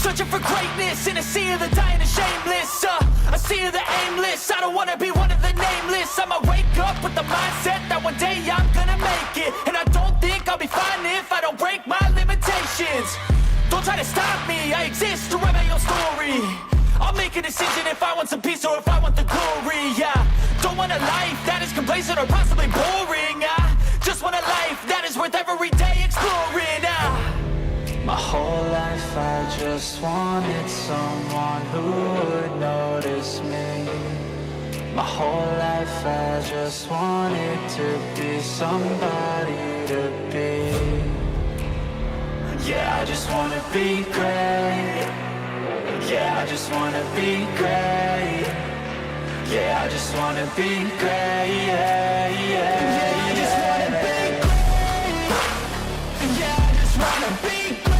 Searching for greatness in a sea of the dying and shameless. A sea of the aimless. I don't wanna be one of the nameless. I'ma wake up with the mindset that one day I'm gonna make it. And I don't think I'll be fine if I don't break my limitations. Don't try to stop me, I exist to write my own story. I'll make a decision if I want some peace or if I want the glory. Yeah, don't want a life that is complacent or possibly boring. I just want a life that is worth every day exploring. My whole life I just wanted someone who would notice me. My whole life I just wanted to be somebody to be. Yeah, I just wanna be great. Yeah, I just wanna be great. Yeah, I just wanna be great. Yeah, yeah, I just wanna be great. Yeah, I just wanna be great.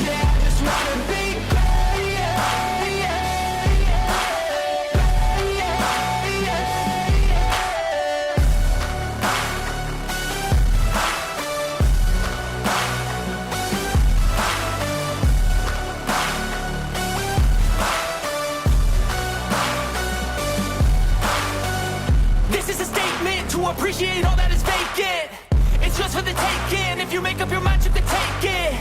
Yeah, I just wanna be great. Yeah, yeah, yeah, yeah, yeah. This is a statement to appreciate all that is vacant. It's just for the taking. If you make up your mind, you can take it.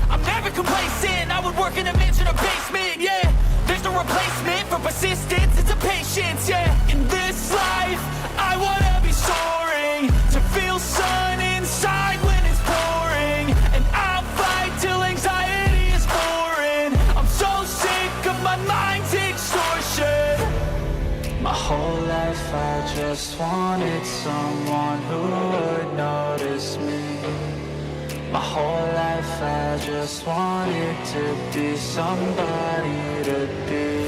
I'm never complacent. I would work in a mansion or basement. Yeah, there's no replacement for persistence. It's a patience. Yeah, in this life, I wanna be soaring, to feel sun inside when it's pouring. And I'll fight till anxiety is foreign. I'm so sick of my mind's extortion. My whole life I just wanted someone who would notice me. My whole life I just wanted to be somebody to be.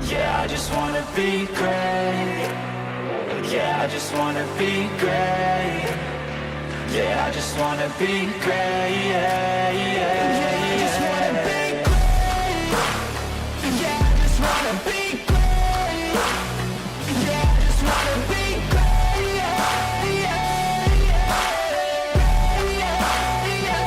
Yeah, I just wanna be great. Yeah, I just wanna be great. Yeah, I just wanna be great. Yeah, yeah, yeah, I just wanna be great. Yeah, I just wanna be great. Yeah, I just wanna be great. Yeah, yeah, yeah, yeah, yeah.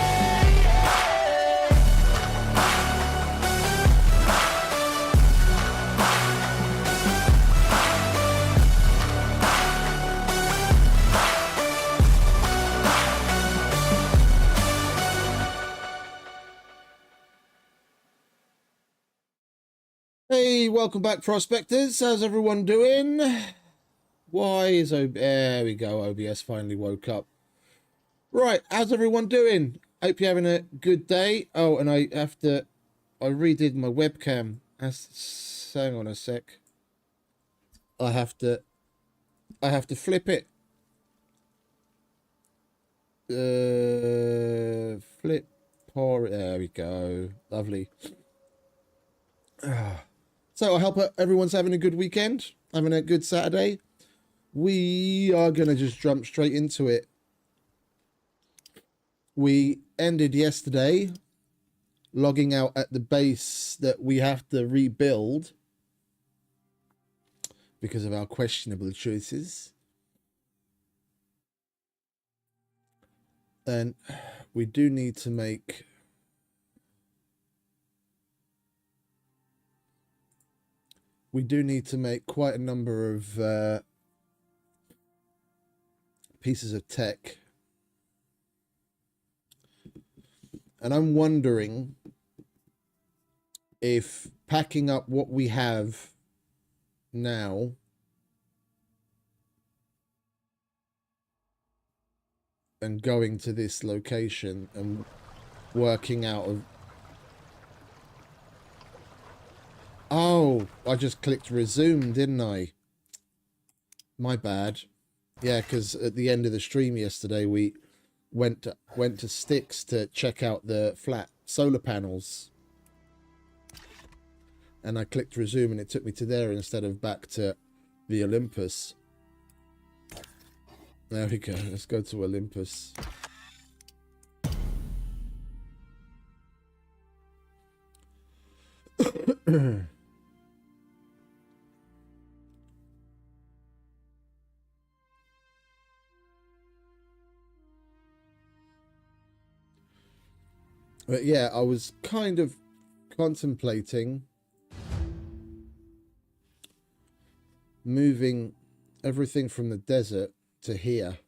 Hey, welcome back, prospectors. How's everyone doing? Why is there we go, OBS finally woke up. Right, how's everyone doing? Hope you're having a good day. Oh, and I redid my webcam. Hang on a sec. I have to flip it. Flip pour. There we go. Lovely. So I hope everyone's having a good weekend, having a good Saturday. We are going to just jump straight into it. We ended yesterday logging out at the base that we have to rebuild because of our questionable choices. And we do need to make... We do need to make quite a number of pieces of tech. And I'm wondering if packing up what we have now and going to this location and working out of... Oh, I just clicked resume, didn't I? My bad. Yeah, because at the end of the stream yesterday, we went to Sticks to check out the flat solar panels. And I clicked resume and it took me to there instead of back to the Olympus. There we go. Let's go to Olympus. But yeah, I was kind of contemplating moving everything from the desert to here,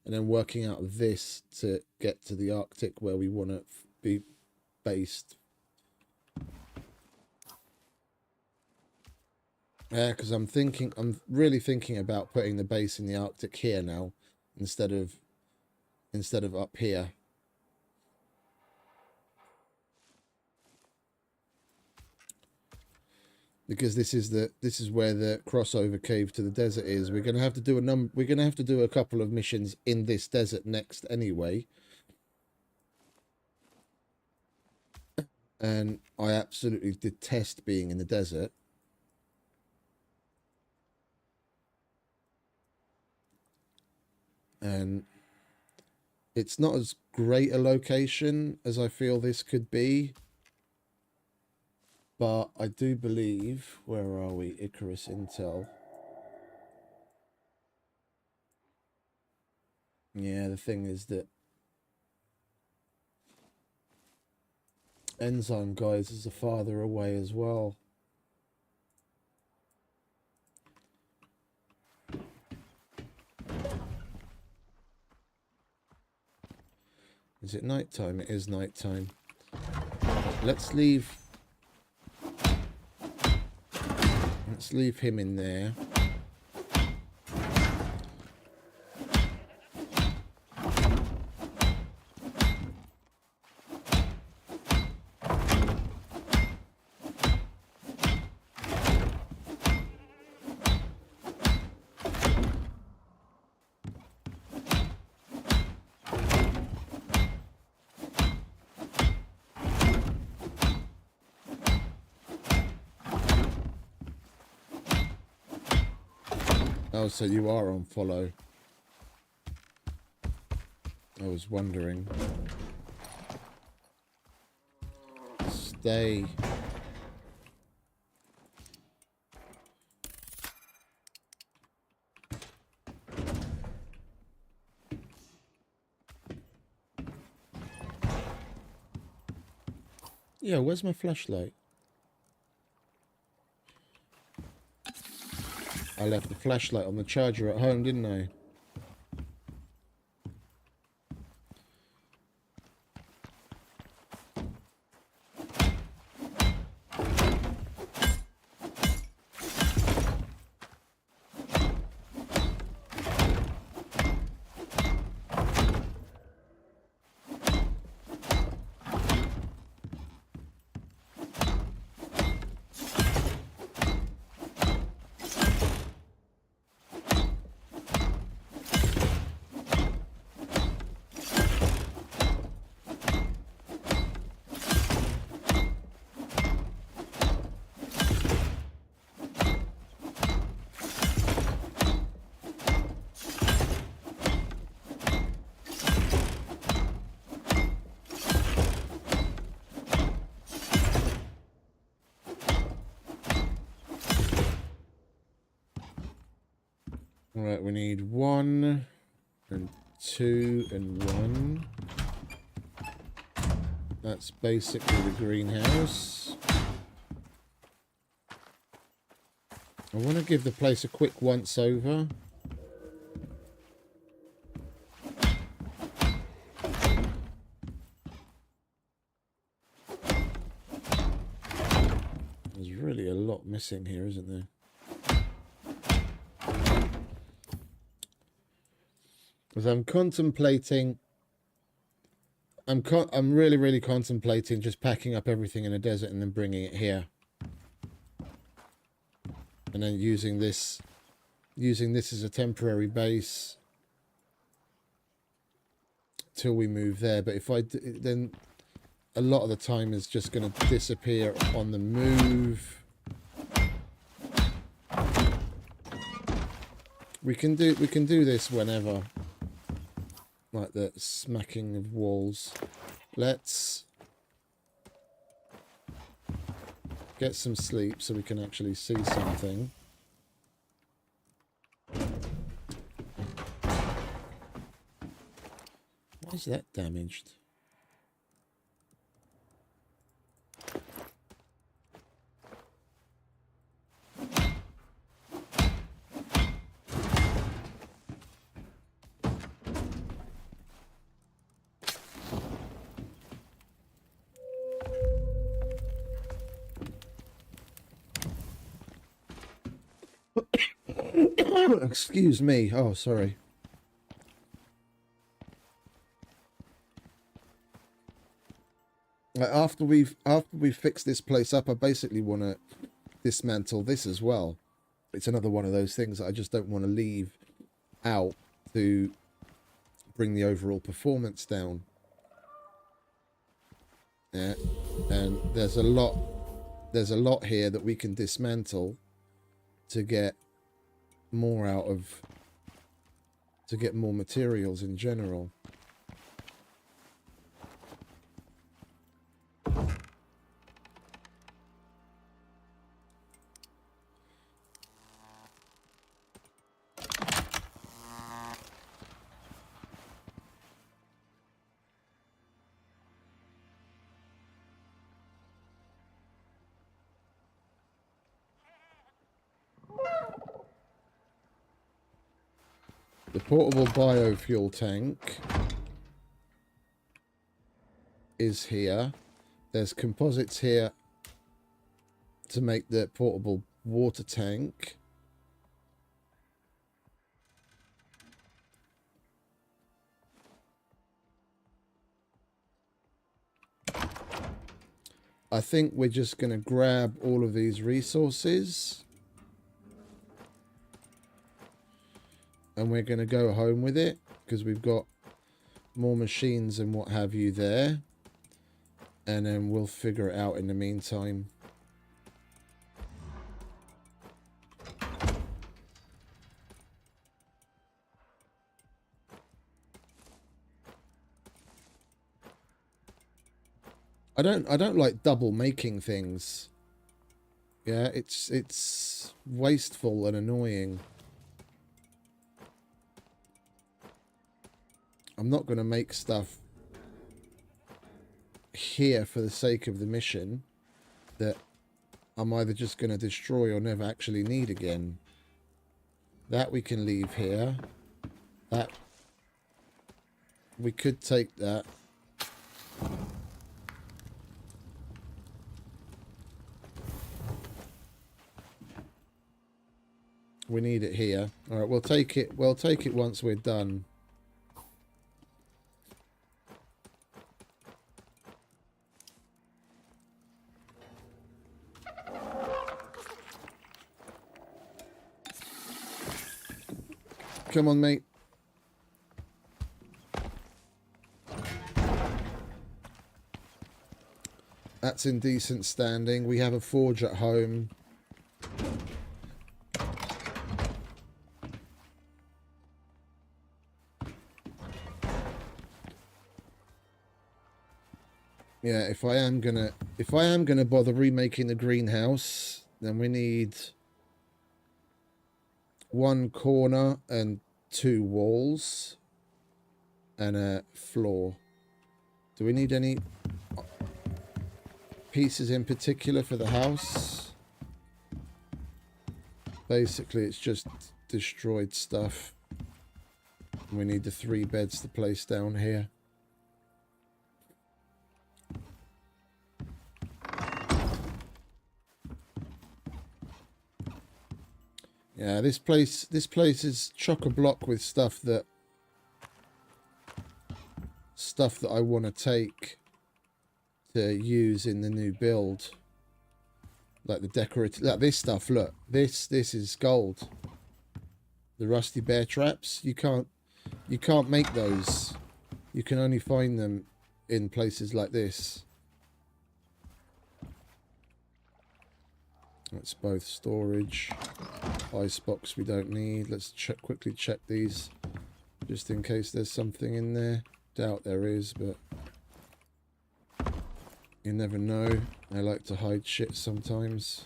and then working out of this to get to the Arctic where we want to be based. Yeah, because I'm really thinking about putting the base in the Arctic here now, instead of up here. Because this is where the crossover cave to the desert is. We're gonna have to do a couple of missions in this desert next anyway. And I absolutely detest being in the desert. And it's not as great a location as I feel this could be. But I do believe, where are we? ICARUS Intel. Yeah, the thing is that Enzyme Guys is a farther away as well. Is it nighttime? It is nighttime. Let's leave him in there. Oh, so you are on follow. I was wondering. Stay. Yeah, where's my flashlight? I left the flashlight on the charger at home, didn't I? Alright, we need 1 and 2 and 1. That's basically the greenhouse. I want to give the place a quick once over. There's really a lot missing here, isn't there? Because I'm contemplating, I'm really contemplating just packing up everything in a desert and then bringing it here, and then using this as a temporary base till we move there. But if I then a lot of the time is just going to disappear on the move. We can do this whenever. Like the smacking of walls. Let's get some sleep so we can actually see something. Why is that damaged? Excuse me. Oh, sorry. After we've fixed this place up, I basically want to dismantle this as well. It's another one of those things that I just don't want to leave out to bring the overall performance down. Yeah, and there's a lot here that we can dismantle to get more out of, to get more materials in general. The portable biofuel tank is here. There's composites here to make the portable water tank. I think we're just going to grab all of these resources. And we're going to go home with it, because we've got more machines and what have you there. And then we'll figure it out in the meantime. I don't like double making things. Yeah, it's wasteful and annoying. I'm not going to make stuff here for the sake of the mission that I'm either just going to destroy or never actually need again. That we can leave here. That we could take that. We need it here. All right, we'll take it. We'll take it once we're done. Come on, mate. That's in decent standing. We have a forge at home. Yeah, if I am gonna bother remaking the greenhouse, then we need one corner and 2 walls and a floor. Do we need any pieces in particular for the house? Basically, it's just destroyed stuff. We need the 3 beds to place down here. Yeah, this place is chock-a-block with stuff that I want to take to use in the new build. Like the decorative, like this stuff, look. This is gold. The rusty bear traps, you can't make those. You can only find them in places like this. That's both storage. Icebox we don't need. Let's quickly check these, just in case there's something in there. Doubt there is, but you never know. I like to hide shit sometimes.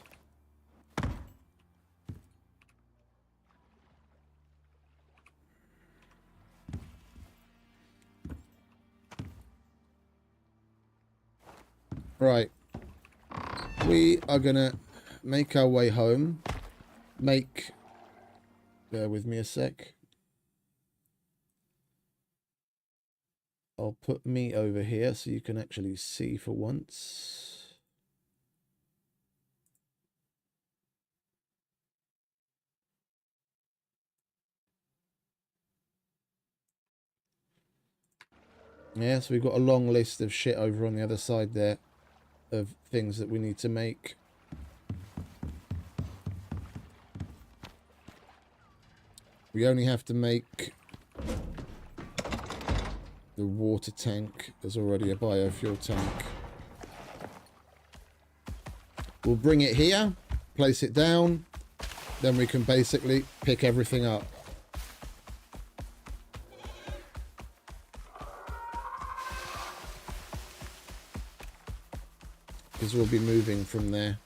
Right. We are gonna make our way home. Bear with me a sec. I'll put me over here so you can actually see for once. Yeah, so we've got a long list of shit over on the other side there of things that we need to make. We only have to make the water tank. There's already a biofuel tank. We'll bring it here, place it down, then we can basically pick everything up. Because we'll be moving from there.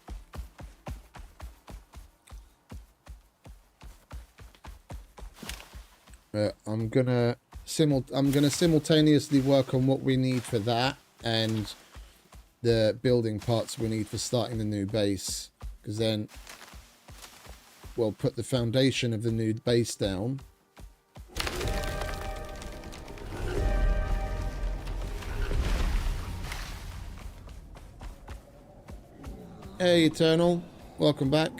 I'm gonna simultaneously work on what we need for that and the building parts we need for starting the new base, because then we'll put the foundation of the new base down. Hey Eternal, welcome back.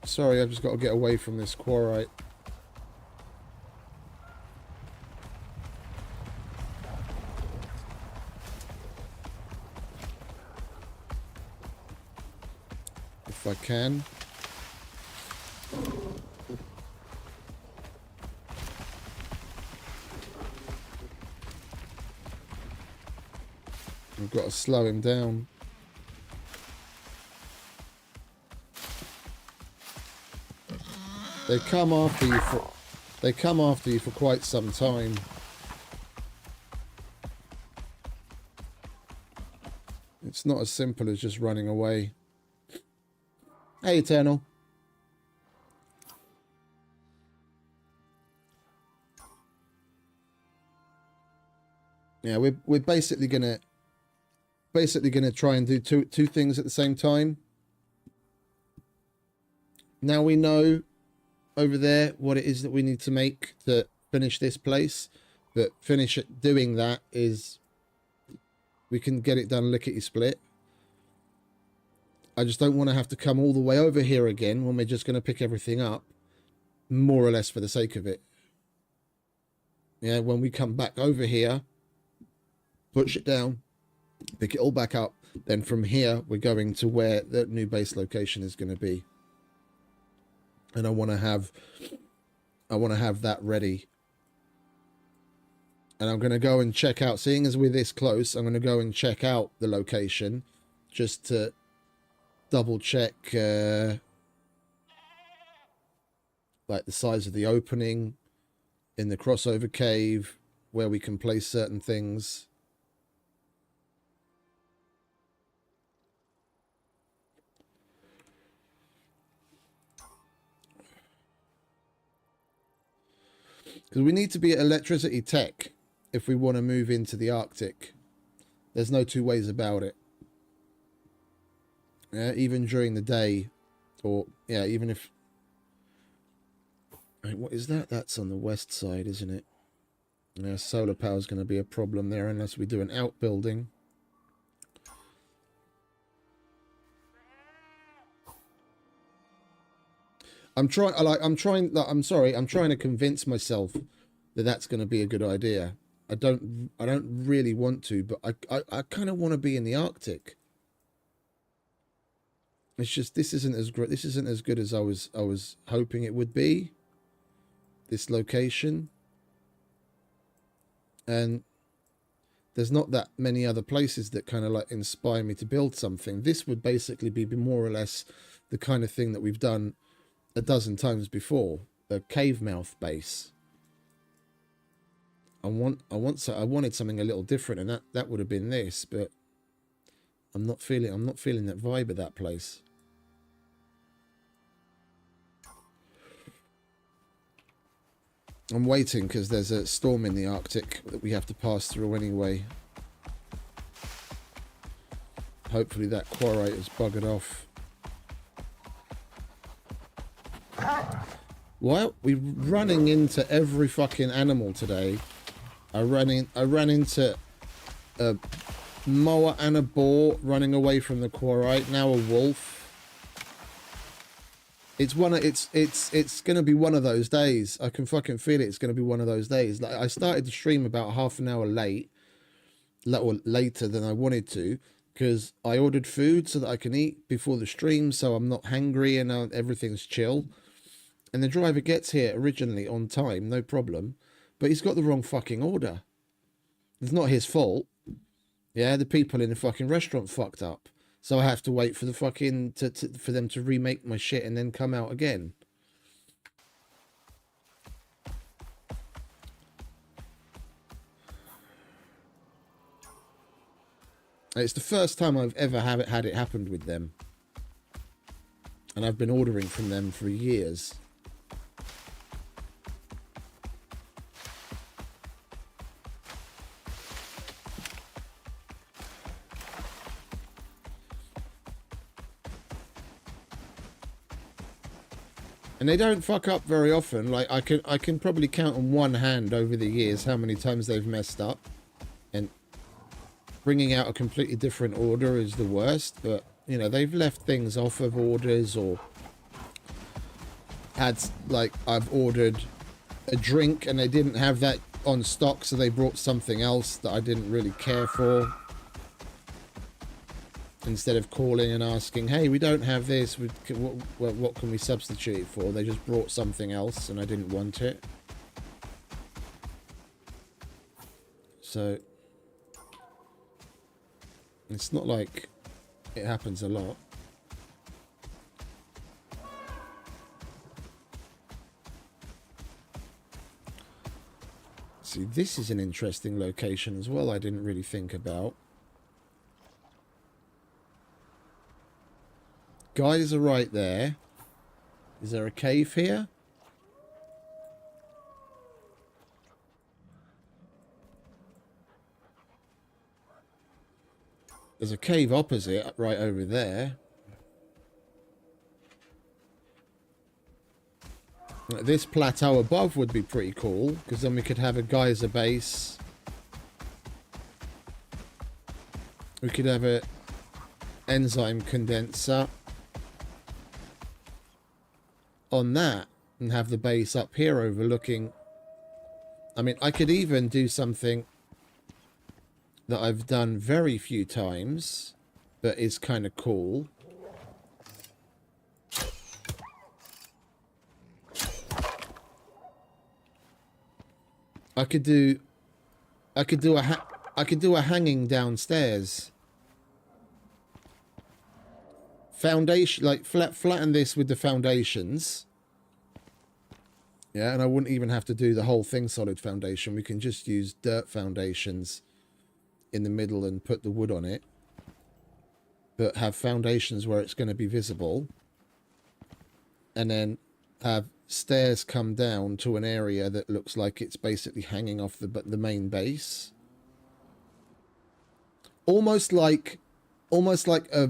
Sorry, I've just got to get away from this quarrite. If I can. I've got to slow him down. They come after you for quite some time. It's not as simple as just running away. Hey Eternal. Yeah, we're basically gonna try and do two things at the same time. Now we know over there what it is that we need to make to finish this place, but doing that is we can get it done lickety split. I just don't want to have to come all the way over here again when we're just going to pick everything up more or less for the sake of it. Yeah, when we come back over here, push it down, pick it all back up, then from here we're going to where the new base location is going to be. And I want to have that ready. And I'm going to go and check out, seeing as we're this close, I'm going to go and check out the location just to double check like the size of the opening in the crossover cave, where we can place certain things. Because we need to be electricity tech if we want to move into the Arctic. There's no two ways about it. Yeah, even during the day, or yeah, even if... What is that? That's on the west side, isn't it? Yeah, solar power is going to be a problem there unless we do an outbuilding. I'm trying to convince myself that that's going to be a good idea. I don't really want to, but I kind of want to be in the Arctic. It's just this isn't as great. This isn't as good as I was hoping it would be. This location, and there's not that many other places that kind of like inspire me to build something. This would basically be more or less the kind of thing that we've done a dozen times before, a cave mouth base. I wanted something a little different, and that would have been this, but I'm not feeling that vibe at that place. I'm waiting because there's a storm in the Arctic that we have to pass through anyway. Hopefully that quarrite is buggered off. Why are we running into every fucking animal today? I ran into a mower and a boar running away from the quarry. Now a wolf. It's gonna be one of those days. I can fucking feel it. It's gonna be one of those days. Like, I started the stream about half an hour late, or later than I wanted to, because I ordered food so that I can eat before the stream, so I'm not hungry and everything's chill. And the driver gets here originally on time, no problem, but he's got the wrong fucking order. It's not his fault. Yeah, the people in the fucking restaurant fucked up. So I have to wait for the fucking for them to remake my shit and then come out again. It's the first time I've ever had it happen with them. And I've been ordering from them for years. And they don't fuck up very often. Like I can probably count on one hand over the years how many times they've messed up. And bringing out a completely different order is the worst. But, you know, they've left things off of orders, or had, like, I've ordered a drink and they didn't have that on stock, so they brought something else that I didn't really care for. Instead of calling and asking, hey, we don't have this, what can we substitute it for? They just brought something else and I didn't want it. So it's not like it happens a lot. See, this is an interesting location as well I didn't really think about. Guys are right there. Is there a cave here? There's a cave opposite, right over there. This plateau above would be pretty cool, because then we could have a geyser base. We could have a enzyme condenser on that and have the base up here overlooking. I mean, I could even do something that I've done very few times, but is kind of cool. I could do a hanging downstairs. Foundation, like flatten this with the foundations. Yeah, and I wouldn't even have to do the whole thing solid foundation. We can just use dirt foundations in the middle and put the wood on it. But have foundations where it's going to be visible. And then have stairs come down to an area that looks like it's basically hanging off the main base. Almost like a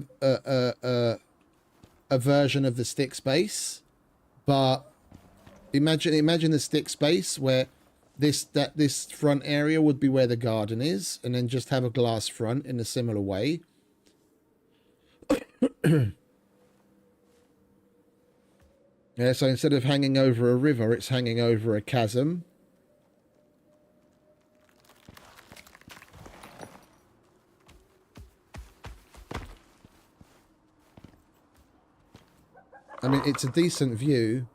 version of the Styx base, but imagine the Styx base where this front area would be where the garden is, and then just have a glass front in a similar way. Yeah, so instead of hanging over a river, it's hanging over a chasm. I mean, it's a decent view.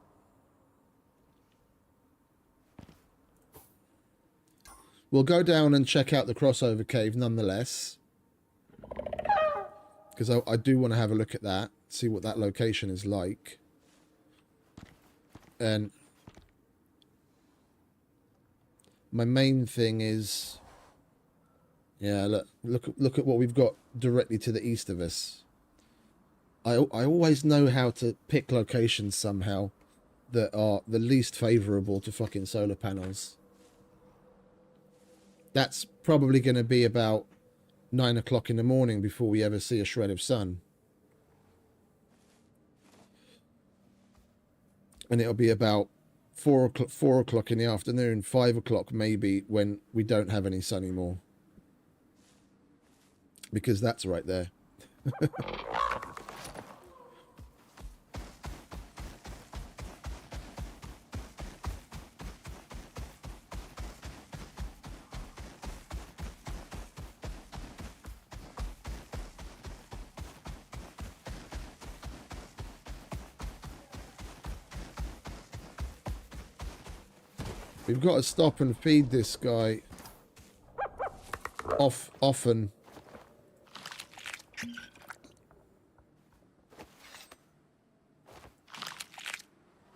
We'll go down and check out the crossover cave nonetheless. Because I do want to have a look at that. See what that location is like. And my main thing is... Yeah, look at what we've got directly to the east of us. I always know how to pick locations somehow that are the least favourable to fucking solar panels. That's probably going to be about 9 o'clock in the morning before we ever see a shred of sun. And it'll be about 4 o'clock in the afternoon, 5 o'clock maybe, when we don't have any sun anymore. because that's right there. We've got to stop and feed this guy often.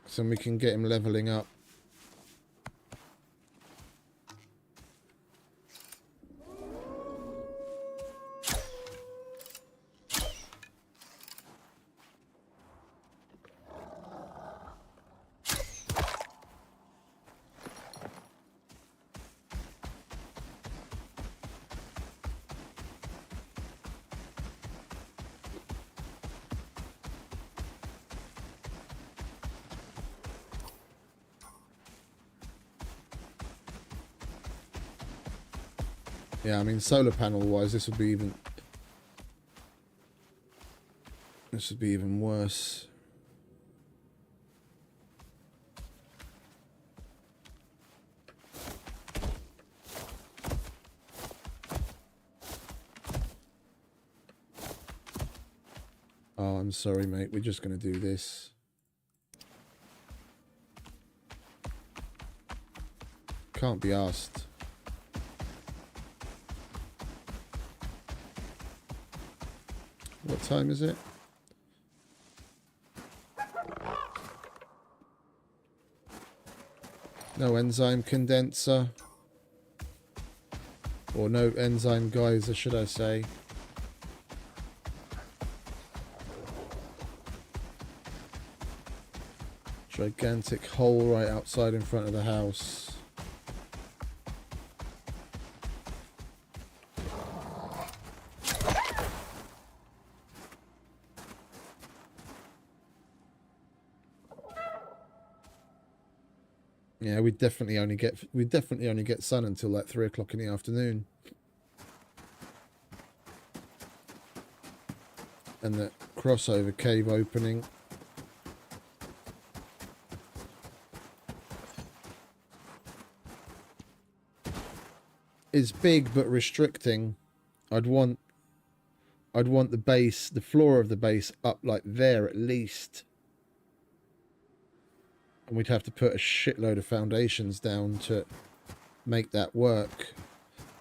So we can get him leveling up. Yeah, I mean, solar panel wise, this would be even worse. Oh, I'm sorry, mate. We're just going to do this. Can't be asked. What time is it? No enzyme condenser. Or no enzyme geyser, should I say. Gigantic hole right outside in front of the house. Yeah, we definitely only get sun until like 3 o'clock in the afternoon. And the crossover cave opening. Is big but restricting. I'd want the base, the floor of the base up like there at least. And we'd have to put a shitload of foundations down to make that work.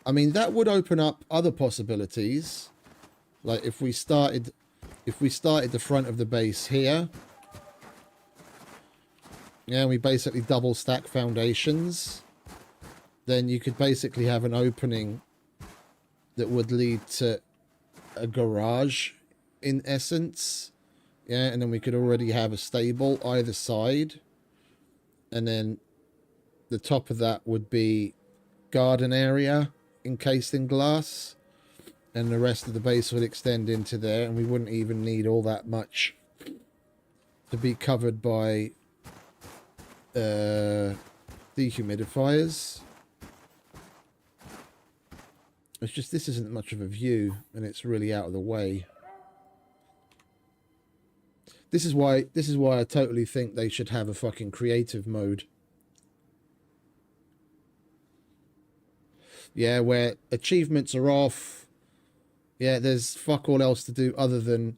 I mean, that would open up other possibilities. Like if we started the front of the base here. Yeah, we basically double stack foundations. Then you could basically have an opening that would lead to a garage in essence. Yeah, and then we could already have a stable either side. And then the top of that would be garden area encased in glass. And the rest of the base would extend into there. And we wouldn't even need all that much to be covered by dehumidifiers. It's just this isn't much of a view. And it's really out of the way. This is why I totally think they should have a fucking creative mode. Yeah, where achievements are off. Yeah, there's fuck all else to do other than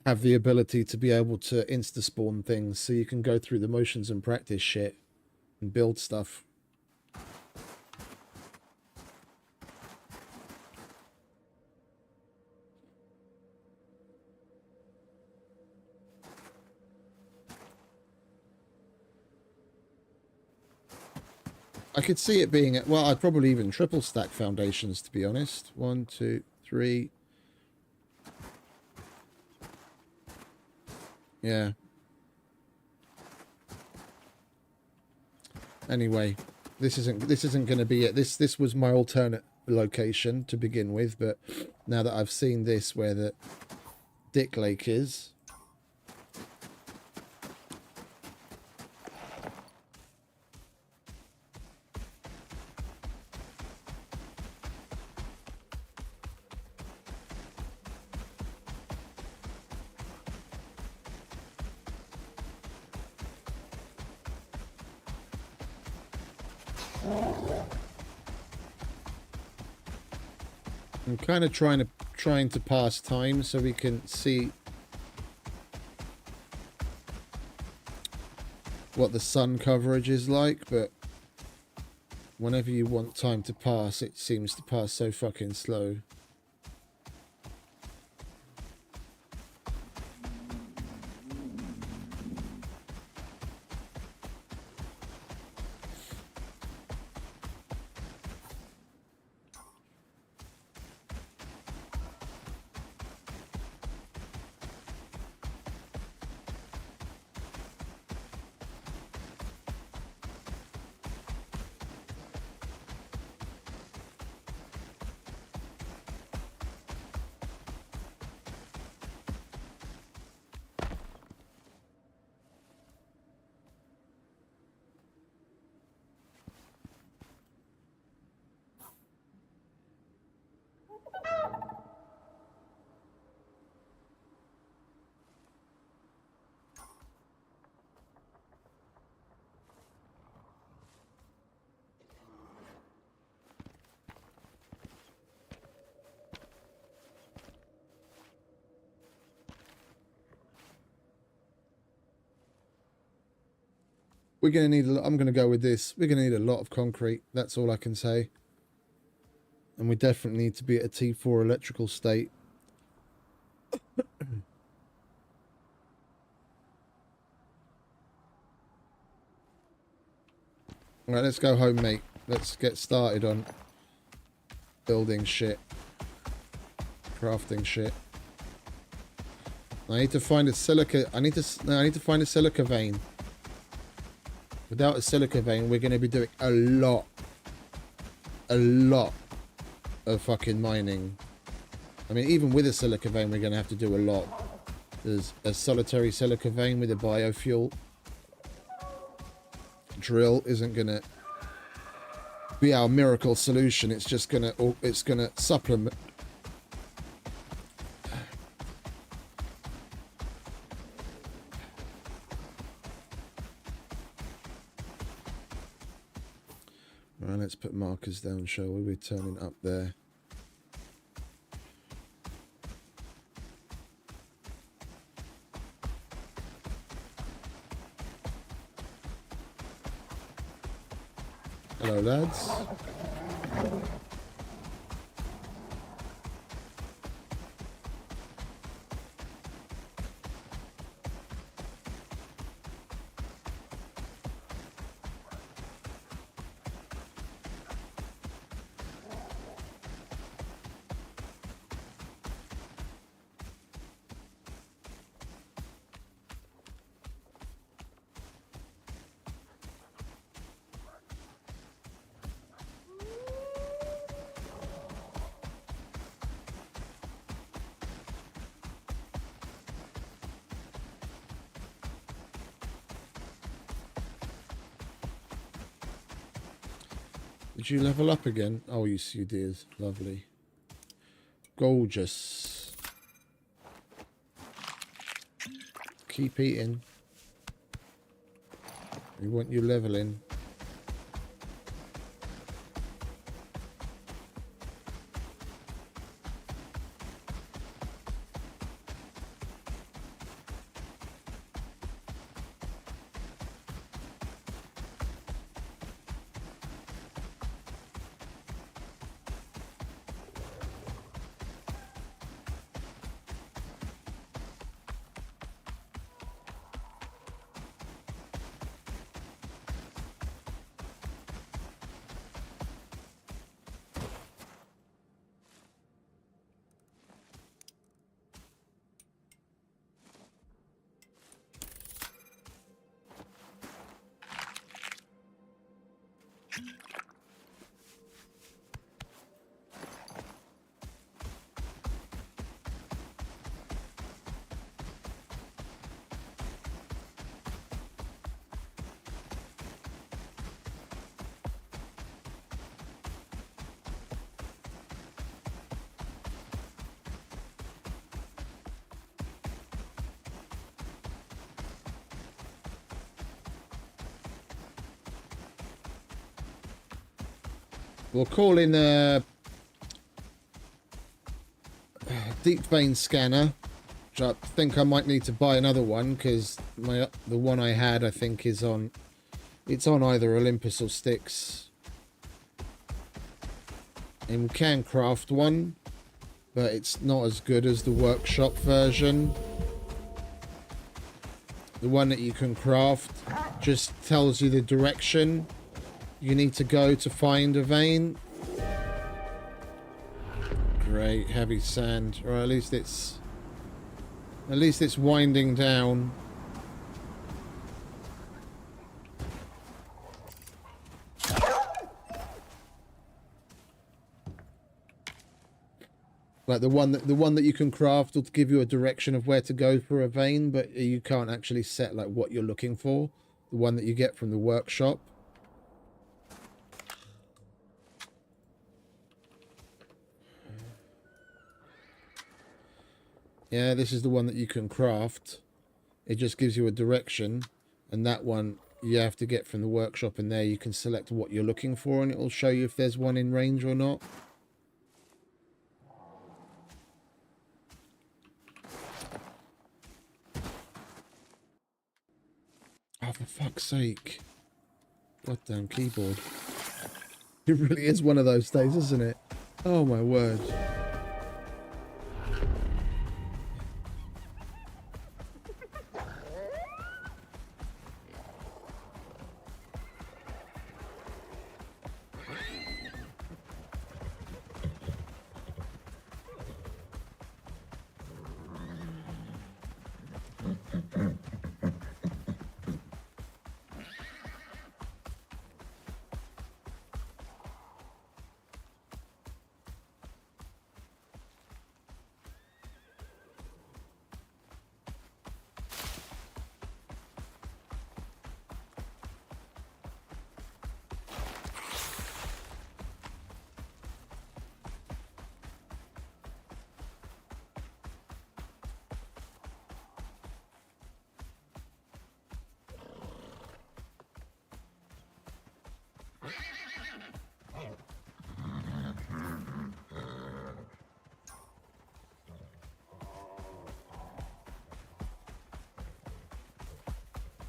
have the ability to be able to insta-spawn things so you can go through the motions and practice shit and build stuff. I could see it being, well, I'd probably even triple stack foundations, to be honest. 1, 2, 3. Yeah. Anyway, this isn't going to be it. This was my alternate location to begin with, but now that I've seen this where the Dick Lake is, I'm kind of trying to pass time so we can see what the sun coverage is like, but whenever you want time to pass, it seems to pass so fucking slow. We're going to need, I'm going to go with this. We're going to need a lot of concrete. That's all I can say. And we definitely need to be at a T4 electrical state. All right, let's go home, mate. Let's get started on building shit. Crafting shit. I need to find a silica. I need to find a silica vein. Without a silica vein, we're going to be doing a lot of fucking mining. I mean, even with a silica vein, we're going to have to do a lot. There's a solitary silica vein with a biofuel. Drill isn't going to be our miracle solution. It's just going to supplement. Right, let's put markers down, shall we? We're turning up there. Hello, lads. Did you level up again? Oh, you did. Lovely. Gorgeous. Keep eating. We want you leveling. We'll call in a deep vein scanner, which I think I might need to buy another one because the one I had I think is on, it's on either Olympus or Styx. And we can craft one, but it's not as good as the workshop version. The one that you can craft just tells you the direction you need to go to find a vein. Great, heavy sand. Or at least it's winding down. Like the one that you can craft will give you a direction of where to go for a vein, but you can't actually set like what you're looking for. The one that you get from the workshop. Yeah, this is the one that you can craft. It just gives you a direction, and that one you have to get from the workshop, and there you can select what you're looking for, and it will show you if there's one in range or not. Oh, for fuck's sake. Goddamn keyboard. It really is one of those days, isn't it? Oh my word.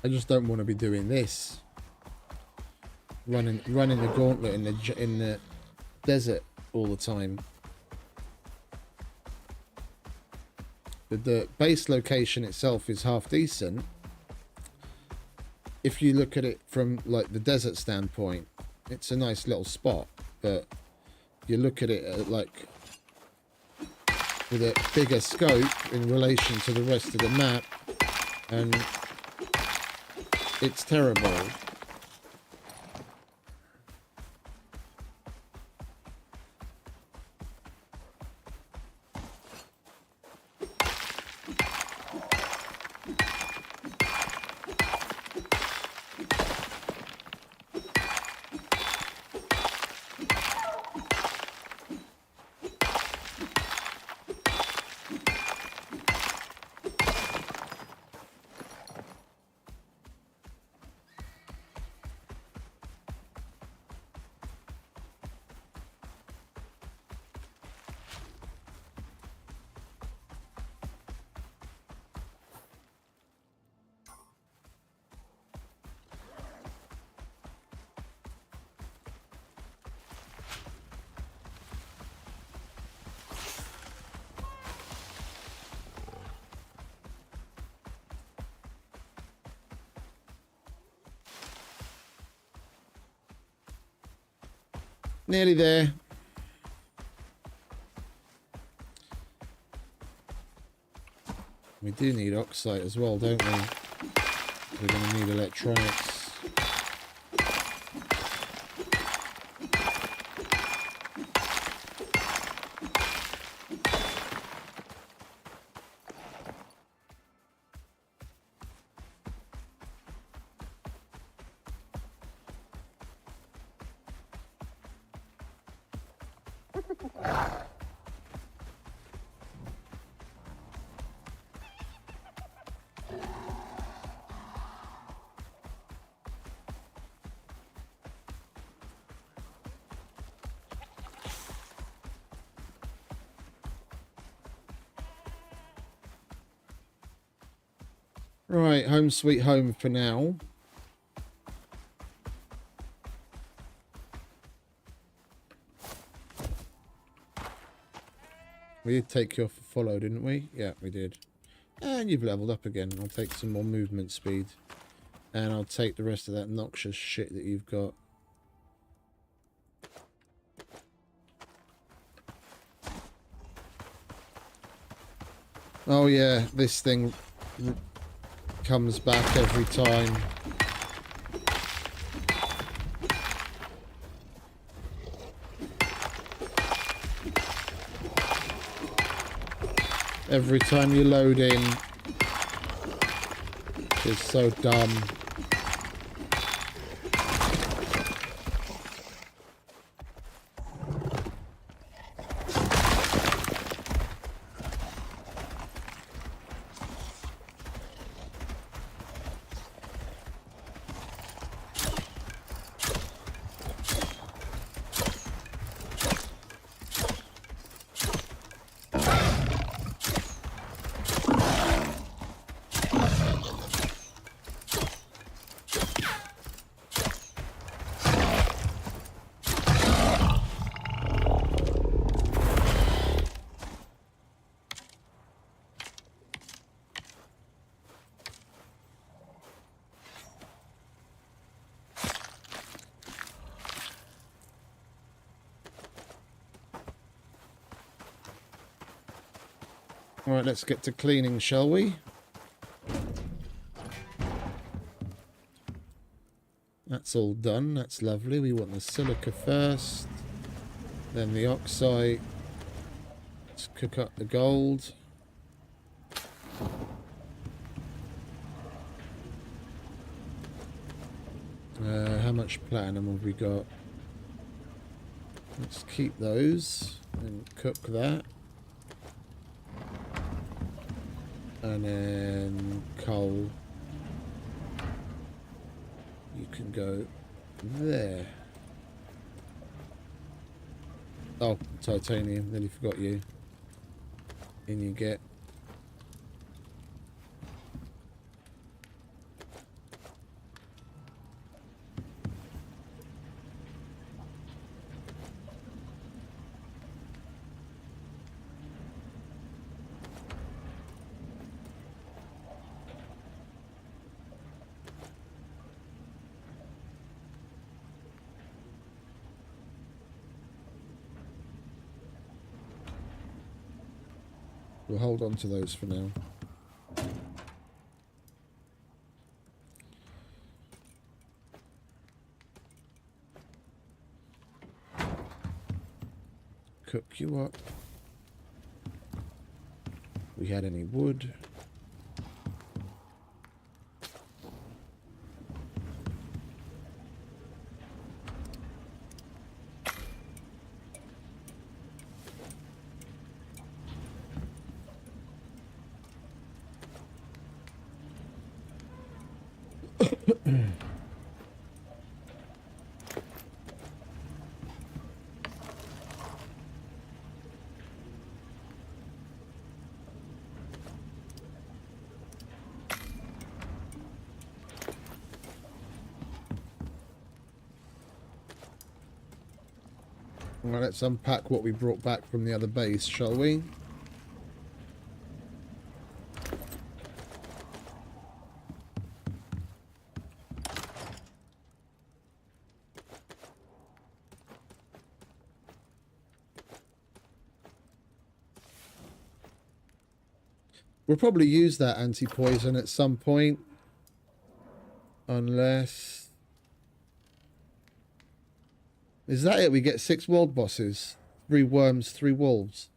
I just don't want to be doing this. Running the gauntlet in the desert all the time. But the base location itself is half decent. If you look at it from like the desert standpoint, it's a nice little spot. But you look at it like with a bigger scope in relation to the rest of the map, and it's terrible. Nearly there. We do need oxide as well, don't we? We're going to need electronics. Right, home sweet home for now. We did take you off follow, didn't we? Yeah, we did. And you've leveled up again. I'll take some more movement speed. And I'll take the rest of that noxious shit that you've got. Oh yeah, this thing comes back every time. Every time you load in. It's so dumb. Alright, let's get to cleaning, shall we? That's all done. That's lovely. We want the silica first. Then the oxide. Let's cook up the gold. How much platinum have we got? Let's keep those and cook that. And then coal. You can go there. Oh, titanium. Nearly forgot you. In you get. We'll hold on to those for now. Cook you up. We had any wood? Well, let's unpack what we brought back from the other base, shall we? We'll probably use that anti-poison at some point. Unless... Is that it? We get 6 world bosses. 3 worms, 3 wolves.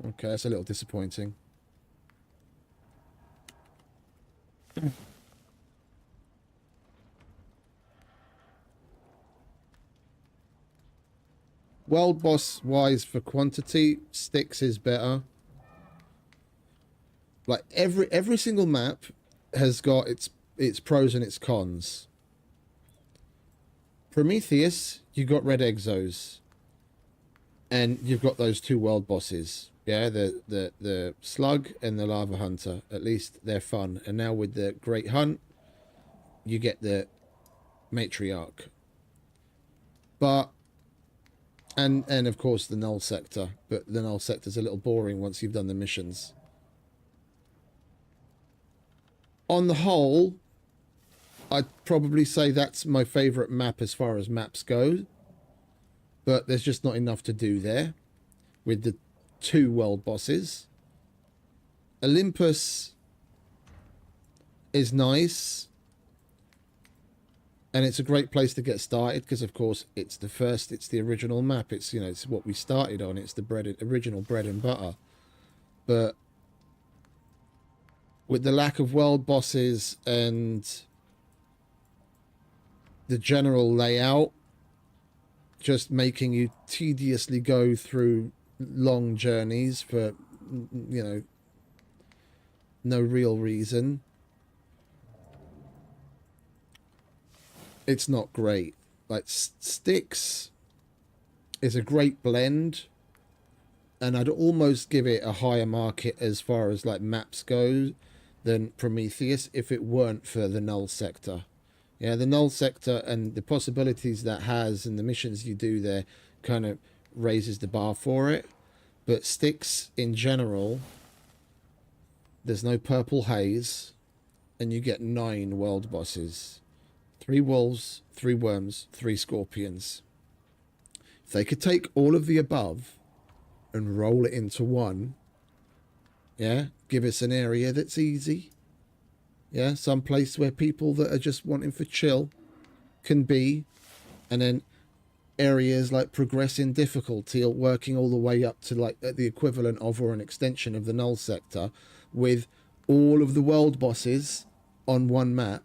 Okay, that's a little disappointing. World boss wise for quantity, Styx is better. Like every single map has got its pros and its cons. Prometheus, you got red exos. And you've got those 2 world bosses. Yeah, the slug and the lava hunter. At least they're fun. And now with the great hunt, you get the matriarch. But and of course the null sector. But the null sector's a little boring once you've done the missions. On the whole, I'd probably say that's my favorite map as far as maps go. But there's just not enough to do there with the 2 world bosses. Olympus is nice, and it's a great place to get started because, of course, it's the original map. It's, you know, it's what we started on. It's the original bread and butter. But with the lack of world bosses and the general layout just making you tediously go through long journeys for, you know, no real reason, it's not great. Like, Styx is a great blend, and I'd almost give it a higher market as far as like maps go than Prometheus if it weren't for the null sector. Yeah, the null sector and the possibilities that has and the missions you do there kind of raises the bar for it. But Styx in general, there's no purple haze, and you get 9 world bosses. 3 wolves, 3 worms, 3 scorpions. If they could take all of the above and roll it into one, yeah, give us an area that's easy. Yeah, some place where people that are just wanting for chill can be, and then areas like progressing difficulty or working all the way up to like the equivalent of or an extension of the null sector with all of the world bosses on one map.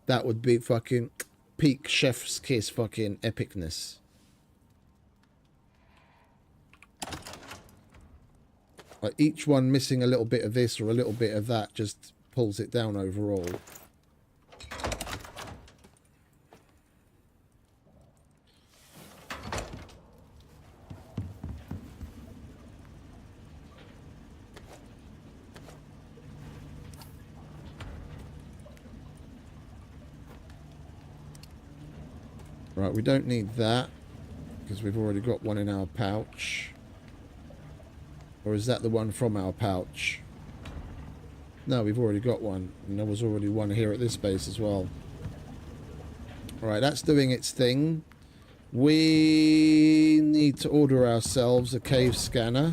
That would be fucking peak chef's kiss fucking epicness. Like each one missing a little bit of this or a little bit of that just pulls it down overall. Right, we don't need that because we've already got one in our pouch. Or is that the one from our pouch? No, we've already got one. And there was already one here at this base as well. Alright, that's doing its thing. We need to order ourselves a cave scanner.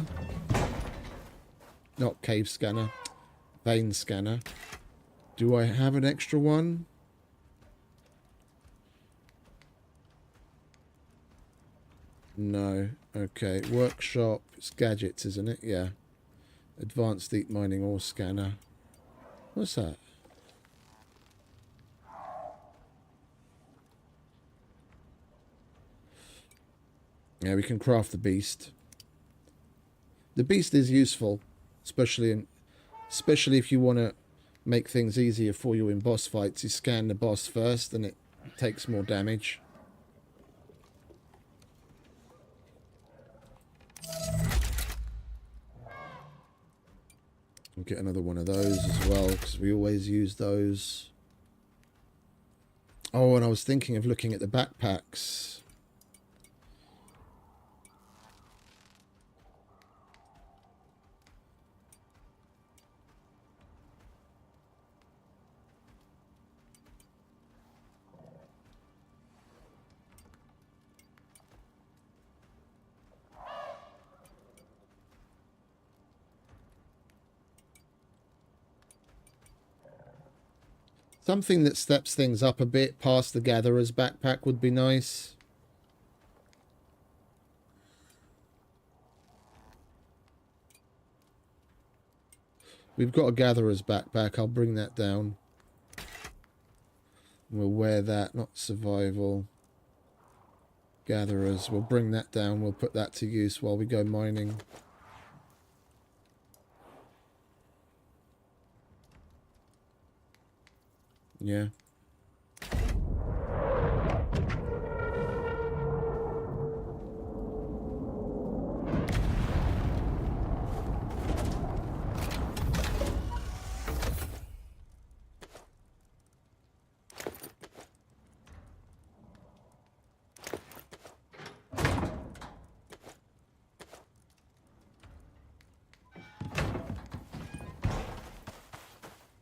Not cave scanner. Vein scanner. Do I have an extra one? No. Okay. Workshop. It's gadgets, isn't it? Yeah. Advanced deep mining ore scanner. What's that? Yeah, we can craft the beast. The beast is useful, especially if you want to make things easier for you in boss fights. You scan the boss first, and it takes more damage. I'll get another one of those as well, because we always use those. Oh, and I was thinking of looking at the backpacks. Something that steps things up a bit past the Gatherer's backpack would be nice. We've got a Gatherer's backpack. I'll bring that down. We'll wear that, not survival. Gatherers. We'll bring that down. We'll put that to use while we go mining. Yeah.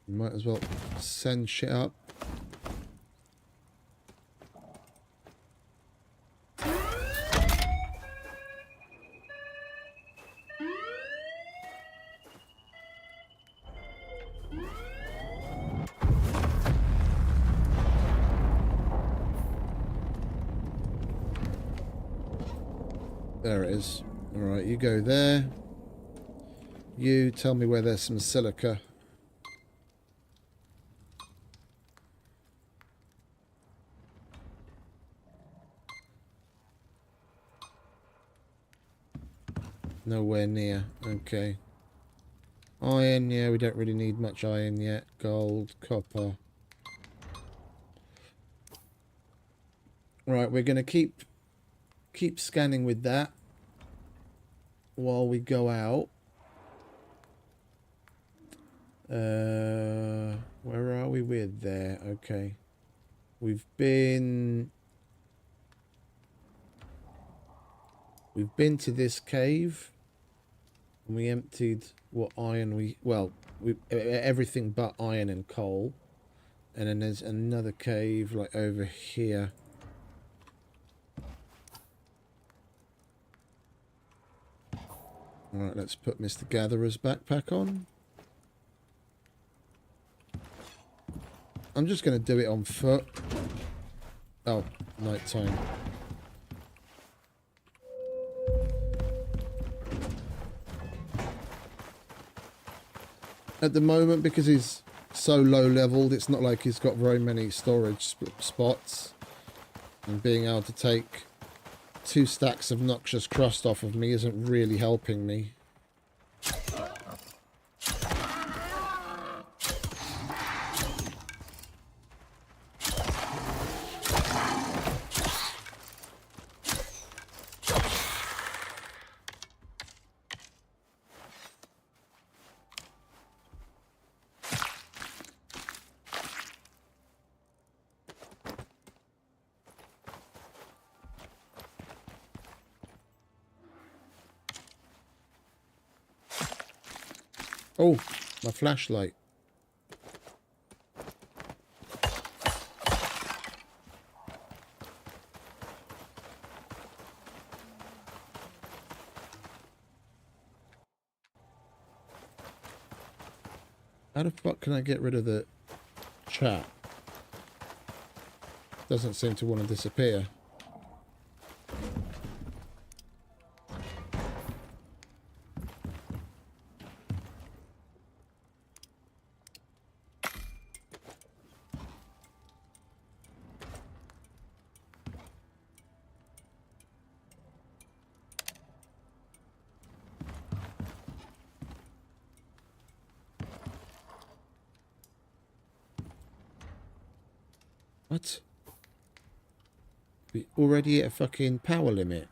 Might as well send shit up. There it is. Alright, you go there. You tell me where there's some silica. Nowhere near. Okay. Iron, yeah, we don't really need much iron yet. Gold, copper. Right, we're going to keep scanning with that while we go out. Where are we with there? Okay. We've been to this cave and we emptied what iron we everything but iron and coal. And then there's another cave like over here. Alright, let's put Mr. Gatherer's backpack on. I'm just going to do it on foot. Oh, night time. At the moment, because he's so low leveled, it's not like he's got very many storage spots. And being able to take 2 stacks of noxious crust off of me isn't really helping me. Oh, my flashlight. How the fuck can I get rid of the chat? Doesn't seem to want to disappear. What? We already at a fucking power limit.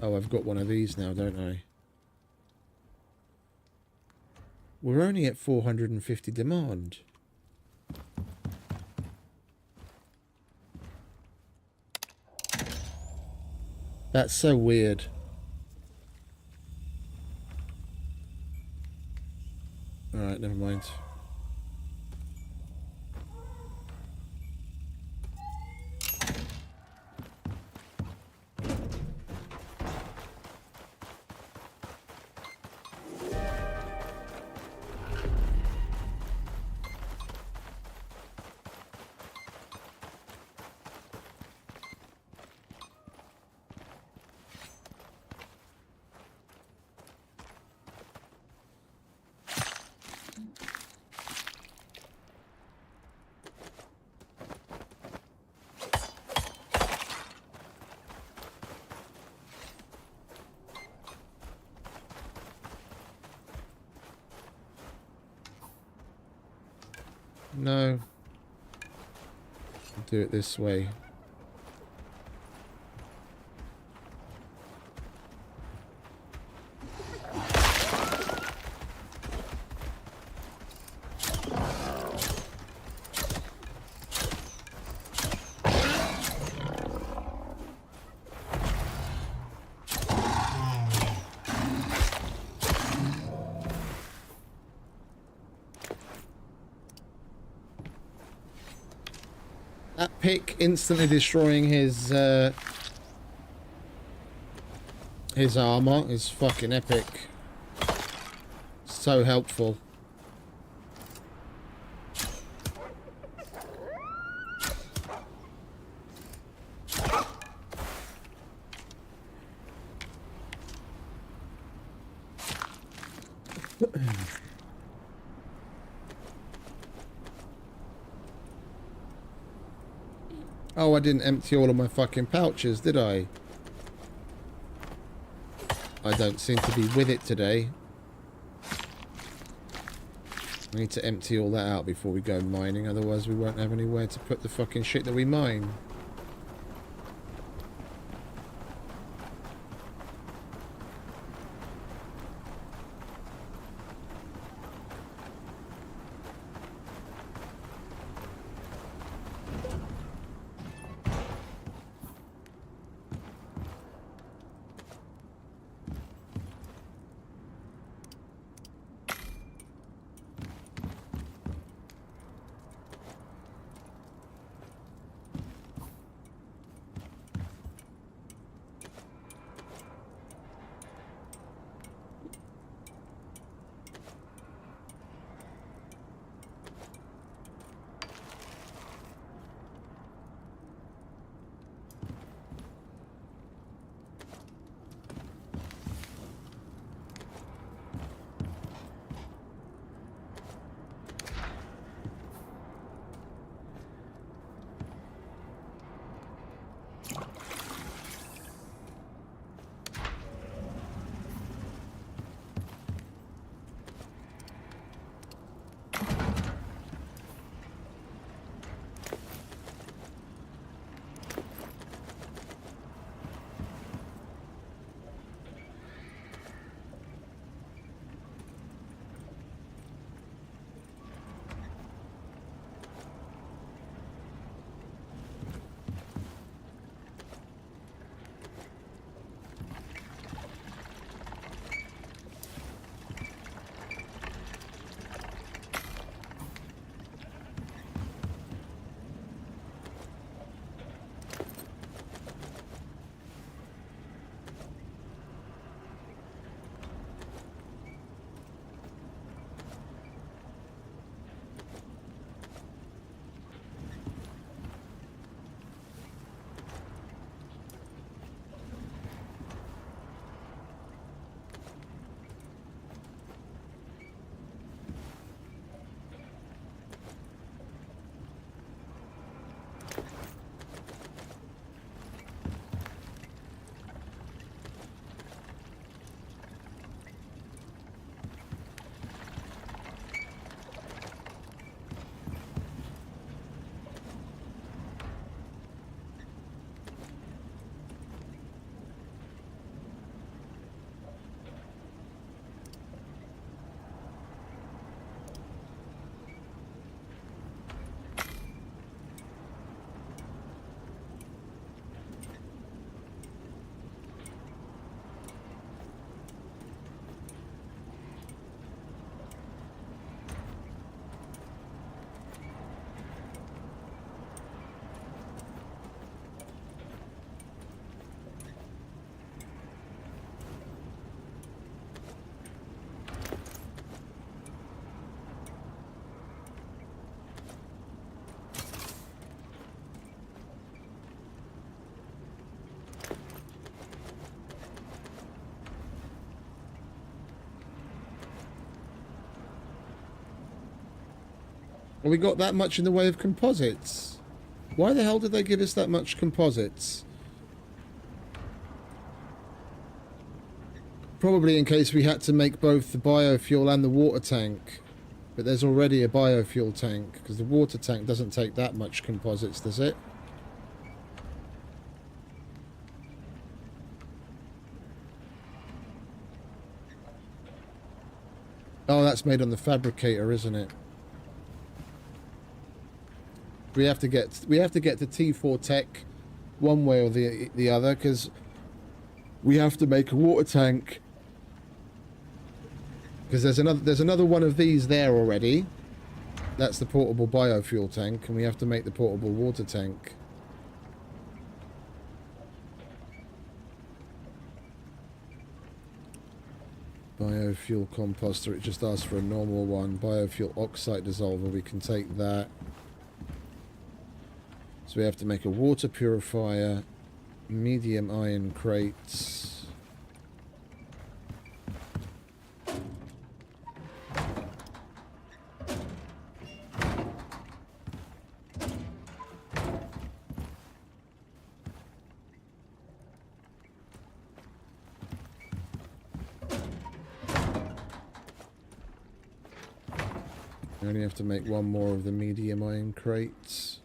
Oh, I've got one of these now, don't I? We're only at 450 demand. That's so weird. Alright, never mind. No. I'll do it this way. That pick instantly destroying his armor is fucking epic. So helpful. Oh, I didn't empty all of my fucking pouches, did I? I don't seem to be with it today. I need to empty all that out before we go mining, otherwise we won't have anywhere to put the fucking shit that we mine. Well, we got that much in the way of composites. Why the hell did they give us that much composites? Probably in case we had to make both the biofuel and the water tank. But there's already a biofuel tank, because the water tank doesn't take that much composites, does it? Oh, that's made on the fabricator, isn't it? We have to get to T4 Tech one way or the other, because we have to make a water tank. Because there's another one of these there already. That's the portable biofuel tank, and we have to make the portable water tank. Biofuel composter, it just asks for a normal one. Biofuel oxide dissolver, we can take that. So we have to make a water purifier, medium iron crates. We only have to make one more of the medium iron crates.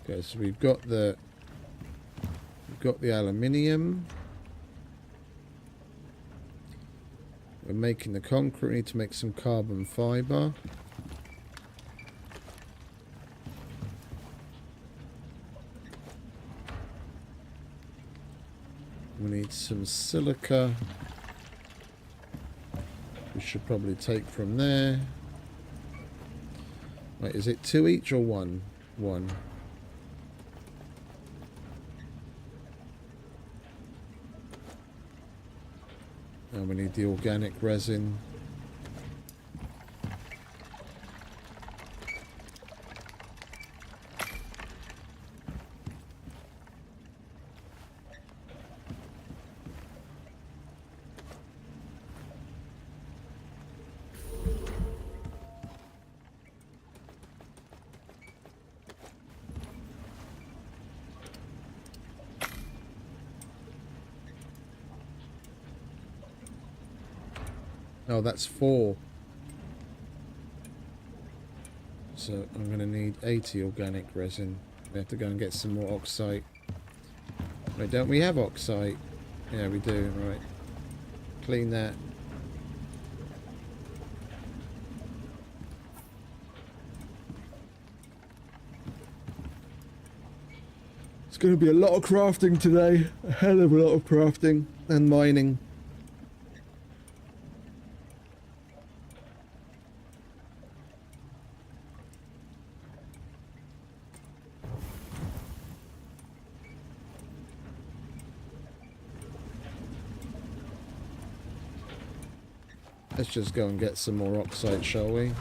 Okay, so we've got the aluminium. We're making the concrete. We need to make some carbon fiber. We need some silica. We should probably take from there. Wait, is it 2 each or 1? 1. And we need the organic resin. Oh, that's 4. So I'm going to need 80 organic resin. We have to go and get some more oxide. Wait, don't we have oxide? Yeah, we do. Right. Clean that. It's going to be a lot of crafting today. A hell of a lot of crafting and mining. Let's just go and get some more oxide, shall we?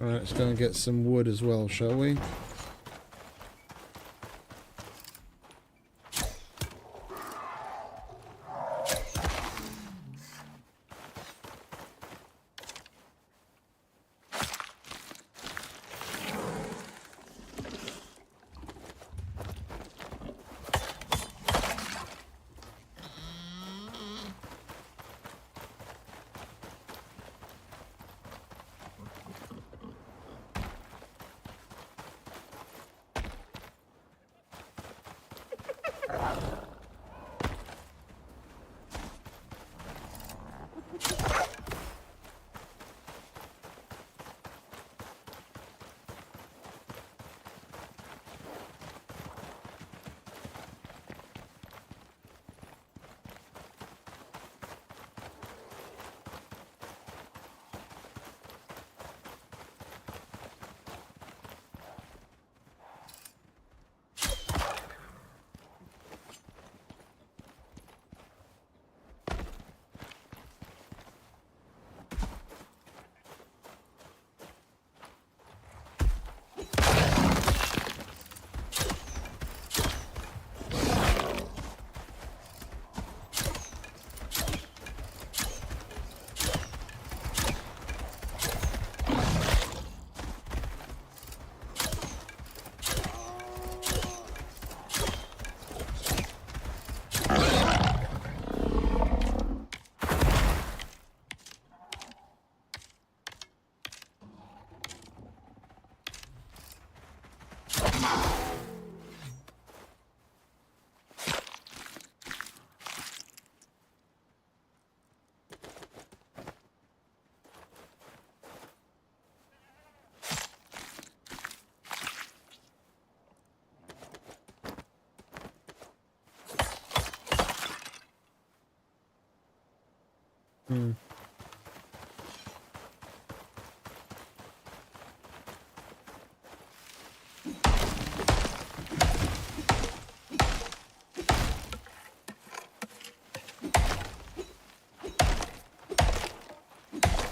Alright, let's go and get some wood as well, shall we?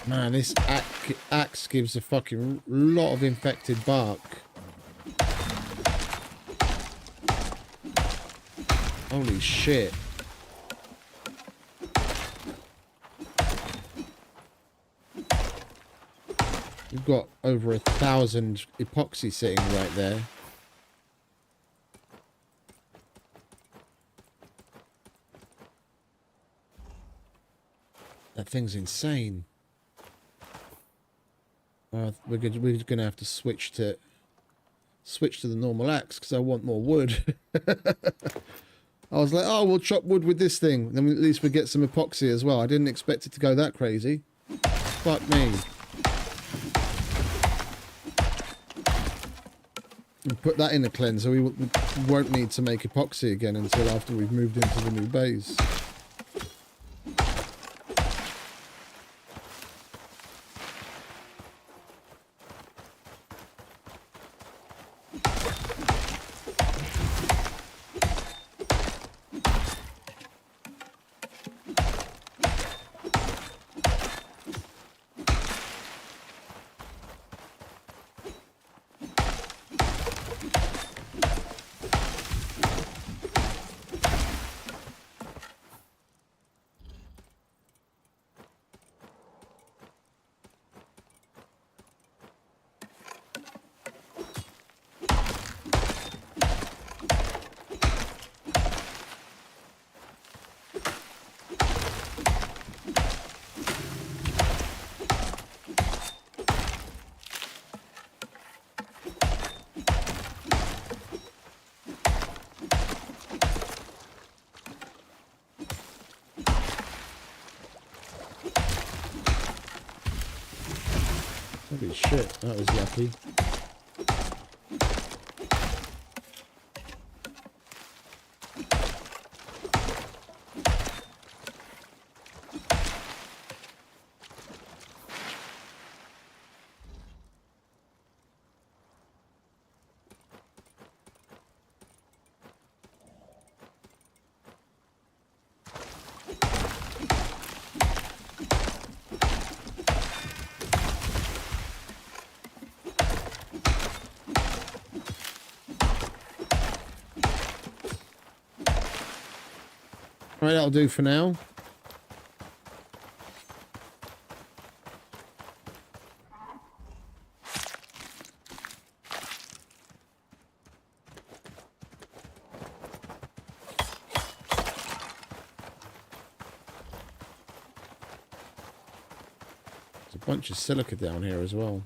Man, this axe gives a fucking lot of infected bark. Holy shit. We've got over 1,000 epoxy sitting right there. That thing's insane. We're gonna have to switch to the normal axe because I want more wood. I was like, oh, we'll chop wood with this thing, then at least we get some epoxy as well. I didn't expect it to go that crazy. Fuck me. We'll put that in a cleanser. We won't need to make epoxy again until after we've moved into the new base. Holy shit, that was lucky. Right, that'll do for now. There's a bunch of silica down here as well.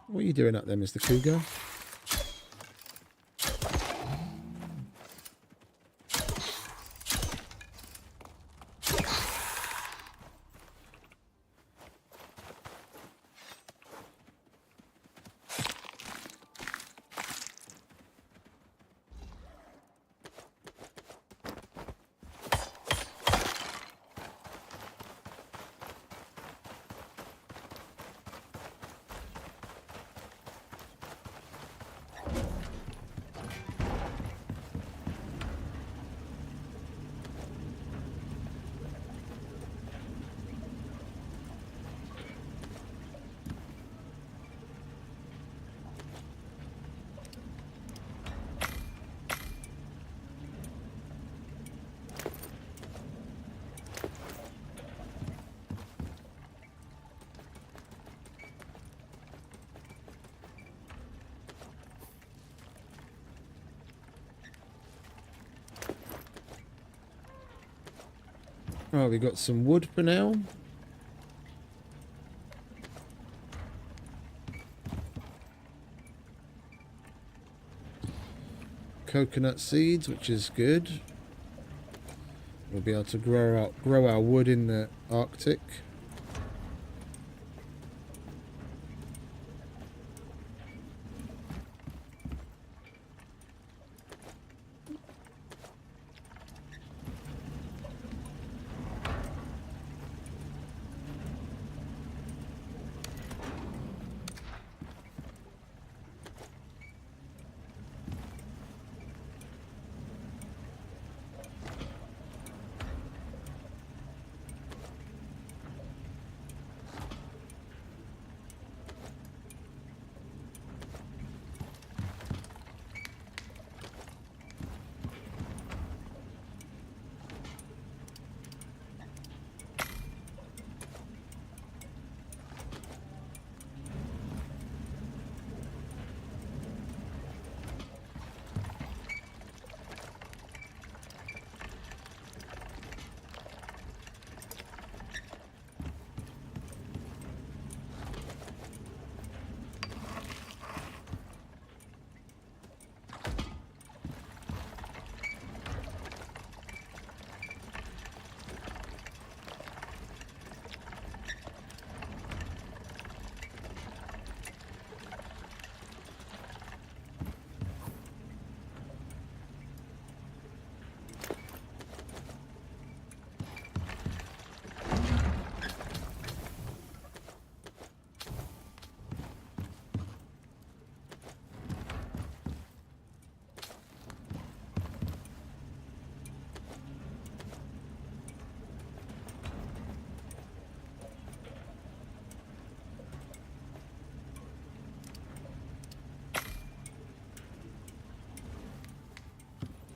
What are you doing up there, Mr. Cougar? Oh, we got some wood for now. Coconut seeds, which is good. We'll be able to grow our wood in the Arctic.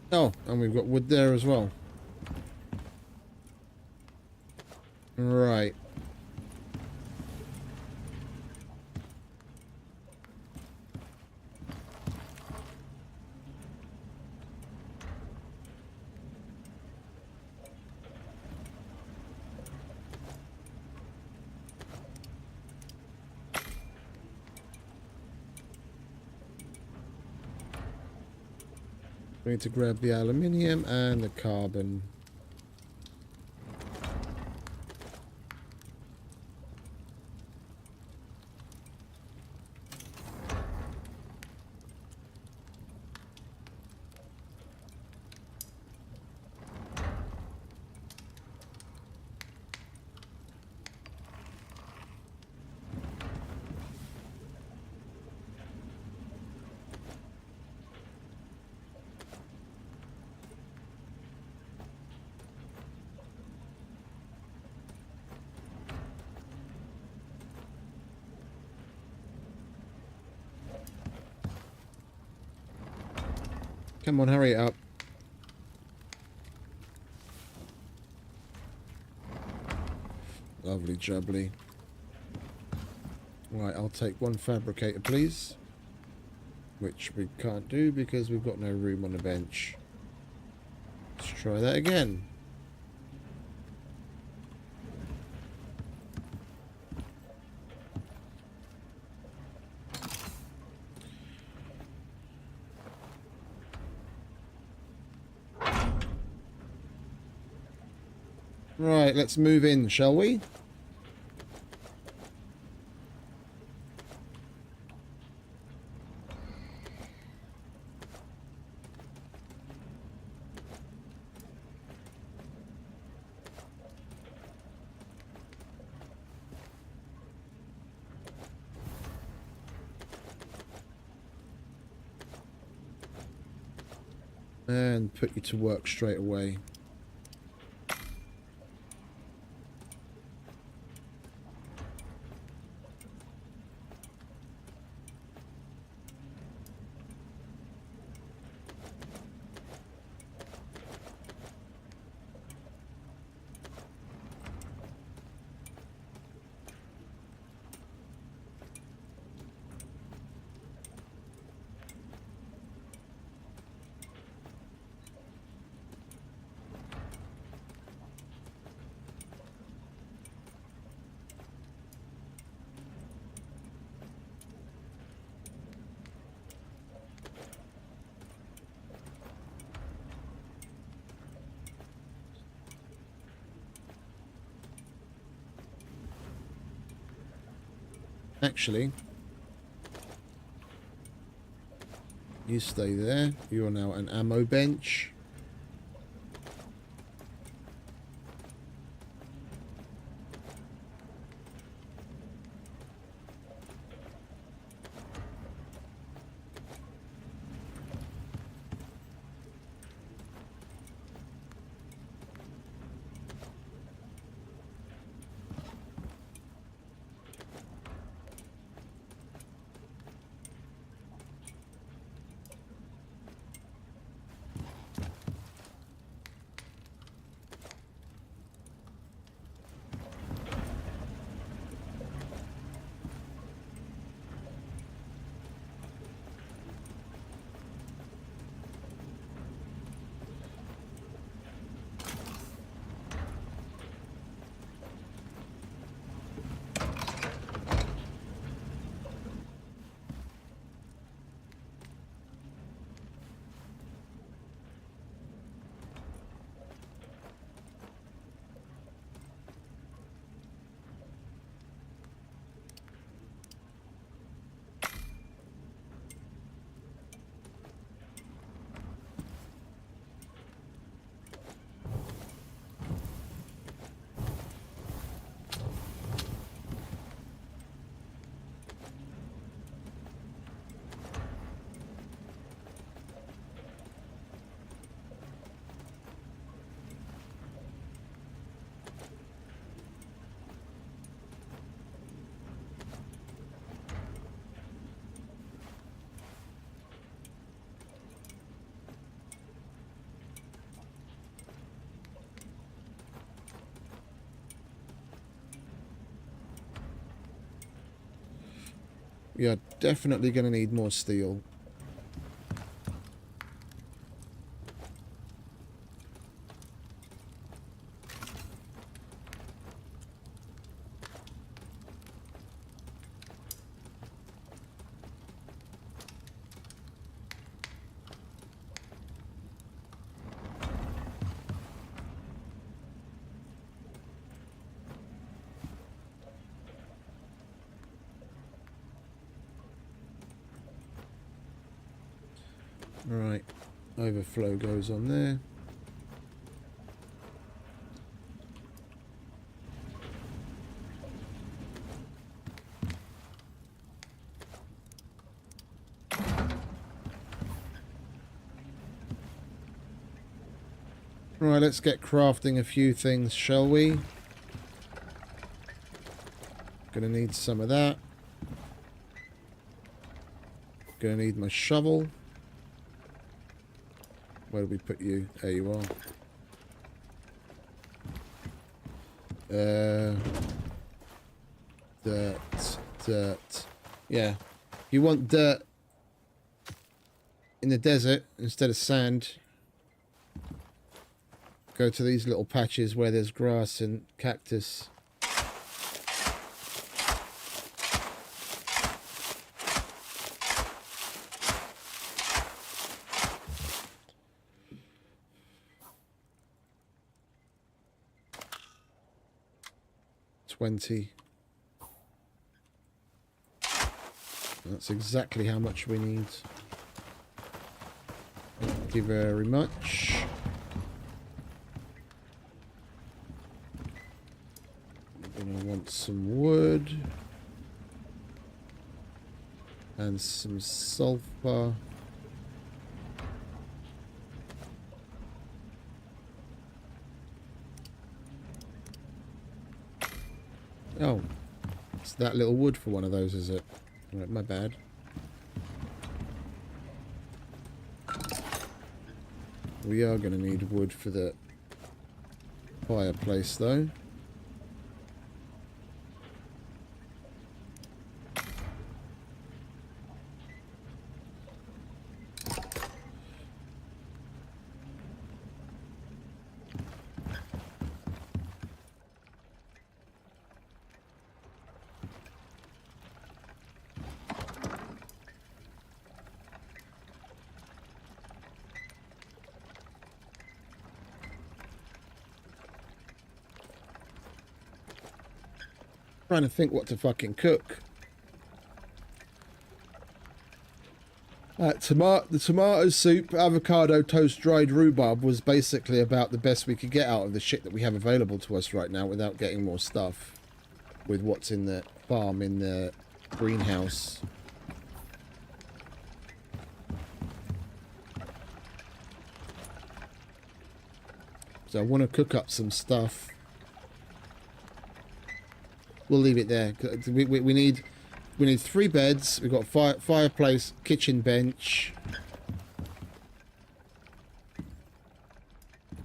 Oh, and we've got wood there as well. Right. We need to grab the aluminium and the carbon. Come on, hurry it up. Lovely jubbly. Right, I'll take one fabricator, please. Which we can't do because we've got no room on the bench. Let's try that again. Right, let's move in, shall we? And put you to work straight away. Actually, you stay there. You're now an ammo bench. We are definitely going to need more steel. Right, overflow goes on there. Right, let's get crafting a few things, shall we? Gonna need some of that. Gonna need my shovel. Where do we put you? There you are. Dirt. Yeah. You want dirt in the desert instead of sand. Go to these little patches where there's grass and cactus. That's exactly how much we need. Thank you very much. I'm gonna want some wood and some sulfur. Oh, it's that little wood for one of those, is it? Right, my bad. We are going to need wood for the fireplace, though. Trying to think what to fucking cook. The tomato soup, avocado toast, dried rhubarb was basically about the best we could get out of the shit that we have available to us right now without getting more stuff. With what's in the farm, in the greenhouse. So I want to cook up some stuff. We'll leave it there. We need 3 beds. We've got fireplace, kitchen bench,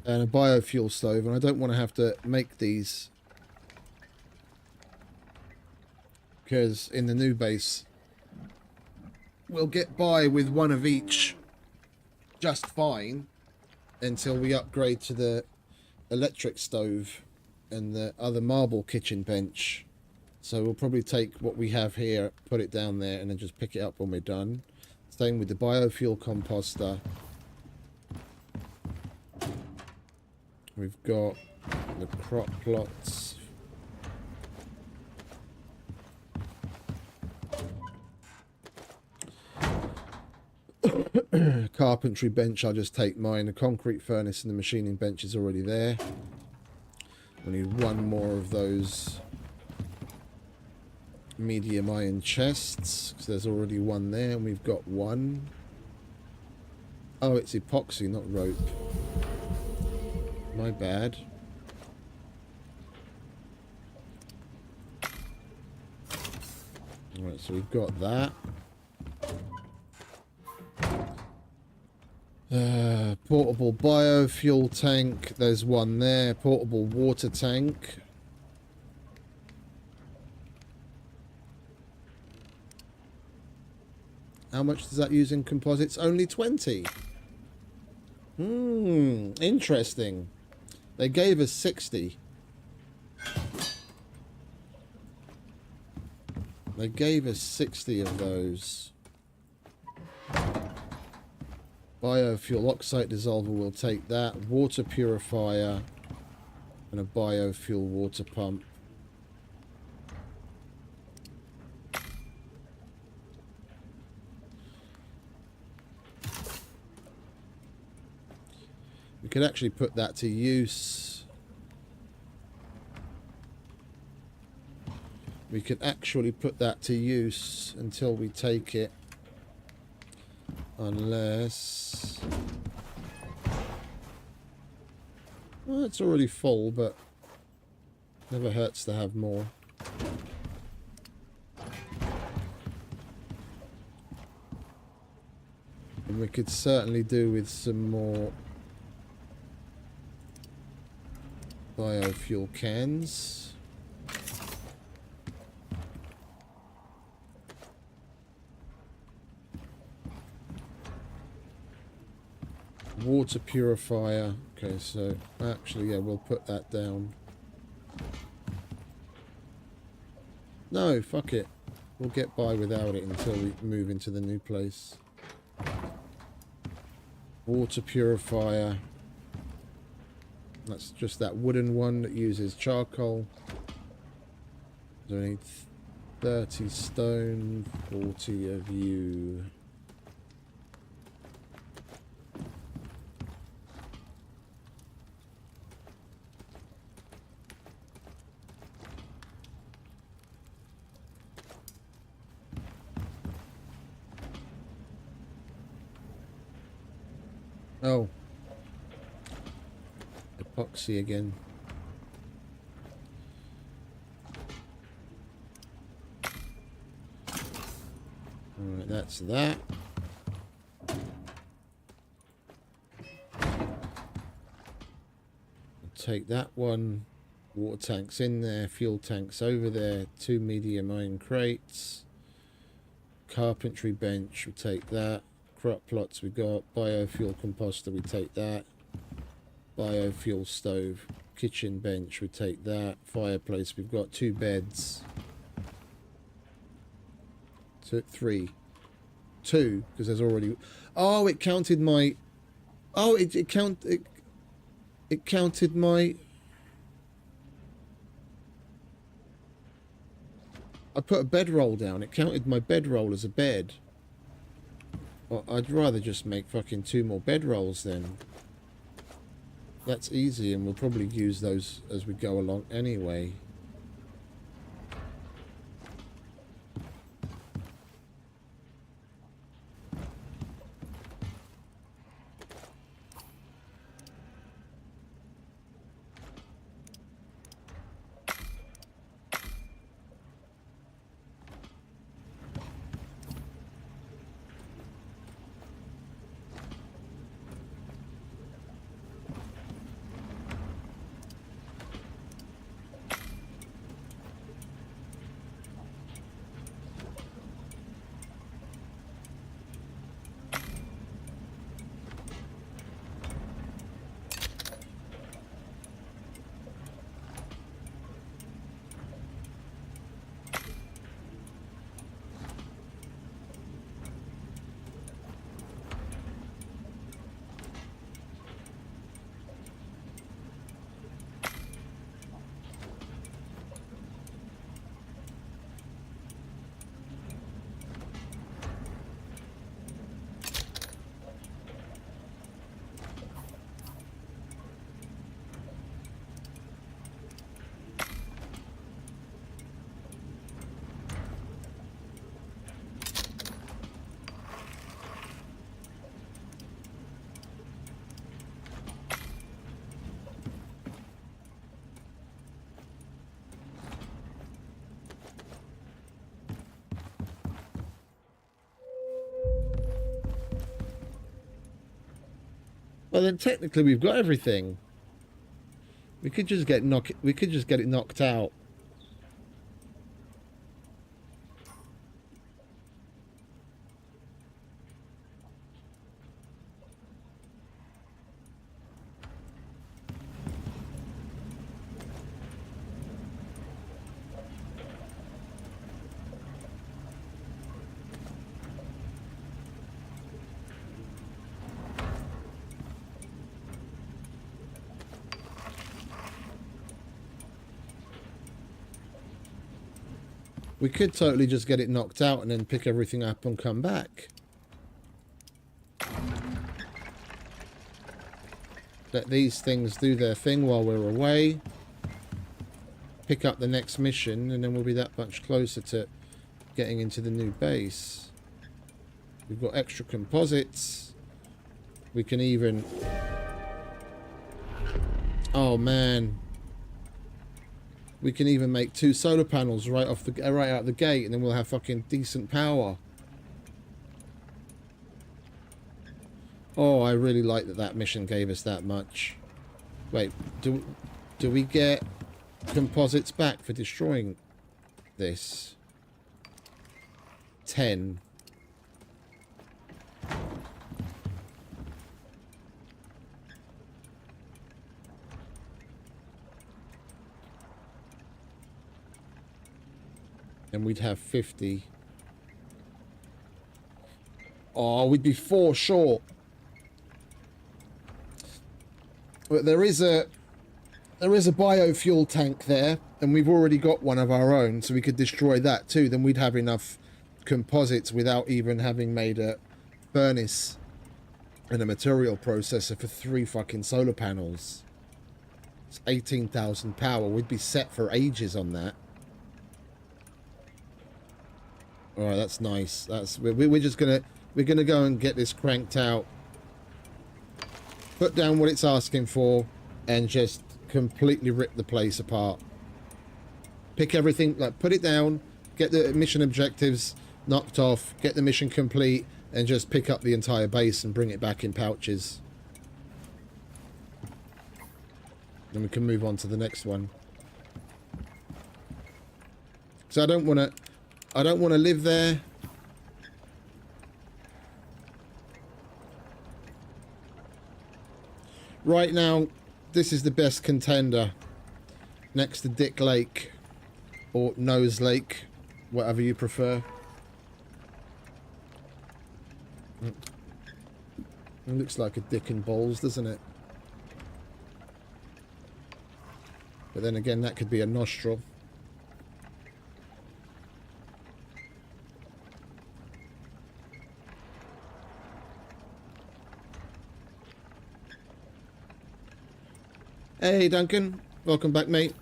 and a biofuel stove. And I don't want to have to make these because in the new base we'll get by with one of each just fine until we upgrade to the electric stove and the other marble kitchen bench. So we'll probably take what we have here, put it down there, and then just pick it up when we're done. Same with the biofuel composter. We've got the crop plots. Carpentry bench, I'll just take mine. The concrete furnace and the machining bench is already there. We need one more of those medium iron chests, because there's already one there, and we've got one. Oh, it's epoxy, not rope. My bad. Alright, so we've got that. Portable biofuel tank, there's one there. Portable water tank. How much does that use in composites? Only 20. Interesting. They gave us 60. They gave us 60 of those. Biofuel oxide dissolver, we'll take that. Water purifier and a biofuel water pump. We could actually put that to use. We could actually put that to use until we take it. Unless... well, it's already full, but never hurts to have more. we could certainly do with some more biofuel cans. Water purifier. Okay, so actually, yeah, we'll put that down. No, fuck it. We'll get by without it until we move into the new place. Water purifier. That's just that wooden one that uses charcoal. So we need 30 stone, 40 of you. Oh. Epoxy again. Alright, that's that. I'll take that one. Water tanks in there, fuel tanks over there, 2 medium iron crates. Carpentry bench, we take that. Crop plots we got, biofuel composter, we take that. Biofuel stove, kitchen bench, we take that. Fireplace, we've got 2 beds. 3. 2, because there's already... Oh, it counted my... Oh, it counted my... I put a bedroll down. It counted my bedroll as a bed. Well, I'd rather just make fucking 2 more bedrolls then. That's easy, and we'll probably use those as we go along anyway. Well, then technically we've got everything. We could just get it knocked out. We could totally just get it knocked out and then pick everything up and come back. Let these things do their thing while we're away. Pick up the next mission, and then we'll be that much closer to getting into the new base. We've got extra composites. We can even... Oh, man. We can even make 2 solar panels right out the gate, and then we'll have fucking decent power. Oh, I really like that that mission gave us that much. Wait, do we get composites back for destroying this? 10. And we'd have 50. Oh, we'd be 4 short. But there is a biofuel tank there, and we've already got one of our own, so we could destroy that too. Then we'd have enough composites without even having made a furnace and a material processor for 3 fucking solar panels. It's 18,000 power. We'd be set for ages on that. All right, that's nice. We're just gonna go and get this cranked out, put down what it's asking for, and just completely rip the place apart. Pick everything, like put it down, get the mission objectives knocked off, get the mission complete, and just pick up the entire base and bring it back in pouches. Then we can move on to the next one. So I don't want to live there. Right now, this is the best contender next to Dick Lake or Nose Lake, whatever you prefer. It looks like a dick and balls, doesn't it? But then again, that could be a nostril. Hey Duncan, welcome back, mate.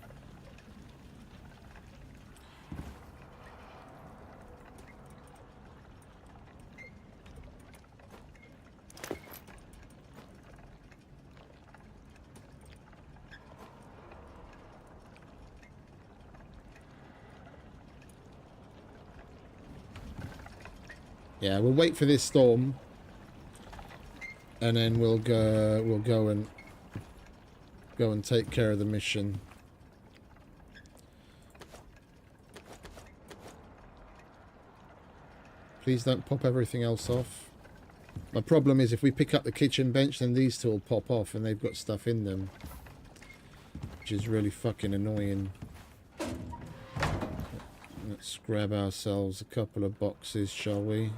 Yeah, we'll wait for this storm, and then we'll go and take care of the mission. Please don't pop everything else off. My problem is if we pick up the kitchen bench, then these two will pop off and they've got stuff in them, which is really fucking annoying. Let's grab ourselves a couple of boxes, shall we?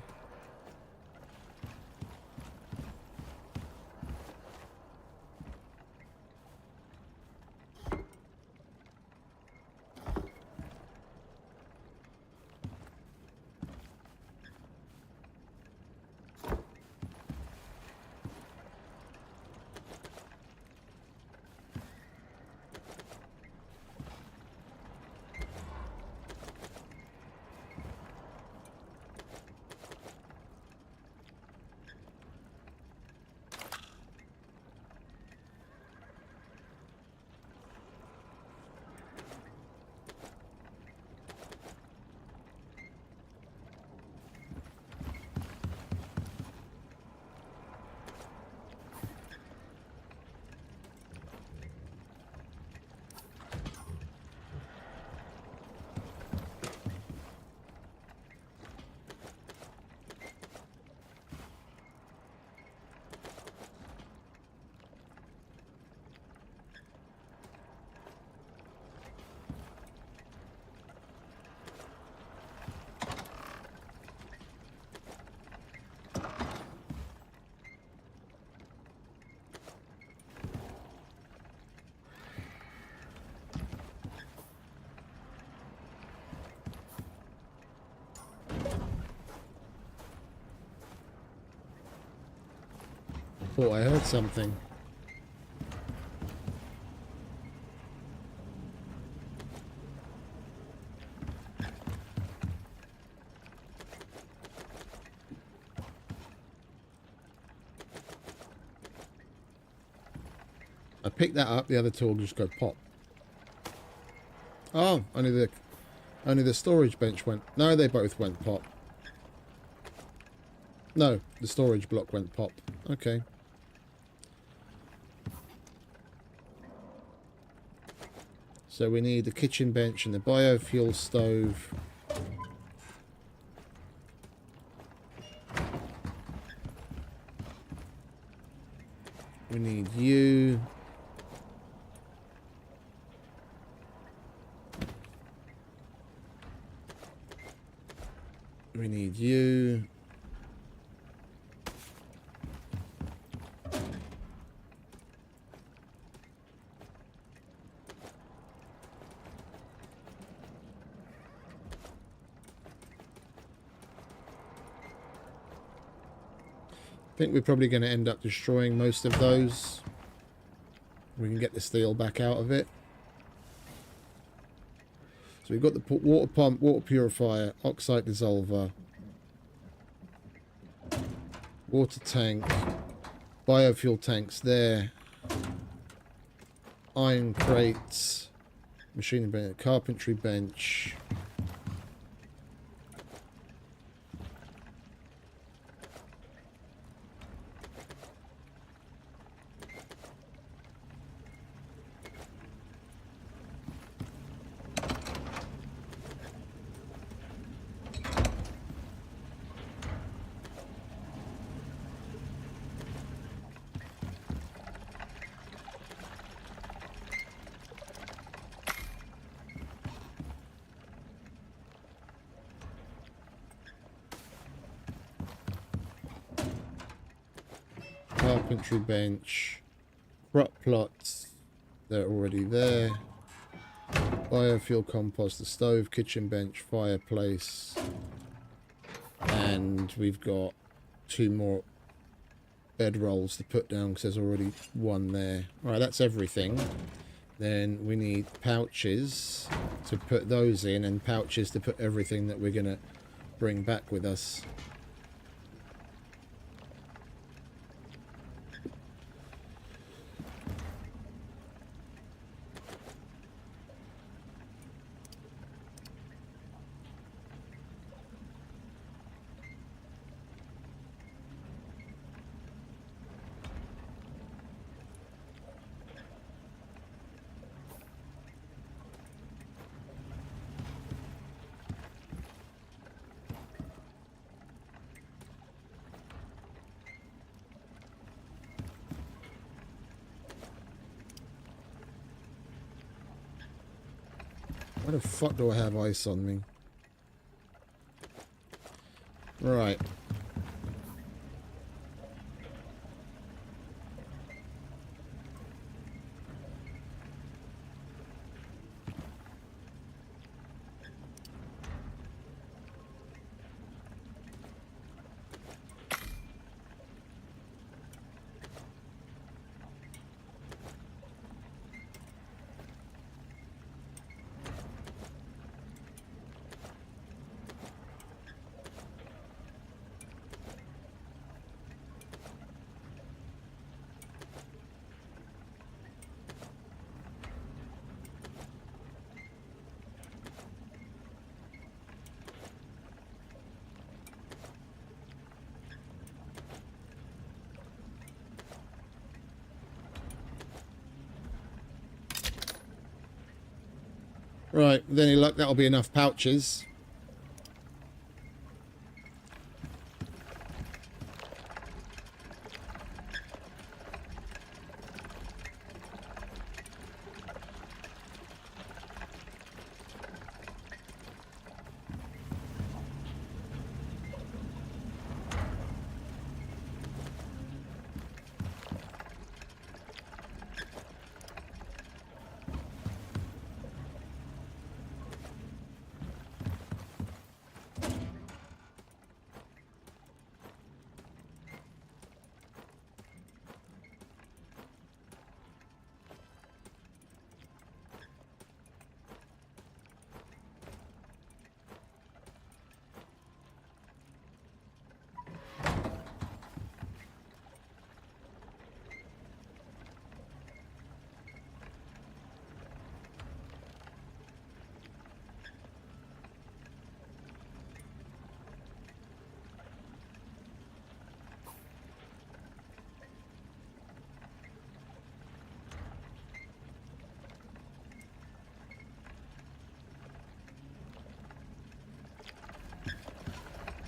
Thought I heard something. I picked that up, the other two will just go pop. Oh, only the storage bench went. No, they both went pop. No, the storage block went pop. Okay. So we need the kitchen bench and the biofuel stove. We need you. We need you. I think we're probably going to end up destroying most of those. We can get the steel back out of it. So we've got the water pump, water purifier, oxide dissolver, water tank, biofuel tanks there, iron crates, machinery bench, carpentry bench. Carpentry bench, crop plots, they're already there. Biofuel compost, the stove, kitchen bench, fireplace, and we've got 2 more bed rolls to put down because there's already 1 there. All right, that's everything. Then we need pouches to put those in, and pouches to put everything that we're gonna bring back with us. Why the fuck do I have ice on me? Right. Right, with any luck that'll be enough pouches.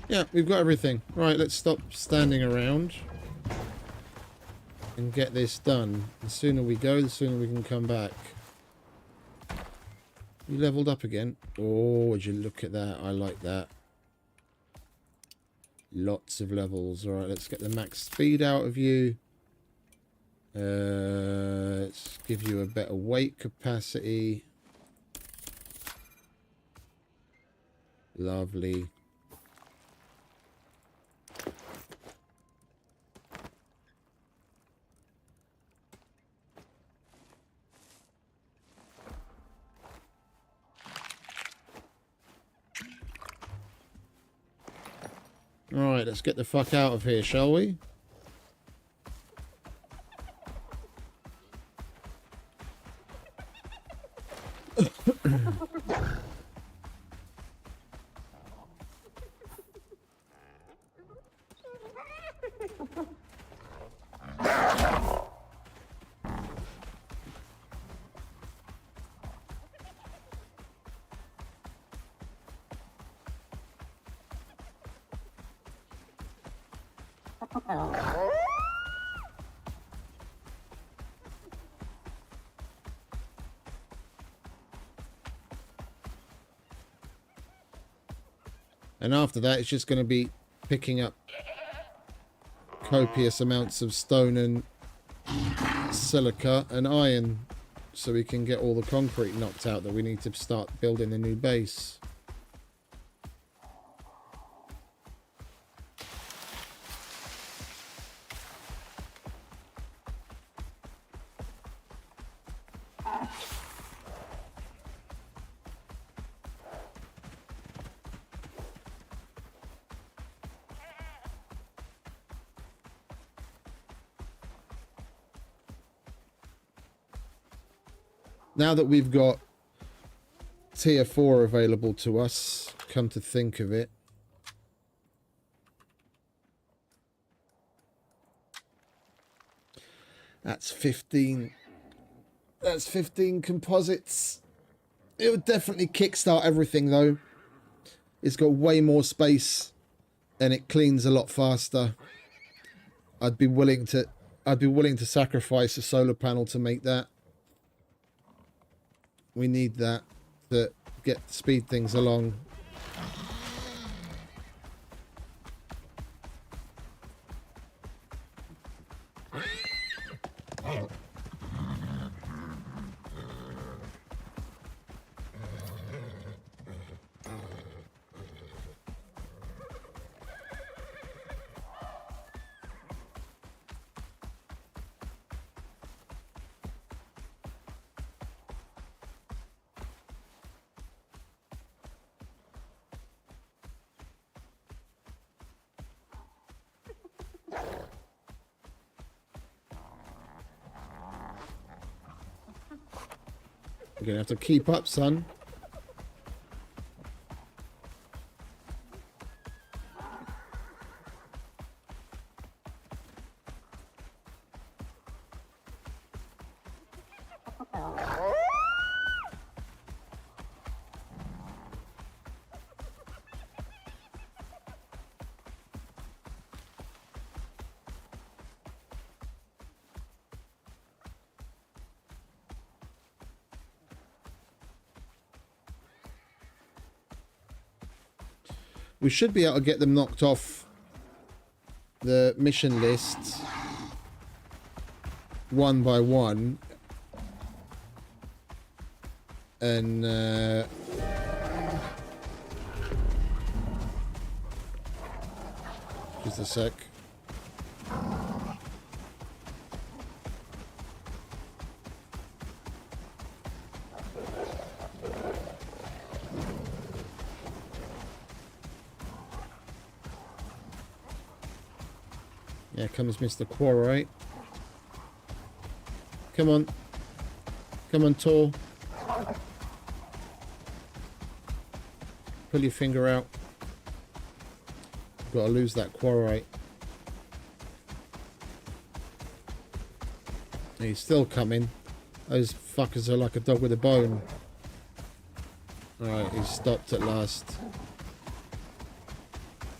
Yeah, we've got everything. Right, let's stop standing around and get this done. The sooner we go, the sooner we can come back. You leveled up again. Oh, would you look at that? I like that. Lots of levels. Alright, let's get the max speed out of you. Let's give you a better weight capacity. Lovely. Alright, let's get the fuck out of here, shall we? And after that, it's just going to be picking up copious amounts of stone and silica and iron so we can get all the concrete knocked out that we need to start building a new base. Now that we've got tier 4 available to us, come to think of it, that's 15 composites. It would definitely kickstart everything though. It's got way more space and it cleans a lot faster. I'd be willing to sacrifice a solar panel to make that. We need that to speed things along. You're gonna have to keep up, son. We should be able to get them knocked off the mission lists one by one. And just a sec. Yeah, comes Mr. Quarry. Come on. Come on, Tor. Pull your finger out. Gotta lose that Quarry. He's still coming. Those fuckers are like a dog with a bone. Alright, he's stopped at last.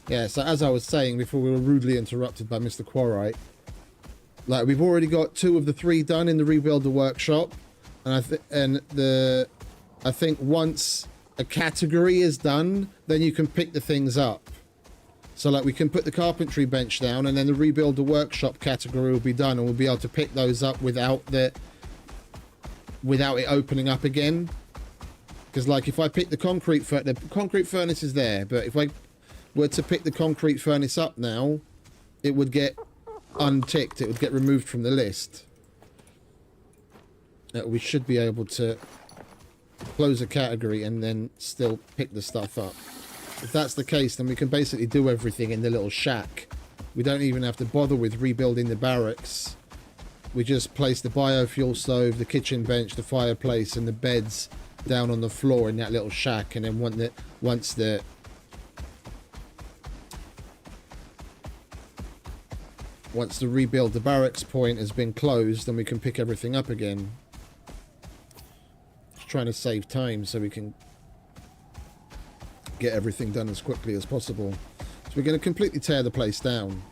Yeah, so as I was saying before we were rudely interrupted by Mr. Quarite, like we've already got 2 of the 3 done in the rebuilder workshop, and I think once a category is done, then you can pick the things up. So like we can put the carpentry bench down, and then the rebuilder workshop category will be done, and we'll be able to pick those up without it opening up again. Because like if I pick the concrete furnace is there, but if I were to pick the concrete furnace up now, it would get unticked. It would get removed from the list. We should be able to close a category and then still pick the stuff up. If that's the case, then we can basically do everything in the little shack. We don't even have to bother with rebuilding the barracks. We just place the biofuel stove, the kitchen bench, the fireplace, and the beds down on the floor in that little shack, and then once the rebuild the barracks point has been closed, then we can pick everything up again. Just trying to save time so we can get everything done as quickly as possible. So we're going to completely tear the place down.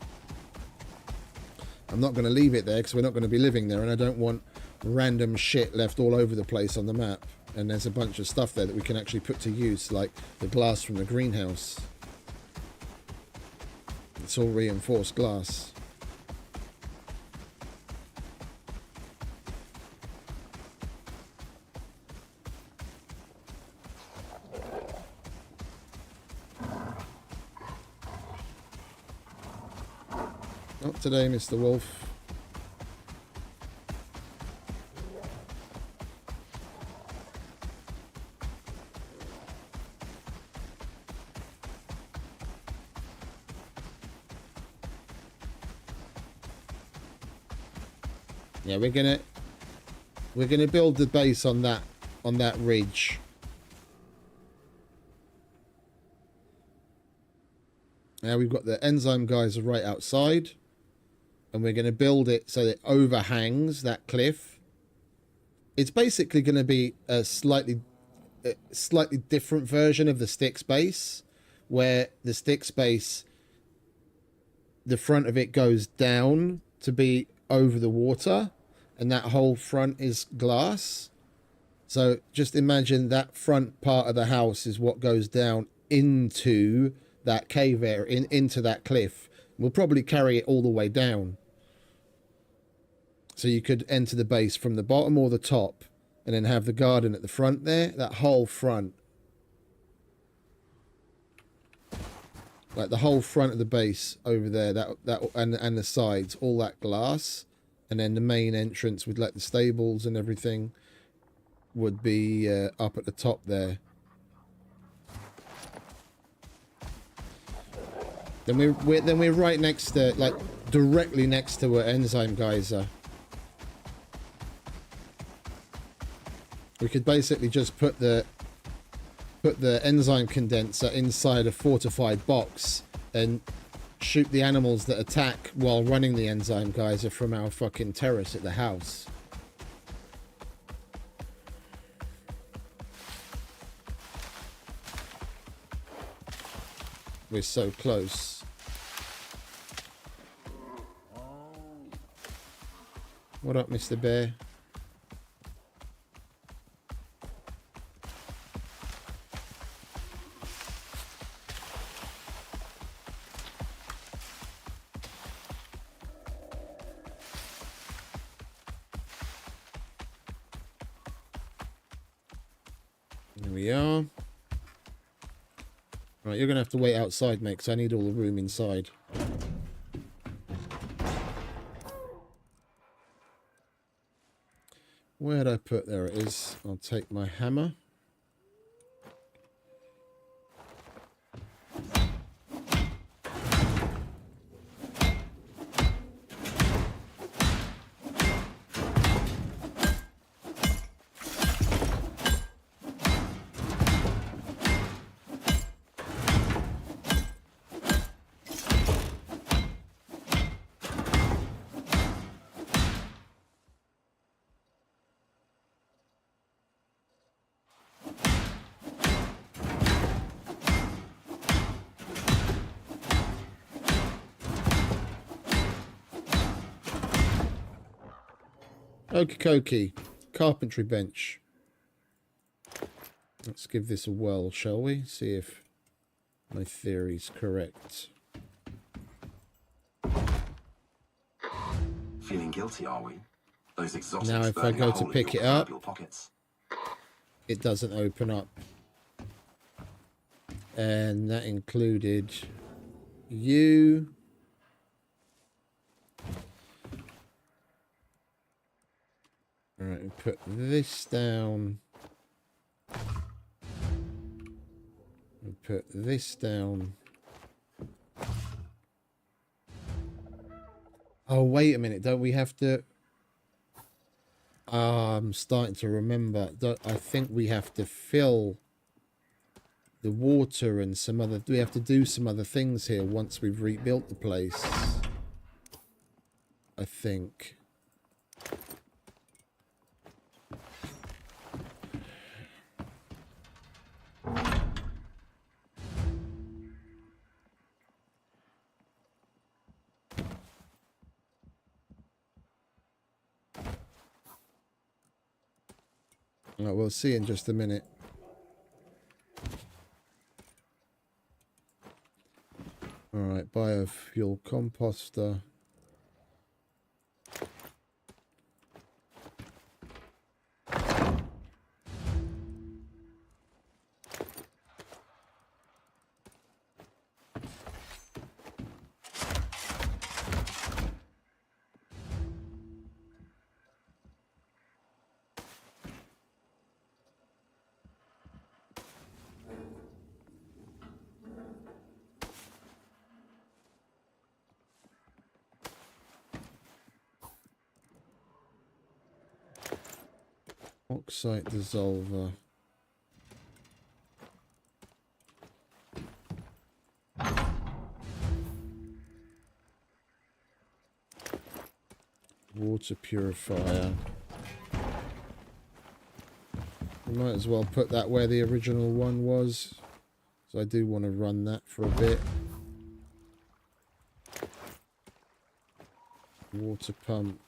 I'm not going to leave it there because we're not going to be living there, and I don't want random shit left all over the place on the map. And there's a bunch of stuff there that we can actually put to use, like the glass from the greenhouse. It's all reinforced glass. Not today, Mr. Wolf. Yeah, we're gonna build the base on that ridge. Now we've got the enzyme guys are right outside, and we're gonna build it so that it overhangs that cliff. It's basically gonna be a slightly different version of the sticks base, where the sticks base, the front of it goes down to be over the water, and that whole front is glass. So just imagine that front part of the house is what goes down into that cave area, into that cliff. We'll probably carry it all the way down, so you could enter the base from the bottom or the top, and then have the garden at the front there. That whole front, like the whole front of the base over there, and the sides, all that glass, and then the main entrance with like the stables and everything would be up at the top there. Then we're right next to, like directly next to where enzyme guys are. We could basically just put the enzyme condenser inside a fortified box and shoot the animals that attack while running the enzyme geyser from our fucking terrace at the house. We're so close. What up, Mr. Bear? Here we are. Right, you're going to have to wait outside, mate, because I need all the room inside. Where'd I put? There it is. I'll take my hammer. Okie dokie. Carpentry bench. Let's give this a whirl, shall we? See if my theory's correct. Feeling guilty, are we? Those exotics Now if I burning a go to hole in pick your it up, proverbial pockets. it doesn't open up. And that included you. Alright, we put this down. We put this down. Oh, wait a minute. Don't we have to... I'm starting to remember. I think we have to fill the water and some other... We have to do some other things here once we've rebuilt the place. I think. Right, we'll see in just a minute. Alright, biofuel composter. Oxide dissolver. Water purifier. We might as well put that where the original one was. So I do want to run that for a bit. Water pump.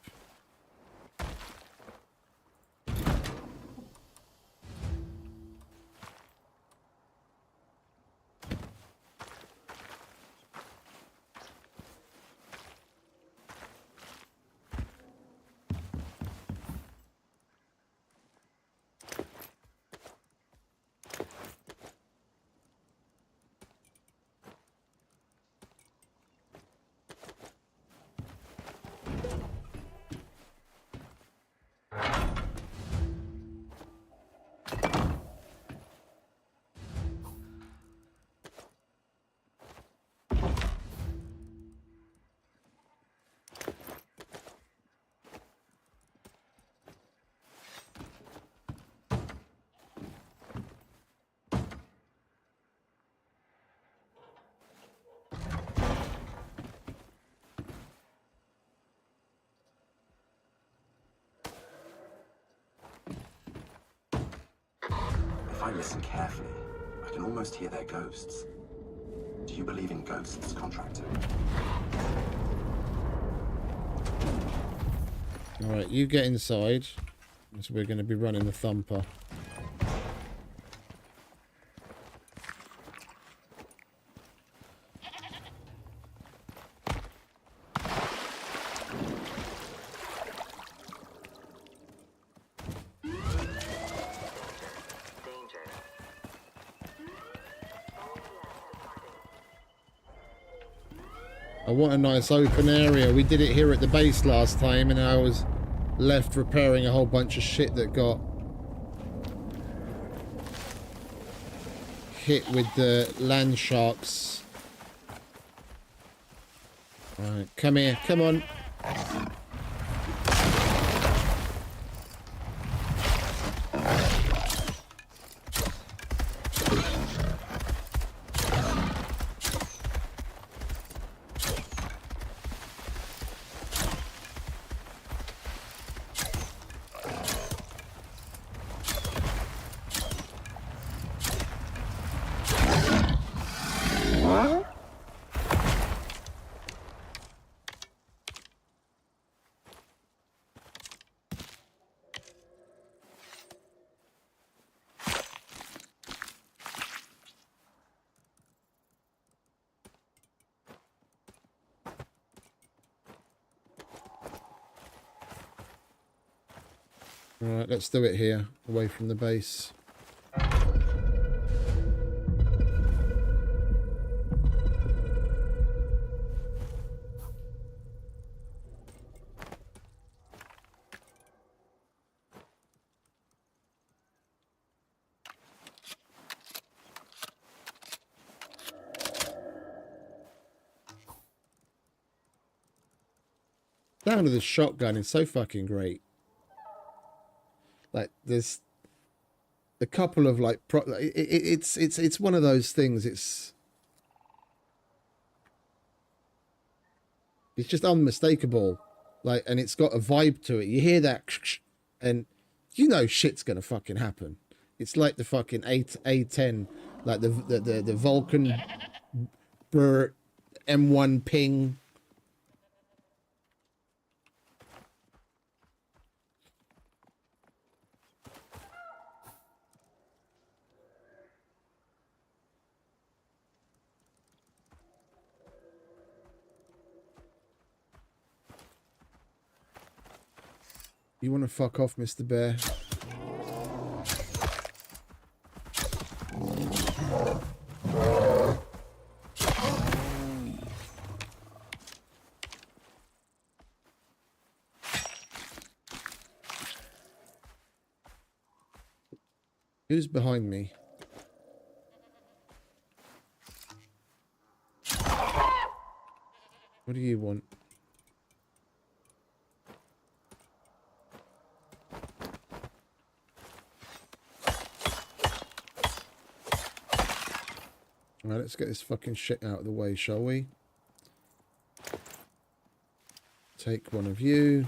If I listen carefully, I can almost hear their ghosts. Do you believe in ghosts, contractor? Alright, you get inside. So we're going to be running the thumper. I want a nice open area. We did it here at the base last time and I was left repairing a whole bunch of shit that got hit with the land sharks. Alright, come here, come on. Alright, let's do it here, away from the base. Sound of the shotgun is so fucking great. Like there's a couple of like it's one of those things. It's just unmistakable. Like, and it's got a vibe to it. You hear that, and you know shit's gonna fucking happen. It's like the fucking A10, like the Vulcan M1 ping. You want to fuck off, Mr. Bear? Who's behind me? What do you want? Alright, let's get this fucking shit out of the way, shall we? Take one of you.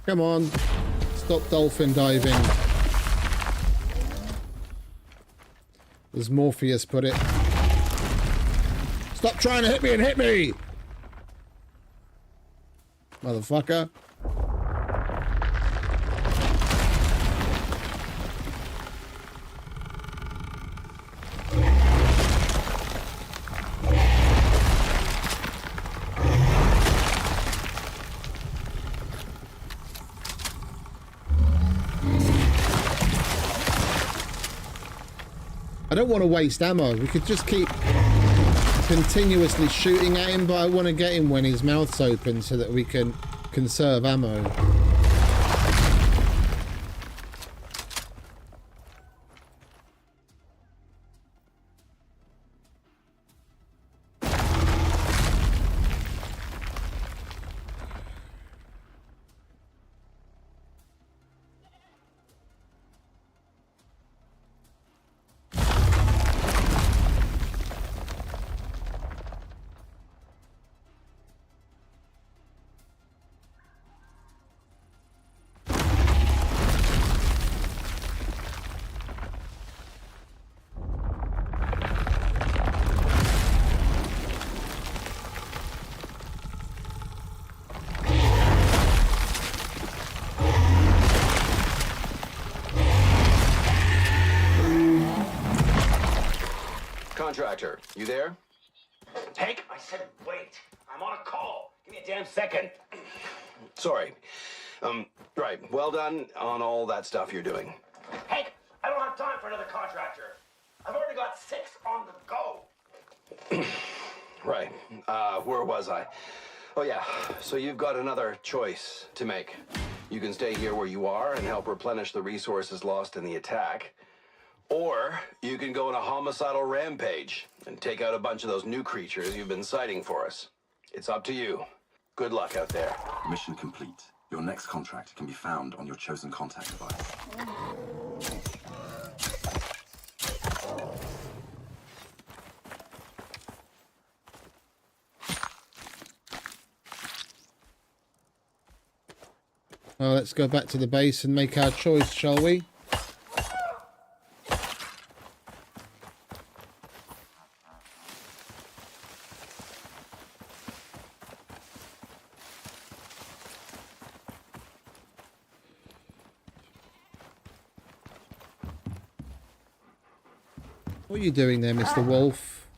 Come on. Stop dolphin diving. As Morpheus put it. Stop trying to hit me and hit me! Motherfucker. I don't want to waste ammo. We could just keep continuously shooting at him, but I want to get him when his mouth's open so that we can conserve ammo. contractor. You there? Hank, I said wait. I'm on a call. Give me a damn second. Sorry. Right. Well done on all that stuff you're doing. Hank, I don't have time for another contractor. I've already got 6 on the go. Right. Where was I? Oh, yeah. So you've got another choice to make. You can stay here where you are and help replenish the resources lost in the attack. Or you can go on a homicidal rampage and take out a bunch of those new creatures you've been citing for us. It's up to you. Good luck out there. Mission complete. Your next contract can be found on your chosen contact device. Well, let's go back to the base and make our choice, shall we? What are you doing there, Mr. Wolf?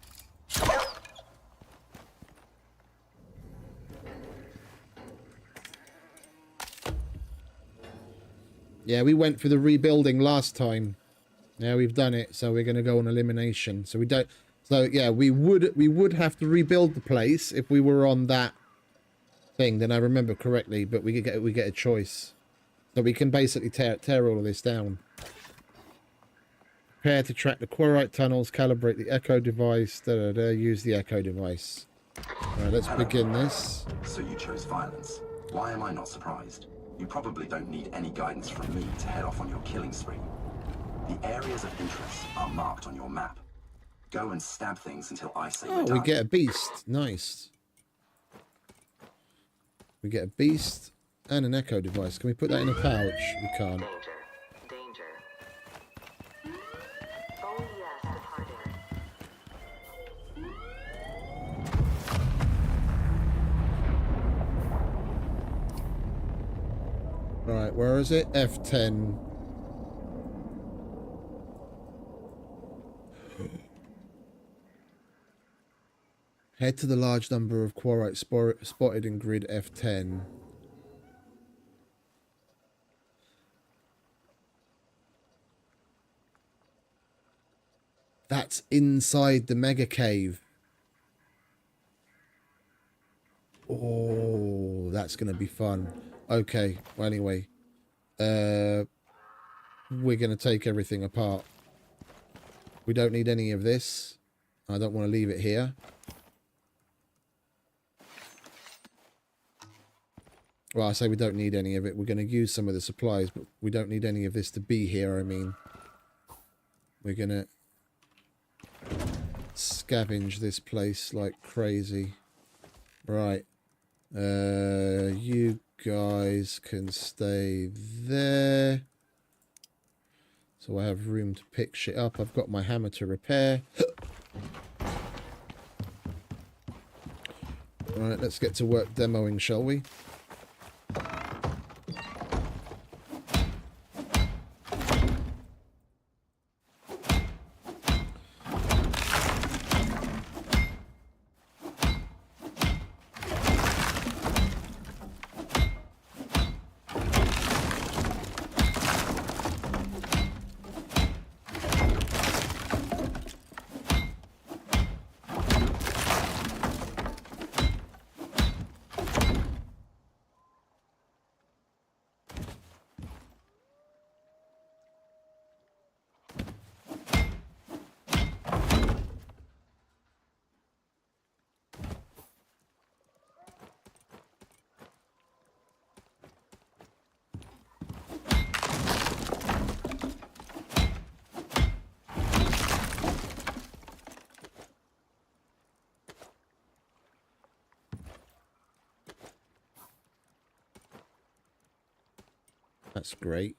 Yeah, we went for the rebuilding last time. Now we've done it, so we're going to go on elimination. So we don't. So yeah, we would have to rebuild the place if we were on that thing. Then I remember correctly, but we get a choice, so we can basically tear all of this down. Prepare to track the quarrite tunnels. Calibrate the echo device. Use the echo device. All right, let's begin this. So you chose violence. Why am I not surprised? You probably don't need any guidance from me to head off on your killing spree. The areas of interest are marked on your map. Go and stab things until I say Oh, we get a beast. Nice. We get a beast and an echo device. Can we put that in a pouch? We can't. Danger. OES departed. Right, where is it? F10. Head to the large number of quarite spotted in grid F10. That's inside the mega cave. Oh, that's going to be fun. Okay, well, anyway. We're going to take everything apart. We don't need any of this. I don't want to leave it here. Well, I say we don't need any of it. We're going to use some of the supplies, but we don't need any of this to be here, I mean. We're going to scavenge this place like crazy. Right. You guys can stay there. So I have room to pick shit up. I've got my hammer to repair. Right, let's get to work demoing, shall we? That's great.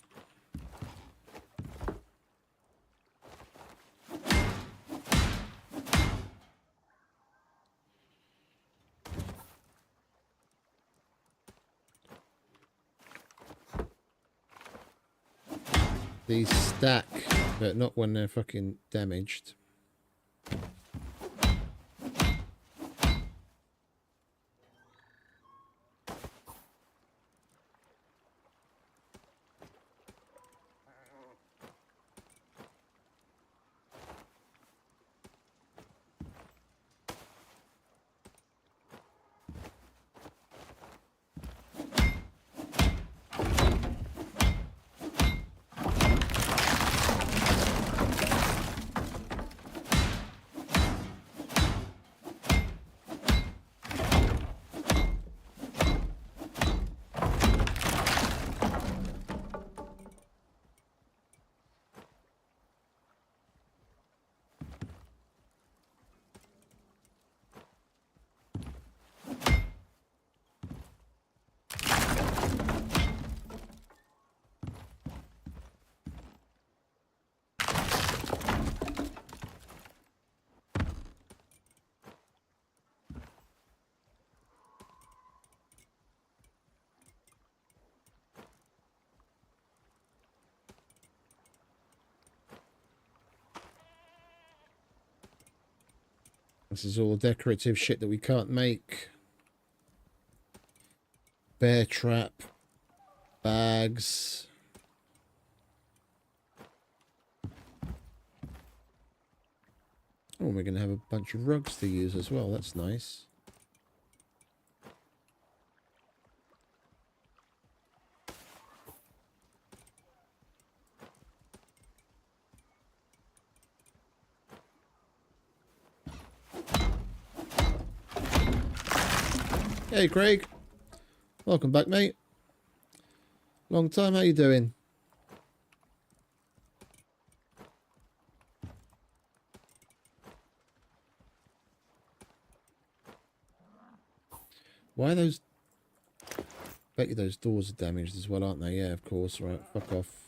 These stack, but not when they're fucking damaged. This is all decorative shit that we can't make. Bear trap. Bags. Oh, we're going to have a bunch of rugs to use as well. That's nice. Hey, Craig. Welcome back, mate. Long time. How you doing? Why are those... Bet you those doors are damaged as well, aren't they? Yeah, of course. Right, fuck off.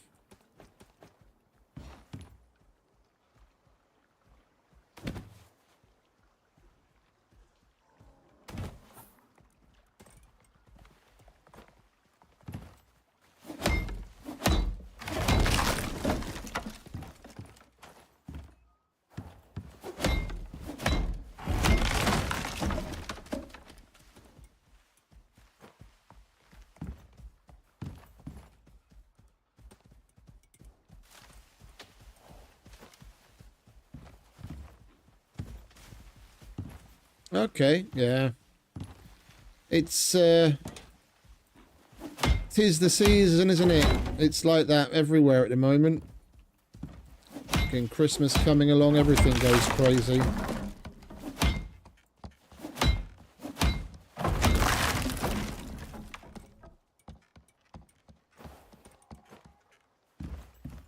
Okay, yeah. It's, 'tis the season, isn't it? It's like that everywhere at the moment. Fucking Christmas coming along, everything goes crazy.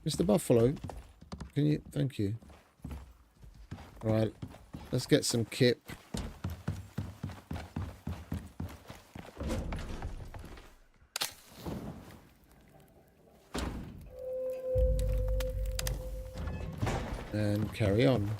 Mr. Buffalo, can you... Thank you. Right, let's get some kip. And carry on.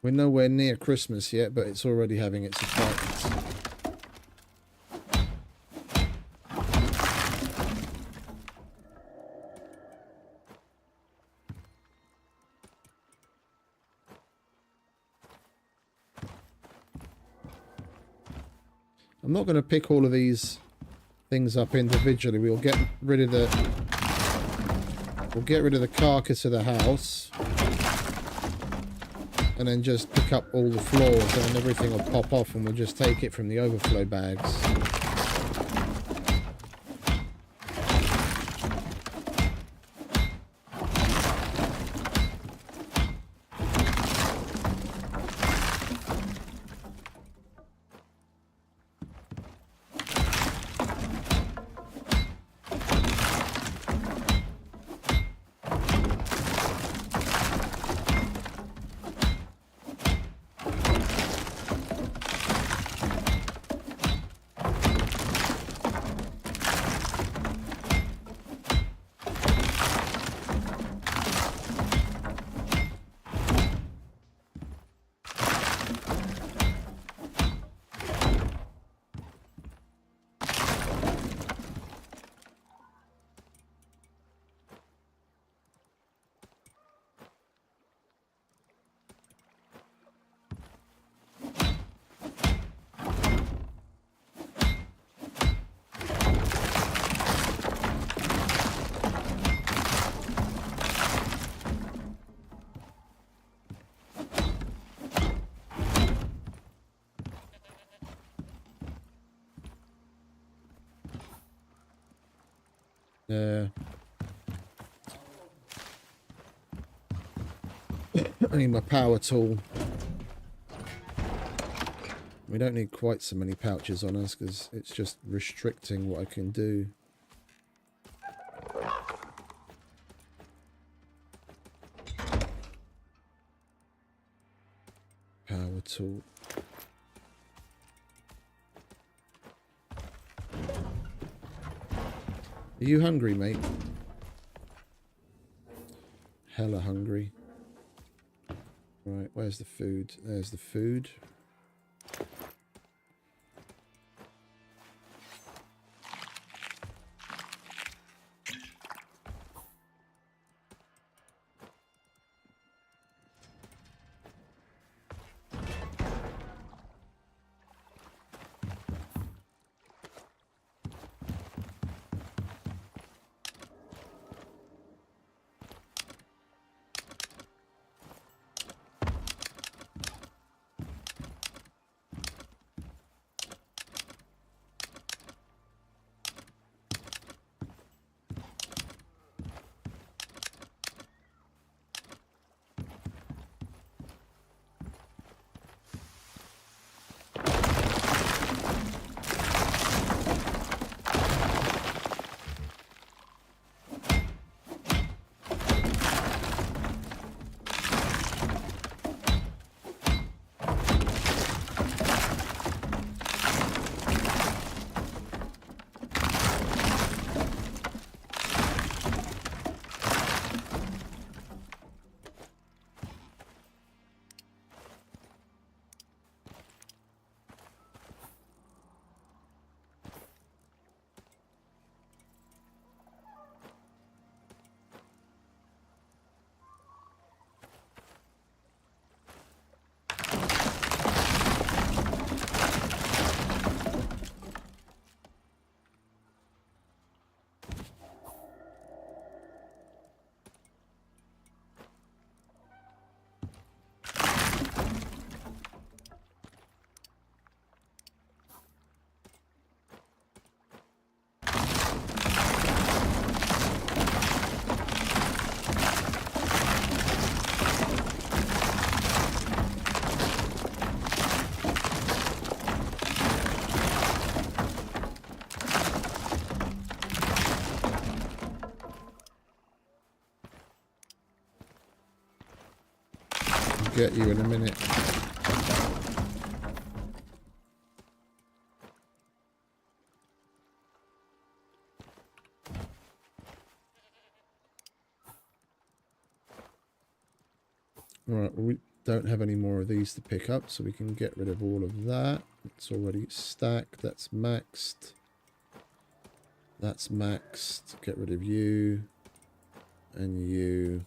We're nowhere near Christmas yet, but it's already having its effects. I'm not going to pick all of these things up individually. We'll get rid of the carcass of the house. And then just pick up all the floors, and then everything will pop off, and we'll just take it from the overflow bags. Yeah. I need my power tool. We don't need quite so many pouches on us because it's just restricting what I can do. Power tool. Are you hungry, mate? Hella hungry. Right, where's the food? There's the food. Get you in a minute. Alright, well, we don't have any more of these to pick up, so we can get rid of all of that. It's already stacked. That's maxed. That's maxed. Get rid of you. And you.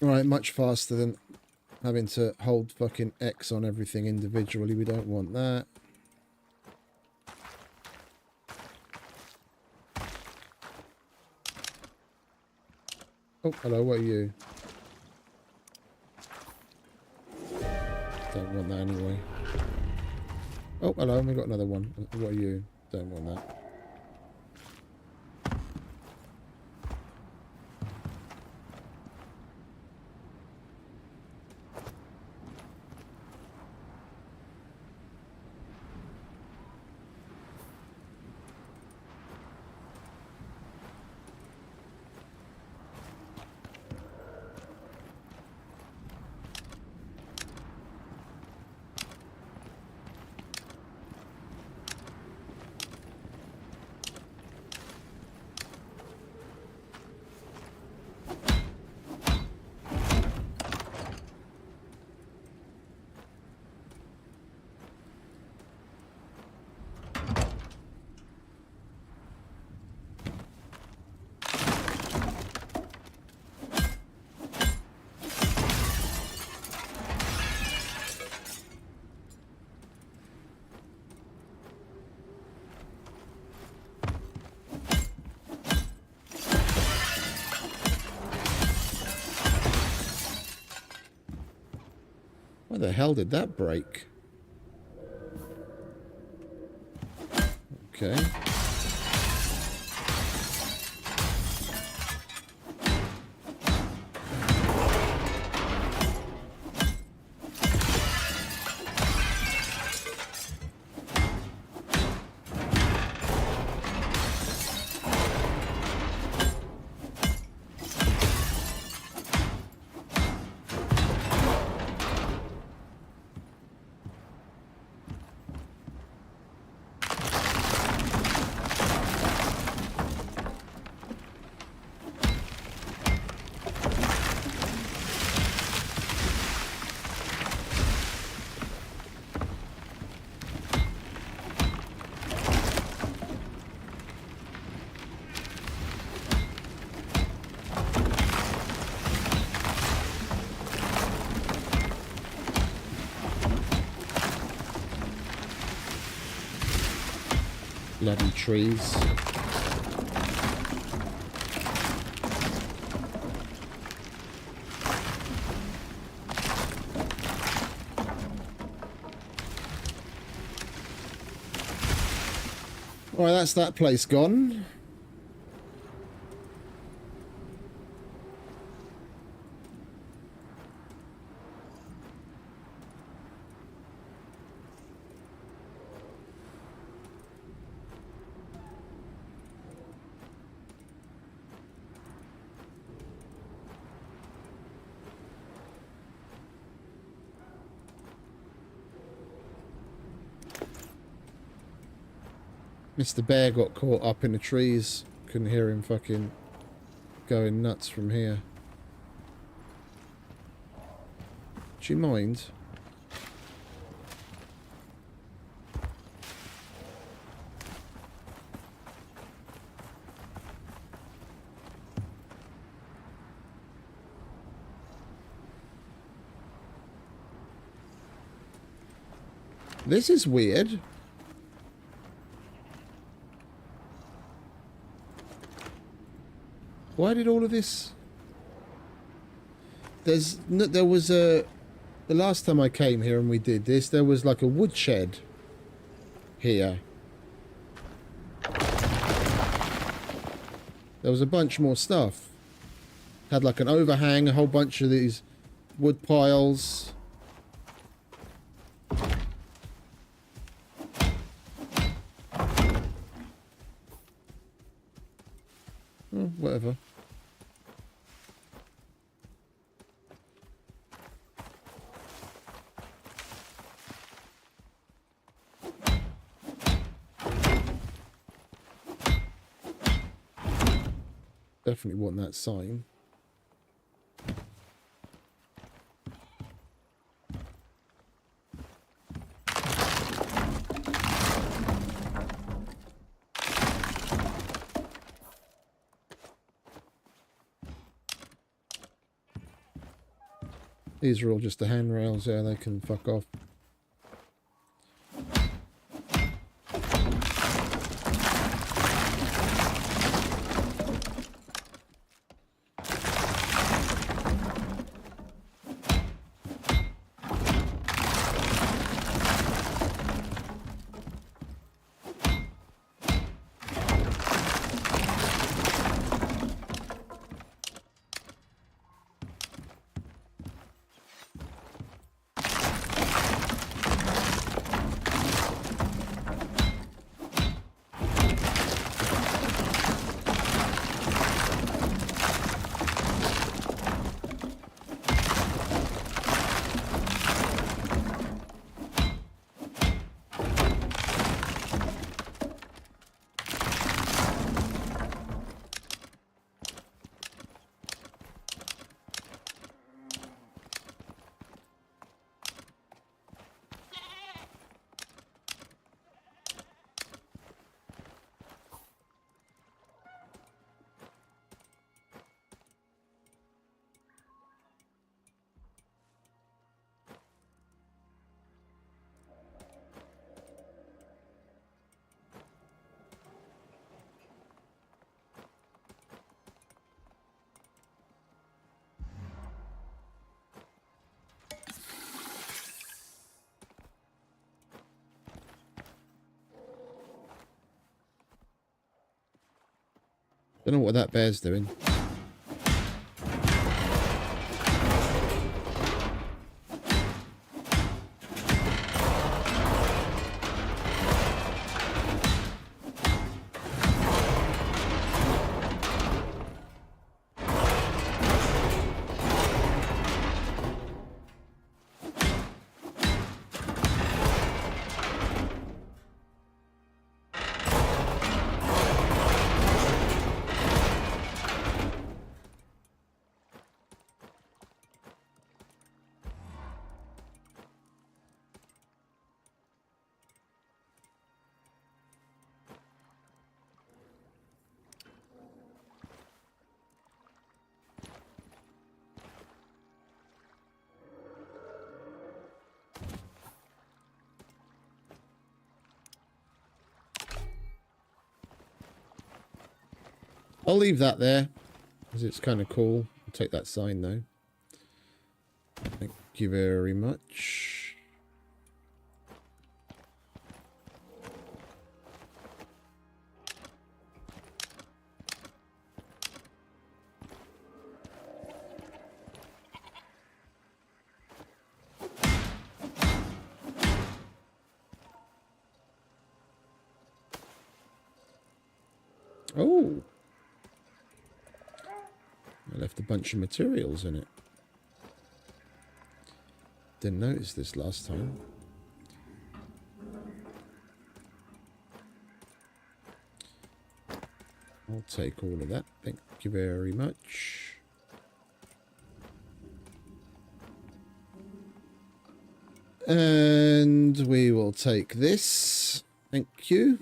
Right, much faster than having to hold fucking X on everything individually. We don't want that. Oh, hello, what are you? Don't want that anyway. Oh, hello, we got another one. What are you? Don't want that. Why the hell did that break? Okay. Bloody trees. Alright, that's that place gone. Mr. Bear got caught up in the trees. Couldn't hear him fucking going nuts from here. Do you mind? This is weird. Why did all of this... There was a... The last time I came here and we did this, there was like a woodshed here. There was a bunch more stuff. Had like an overhang, a whole bunch of these wood piles. Oh, whatever. Definitely want that sign. These are all just the handrails, yeah, they can fuck off. Don't know what that bear's doing. I'll leave that there, because it's kind of cool. I'll take that sign, though. Thank you very much. Oh! I left a bunch of materials in it. Didn't notice this last time. I'll take all of that. Thank you very much. And we will take this. Thank you.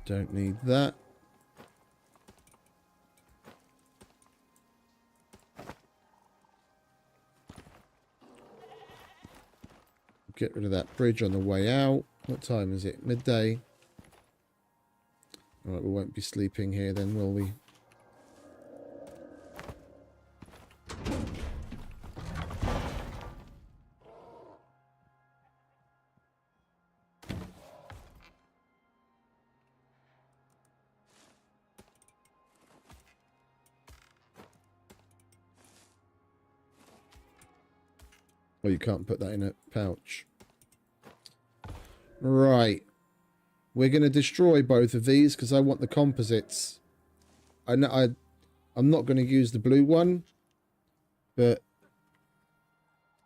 Don't need that. Get rid of that bridge on the way out. What time is it? Midday. Alright, we won't be sleeping here then, will we? Well, you can't put that in a pouch. Right. We're going to destroy both of these because I want the composites. I'm not going to use the blue one. But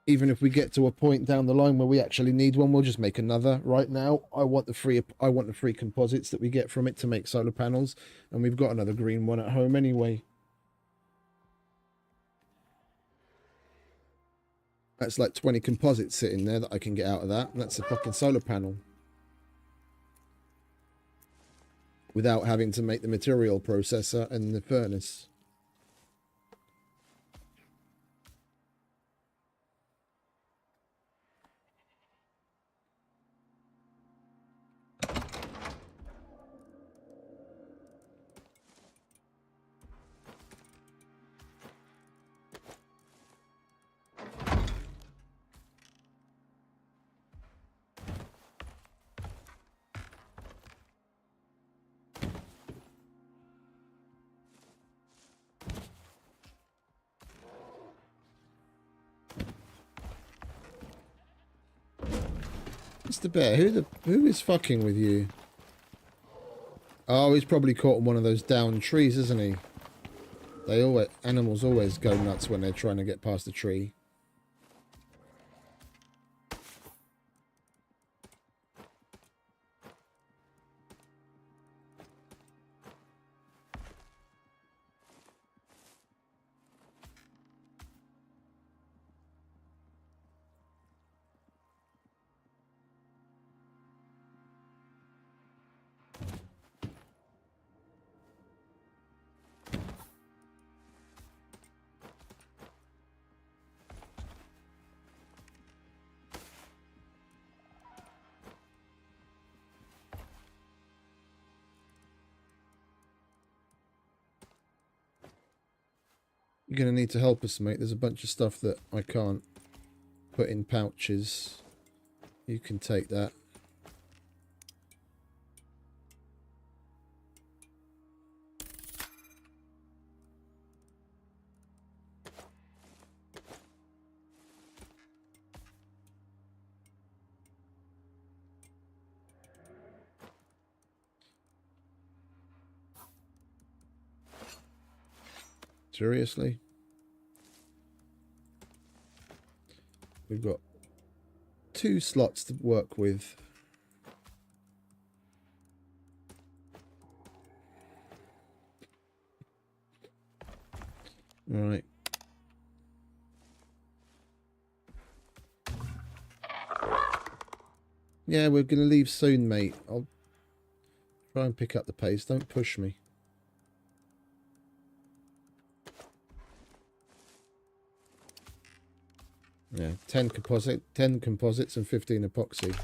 even if we get to a point down the line where we actually need one, we'll just make another. Right now, I want the free composites that we get from it to make solar panels. And we've got another green one at home anyway. That's like 20 composites sitting there that I can get out of that. And that's a fucking solar panel. Without having to make the material processor and the furnace. Mr. Bear, who is fucking with you? Oh, he's probably caught on one of those downed trees, isn't he? Animals always go nuts when they're trying to get past a tree. You're going to need to help us, mate. There's a bunch of stuff that I can't put in pouches. You can take that. Seriously? We've got 2 slots to work with. All right. Yeah, we're going to leave soon, mate. I'll try and pick up the pace. Don't push me. Yeah, 10 composites and 15 epoxy.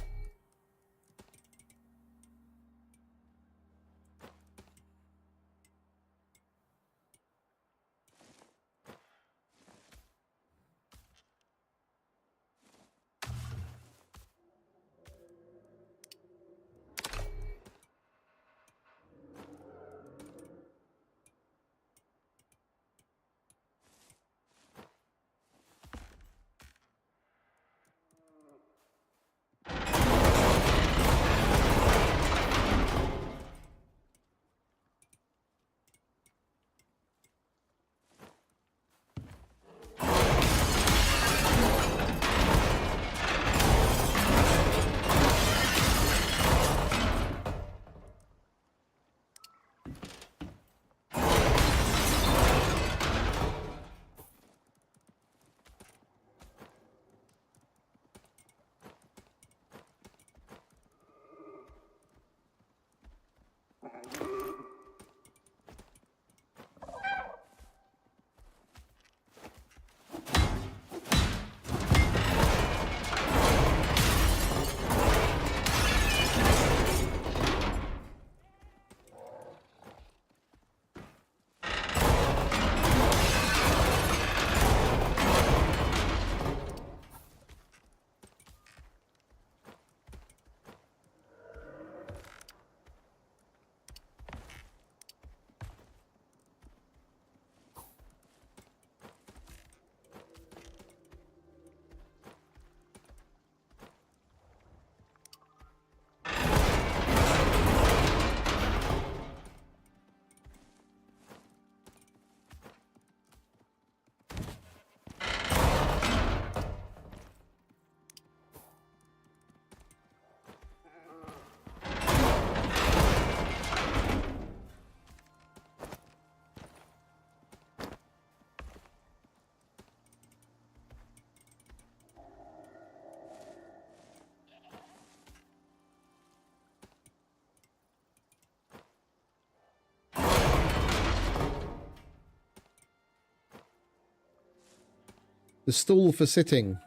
The stool for sitting,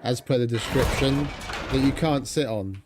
as per the description, that you can't sit on.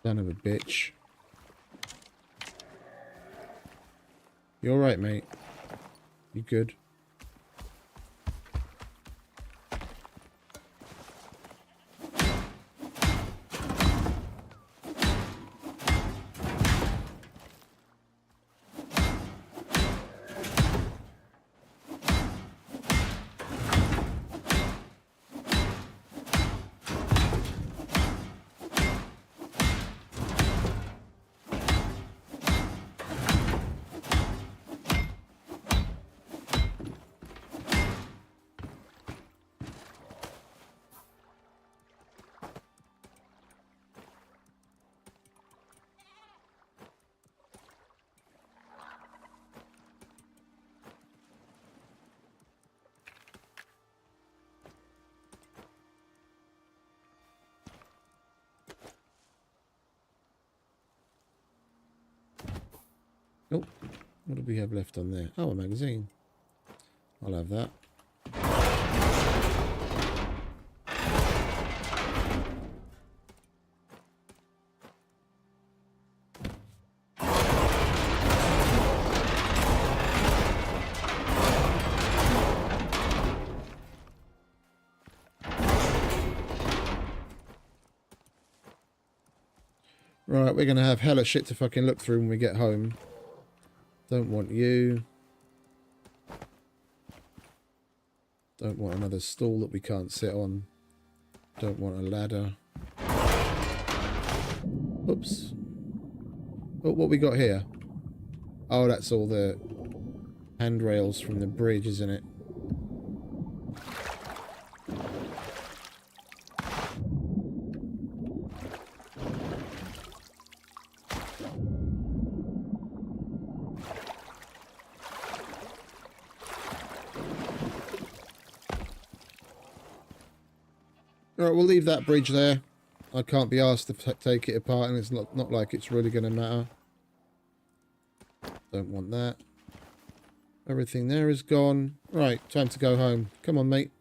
Son of a bitch. You alright, mate? You good? Oh, what do we have left on there? Oh, a magazine. I'll have that. Right, we're going to have hella shit to fucking look through when we get home. Don't want you. Don't want another stool that we can't sit on. Don't want a ladder. Oops. Oh, what we got here? Oh, that's all the handrails from the bridge, isn't it? Alright, we'll leave that bridge there. I can't be asked to take it apart, and it's not like it's really going to matter. Don't want that. Everything there is gone. Right, time to go home. Come on, mate.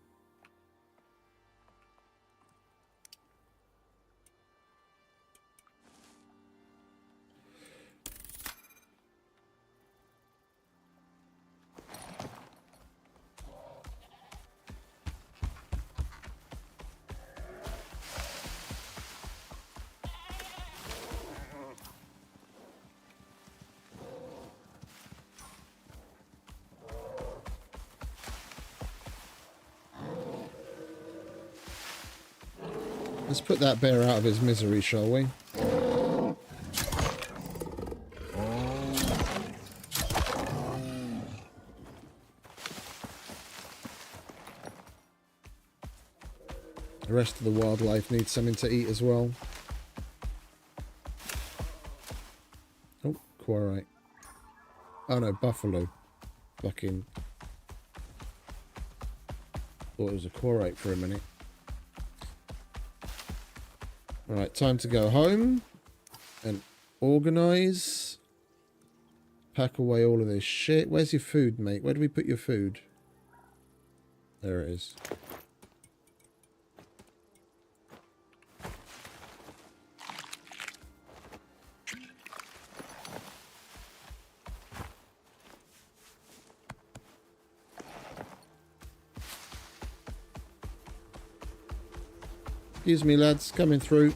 Let's put that bear out of his misery, shall we? The rest of the wildlife needs something to eat as well. Oh, quarry. Oh no, buffalo. Fucking. Thought it was a quarry for a minute. Right, time to go home and organise. Pack away all of this shit. Where's your food, mate? Where do we put your food? There it is. Excuse me, lads, coming through.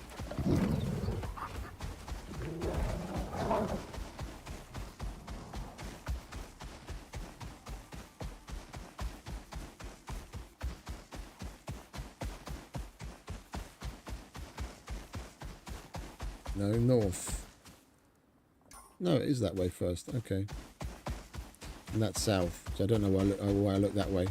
No, north. No, it is that way first. Okay. And that's south. So I don't know why I look that way.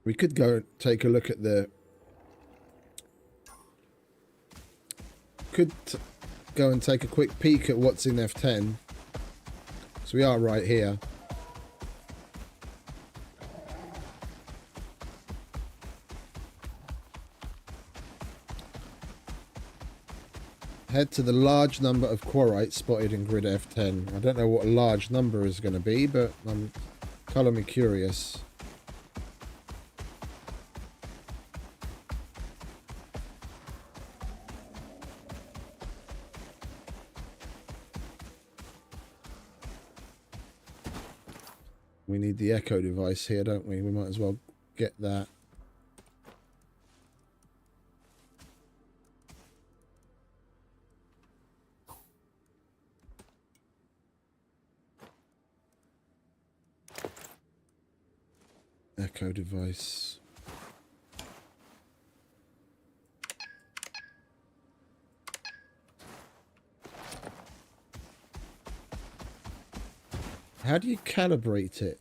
We could go and take a look at the... go and take a quick peek at what's in F10. So we are right here. Head to the large number of quarrites spotted in grid F10. I don't know what a large number is going to be, but I'm colour me curious. We need the echo device here, don't we? We might as well get that. Echo device. How do you calibrate it?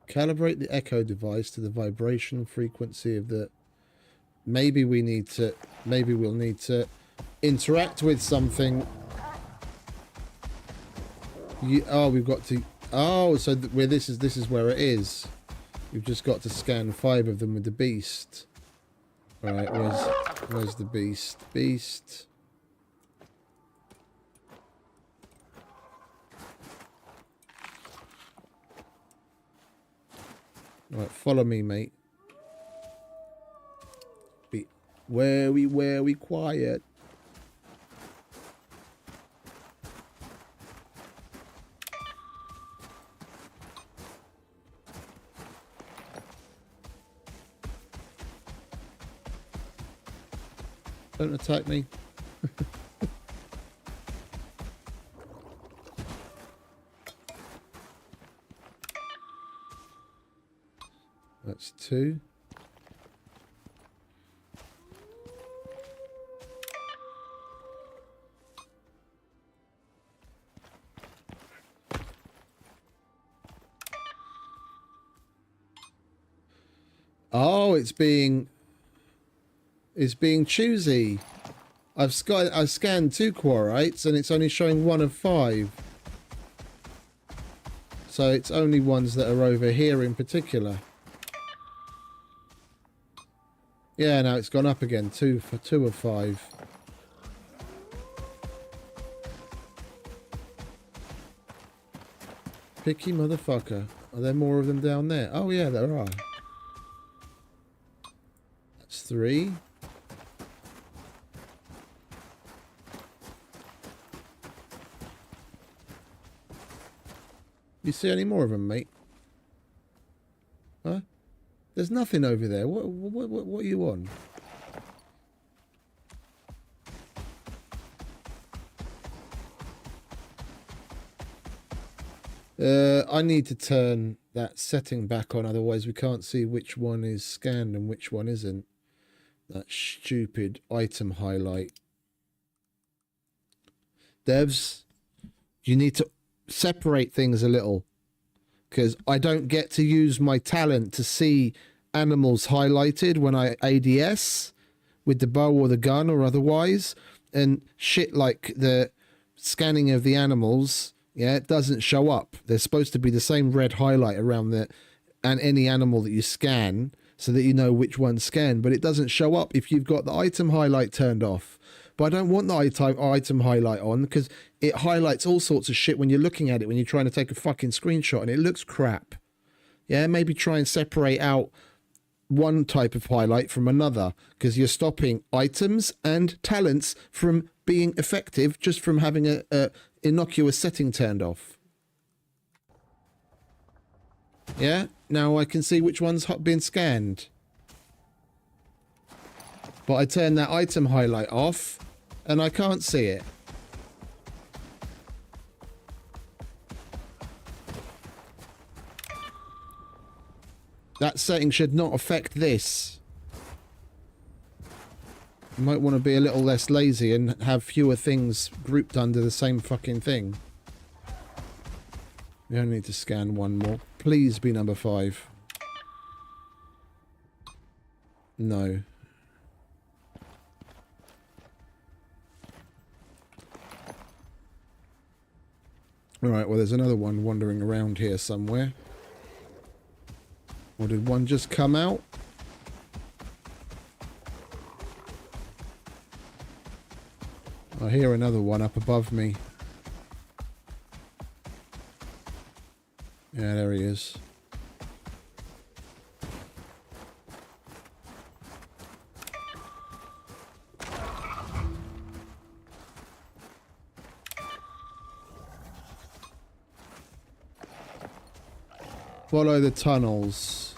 Calibrate the echo device to the vibration frequency of the... Maybe we need to Maybe we'll need to interact with something. Oh, we've got to... Oh, so where this is where it is. We've just got to scan 5 of them with the beast. Right, where's the beast? Beast. Right, follow me, mate. Be very quiet. Don't attack me. That's 2. Oh, it's being choosy. I've scanned 2 quarrites and it's only showing 1 of 5. So it's only ones that are over here in particular. Yeah, now it's gone up again. 2 of 5. Picky motherfucker. Are there more of them down there? Oh yeah, there are. That's 3. You see any more of them, mate? Huh? There's nothing over there. What are you on? I need to turn that setting back on, otherwise we can't see which one is scanned and which one isn't. That stupid item highlight. Devs, you need to separate things a little, because I don't get to use my talent to see animals highlighted when I ADS with the bow or the gun or otherwise, and shit like the scanning of the animals, yeah, it doesn't show up. There's supposed to be the same red highlight around any animal that you scan so that you know which one's scanned, but it doesn't show up if you've got the item highlight turned off. But I don't want the item highlight on, because it highlights all sorts of shit when you're looking at it, when you're trying to take a fucking screenshot, and it looks crap. Yeah, maybe try and separate out one type of highlight from another, because you're stopping items and talents from being effective just from having a innocuous setting turned off. Yeah, now I can see which one's been scanned. But I turn that item highlight off and I can't see it. That setting should not affect this. You might want to be a little less lazy and have fewer things grouped under the same fucking thing. We only need to scan 1 more. Please be number 5. No. Alright, well there's another one wandering around here somewhere. Or did one just come out? I hear another one up above me. Yeah, there he is. Follow the tunnels.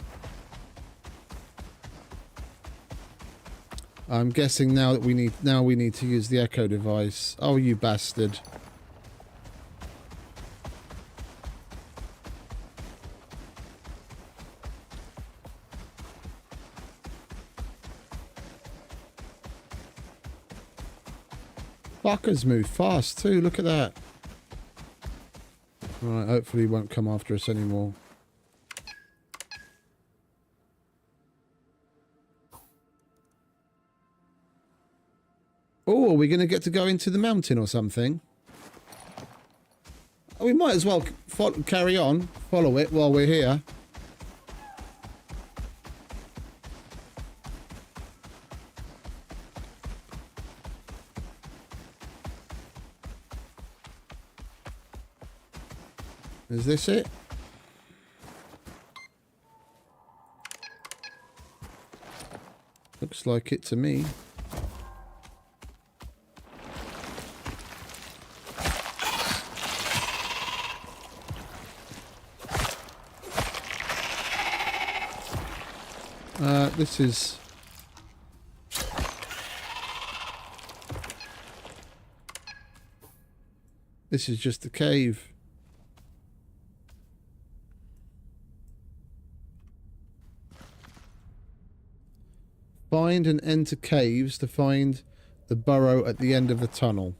I'm guessing now that we need to use the echo device. Oh, you bastard. Fuckers move fast too, look at that. Alright, hopefully he won't come after us anymore. we're going to get to go into the mountain or something. We might as well carry on, follow it while we're here. Is this it? Looks like it to me. This is... This is just a cave. Find and enter caves to find the burrow at the end of the tunnel.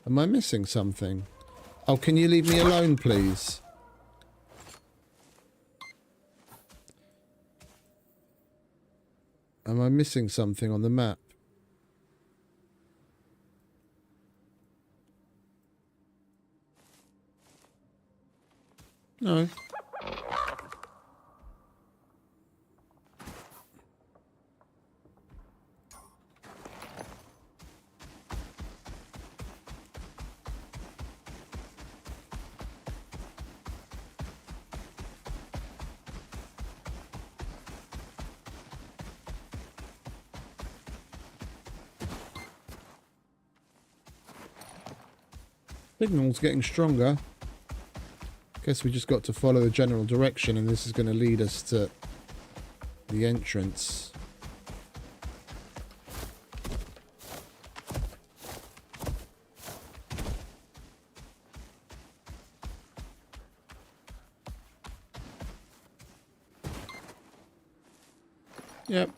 Am I missing something? Oh, can you leave me alone, please? Am I missing something on the map? No. Signal's getting stronger. Guess we just got to follow the general direction, and this is going to lead us to the entrance. Yep.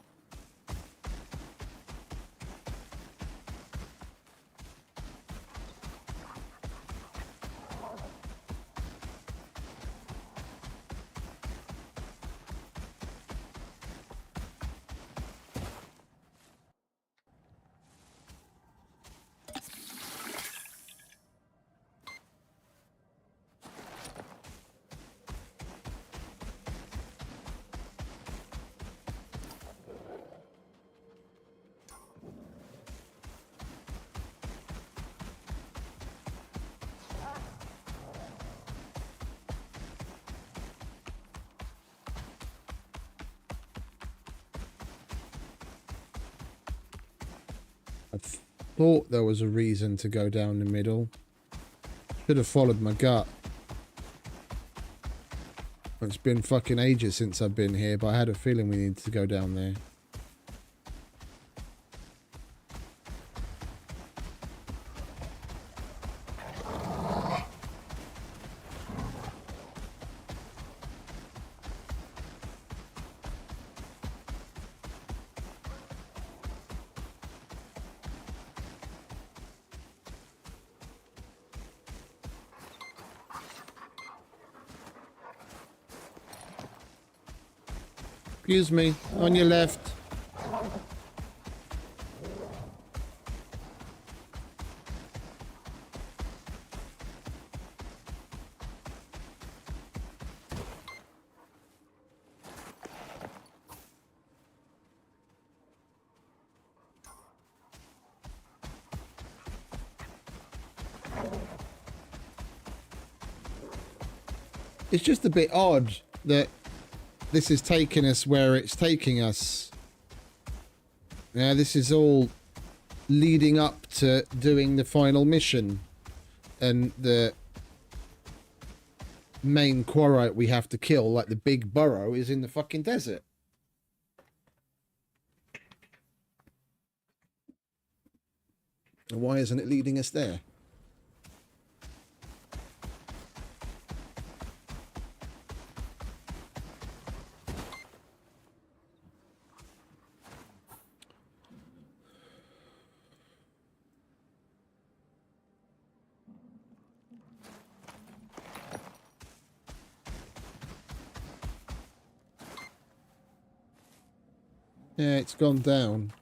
I thought there was a reason to go down the middle. Should have followed my gut. It's been fucking ages since I've been here, but I had a feeling we needed to go down there. Excuse me, on your left. It's just a bit odd that this is taking us where it's taking us. Now, this is all leading up to doing the final mission. And the main quarry we have to kill, like the big burrow, is in the fucking desert. And why isn't it leading us there? Yeah, it's gone down.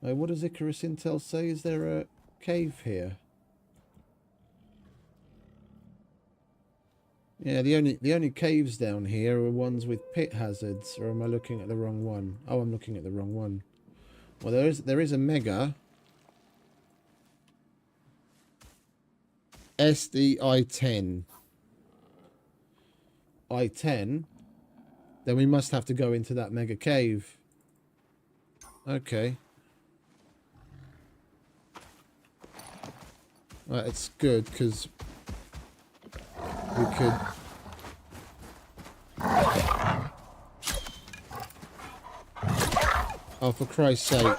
What does ICARUS Intel say? Is there a cave here? Yeah, the only caves down here are ones with pit hazards. Or am I looking at the wrong one? Oh, I'm looking at the wrong one. Well, there is a mega SDI-10. I-10. Then we must have to go into that mega cave. Okay. Right, it's good because we could. Oh, for Christ's sake.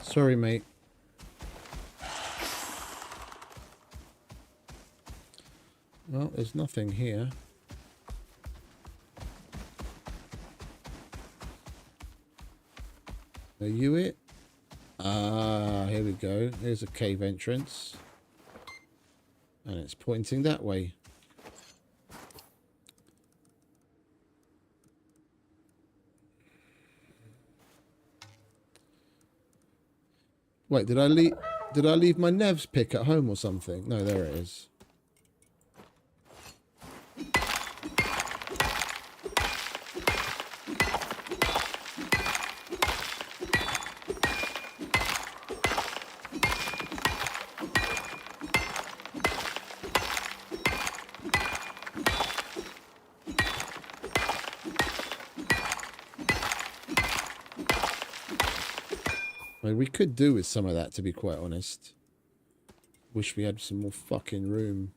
Sorry, mate. Well, there's nothing here. Are you it? Ah, here we go. Here's a cave entrance. And it's pointing that way. Wait, did I leave my Nev's pick at home or something? No, there it is. We could do with some of that, to be quite honest. Wish we had some more fucking room.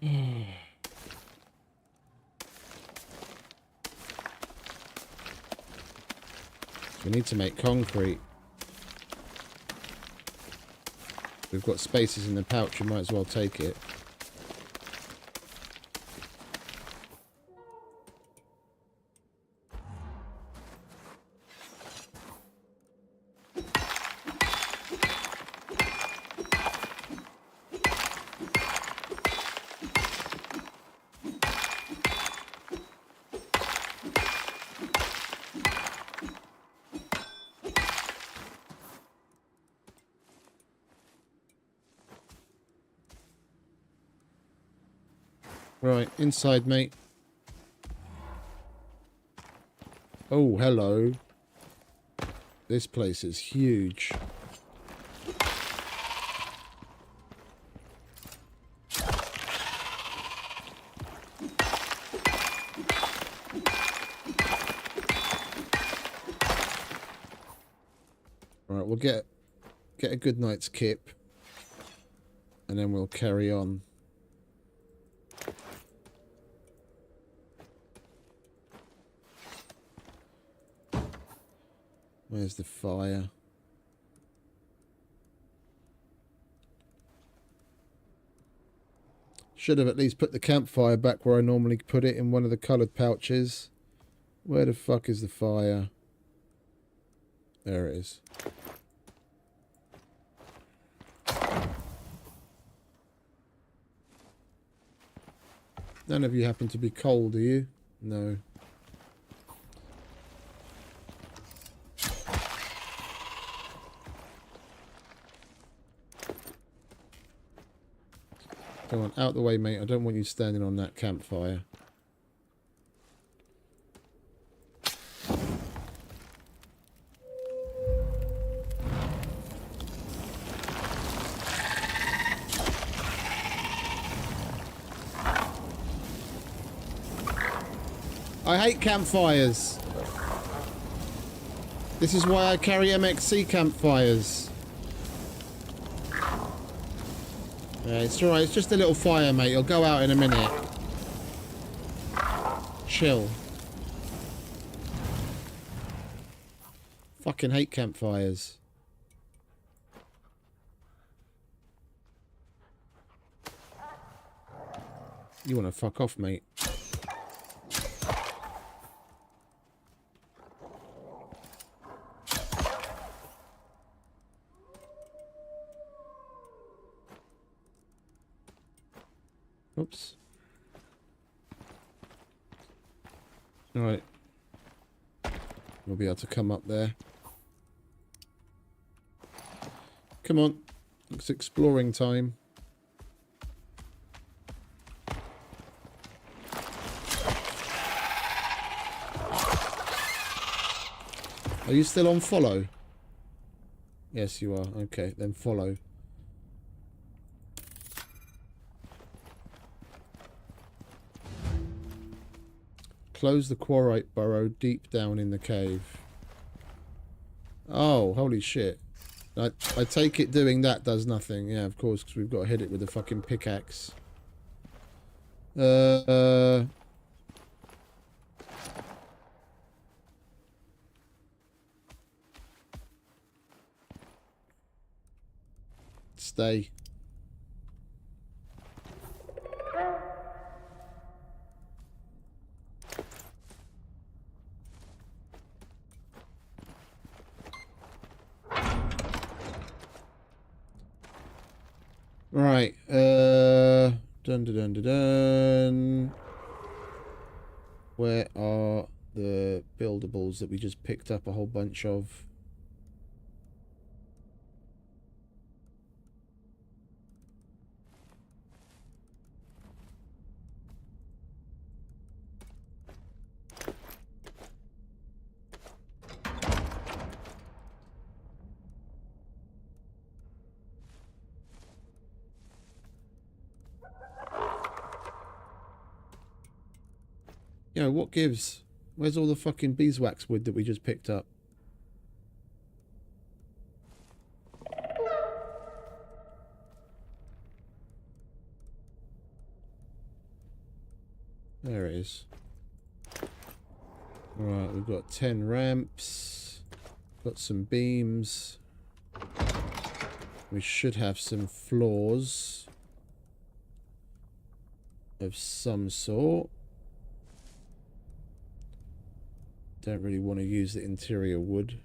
We need to make concrete. We've got spaces in the pouch, we might as well take it. Right, inside, mate. Oh, hello. This place is huge. Alright, we'll get a good night's kip. And then we'll carry on. Where's the fire? Should have at least put the campfire back where I normally put it, in one of the coloured pouches. Where the fuck is the fire? There it is. None of you happen to be cold, do you? No. Come on, out the way, mate. I don't want you standing on that campfire. I hate campfires. This is why I carry MXC campfires. Yeah, it's alright, it's just a little fire, mate. It'll go out in a minute. Chill. Fucking hate campfires. You wanna fuck off, mate. Oops. Alright. We'll be able to come up there. Come on. It's exploring time. Are you still on follow? Yes, you are. Okay, then follow. Close the quarrite burrow deep down in the cave. Oh, holy shit. I take it doing that does nothing. Yeah, of course, because we've got to hit it with a fucking pickaxe. Stay. Right. Dun dun dun dun dun. Where are the buildables that we just picked up a whole bunch of? You know, what gives? Where's all the fucking beeswax wood that we just picked up? There it is. Right, we've got 10 ramps. Got some beams. We should have some floors of some sort. Don't really want to use the interior wood.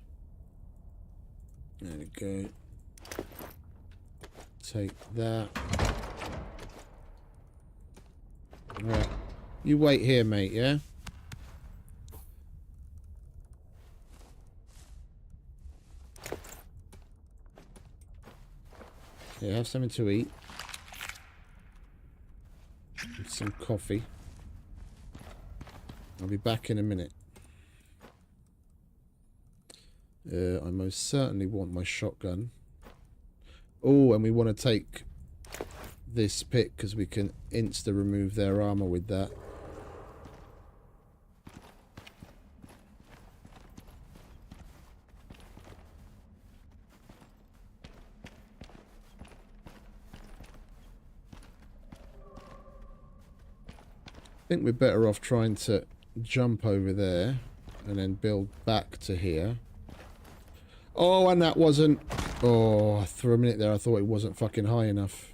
There we go. Take that. Right. You wait here, mate, yeah? Yeah, have something to eat. And some coffee. I'll be back in a minute. I most certainly want my shotgun. Oh, and we want to take this pick because we can insta-remove their armor with that. I think we're better off trying to jump over there and then build back to here. Oh, and that wasn't... Oh, for a minute there I thought it wasn't fucking high enough.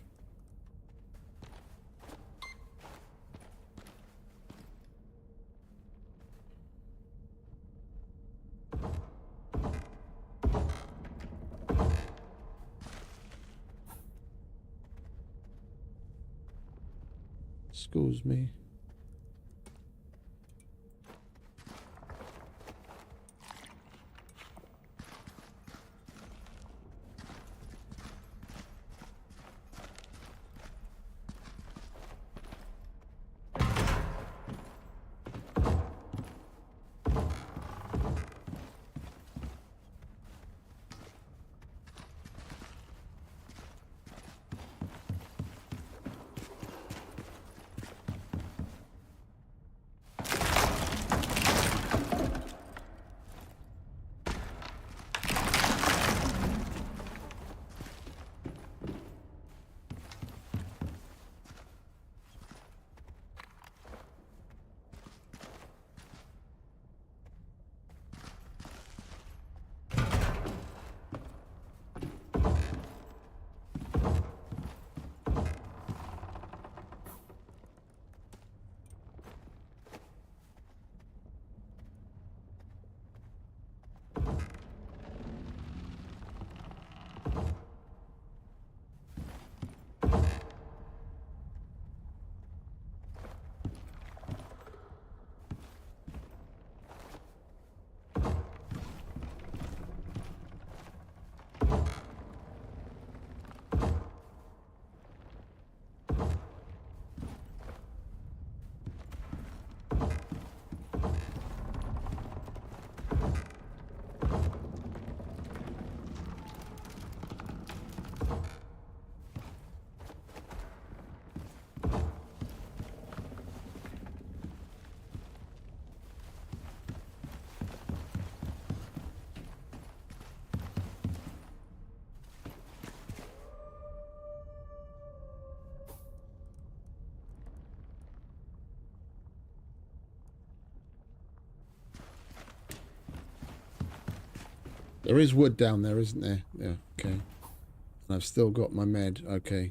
Excuse me. There is wood down there, isn't there? Yeah, okay. And I've still got my med. Okay.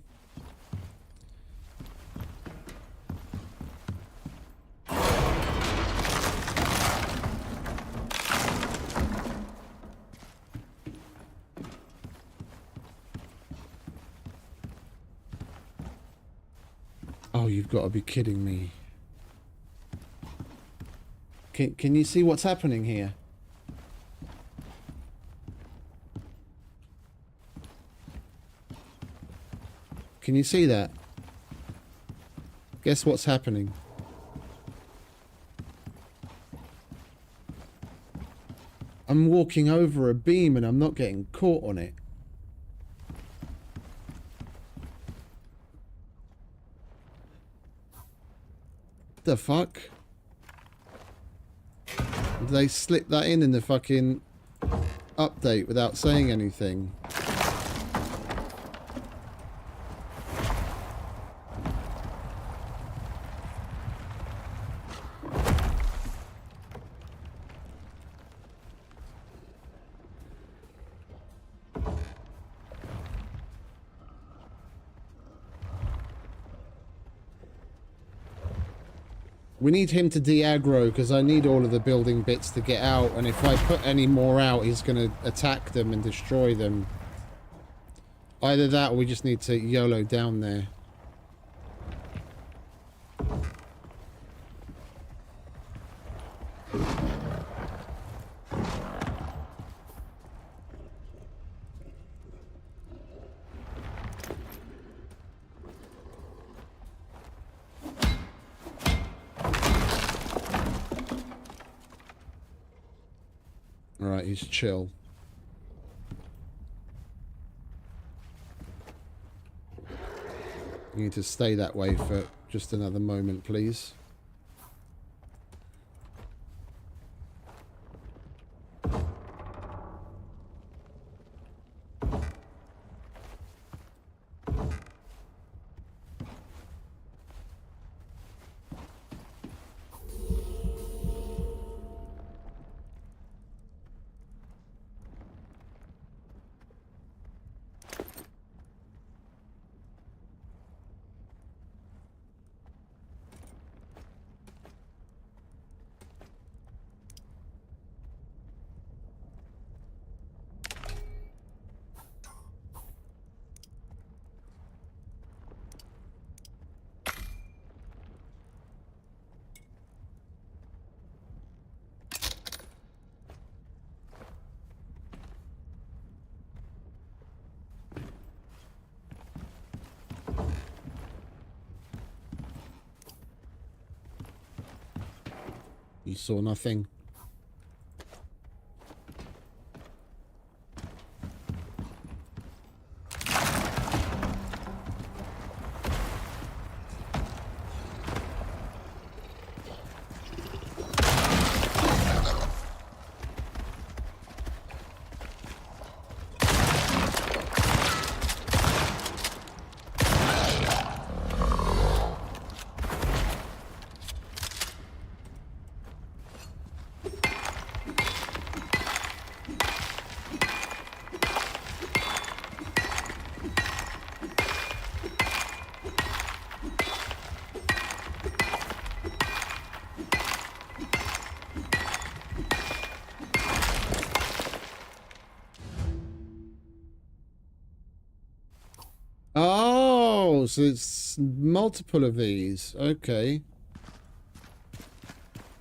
Oh, you've got to be kidding me. Can you see what's happening here? Can you see that? Guess what's happening? I'm walking over a beam and I'm not getting caught on it. The fuck? Did they slip that in the fucking update without saying anything? We need him to de-aggro because I need all of the building bits to get out, and if I put any more out, he's going to attack them and destroy them. Either that or we just need to YOLO down there. Alright, he's chill. You need to stay that way for just another moment, please. You saw nothing. Oh, so it's multiple of these. Okay.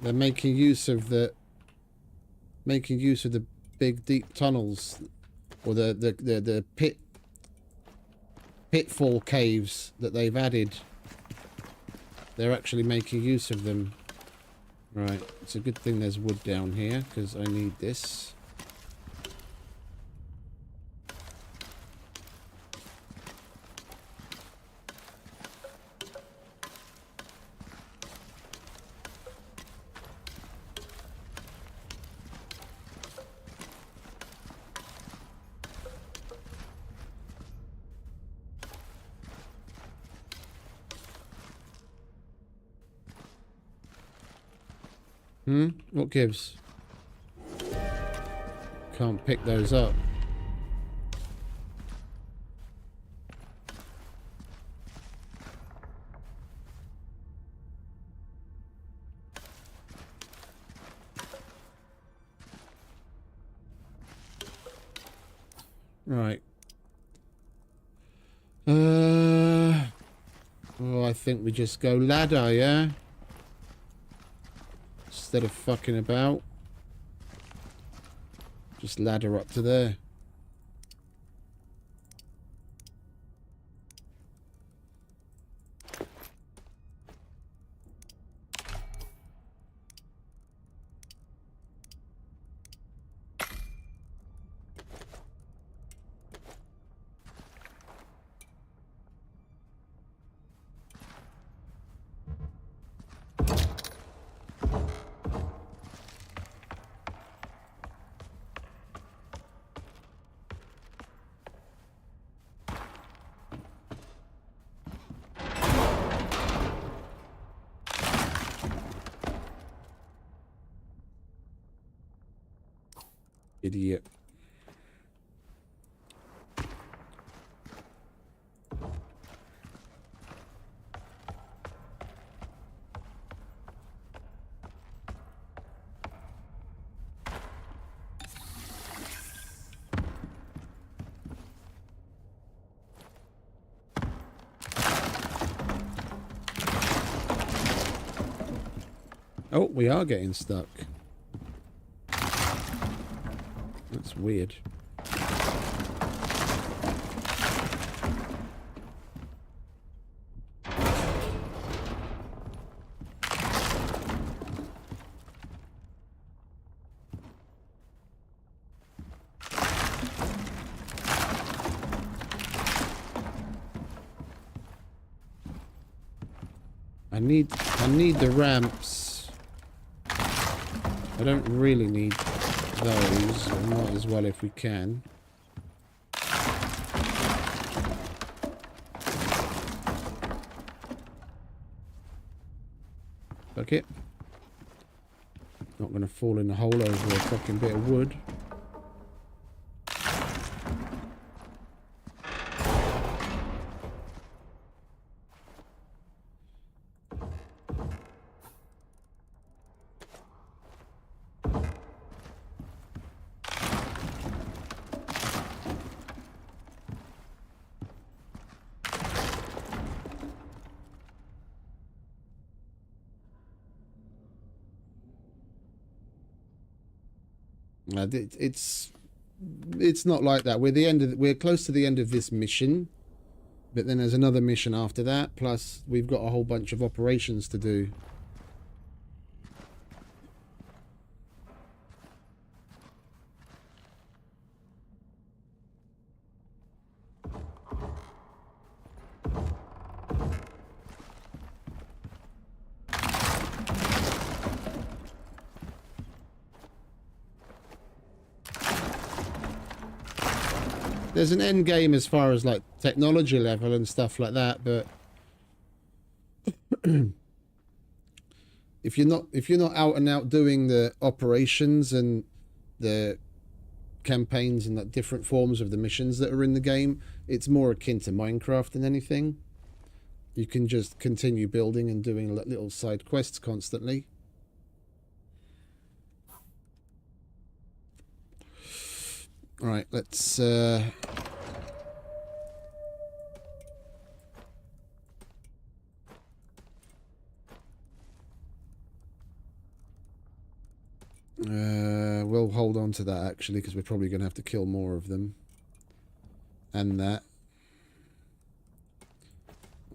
They're making use of the big deep tunnels, or the pitfall caves that they've added. They're actually making use of them. Right. It's a good thing there's wood down here because I need this. What gives? Can't pick those up. Right. Oh, I think we just go ladder, yeah? Instead of fucking about. Just ladder up to there. Idiot. Oh, we are getting stuck. That's weird. I need the ramps. I don't really need those. We might as well if we can. Fuck it. Not gonna fall in a hole over a fucking bit of wood. It's not like that. We're close to the end of this mission, but then there's another mission after that. Plus, we've got a whole bunch of operations to do. There's an end game as far as like technology level and stuff like that, but if you're not out and out doing the operations and the campaigns and the different forms of the missions that are in the game, it's more akin to Minecraft than anything. You can just continue building and doing little side quests constantly. All right, let's we'll hold on to that actually, because we're probably going to have to kill more of them. And that.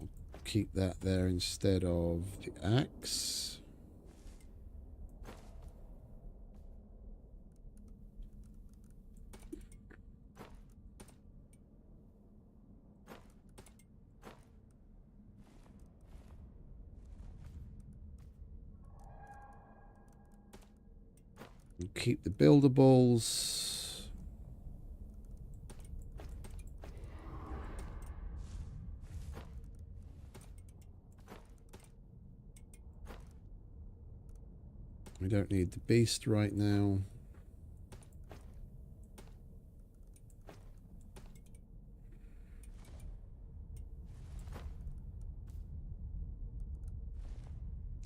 I'll keep that there instead of the axe. Keep the buildables. We don't need the beast right now.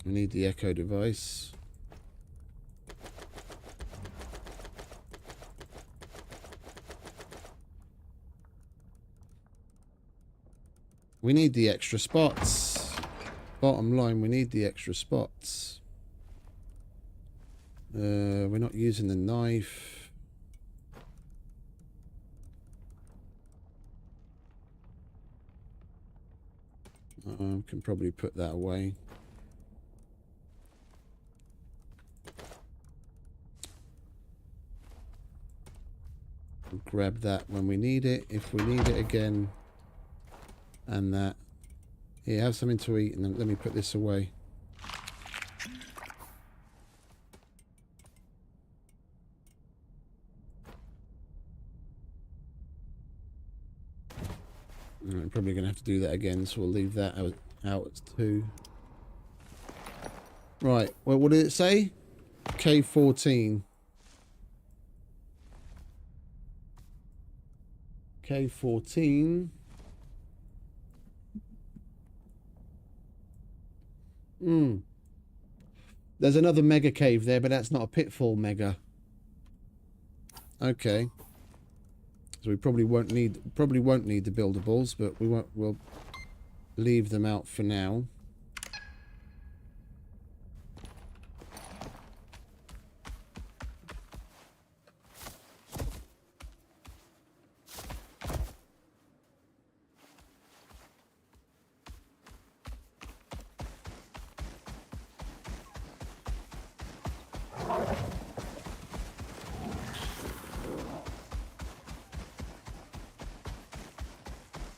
We need the echo device. We need the extra spots. Bottom line, we need the extra spots. We're not using the knife. Can probably put that away. We'll grab that when we need it, if we need it again. And that. Here, have something to eat, and then let me put this away. I'm probably going to have to do that again, so we'll leave that out as 2. Right, well, what did it say? K14. K14. There's another mega cave there, but that's not a pitfall mega. Okay. So we probably won't need the buildables, but we'll leave them out for now.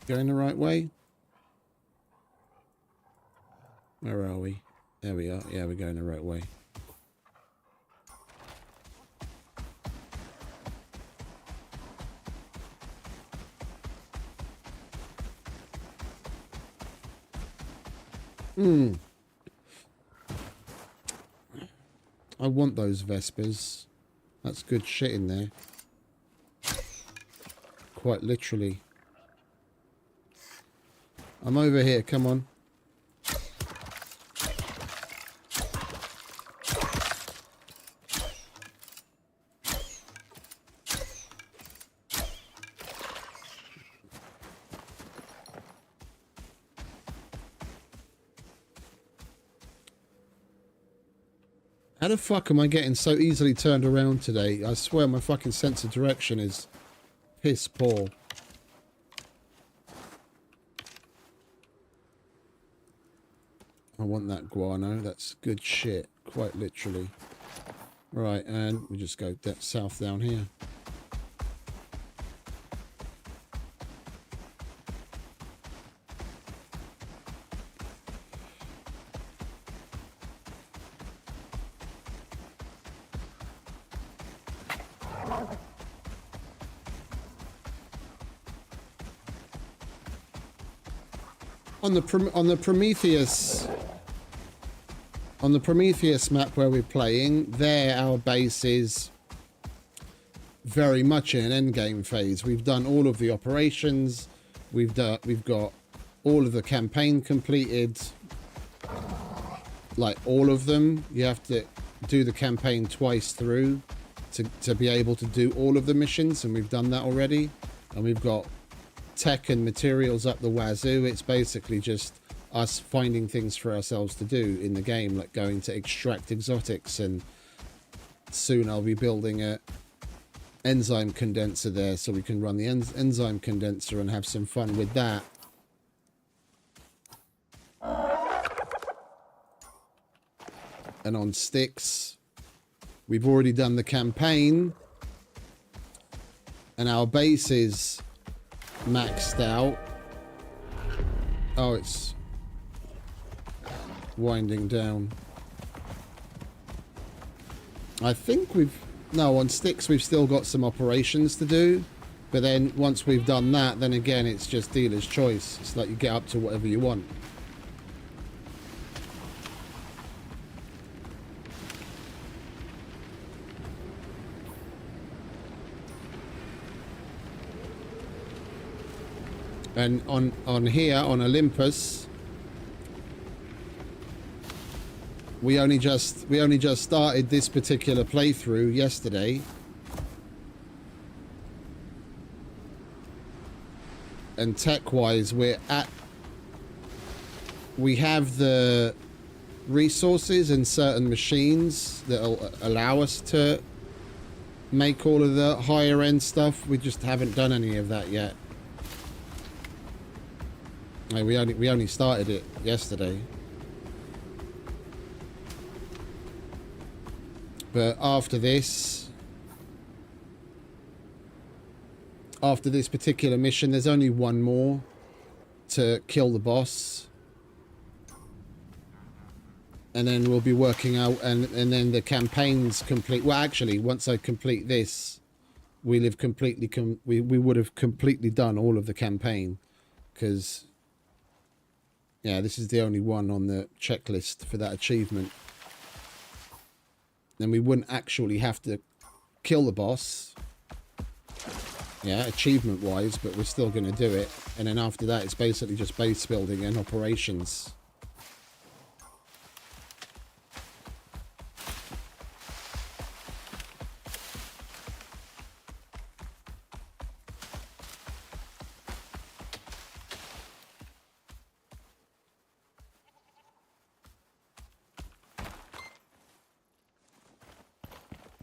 Going the right way? Where are we? There we are. Yeah, we're going the right way. I want those Vespers. That's good shit in there. Quite literally. I'm over here, come on. How the fuck am I getting so easily turned around today? I swear my fucking sense of direction is piss poor. I want that guano. That's good shit. Quite literally. Right, and we just go south down here. On the Prometheus map where we're playing, there our base is very much in an endgame phase. We've done all of the operations. We've got all of the campaign completed. Like all of them. You have to do the campaign twice through to be able to do all of the missions, and we've done that already. And we've got tech and materials up the wazoo. It's basically just us finding things for ourselves to do in the game, like going to extract exotics, and soon I'll be building a enzyme condenser there so we can run the enzyme condenser and have some fun with that. And on Styx, we've already done the campaign and our base is maxed out. Oh, it's winding down. I think on Styx we've still got some operations to do, but then once we've done that, then again it's just dealer's choice. It's like you get up to whatever you want. And on here, on Olympus, we only just started this particular playthrough yesterday. And tech-wise, we have the resources and certain machines that'll allow us to make all of the higher end stuff. We just haven't done any of that yet. Like, we only started it yesterday. But after this particular mission, there's only one more to kill the boss. And then we'll be working out, and then the campaign's complete. Well, actually, once I complete this, we would have completely done all of the campaign, because yeah, this is the only one on the checklist for that achievement. Then we wouldn't actually have to kill the boss, yeah, achievement wise, but we're still going to do it. And then after that, it's basically just base building and operations.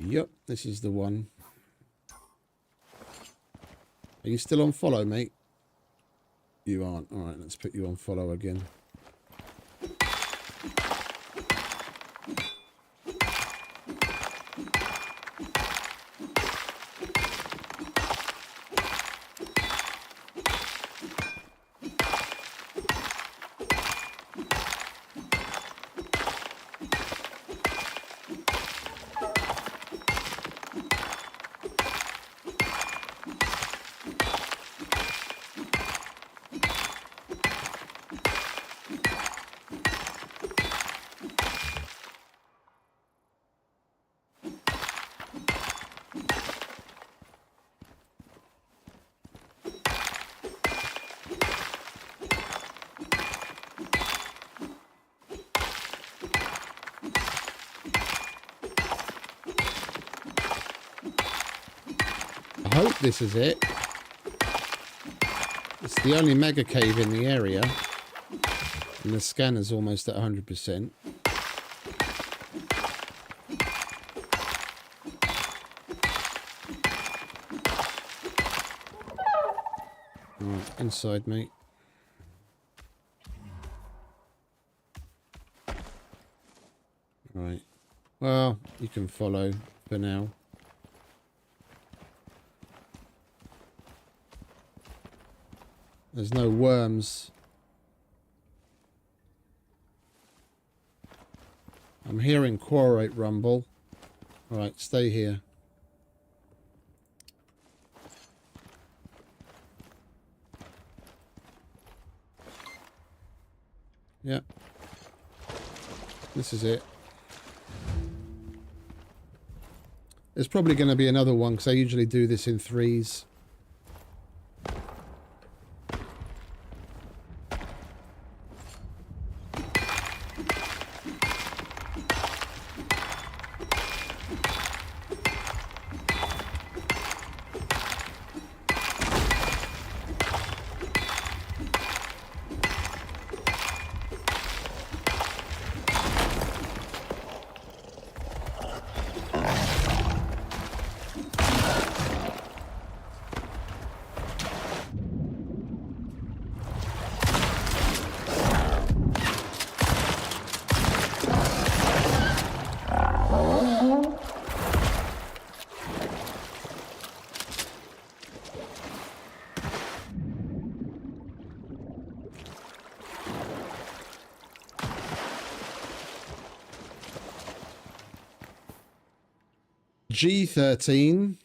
Yep, this is the one. Are you still on follow, mate? You aren't. All right, let's put you on follow again. I hope this is it. It's the only mega cave in the area. And the scanner's almost at 100%. Alright, inside, mate. Right. Well, you can follow for now. There's no worms. I'm hearing quarrate rumble. Alright, stay here. Yep. This is it. There's probably going to be another one, because I usually do this in threes. G13.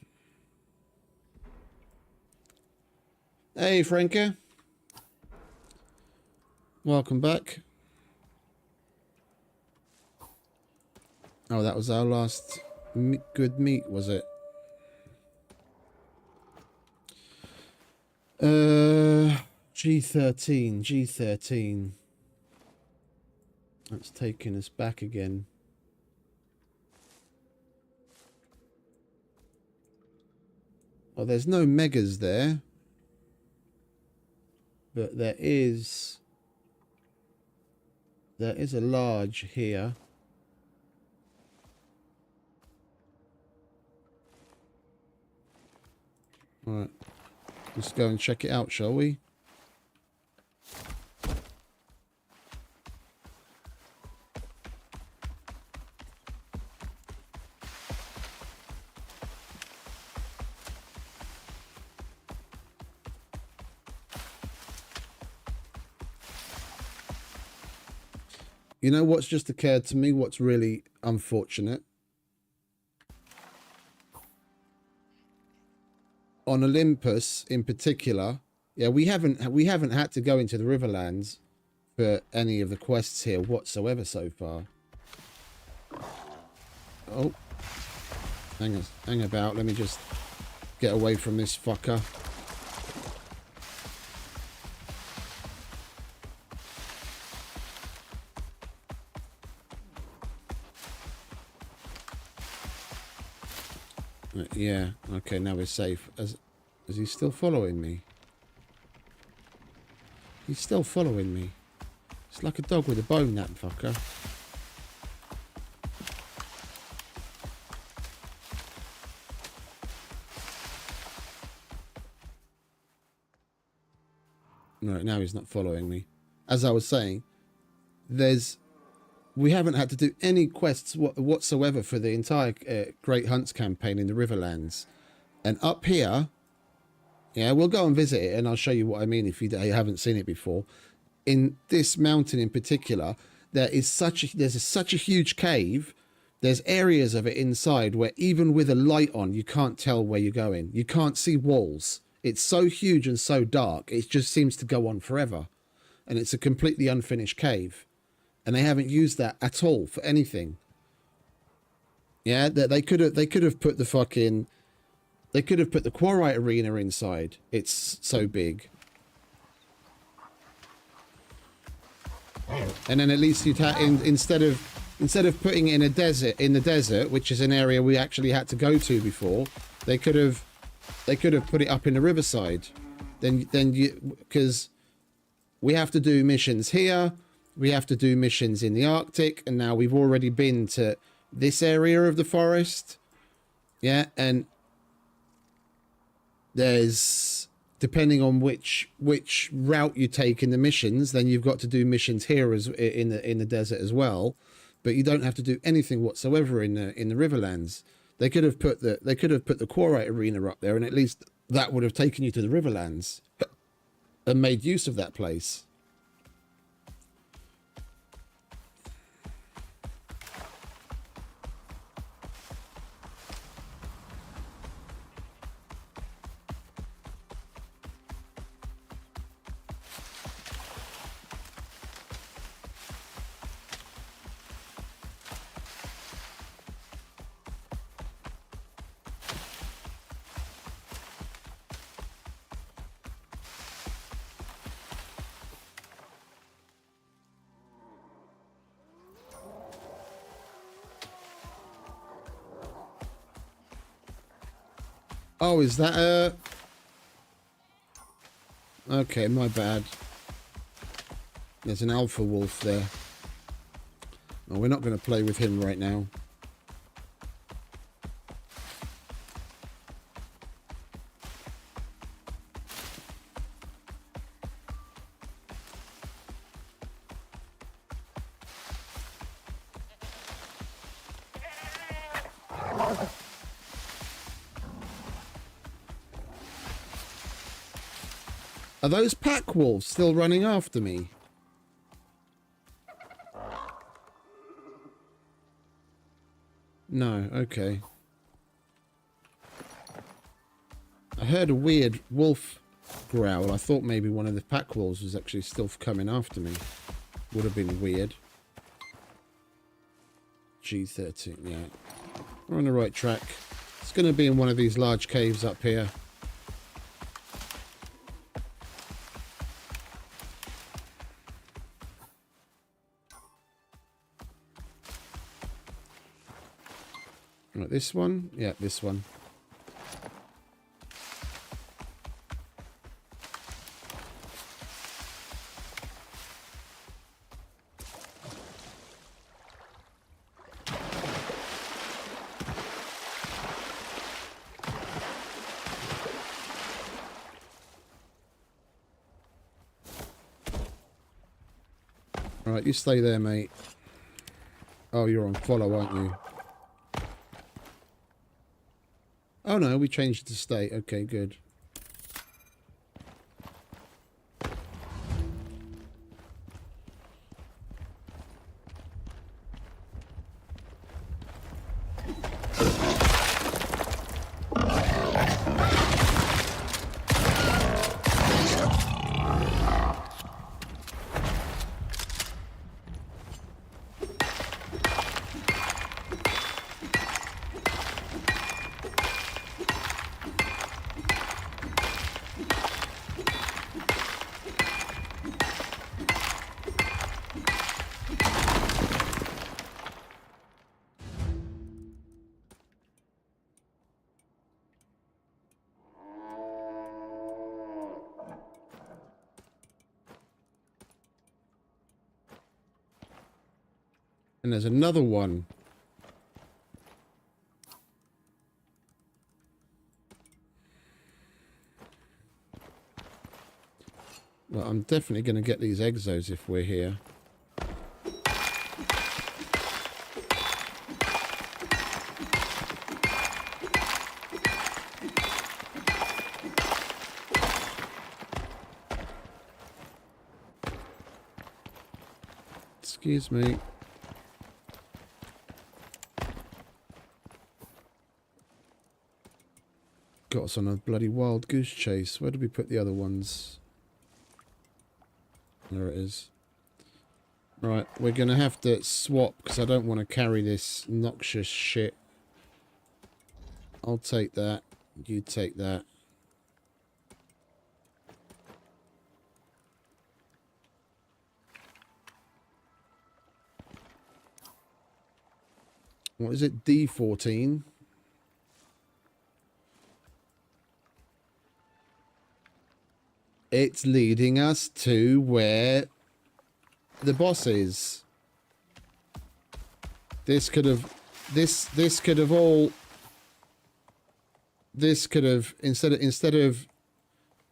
Hey, Franca. Welcome back. Oh, that was our last good meat, was it? G13. That's taking us back again. Well, there's no megas there. But there is a large here. All right. Let's go and check it out, shall we? You know what's just occurred to me? What's really unfortunate? On Olympus, in particular, yeah, we haven't had to go into the Riverlands for any of the quests here whatsoever so far. Oh, hang about. Let me just get away from this fucker. Yeah, okay, now we're safe. Is he still following me? He's still following me. It's like a dog with a bone, that fucker. Right, now he's not following me. As I was saying, we haven't had to do any quests whatsoever for the entire Great Hunts campaign in the Riverlands. And up here, yeah, we'll go and visit it and I'll show you what I mean if you haven't seen it before. In this mountain in particular, there's such a huge cave. There's areas of it inside where even with a light on, you can't tell where you're going. You can't see walls. It's so huge and so dark, it just seems to go on forever. And it's a completely unfinished cave. And they haven't used that at all for anything. Yeah, they could have put the fucking... They could have put the Quarite Arena inside. It's so big. And then at least you'd have... Instead of putting it in the desert, which is an area we actually had to go to before, they could have put it up in the riverside. Then you... Because we have to do missions here... We have to do missions in the Arctic, and now we've already been to this area of the forest. Yeah, and there's, depending on which route you take in the missions, then you've got to do missions here as in the desert as well. But you don't have to do anything whatsoever in the Riverlands. They could have put the Quarite Arena up there, and at least that would have taken you to the Riverlands and made use of that place. Oh, is that okay, my bad. There's an alpha wolf there. Oh, we're not going to play with him right now. Are those pack wolves still running after me? No, okay. I heard a weird wolf growl. I thought maybe one of the pack wolves was actually still coming after me. Would have been weird. G13, yeah. We're on the right track. It's going to be in one of these large caves up here. Right, this one? Yeah, this one. Alright, you stay there, mate. Oh, you're on follow, aren't you? Oh no, we changed it to stay. Okay, good. And there's another one. Well, I'm definitely going to get these exos if we're here. Excuse me. Got us on a bloody wild goose chase. Where did we put the other ones? There it is. Right, we're going to have to swap because I don't want to carry this noxious shit. I'll take that. You take that. What is it? D14. It's leading us to where the boss is. This could have instead of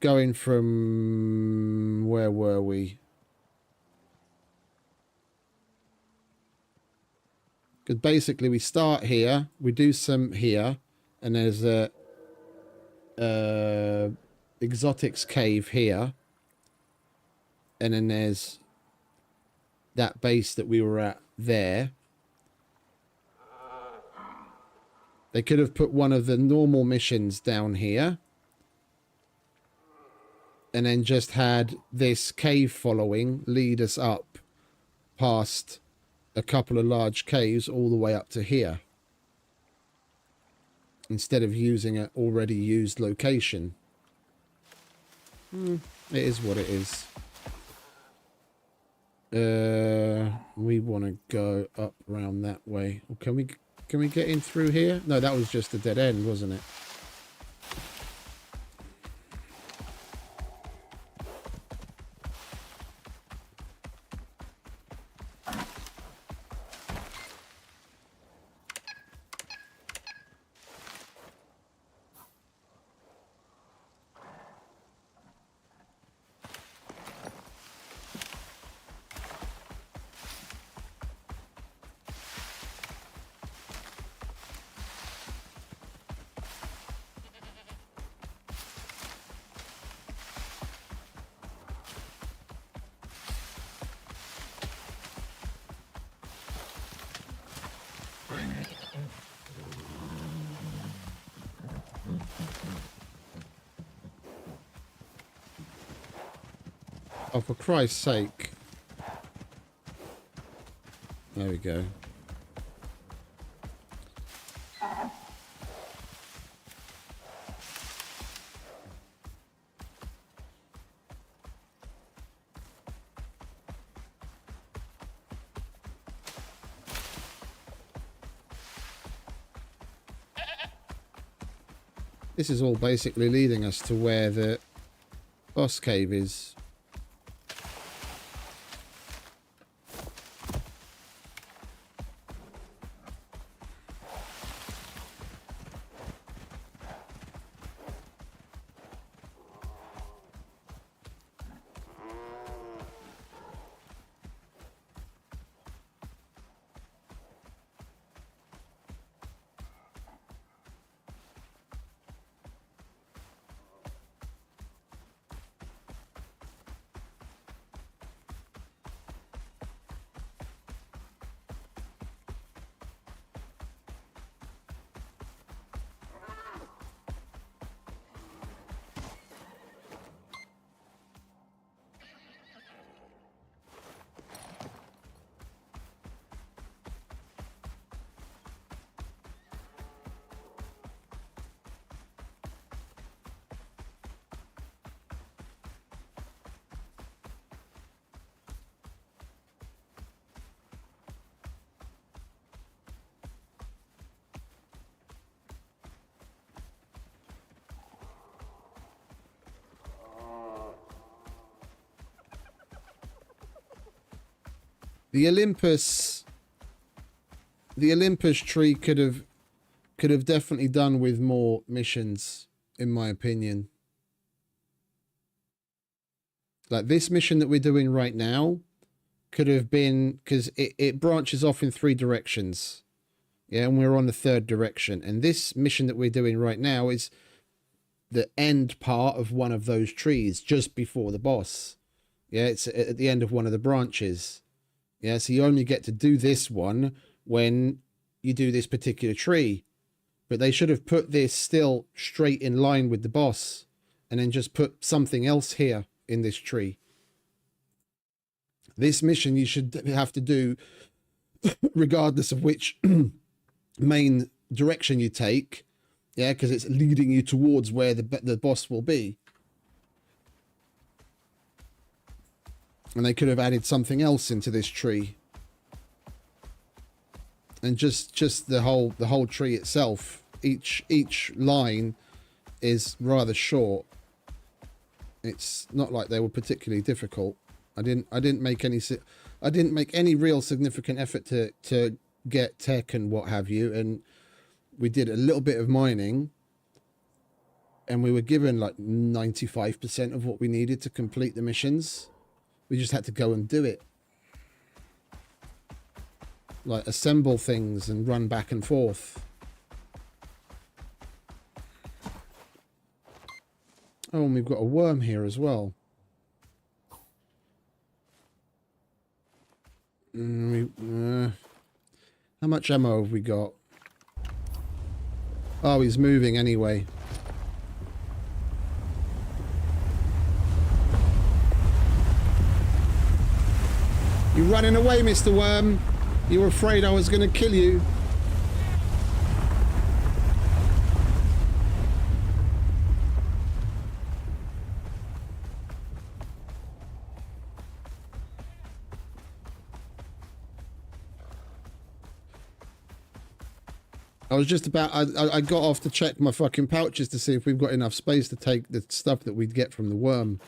going from, where were we? Because basically we start here, we do some here, and there's a exotics cave here, and then there's that base that we were at there. They could have put one of the normal missions down here and then just had this cave following lead us up past a couple of large caves all the way up to here, instead of using an already used location. It is what it is. We want to go up around that way. Or can we get in through here? No, that was just a dead end, wasn't it? Oh, for Christ's sake. There we go. This is all basically leading us to where the boss cave is. The Olympus tree could have definitely done with more missions, in my opinion. Like this mission that we're doing right now could have been, because it branches off in 3 directions. Yeah, and we're on the 3rd direction. And this mission that we're doing right now is the end part of one of those trees, just before the boss. Yeah, it's at the end of one of the branches. Yeah, so you only get to do this one when you do this particular tree. But they should have put this still straight in line with the boss, and then just put something else here in this tree. This mission you should have to do regardless of which main direction you take. Yeah, because it's leading you towards where the boss will be. And they could have added something else into this tree. And just the whole tree itself. Each line is rather short. It's not like they were particularly difficult. I didn't make any real significant effort to get tech and what have you, and we did a little bit of mining, and we were given like 95% of what we needed to complete the missions. We just had to go and do it. Like assemble things and run back and forth. Oh, and we've got a worm here as well. How much ammo have we got? Oh, he's moving anyway. You running away, Mr. Worm? You were afraid I was going to kill you. I was just about, I got off to check my fucking pouches to see if we've got enough space to take the stuff that we'd get from the worm.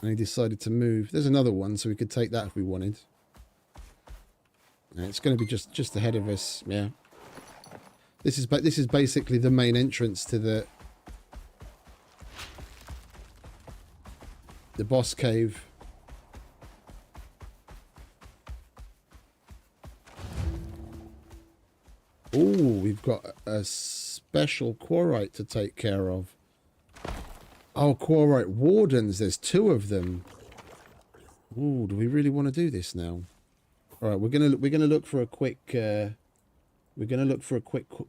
And he decided to move. There's another one, so we could take that if we wanted. Yeah, it's going to be just ahead of us. Yeah. This is basically the main entrance to the boss cave. Ooh, we've got a special quarite to take care of. Oh, quarite wardens. There's 2 of them. Ooh, do we really want to do this now? All right, we're gonna look for a quick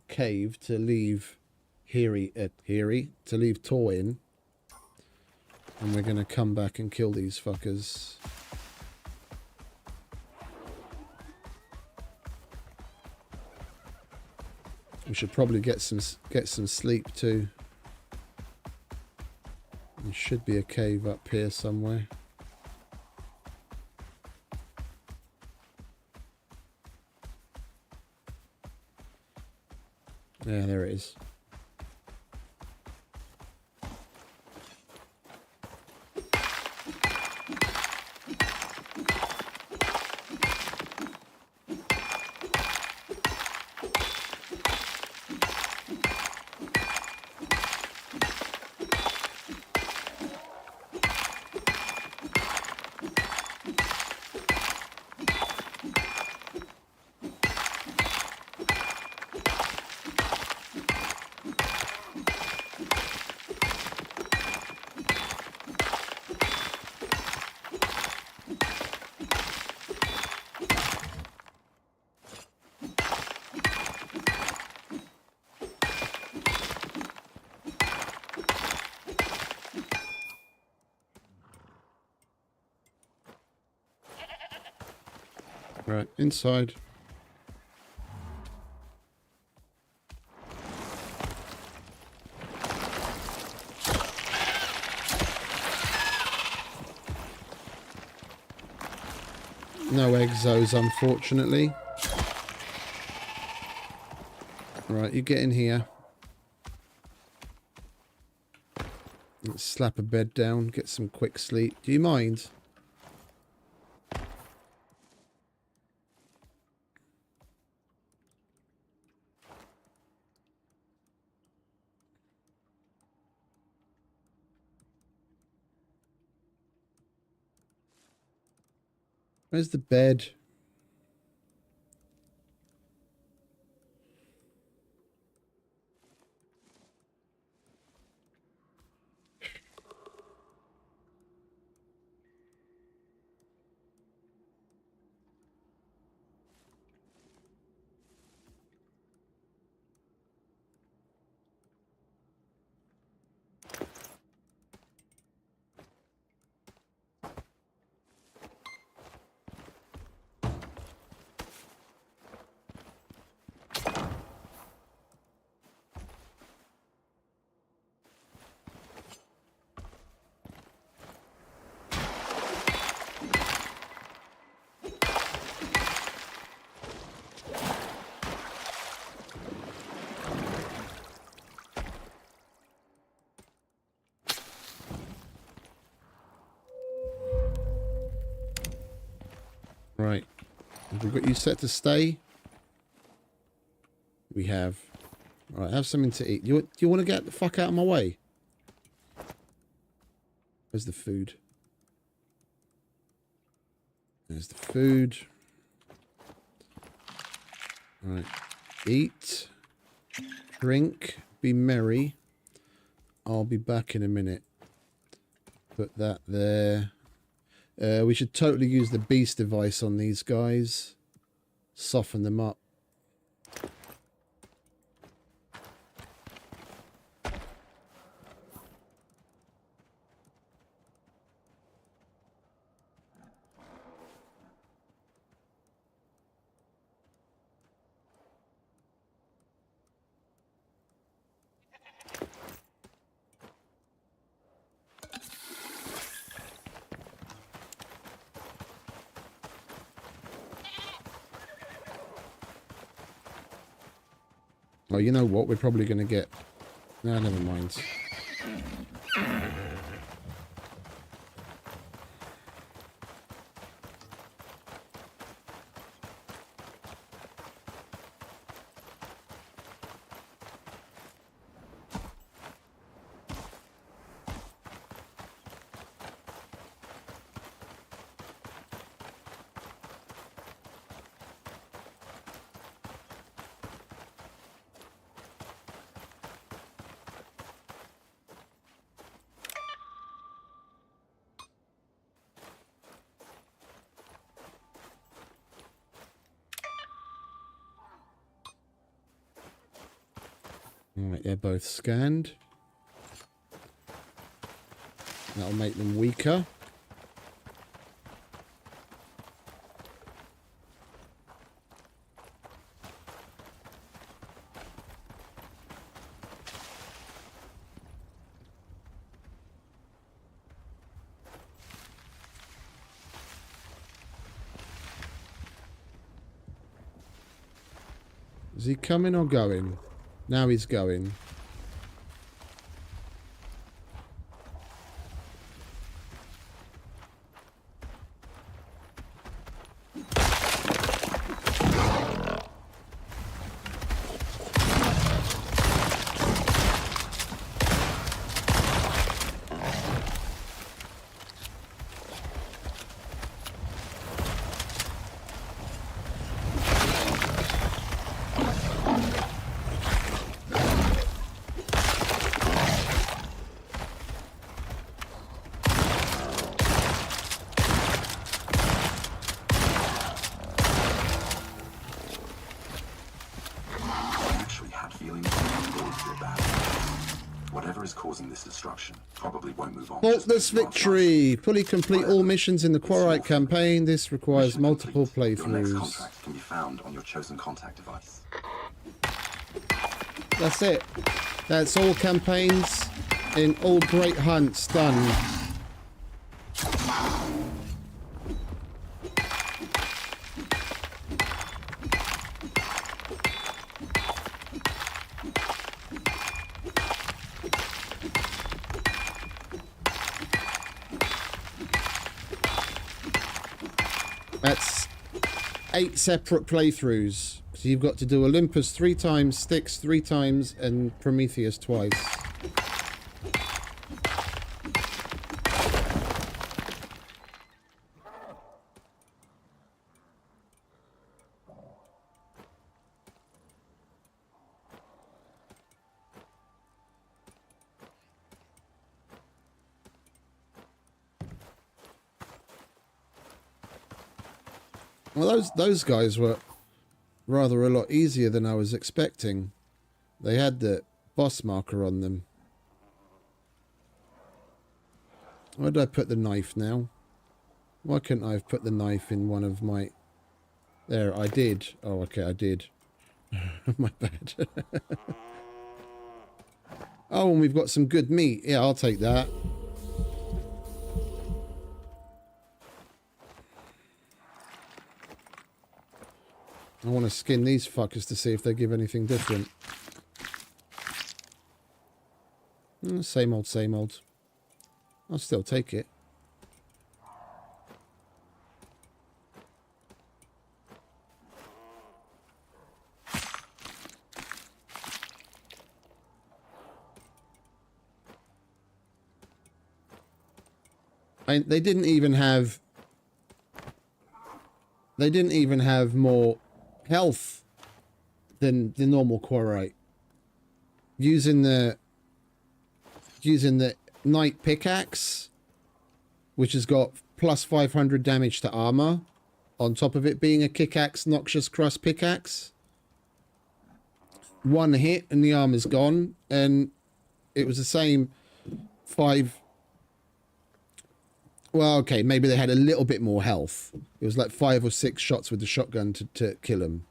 cave to leave to leave Tor in, and we're gonna come back and kill these fuckers. We should probably get some sleep too. There should be a cave up here somewhere. Yeah, there it is. Right, inside. No exos, unfortunately. Right, you get in here. Let's slap a bed down, get some quick sleep. Do you mind? Where's the bed? Right. Have we got you set to stay? We have. All right, have something to eat. Do you want to get the fuck out of my way? Where's the food? There's the food. All right. Eat. Drink. Be merry. I'll be back in a minute. Put that there. We should totally use the beast device on these guys. Soften them up. Oh, you know what? We're probably going to get... No, never mind. Alright, they're both scanned. That'll make them weaker. Is he coming or going? Now he's going. Whatever is causing this destruction probably won't move on. Faultless victory. Fully complete all missions in the Quarite campaign. This requires Mission multiple complete. Your next playthroughs. contract can be found on your chosen contact device. That's it. That's all campaigns in all great hunts done. That's 8 separate playthroughs. So you've got to do Olympus 3 times, Styx 3 times, and Prometheus twice. Well, those guys were rather a lot easier than I was expecting. They had the boss marker on them. Where did I put the knife now? Why couldn't I have put the knife in one of my... There, I did. Oh, okay, I did. My bad. Oh, and we've got some good meat. Yeah, I'll take that. I want to skin these fuckers to see if they give anything different. Same old, same old. I'll still take it. They didn't even have more health than the normal Quarite. Using the Knight pickaxe, which has got plus 500 damage to armor, on top of it being a kick-axe noxious crust pickaxe. One hit and the armor's gone, and it was the same 5. Well, okay, maybe they had a little bit more health. It was like 5 or 6 shots with the shotgun to kill him.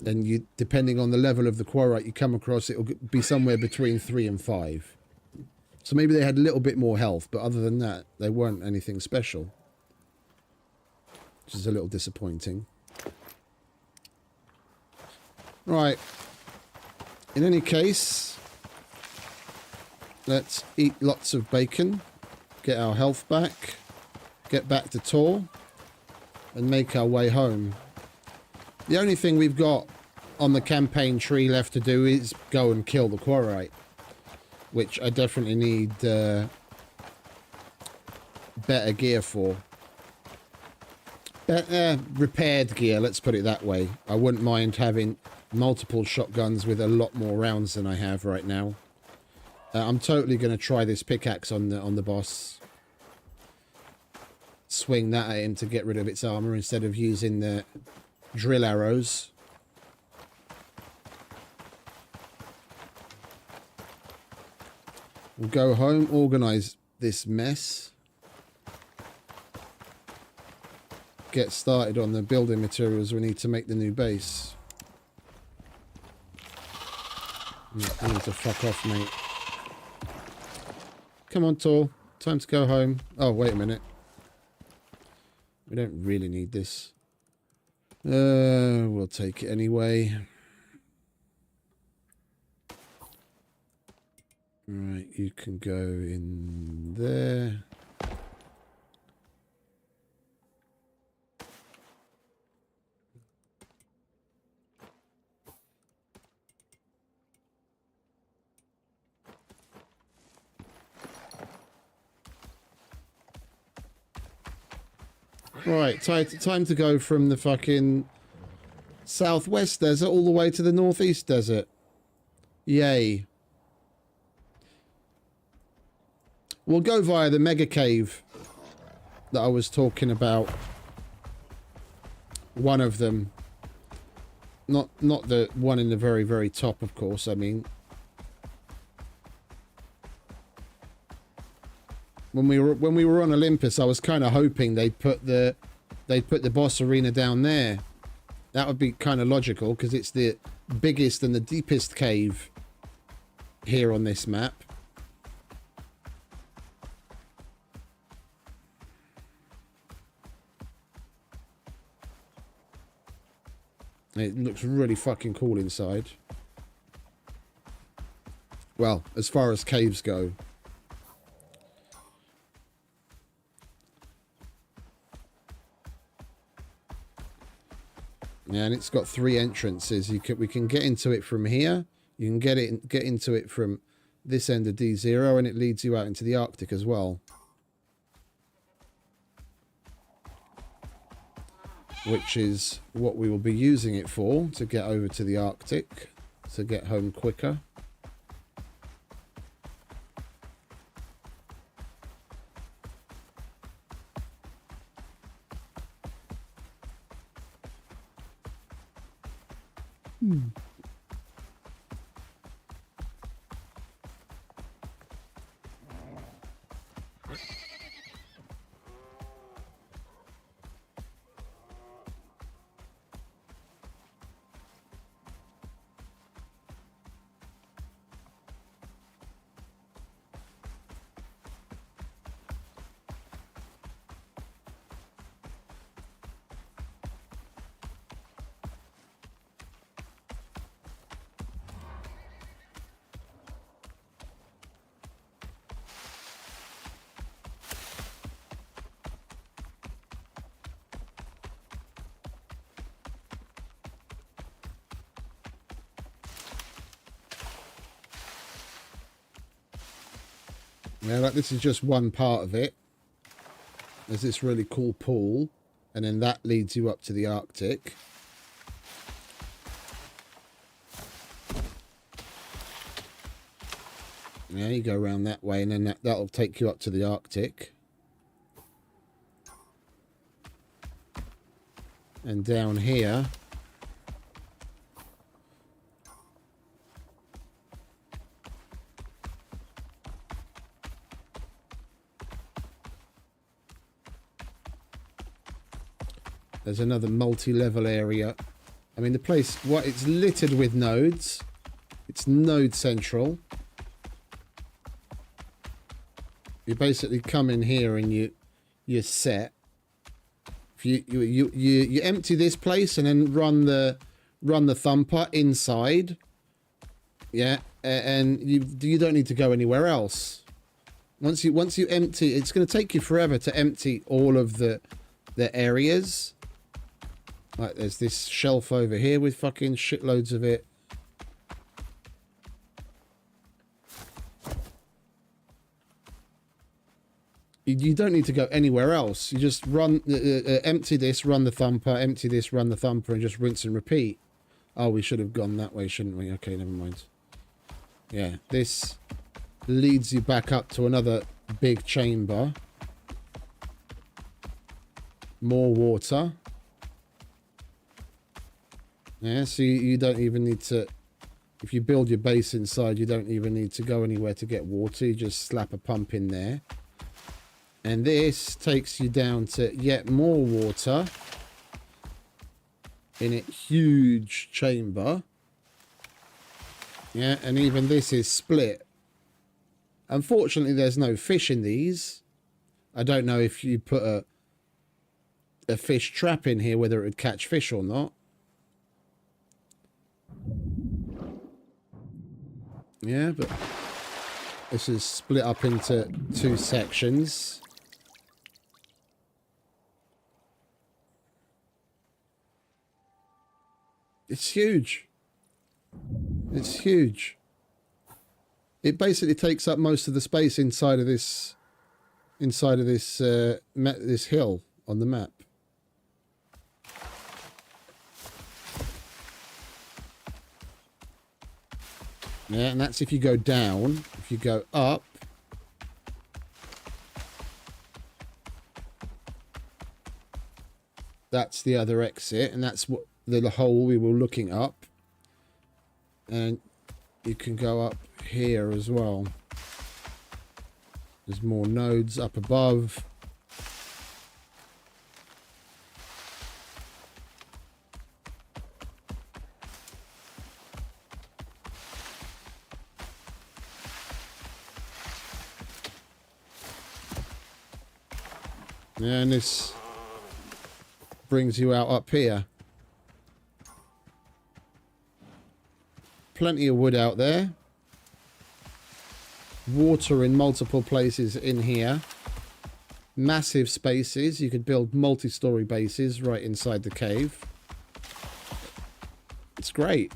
And you, depending on the level of the Quarite you come across, it'll be somewhere between 3 and 5. So maybe they had a little bit more health, but other than that, they weren't anything special. Which is a little disappointing. Right. In any case, let's eat lots of bacon. Get our health back, get back to Tor, and make our way home. The only thing we've got on the campaign tree left to do is go and kill the Quarite, which I definitely need better gear for. Repaired gear, let's put it that way. I wouldn't mind having multiple shotguns with a lot more rounds than I have right now. I'm totally going to try this pickaxe on the boss. Swing that at him to get rid of its armor instead of using the drill arrows. We'll go home, organize this mess. Get started on the building materials we need to make the new base. I need to fuck off, mate. Come on, Tor. Time to go home. Oh, wait a minute. We don't really need this. We'll take it anyway. Right, you can go in there. Right, time to go from the fucking southwest desert all the way to the northeast desert. Yay. We'll go via the mega cave that I was talking about. One of them. Not the one in the very, very top, of course. I mean, when we were on Olympus, I was kind of hoping they'd put the boss arena down there. That would be kind of logical because it's the biggest and the deepest cave here on this map. It looks really fucking cool inside. Well, as far as caves go. Yeah, and it's got 3 entrances. We can get into it from here. You can get into it from this end of D0, and it leads you out into the Arctic as well. Which is what we will be using it for, to get over to the Arctic, to get home quicker. Yeah, like this is just one part of it. There's this really cool pool, and then that leads you up to the Arctic. Yeah, you go around that way, and then that'll take you up to the Arctic. And down here, there's another multi-level area. I mean, the place, it's littered with nodes. It's node central. You basically come in here and you're set. If you empty this place and then run the thumper inside. Yeah, and you don't need to go anywhere else. Once you empty, it's going to take you forever to empty all of the areas. Like, there's this shelf over here with fucking shitloads of it. You don't need to go anywhere else. You just run, empty this, run the thumper, empty this, run the thumper, and just rinse and repeat. Oh, we should have gone that way, shouldn't we? Okay, never mind. Yeah, this leads you back up to another big chamber. More water. Yeah, so you don't even need to, if you build your base inside, you don't even need to go anywhere to get water. You just slap a pump in there. And this takes you down to yet more water in a huge chamber. Yeah, and even this is split. Unfortunately, there's no fish in these. I don't know if you put a fish trap in here, whether it would catch fish or not. Yeah, but this is split up into 2 sections. It's huge. It's huge. It basically takes up most of the space inside of this this hill on the map. Yeah, and that's if you go down. If you go up, that's the other exit, and that's what the hole we were looking up. And you can go up here as well. There's more nodes up above. And this brings you out up here. Plenty of wood out there. Water in multiple places in here. Massive spaces. You could build multi-story bases right inside the cave. It's great.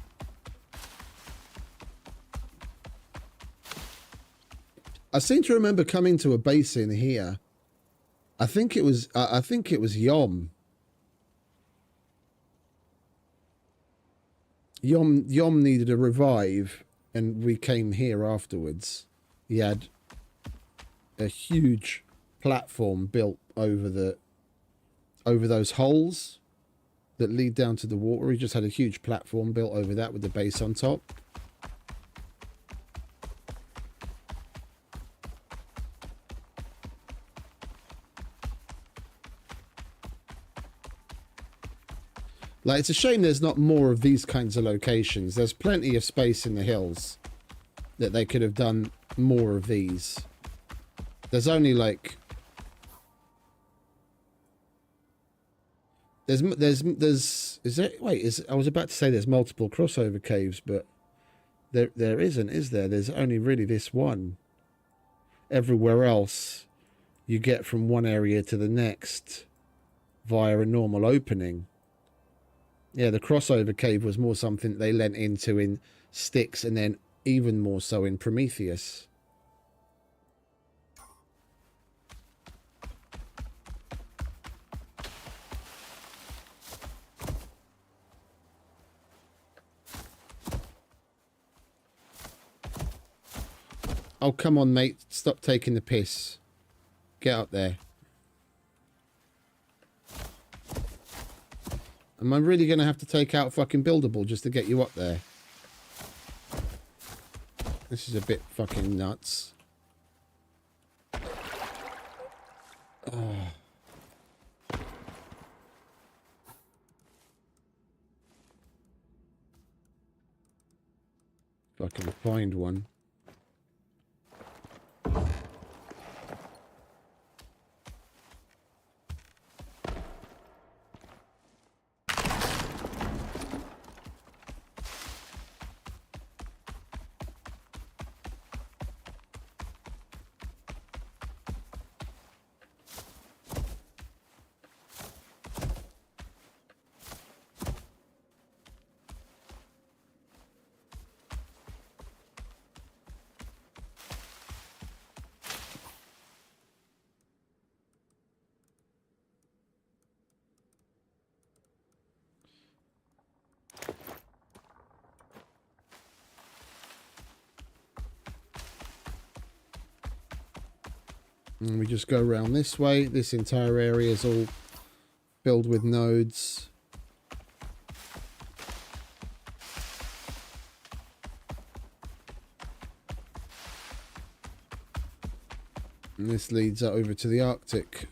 I seem to remember coming to a base in here. I think it was Yom. Yom needed a revive, and we came here afterwards. He had a huge platform built over those holes that lead down to the water. He just had a huge platform built over that with the base on top. Like, it's a shame there's not more of these kinds of locations. There's plenty of space in the hills that they could have done more of these. There's only like... Is there... Wait, I was about to say there's multiple crossover caves, but there isn't, is there? There's only really this one. Everywhere else, you get from one area to the next via a normal opening. Yeah, the crossover cave was more something they lent into in Styx, and then even more so in Prometheus. Oh, come on, mate. Stop taking the piss. Get up there. Am I really going to have to take out fucking Buildable just to get you up there? This is a bit fucking nuts. Oh. If I can find one. And we just go around this way. This entire area is all filled with nodes. And this leads over to the Arctic.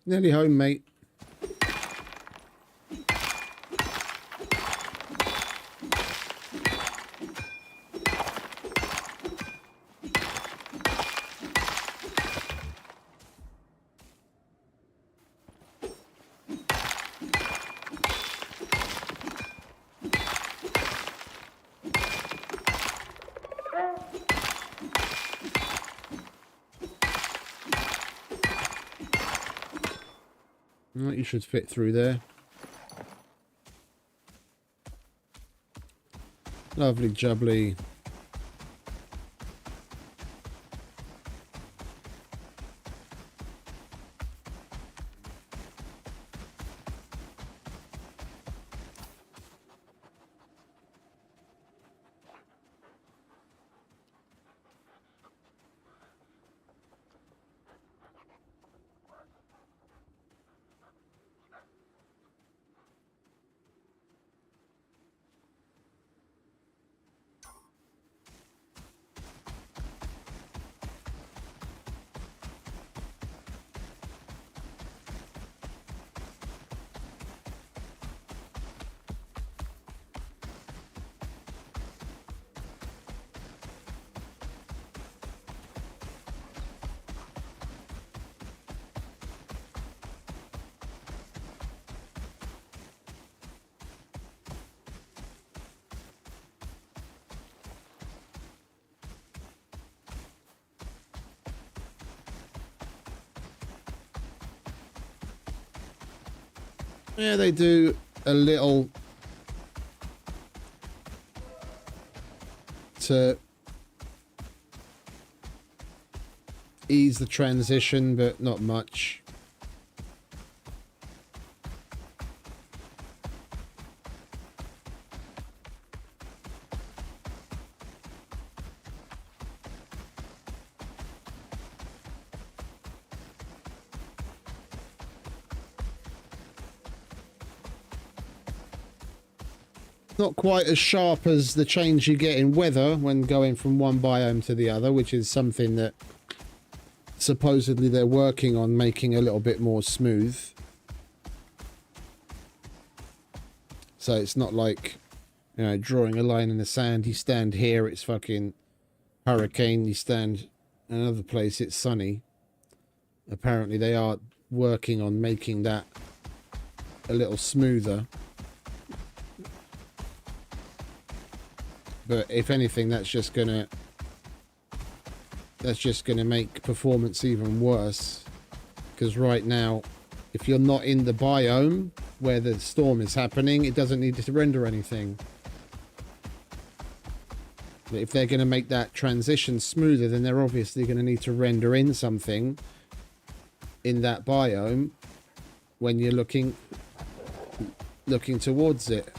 Nearly home, mate. Well, you should fit through there. Lovely jubbly. Yeah, they do a little to ease the transition, but not much. Not quite as sharp as the change you get in weather when going from one biome to the other, which is something that supposedly they're working on making a little bit more smooth. So it's not like, you know, drawing a line in the sand. You stand here, it's fucking hurricane. You stand another place, it's sunny. Apparently they are working on making that a little smoother. But if anything, that's just gonna make performance even worse. Because right now, if you're not in the biome where the storm is happening, it doesn't need to render anything. But if they're going to make that transition smoother, then they're obviously going to need to render in something in that biome when you're looking towards it.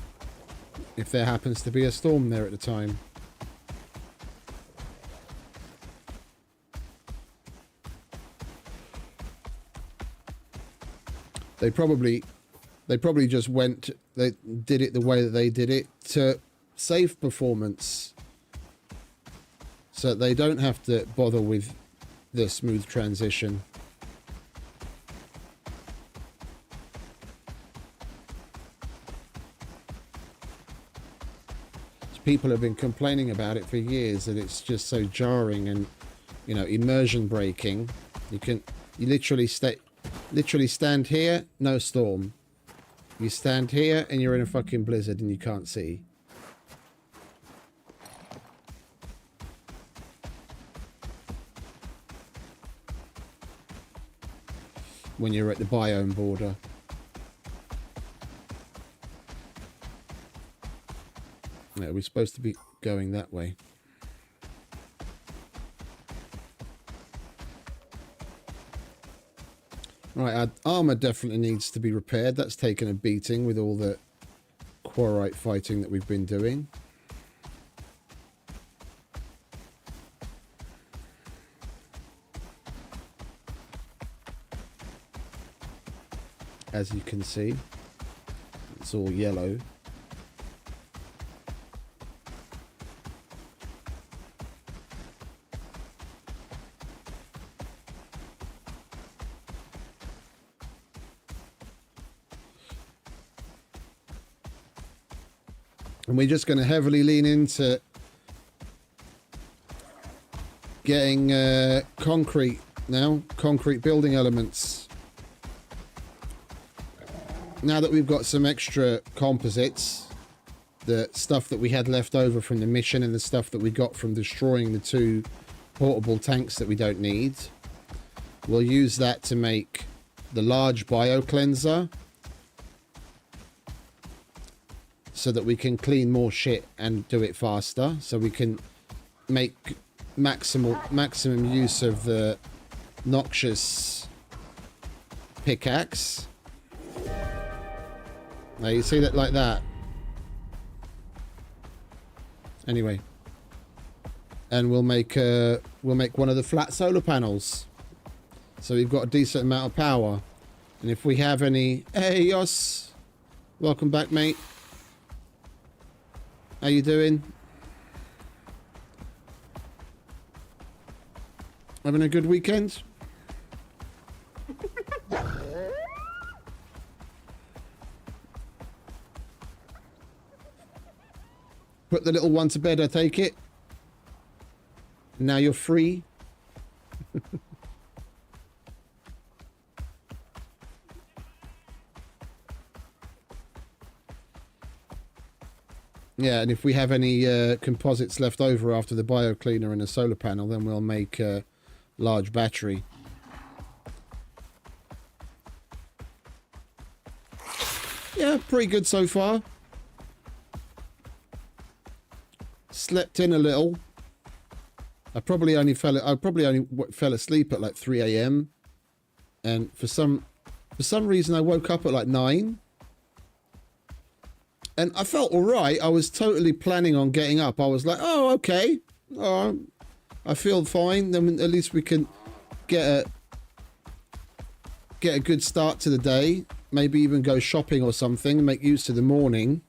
If there happens to be a storm there at the time. They probably just they did it the way that they did it to save performance. So they don't have to bother with the smooth transition. People have been complaining about it for years, that it's just so jarring and, you know, immersion breaking. You literally stand here, no storm. You stand here and you're in a fucking blizzard and you can't see. When you're at the biome border. Yeah, we're supposed to be going that way. Right, our armor definitely needs to be repaired. That's taken a beating with all the quarite fighting that we've been doing. As you can see, it's all yellow. And we're just going to heavily lean into getting concrete now, concrete building elements. Now that we've got some extra composites, the stuff that we had left over from the mission and the stuff that we got from destroying the 2 portable tanks that we don't need, we'll use that to make the large bio cleanser, so that we can clean more shit and do it faster, so we can make maximum use of the noxious pickaxe. Now you see that like that. Anyway, and we'll make one of the flat solar panels, so we've got a decent amount of power. And if we have any, hey Yos, welcome back, mate. How you doing? Having a good weekend? Put the little one to bed, I take it. Now you're free. Yeah, and if we have any composites left over after the bio cleaner and the solar panel, then we'll make a large battery. Yeah, pretty good so far. Slept in a little. I probably only fell asleep at like 3 a.m. and for some reason I woke up at like 9. And I felt all right. I was totally planning on getting up. I was like, oh, okay. I feel fine. Then at least we can get a good start to the day. Maybe even go shopping or something. Make use of the morning.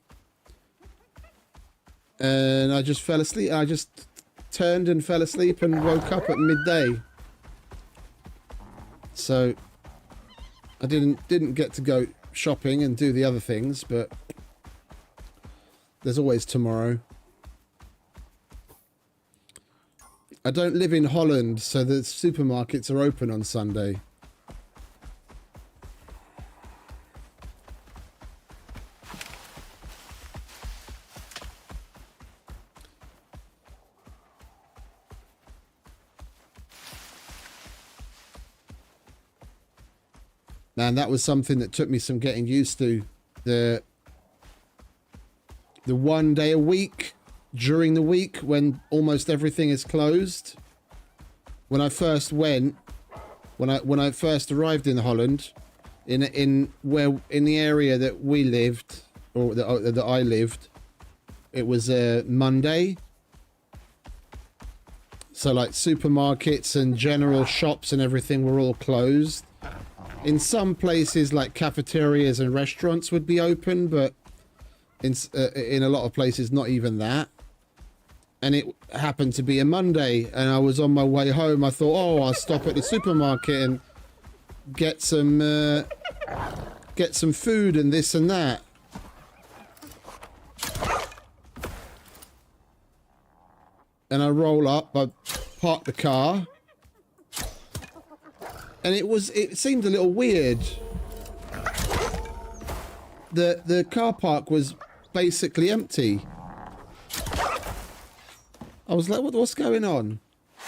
And I just fell asleep. I just turned and fell asleep and woke up at midday. So I didn't get to go shopping and do the other things, but there's always tomorrow. I don't live in Holland, so the supermarkets are open on Sunday. Man, that was something that took me some getting used to. The 1 day a week during the week when almost everything is closed. When I first went, when I first arrived in Holland, in the area that we lived, or that I lived, it was a Monday. So like supermarkets and general shops and everything were all closed. In some places, like cafeterias and restaurants would be open, but in a lot of places, not even that. And it happened to be a Monday, and I was on my way home. I thought, oh, I'll stop at the supermarket and get some food and this and that. And I roll up, I park the car, and it seemed a little weird. The car park was basically empty. I was like, what's going on?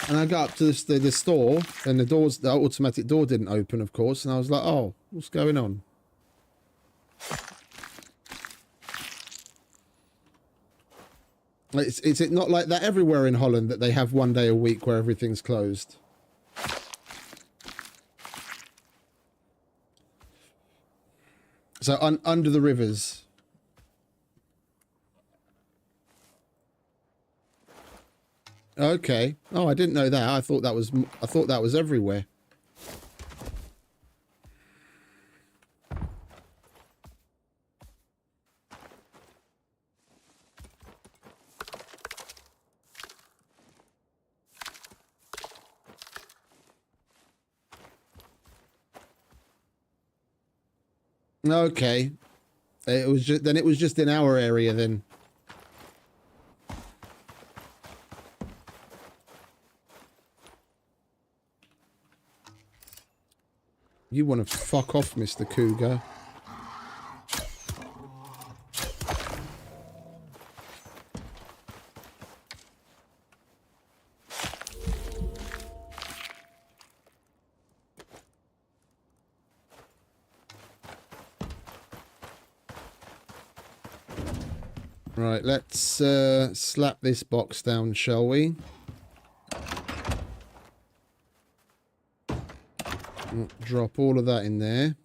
And I got up to the store, and the automatic door didn't open, of course. And I was like, oh, what's going on? Is it not like that everywhere in Holland, that they have 1 day a week where everything's closed? So under the rivers. Okay. Oh, I didn't know that. I thought that was everywhere. Okay. It was just in our area then. You want to fuck off, Mr. Cougar. Right, let's slap this box down, shall we? Drop all of that in there.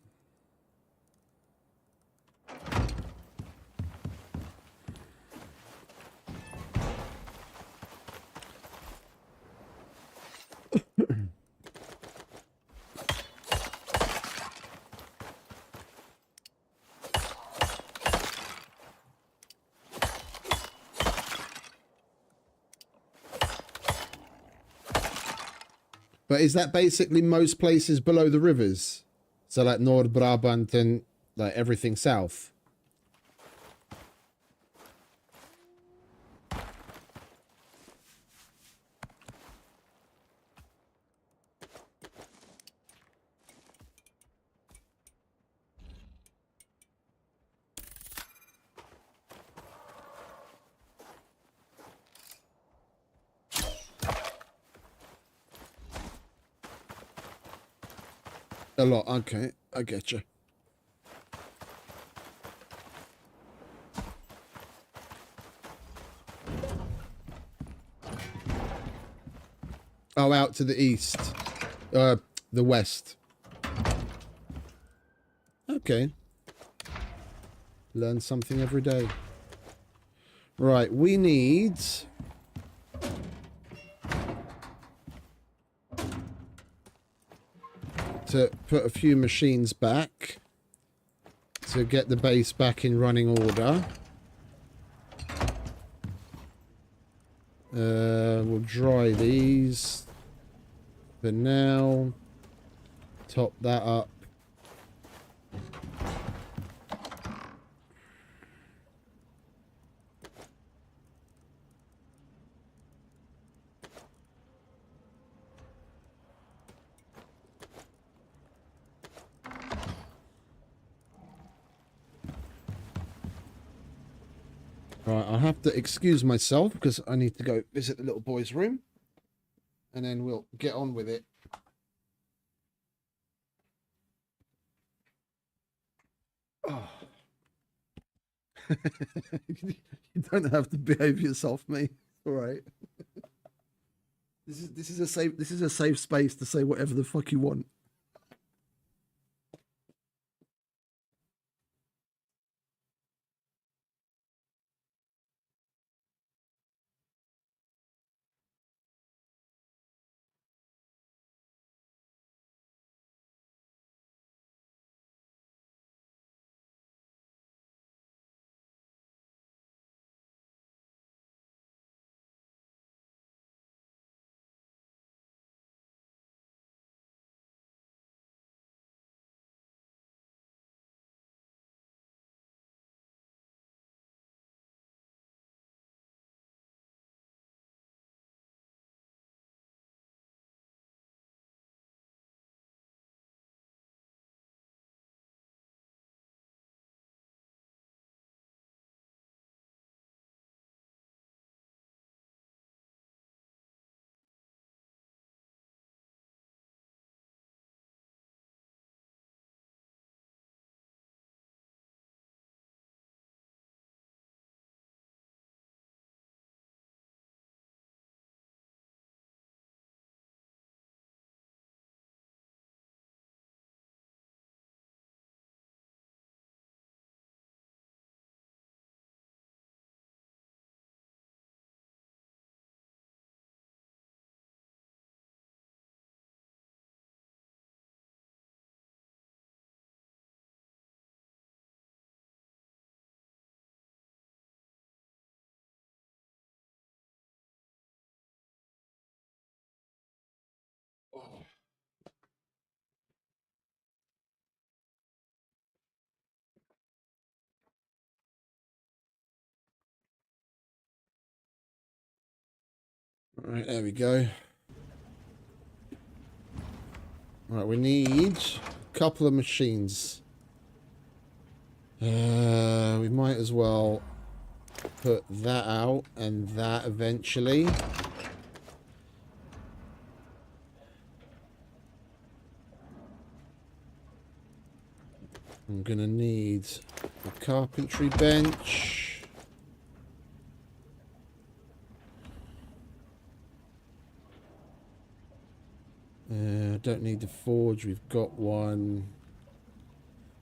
But is that basically most places below the rivers? So like Nord Brabant and like everything south? A lot, okay, I get you. Oh, out to the east. The west. Okay. Learn something every day. Right, we need... to put a few machines back to get the base back in running order. We'll dry these for now. Top that up. Right, I'll have to excuse myself because I need to go visit the little boy's room. And then we'll get on with it. Oh. You don't have to behave yourself, mate. All right. This is a safe space to say whatever the fuck you want. All right, there we go. Right, we need a couple of machines. We might as well put that out and that eventually. I'm gonna need a carpentry bench. Don't need the forge. We've got one.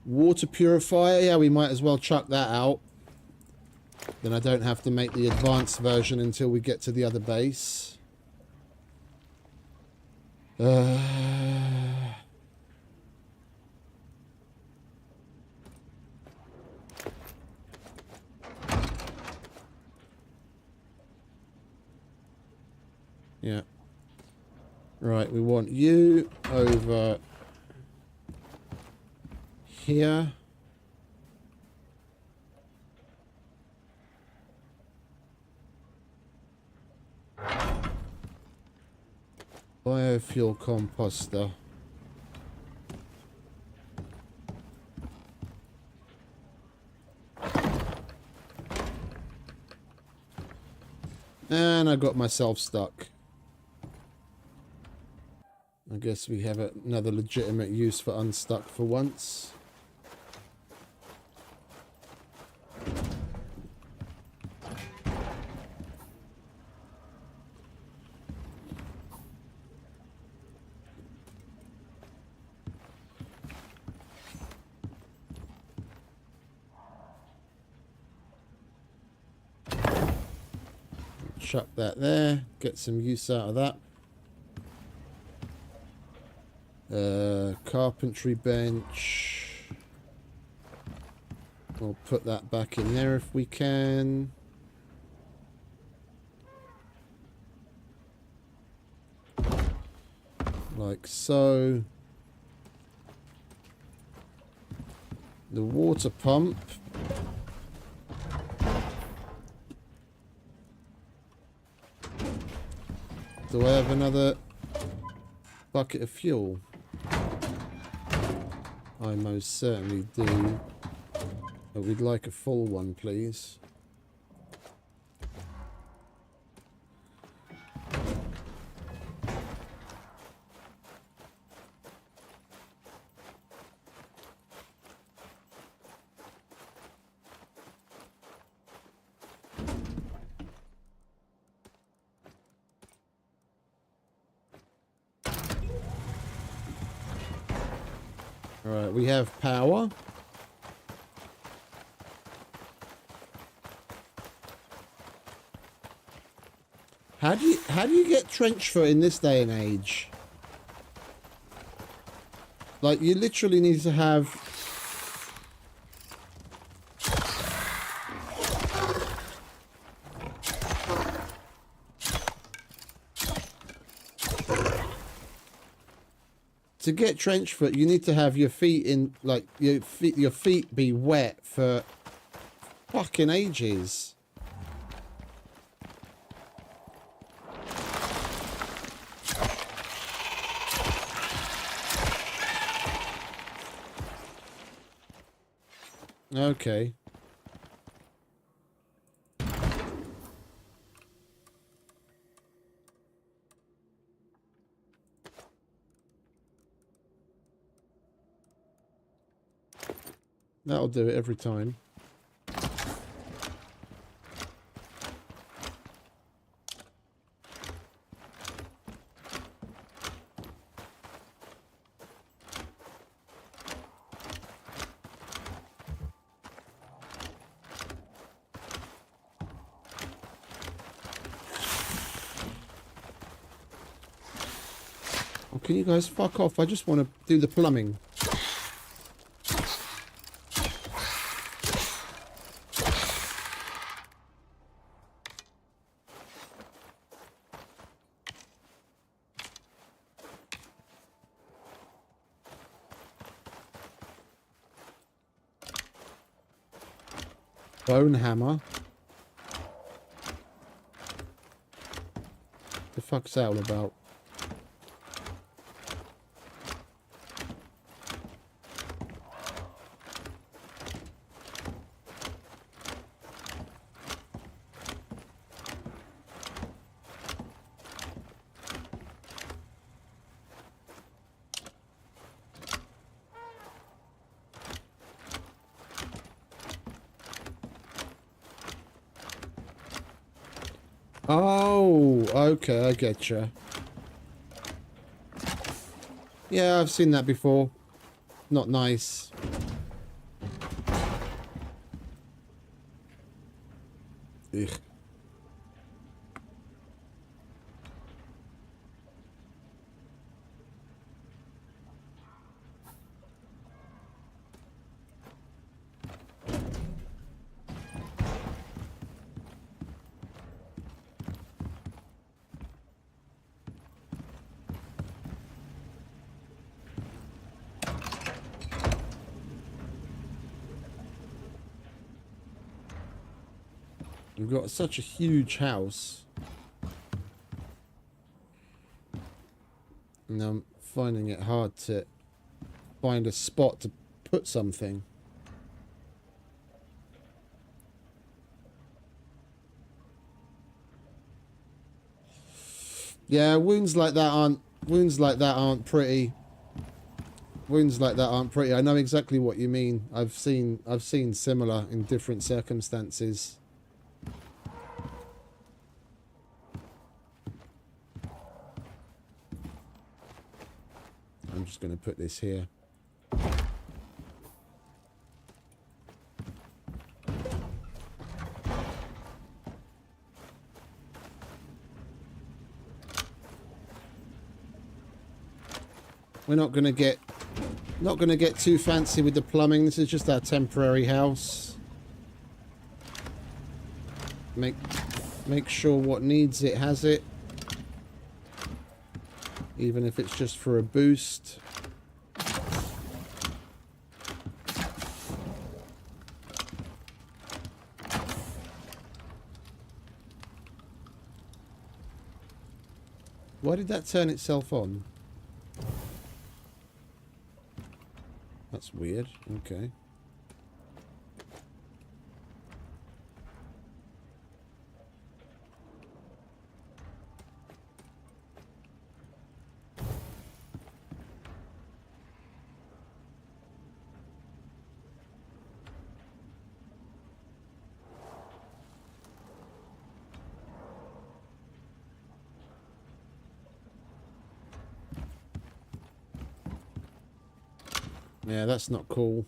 Water purifier. Yeah, we might as well chuck that out. Then I don't have to make the advanced version until we get to the other base. Yeah. Right, we want you over here. Biofuel composter. And I got myself stuck. I guess we have another legitimate use for unstuck for once. Chuck that there, get some use out of that. Carpentry bench. We'll put that back in there if we can. Like so. The water pump. Do I have another bucket of fuel? I most certainly do. But we'd like a full one, please. Alright, we have power. How do you get trench foot in this day and age? Like, you literally need to have to get trench foot, you need to have your feet in, like, your feet be wet for fucking ages. Okay. That'll do it every time. Oh, can you guys fuck off? I just want to do the plumbing. Bone hammer. The fuck's that all about? Oh, okay, I getcha. Yeah, I've seen that before. Not nice. Ugh. We've got such a huge house. And I'm finding it hard to find a spot to put something. Yeah, wounds like that aren't pretty. Wounds like that aren't pretty. I know exactly what you mean. I've seen similar in different circumstances. I'm just going to put this here. We're not going to get too fancy with the plumbing. This is just our temporary house. Make sure what needs it has it. Even if it's just for a boost. Why did that turn itself on? That's weird. Okay. Yeah, that's not cool.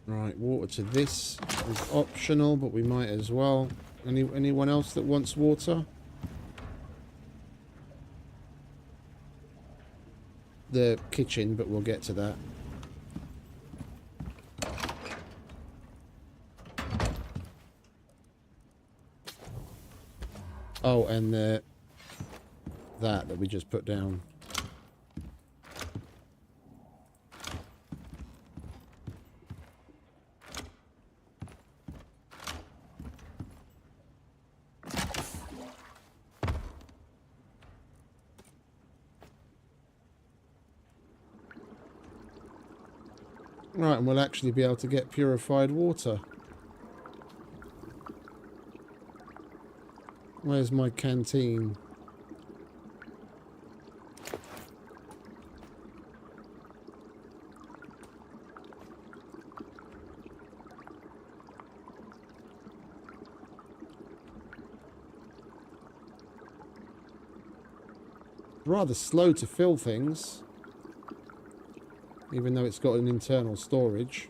Right, water to this is optional, but we might as well. Anyone else that wants water? The kitchen, but we'll get to that. Oh, and the that we just put down. Right, and we'll actually be able to get purified water. Where's my canteen? Rather slow to fill things. Even though it's got an internal storage.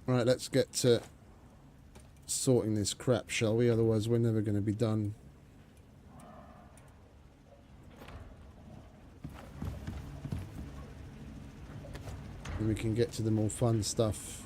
Right, let's get to sorting this crap, shall we? Otherwise we're never going to be done. And we can get to the more fun stuff.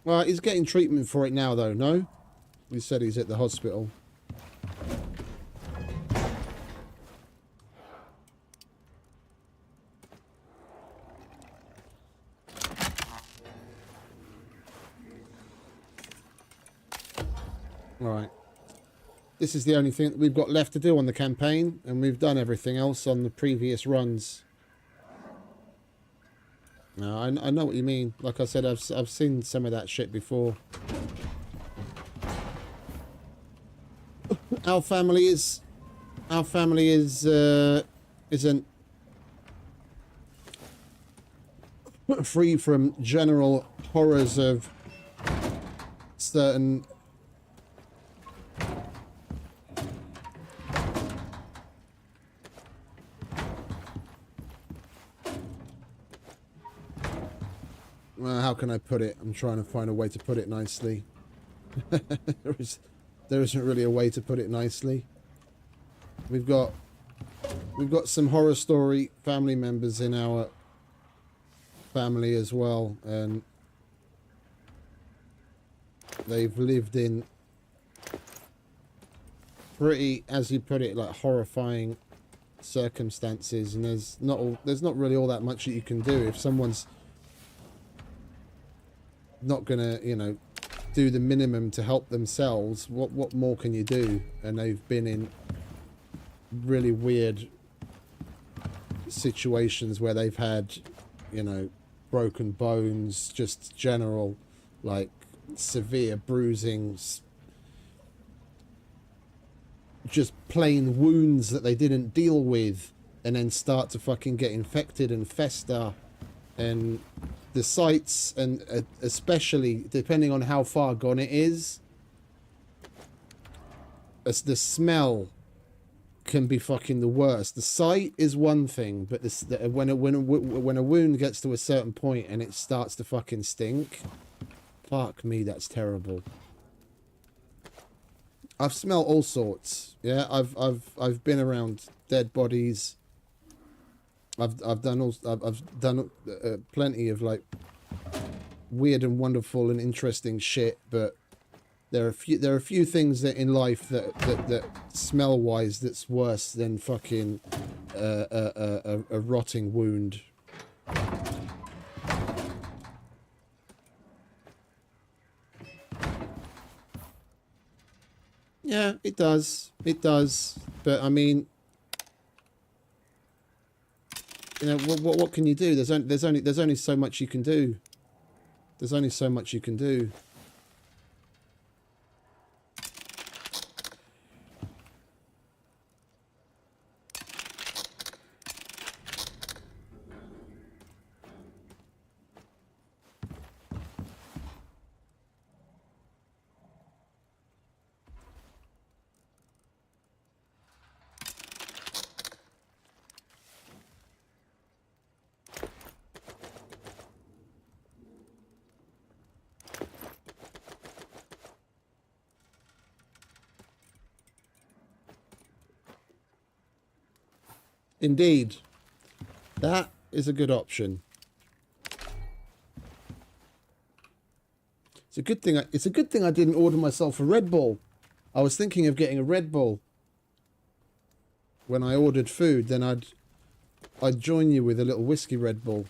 Well, he's getting treatment for it now, though, no? He said he's at the hospital. Alright. This is the only thing that we've got left to do on the campaign, and we've done everything else on the previous runs. No, I know what you mean. Like I said, I've seen some of that shit before. Our family isn't free from general horrors of certain how can I put it? I'm trying to find a way to put it nicely. There isn't really a way to put it nicely. We've got some horror story family members in our family as well, and they've lived in pretty, as you put it, like horrifying circumstances, and there's not really all that much that you can do if someone's not gonna, you know, do the minimum to help themselves. What more can you do? And they've been in really weird situations where they've had, you know, broken bones, just general, like, severe bruising, just plain wounds that they didn't deal with, and then start to fucking get infected and fester. And the sights, and especially depending on how far gone it is, as the smell can be fucking the worst. The sight is one thing, but when a wound gets to a certain point and it starts to fucking stink, fuck me, that's terrible. I've smelled all sorts. Yeah, I've been around dead bodies. I've done plenty of like weird and wonderful and interesting shit, but there are a few things that in life that smell wise that's worse than fucking a rotting wound. Yeah, it does. It does. But I mean, you know, what can you do? There's only so much you can do. There's only so much you can do. Indeed, that is a good option. It's a good thing. It's a good thing I didn't order myself a Red Bull. I was thinking of getting a Red Bull when I ordered food. Then I'd join you with a little whiskey Red Bull.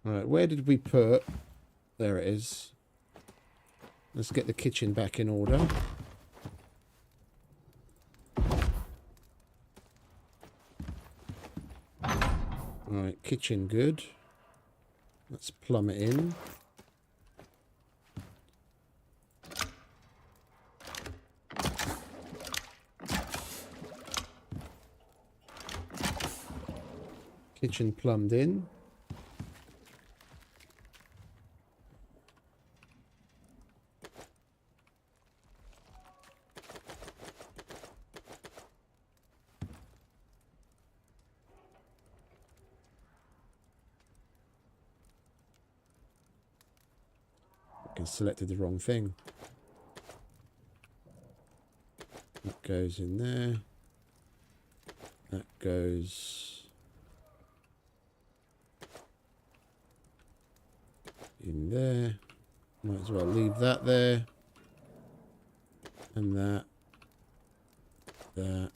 Alright, where did we put... There it is. Let's get the kitchen back in order. Alright, kitchen good. Let's plumb it in. Kitchen plumbed in. I selected the wrong thing. That goes in there. That goes in there. Might as well leave that there. And that. That.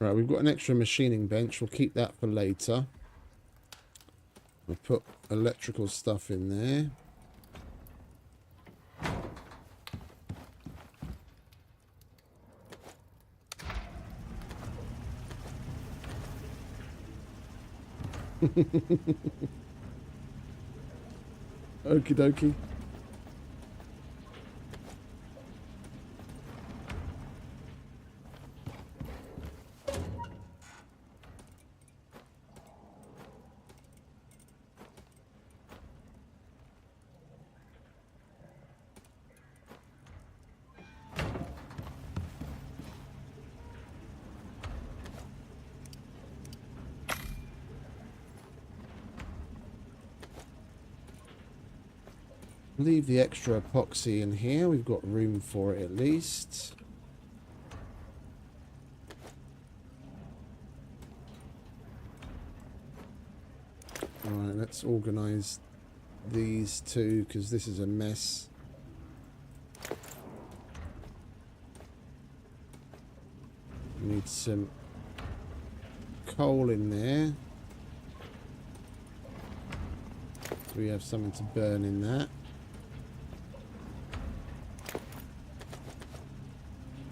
Right, we've got an extra machining bench. We'll keep that for later. We'll put electrical stuff in there. Okie dokie. Leave the extra epoxy in here. We've got room for it at least. Alright, let's organise these two because this is a mess. Need some coal in there. So we have something to burn in that.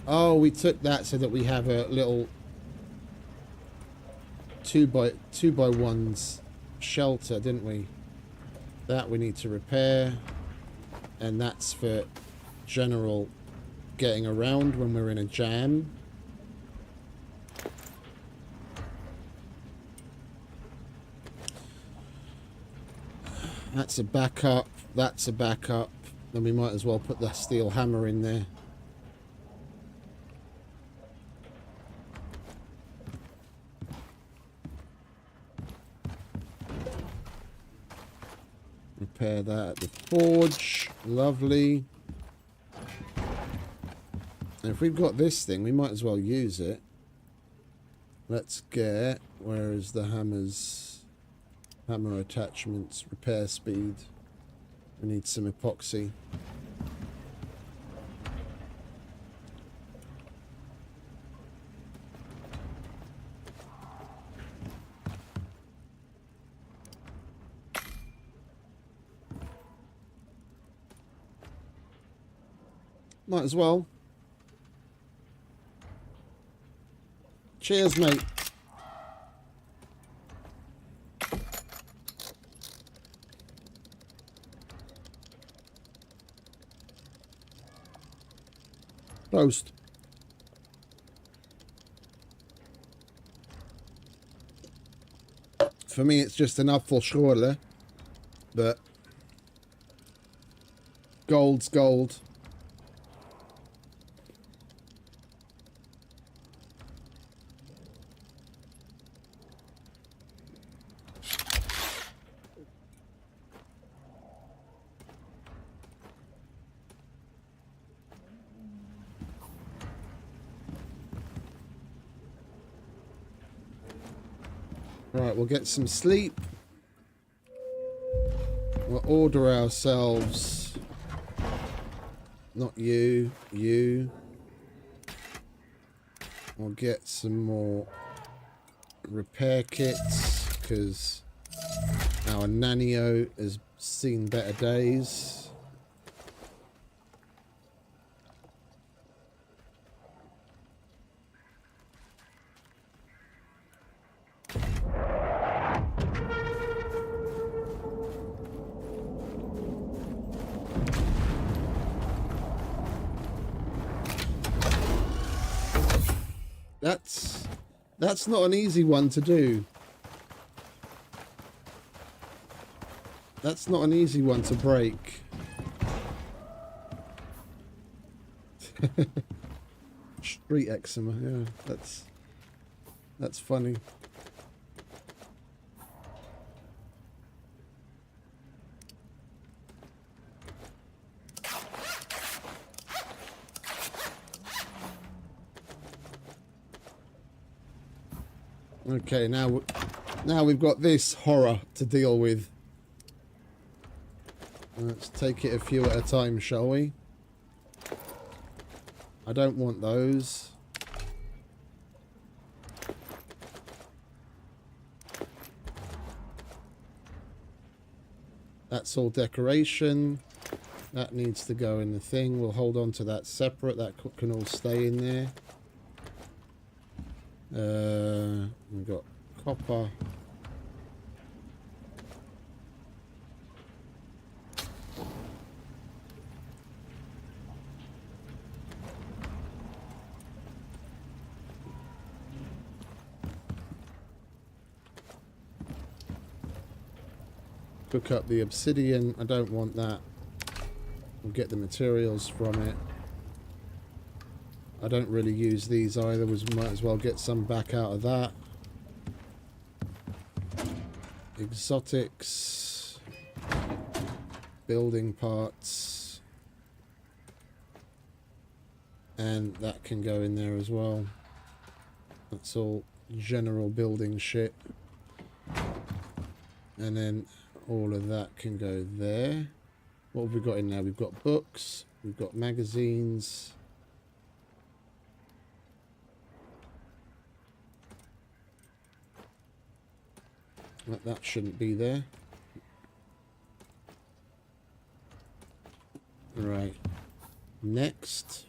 Oh, we took that so that we have a little 2x1s shelter, didn't we? That we need to repair. And that's for general getting around when we're in a jam. That's a backup. That's a backup. Then we might as well put the steel hammer in there. Repair that at the forge. Lovely. And if we've got this thing, we might as well use it. Let's get... Where is the hammers? Hammer attachments. Repair speed. We need some epoxy. Might as well. Cheers, mate. Toast. For me, it's just an apfelschorle, but gold's gold. Right, we'll get some sleep. We'll order ourselves... Not you, you. We'll get some more repair kits, because our Nanio has seen better days. That's not an easy one to do. That's not an easy one to break. Street eczema, yeah, that's funny. Okay, now we've got this horror to deal with. Let's take it a few at a time, shall we? I don't want those. That's all decoration. That needs to go in the thing. We'll hold on to that separate. That can all stay in there. We've got copper. Cook up the obsidian. I don't want that. We'll get the materials from it. I don't really use these either. We might as well get some back out of that. Exotics. Building parts. And that can go in there as well. That's all general building shit. And then all of that can go there. What have we got in there? We've got books. We've got magazines. That shouldn't be there. Right. Next.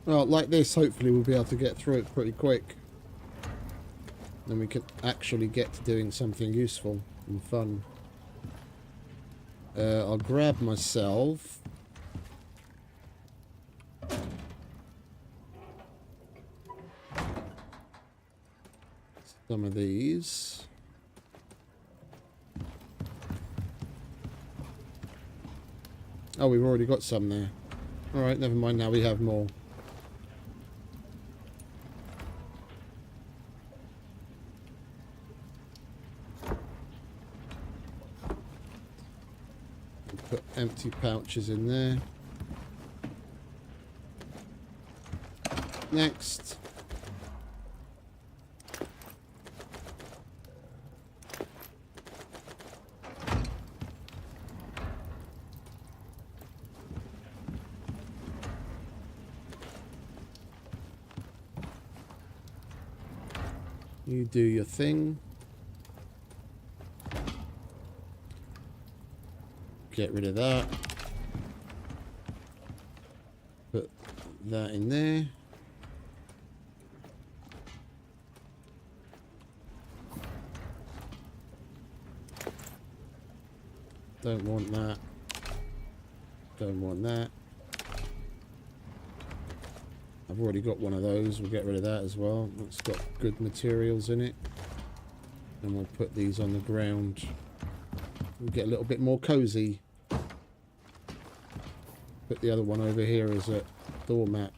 Well, like this, hopefully we'll be able to get through it pretty quick. Then we can actually get to doing something useful and fun. I'll grab myself some of these. Oh, we've already got some there. Alright, never mind, now we have more. Put empty pouches in there. Next. You do your thing. Get rid of that. Put that in there. Don't want that. Don't want that. I've already got one of those. We'll get rid of that as well. It's got good materials in it. And we'll put these on the ground. We'll get a little bit more cozy. Put the other one over here as a doormat.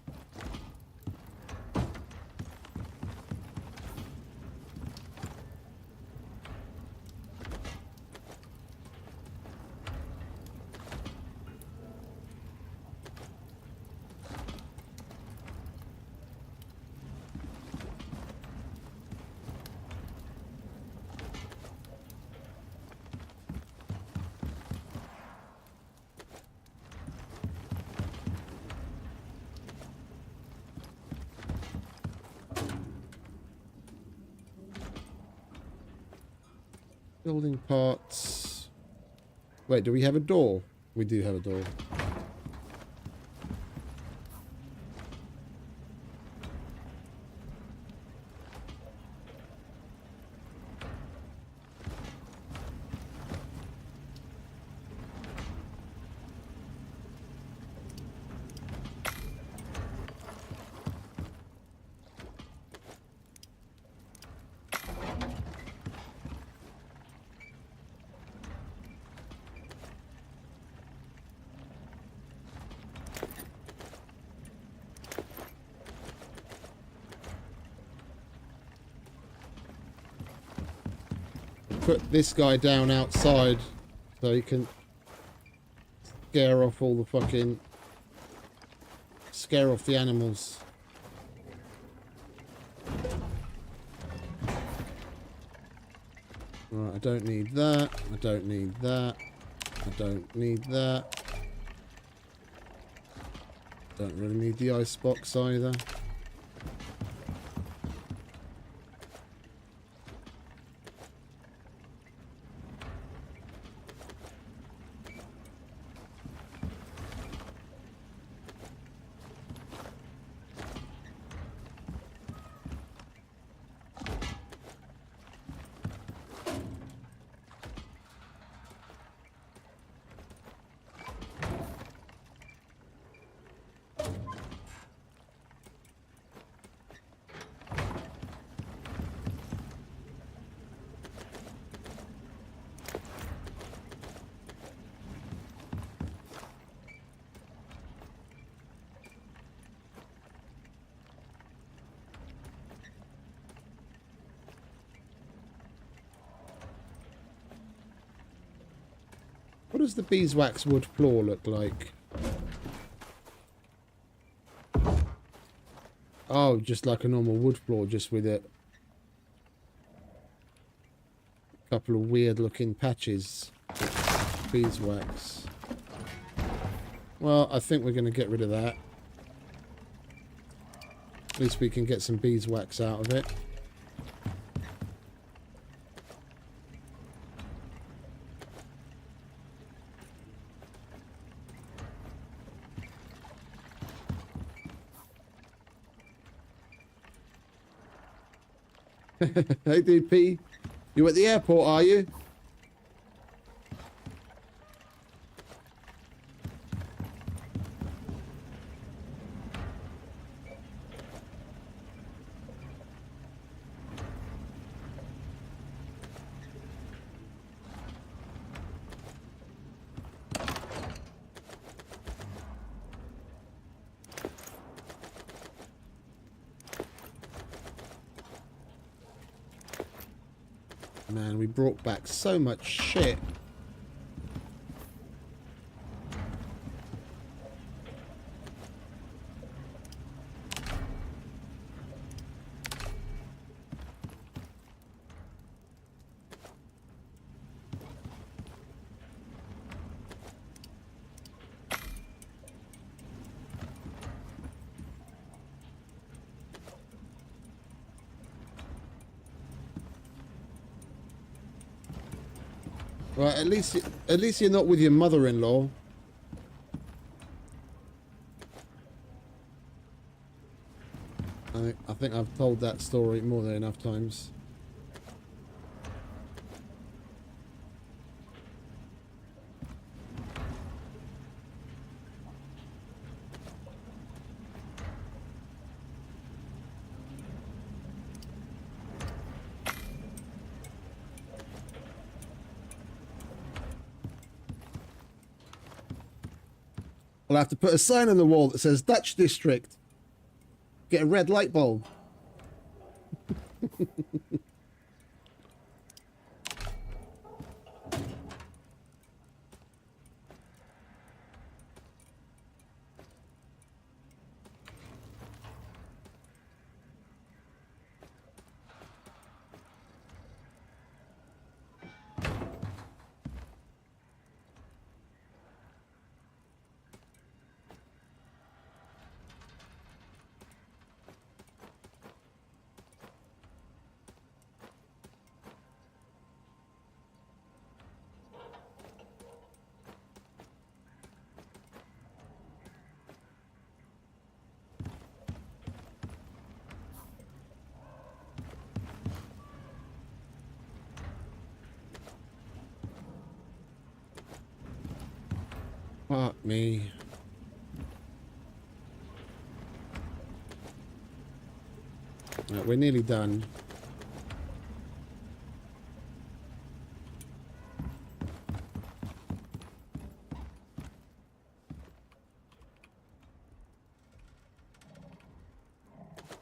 Building parts. Wait, do we have a door? We do have a door. put this guy down outside so he can scare off all the fucking... scare off the animals. Right, I don't need that. I don't need that. I don't need that. Don't really need the ice box either. What does the beeswax wood floor look like? Oh, just like a normal wood floor, just with a couple of weird looking patches. Beeswax. Well, I think we're going to get rid of that. At least we can get some beeswax out of it. Hey DP, you at the airport, are you? Man, we brought back so much shit. Right, at least you're not with your mother-in-law. I think I've told that story more than enough times. I'll have to put a sign on the wall that says Dutch District. Get a red light bulb. Fuck me. Right, we're nearly done.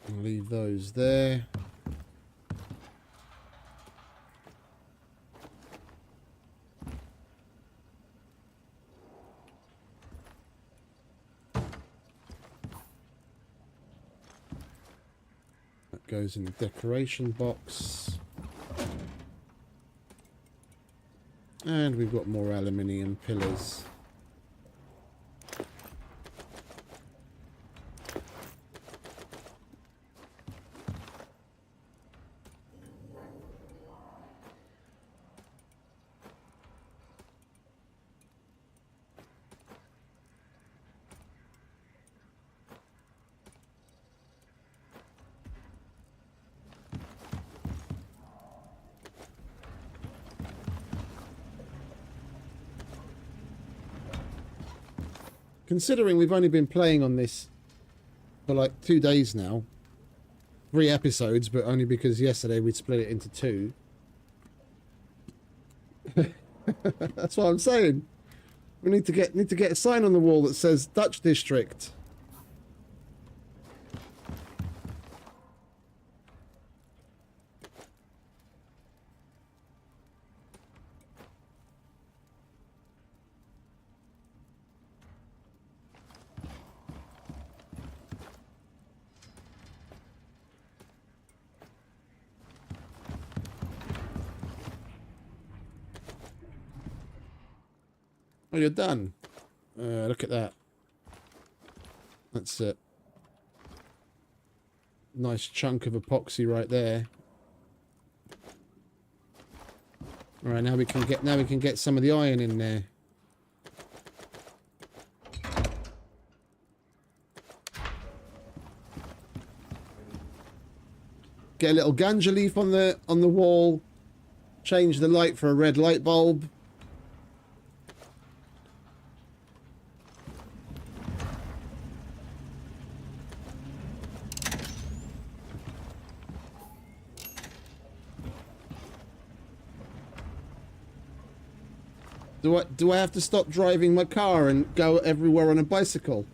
I'll leave those there. goes in the decoration box. And we've got more aluminium pillars. Considering we've only been playing on this for like 2 days now, 3 episodes, but only because yesterday we split it into 2. That's what I'm saying. We need to get a sign on the wall that says Dutch District. Oh, you're done. Look at that. That's it. Nice chunk of epoxy right there. All right, now we can get some of the iron in there. Get a little ganja leaf on the wall. Change the light for a red light bulb. Do I have to stop driving my car and go everywhere on a bicycle?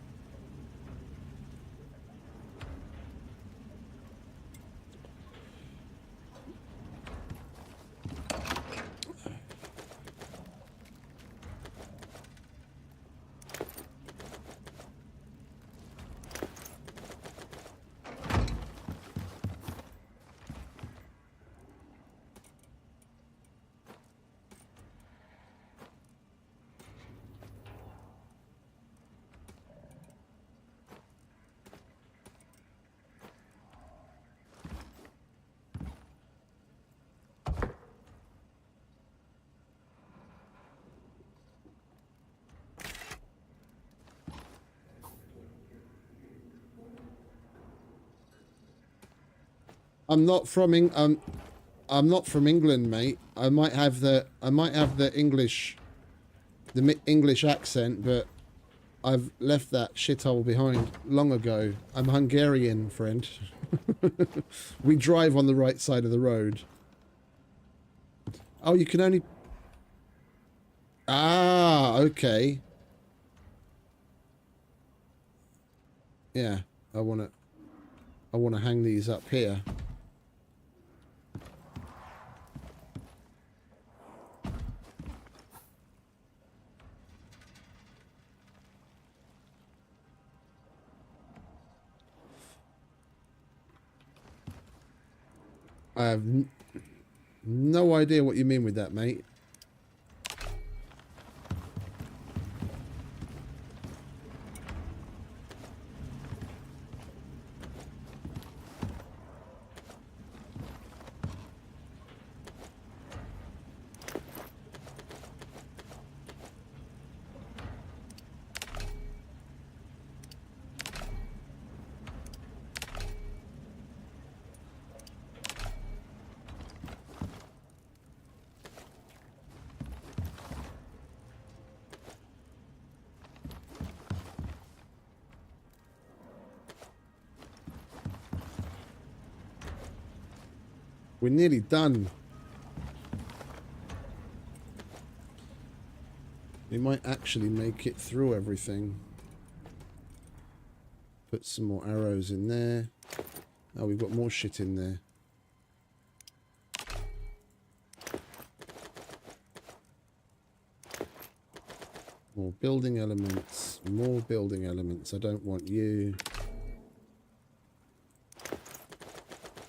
I'm not from England, mate. I might have the English accent, but I've left that shithole behind long ago. I'm Hungarian, friend. We drive on the right side of the road. Oh, you can only... Ah, okay. Yeah, I want to hang these up here. I have no idea what you mean with that, mate. We're nearly done. We might actually make it through everything. Put some more arrows in there. Oh, we've got more shit in there. More building elements. More building elements. I don't want you.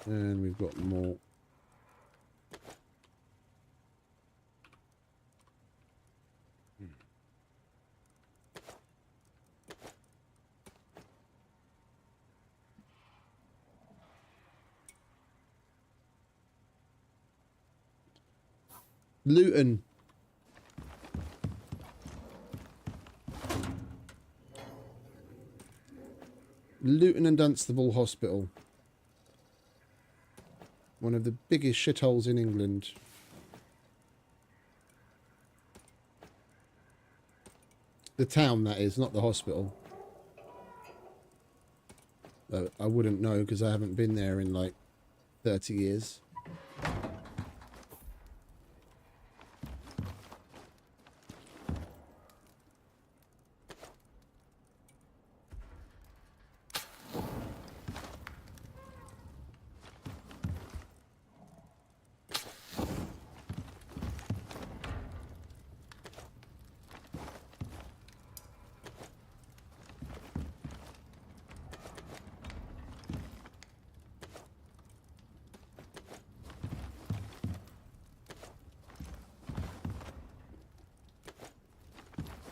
And we've got more. Luton. Luton and Dunstable Hospital. One of the biggest shitholes in England. The town, that is, not the hospital. I wouldn't know because I haven't been there in like 30 years.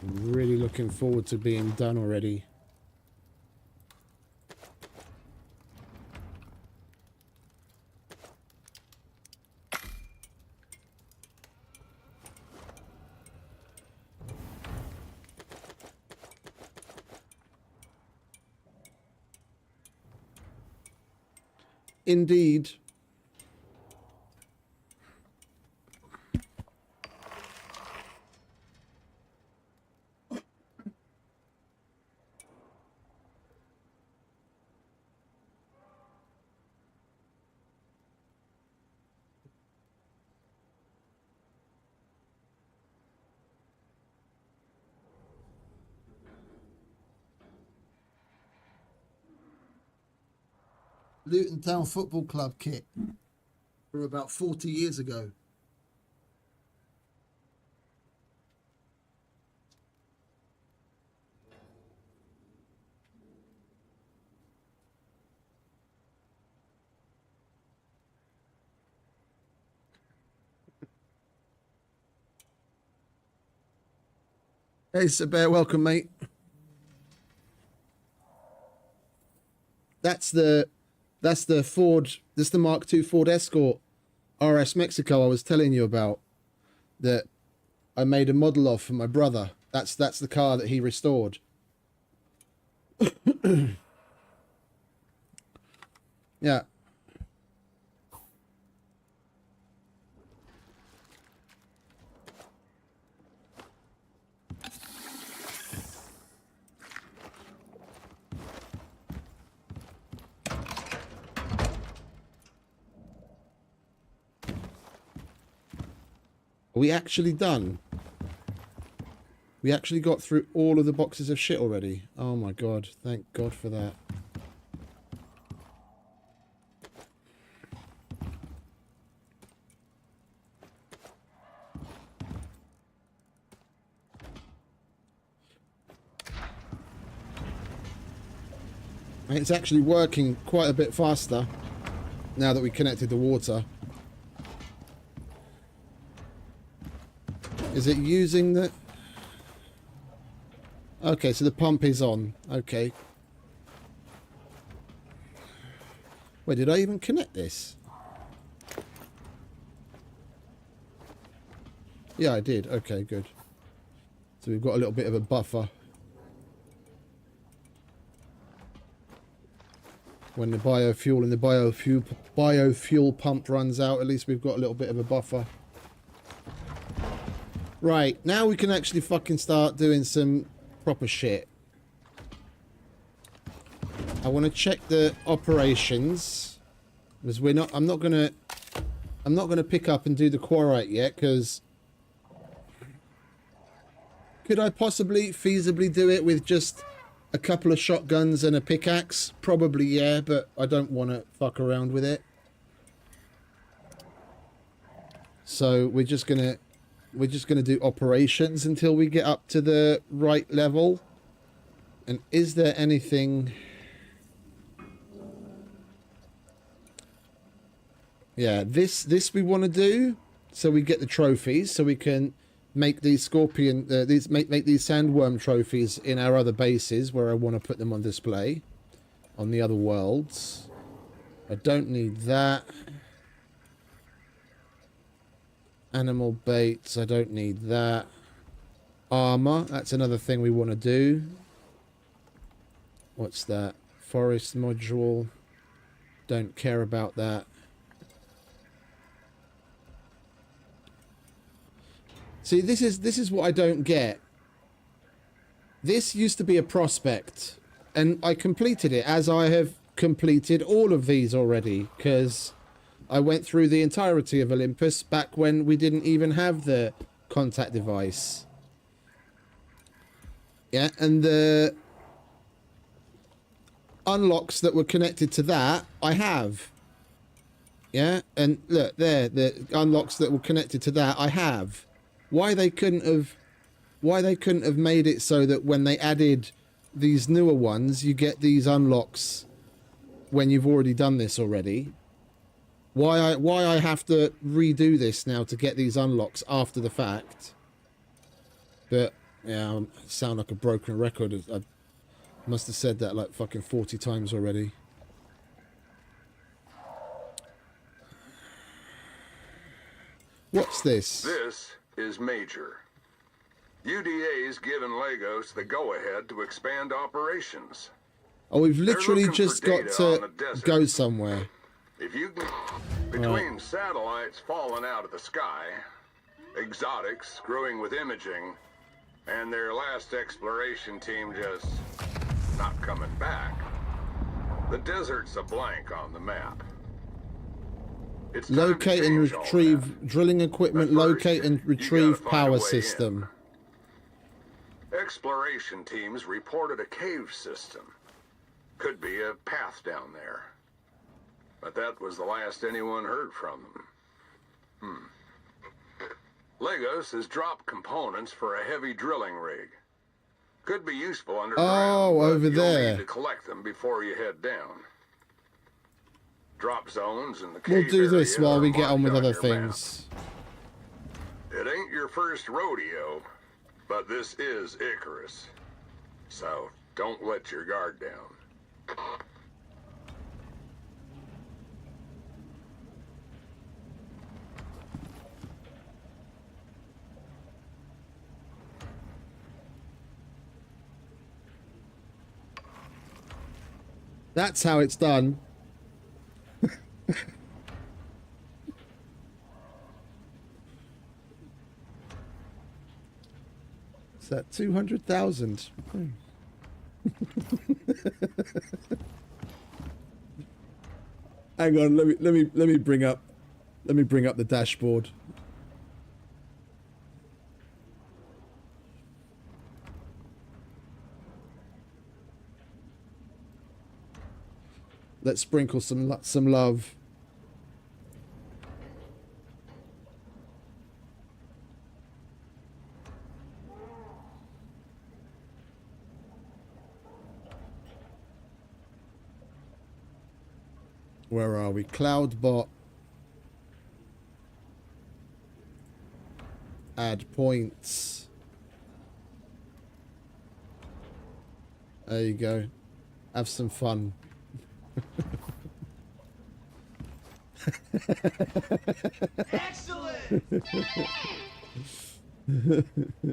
I'm really looking forward to being done already. Indeed. Luton Town Football Club kit from about 40 years ago. Hey, Sabir, welcome, mate. That's the Ford. That's the Mark II Ford Escort RS Mexico I was telling you about. That I made a model of for my brother. That's the car that he restored. Yeah. Are we actually done? We actually got through all of the boxes of shit already. Oh my god, thank God for that. It's actually working quite a bit faster now that we connected the water. Is it using the... Okay, so the pump is on. Okay. Wait, did I even connect this? Yeah, I did. Okay, good. So we've got a little bit of a buffer. When the biofuel and the biofuel pump runs out, at least we've got a little bit of a buffer. Right, now we can actually fucking start doing some proper shit. I want to check the operations because I'm not gonna pick up and do the quarite yet because could I possibly feasibly do it with just a couple of shotguns and a pickaxe? Probably, yeah, but I don't want to fuck around with it. So we're just gonna do operations until we get up to the right level. And is there anything... Yeah, this we want to do so we get the trophies, so we can make these scorpion, make these sandworm trophies in our other bases where I want to put them on display on the other worlds. I don't need that. Animal baits, I don't need that. Armor, that's another thing we want to do. What's that? Forest module. Don't care about that. See, this is what I don't get. This used to be a prospect, and I completed it, as I have completed all of these already, because I went through the entirety of Olympus back when we didn't even have the contact device. Yeah, and the unlocks that were connected to that, I have. Yeah, and look, there, the unlocks that were connected to that, I have. Why they couldn't have made it so that when they added these newer ones, you get these unlocks when you've already done this already. Why I have to redo this now to get these unlocks after the fact. But yeah, I sound like a broken record. I must have said that like fucking 40 times already. What's this? This is Major. UDA's given Lagos the go-ahead to expand operations. Oh, we've literally looking just for got data to on the desert. go somewhere. If you can... Between satellites falling out of the sky, exotics screwing with imaging, and their last exploration team just not coming back, the desert's a blank on the map. It's time to Locate and change all retrieve that. drilling equipment. But first, Locate and you retrieve gotta find a power way system. Exploration teams reported a cave system. Could be a path down there. But that was the last anyone heard from them. Lagos has dropped components for a heavy drilling rig. Could be useful underground. Oh, but over you'll there. need to collect them before you head down. Drop zones in the We'll cave do this area while are we get on with marked other your map. things. It ain't your first rodeo, but this is ICARUS. So don't let your guard down. That's how it's done. Is that 200,000? Hang on, let me bring up the dashboard. Let's sprinkle some love. Where are we? Cloudbot. Add points. There you go. Have some fun. Excellent!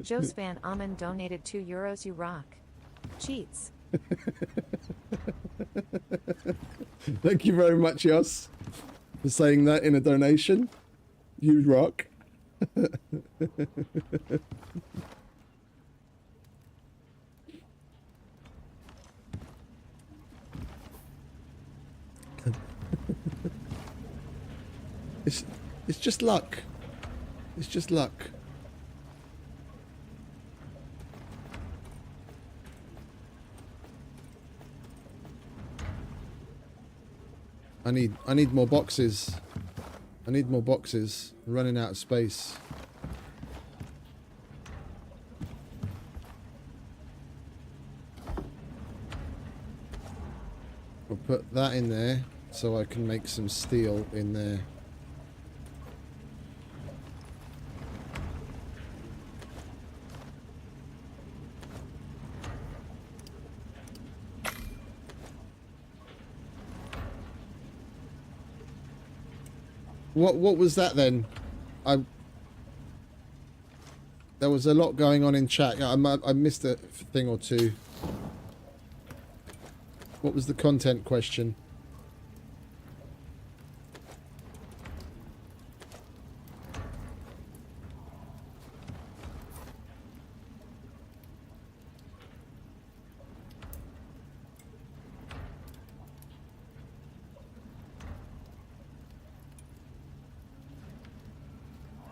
Jos Van Amen donated €2. You rock. Cheats. Thank you very much, Jos, for saying that in a donation. You rock. It's just luck. It's just luck. I need more boxes. I need more boxes. I'm running out of space. I'll put that in there so I can make some steel in there. What was that then? There was a lot going on in chat. I missed a thing or two. What was the content question?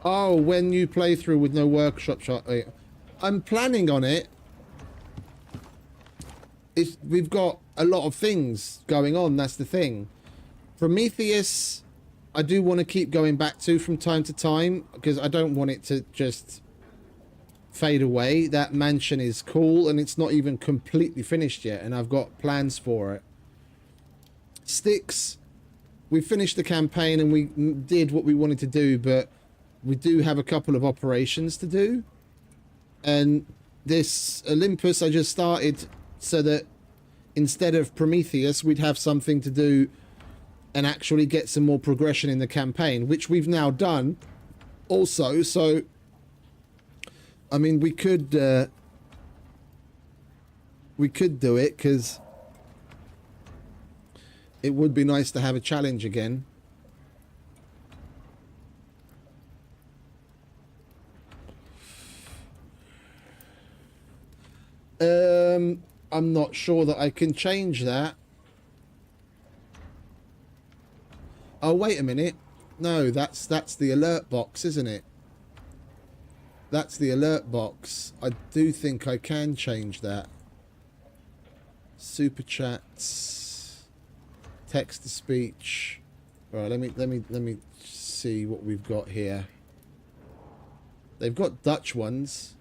Oh, when you play through with no workshop shot. I'm planning on it. We've got a lot of things going on, that's the thing. Prometheus, I do want to keep going back to from time to time, because I don't want it to just fade away. That mansion is cool, and it's not even completely finished yet, and I've got plans for it. Styx, we finished the campaign, and we did what we wanted to do, but we do have a couple of operations to do. And this Olympus I just started so that instead of Prometheus, we'd have something to do and actually get some more progression in the campaign, which we've now done also. So, I mean, we could do it, because it would be nice to have a challenge again. I'm not sure that I can change that. Oh, wait a minute. No, that's the alert box, isn't it? That's the alert box. I do think I can change that. Super chats, text to speech. All right, let me see what we've got here. They've got Dutch ones.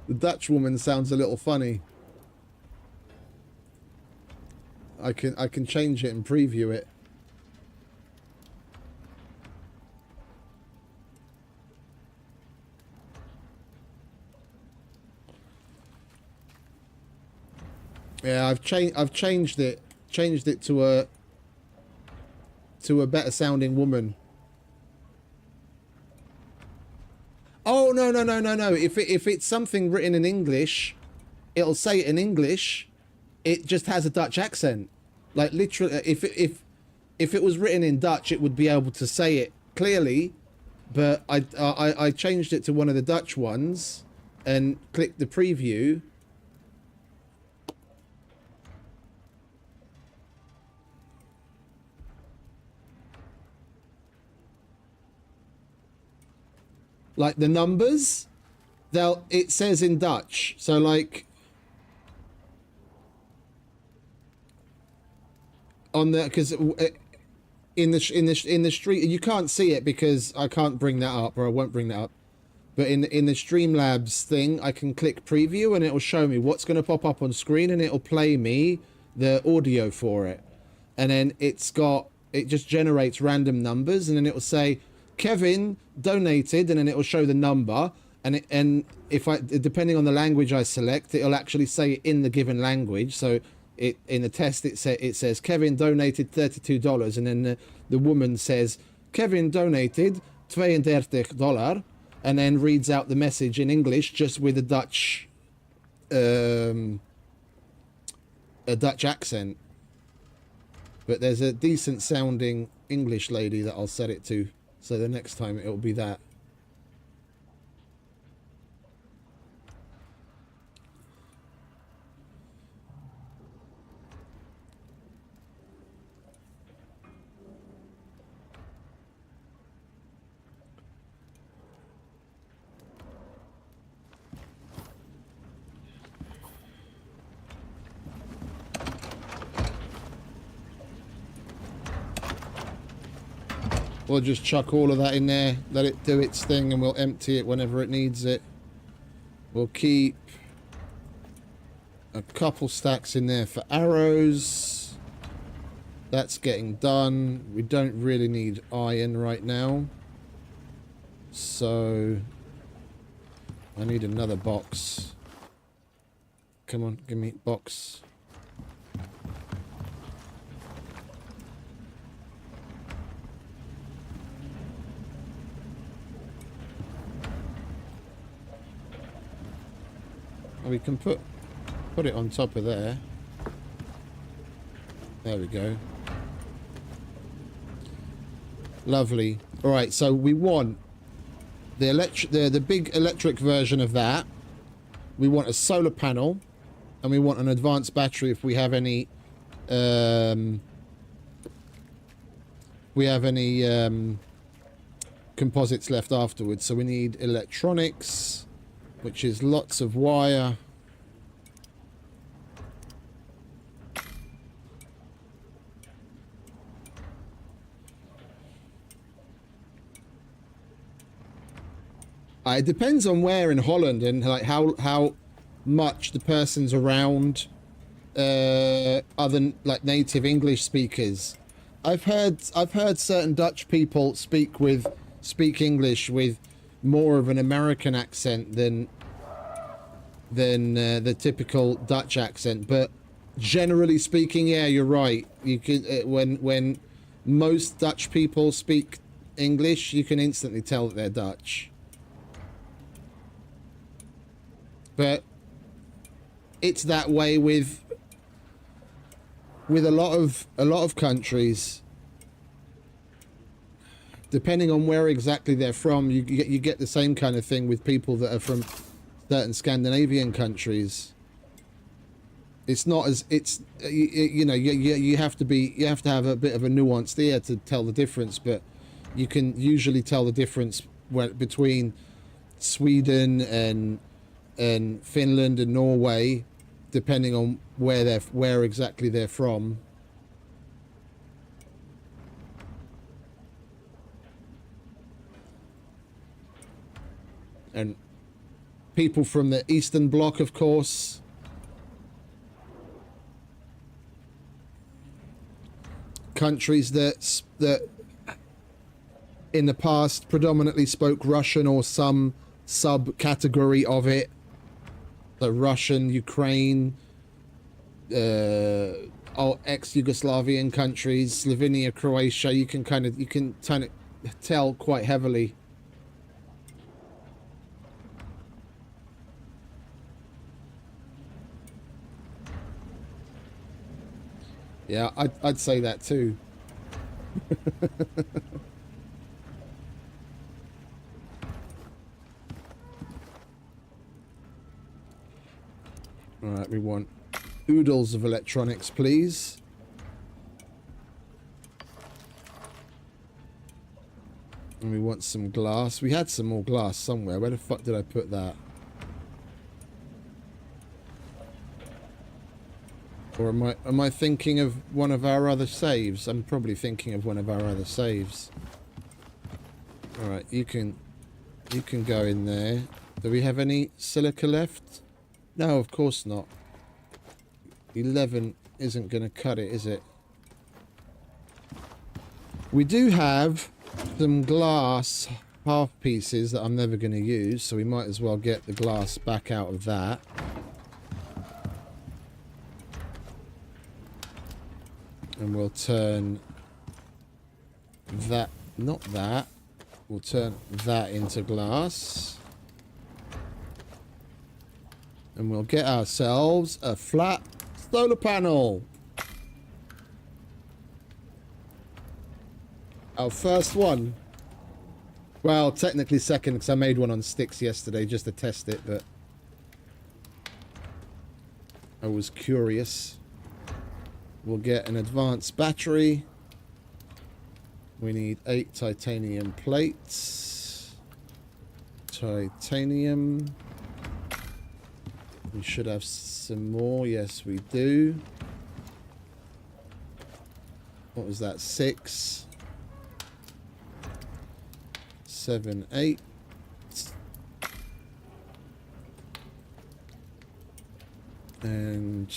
The Dutch woman sounds a little funny. I can change it and preview it. Yeah, I've changed it to a better sounding woman. Oh, no. If it's something written in English, it'll say it in English. It just has a Dutch accent. Like, literally, if it was written in Dutch, it would be able to say it clearly. But I changed it to one of the Dutch ones and clicked the preview. Like the numbers, it says in Dutch. So like on the, because in the street you can't see it because I can't bring that up, or I won't bring that up. But in the Streamlabs thing, I can click preview and it will show me what's going to pop up on screen, and it will play me the audio for it. And then it just generates random numbers, and then it will say Kevin donated, and then it will show the number, and if depending on the language I select, it'll actually say it in the given language. So in the test it says Kevin donated $32, and then the woman says Kevin donated $32, and then reads out the message in English just with a Dutch accent. But there's a decent sounding English lady that I'll set it to. So the next time it'll be that. We'll just chuck all of that in there, let it do its thing, and we'll empty it whenever it needs it. We'll keep a couple stacks in there for arrows. That's getting done. We don't really need iron right now. So I need another box. Come on, give me box. We can put it on top of there. There we go. Lovely. All right, so we want the big electric version of that. We want a solar panel, and we want an advanced battery if we have any composites left afterwards. So we need electronics, which is lots of wire. It depends on where in Holland and like how much the person's around other like native English speakers. I've heard certain Dutch people speak English with more of an American accent than the typical Dutch accent, but generally speaking, yeah, you're right. You can when most Dutch people speak English, you can instantly tell that they're Dutch. But it's that way with a lot of countries. Depending on where exactly they're from, you get the same kind of thing with people that are from certain Scandinavian countries. It's not as you have to have a bit of a nuanced ear to tell the difference, but you can usually tell the difference between Sweden and Finland and Norway, depending on where exactly they're from. And people from the Eastern Bloc, of course. Countries that in the past predominantly spoke Russian or some subcategory of it. The Russian, Ukraine, ex-Yugoslavian countries, Slovenia, Croatia. You can kind of tell quite heavily. Yeah, I'd say that too. All right, we want oodles of electronics, please. And we want some glass. We had some more glass somewhere. Where the fuck did I put that? Or am I thinking of one of our other saves? I'm probably thinking of one of our other saves. All right, you can go in there. Do we have any silica left? No, of course not. 11 isn't going to cut it, is it? We do have some glass half pieces that I'm never going to use, so we might as well get the glass back out of that. And we'll turn that, not that, we'll turn that into glass. And we'll get ourselves a flat solar panel. Our first one. Well, technically second, because I made one on sticks yesterday just to test it, but I was curious. We'll get an advanced battery. We need 8 titanium plates. Titanium. We should have some more. Yes, we do. What was that? 6, 7, 8. And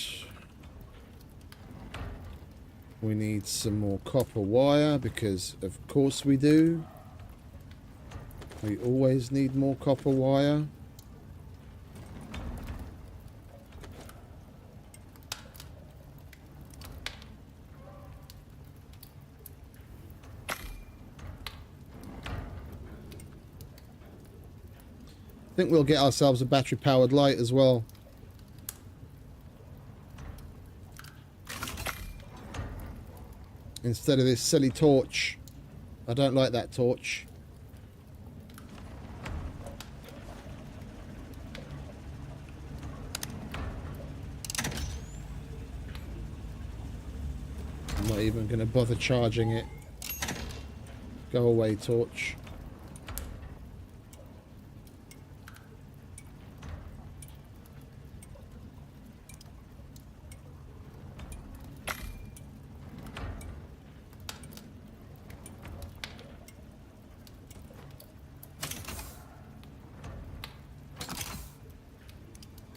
We need some more copper wire because of course we do. We always need more copper wire. I think we'll get ourselves a battery powered light as well. Instead of this silly torch. I don't like that torch. I'm not even going to bother charging it. Go away, torch.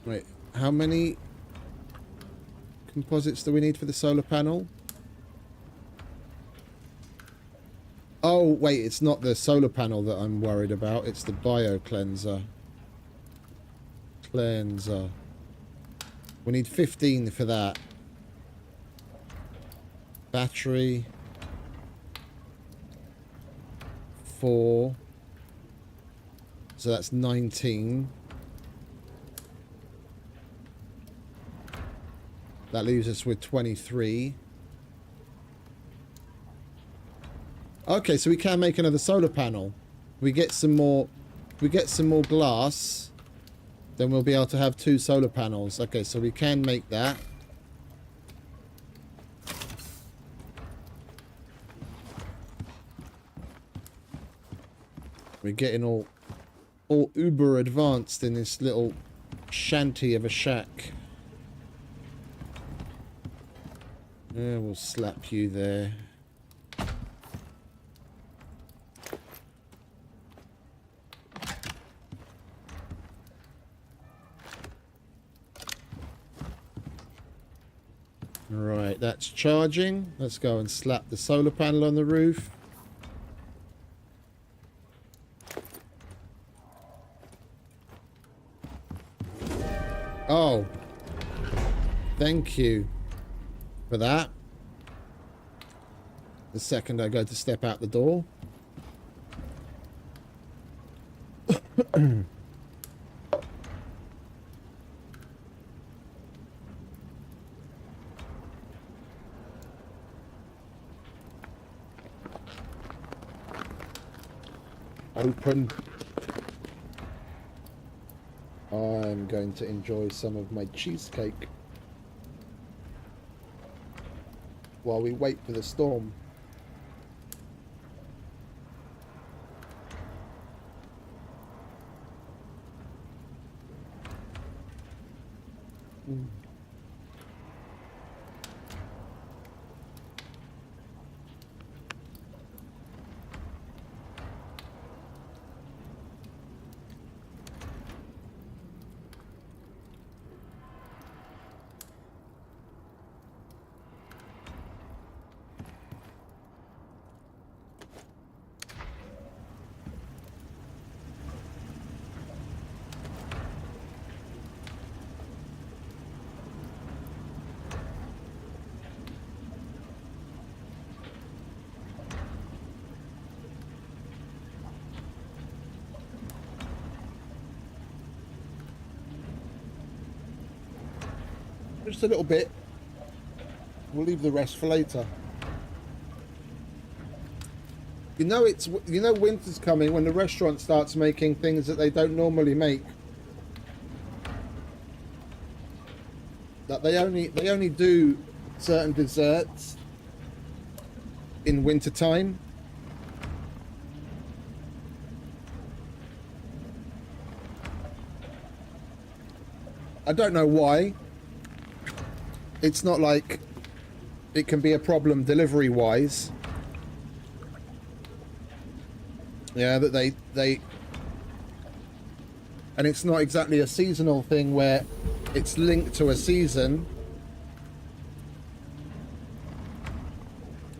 Wait, how many composites do we need for the solar panel? Oh, wait, it's not the solar panel that I'm worried about. It's the bio cleanser. Cleanser. We need 15 for that. Battery. 4. So that's 19. That leaves us with 23. Okay, so we can make another solar panel. We get some more glass, then we'll be able to have 2 solar panels. Okay, so we can make that. We're getting all uber advanced in this little shanty of a shack. Yeah, we'll slap you there. Right, that's charging. Let's go and slap the solar panel on the roof. Oh. Thank you for that. The second I go to step out the door. Open. I'm going to enjoy some of my cheesecake while we wait for the storm. Just a little bit. We'll leave the rest for later. You know winter's coming when the restaurant starts making things that they don't normally make. That they only do certain desserts in winter time. I don't know why. It's not like it can be a problem delivery wise. Yeah, that they and it's not exactly a seasonal thing where it's linked to a season.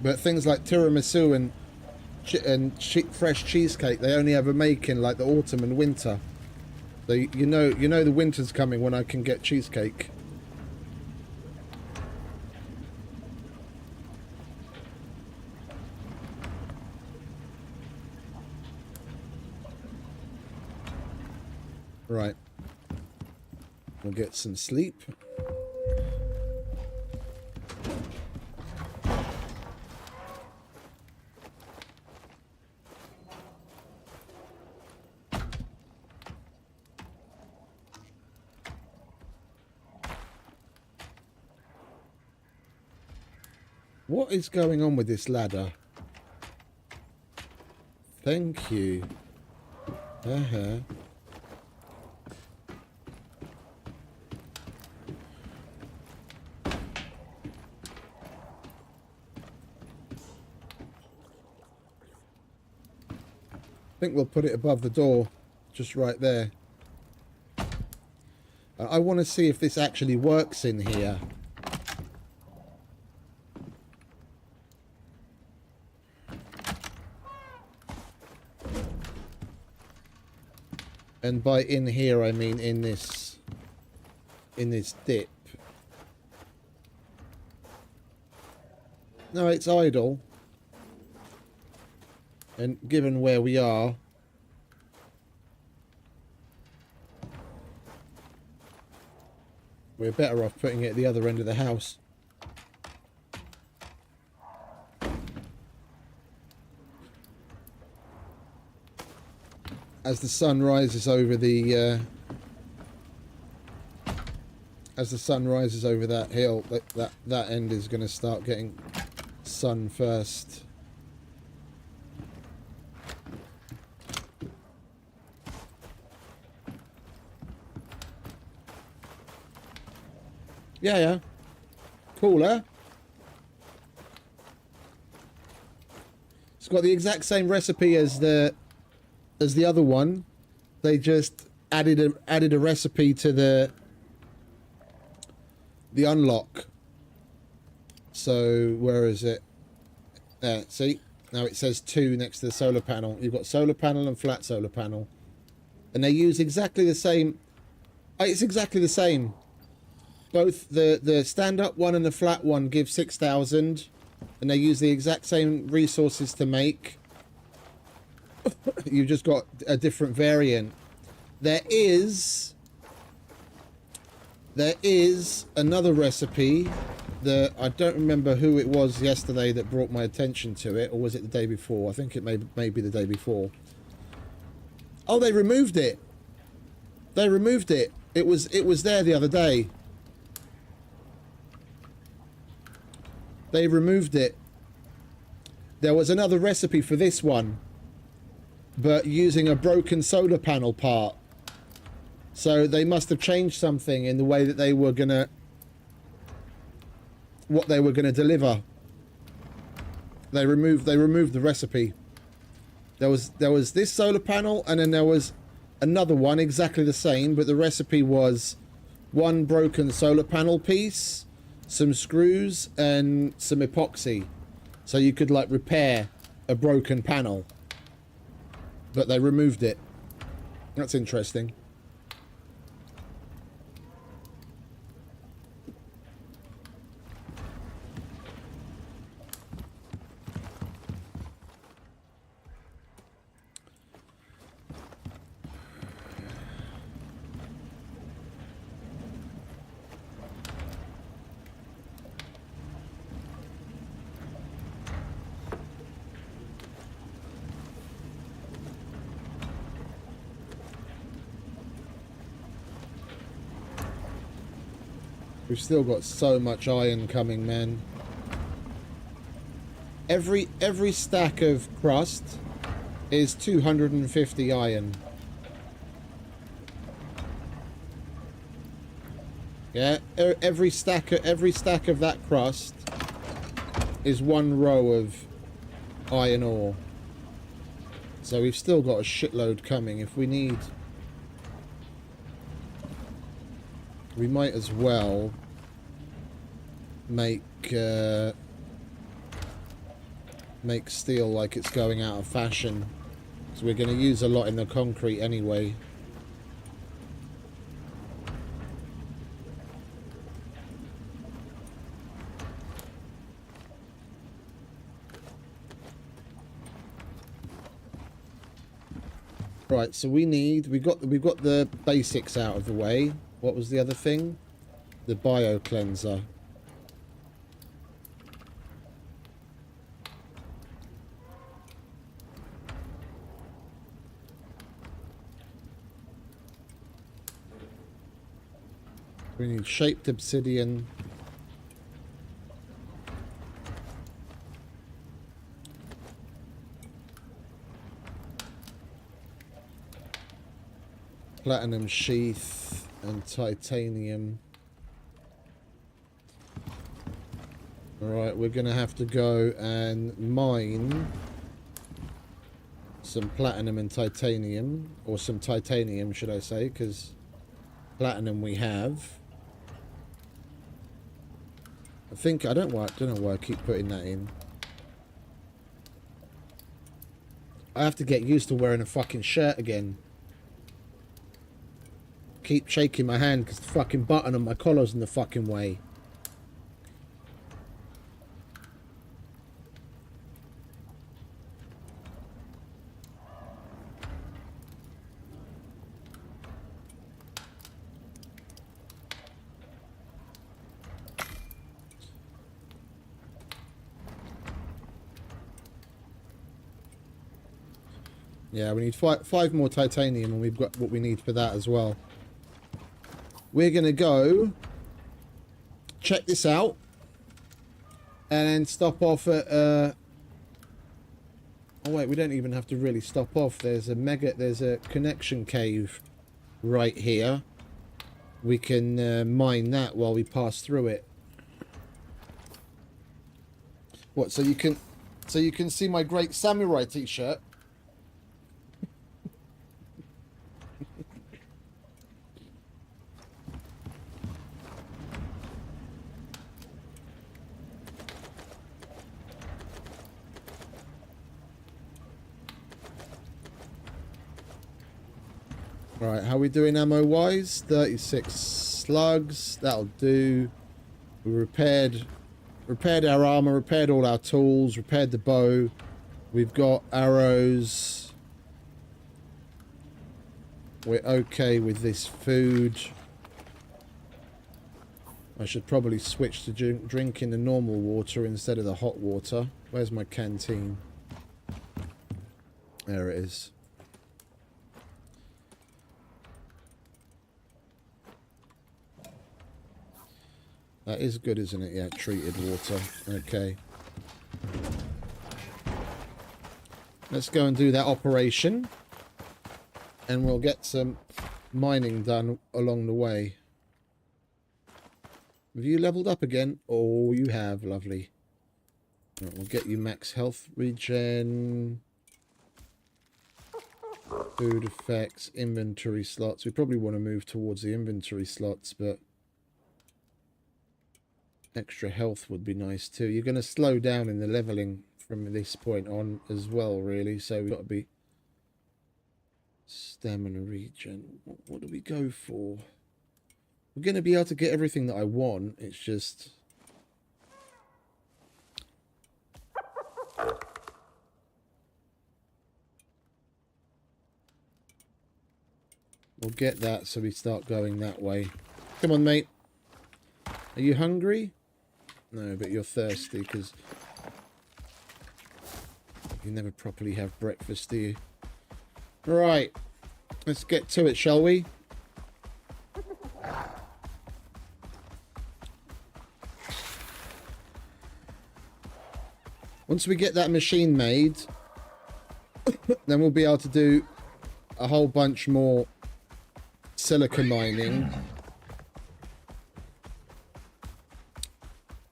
But things like tiramisu and fresh cheesecake, they only ever make in like the autumn and winter. So you know the winter's coming when I can get cheesecake. Right. We'll get some sleep. What is going on with this ladder? Thank you. Uh-huh. I think we'll put it above the door, just right there. I want to see if this actually works in here. And by in here, I mean in this dip. No, it's idle. And given where we are, we're better off putting it at the other end of the house. As the sun rises over the that hill, that end is going to start getting sun first. Yeah. Cool, huh? It's got the exact same recipe as the other one. They just added a recipe to the unlock. So where is it? There, see? Now it says 2 next to the solar panel. You've got solar panel and flat solar panel. And they use exactly the same. It's exactly the same. Both the stand-up one and the flat one give 6,000, and they use the exact same resources to make. You've just got a different variant. There is another recipe that I don't remember who it was yesterday that brought my attention to it, or was it the day before? I think it may be the day before. Oh, they removed it. They removed it. It was there the other day. They removed it. There was another recipe for this one, but using a broken solar panel part. So they must have changed something in the way that they were gonna, what they were gonna deliver. They removed the recipe. There was this solar panel, and then there was another one exactly the same, but the recipe was one broken solar panel piece, some screws, and some epoxy, so you could like repair a broken panel. But they removed it. That's interesting. We've still got so much iron coming, man. Every stack of crust is 250 iron. Yeah, every stack of that crust is 1 row of iron ore. So we've still got a shitload coming. If we need, we might as well make make steel like it's going out of fashion. So we're going to use a lot in the concrete anyway. Right, so we've got the basics out of the way. What was the other thing? The bio cleanser. We need shaped obsidian. Platinum sheath and titanium. Alright, we're going to have to go and mine some platinum and titanium. Or some titanium, should I say, because platinum we have. I don't know why I keep putting that in. I have to get used to wearing a fucking shirt again. Keep shaking my hand because the fucking button on my collar's in the fucking way. Yeah, we need five more titanium, and we've got what we need for that as well. We're going to go check this out and then stop off at... Oh, wait, we don't even have to really stop off. There's a connection cave right here. We can mine that while we pass through it. What, so you can see my great samurai t-shirt? Right, how are we doing ammo-wise? 36 slugs. That'll do. We repaired our armor, repaired all our tools, repaired the bow. We've got arrows. We're okay with this food. I should probably switch to drinking the normal water instead of the hot water. Where's my canteen? There it is. That is good, isn't it? Yeah, treated water. Okay. Let's go and do that operation. And we'll get some mining done along the way. Have you leveled up again? Oh, you have. Lovely. Right, we'll get you max health regen. Food effects, inventory slots. We probably want to move towards the inventory slots, but... extra health would be nice too. You're going to slow down in the leveling from this point on as well, really. So we've got to be stamina regen. What do we go for? We're going to be able to get everything that I want. It's just... we'll get that so we start going that way. Come on, mate. Are you hungry? No, but you're thirsty because you never properly have breakfast, do you? Right, let's get to it, shall we? Once we get that machine made, then we'll be able to do a whole bunch more silica mining.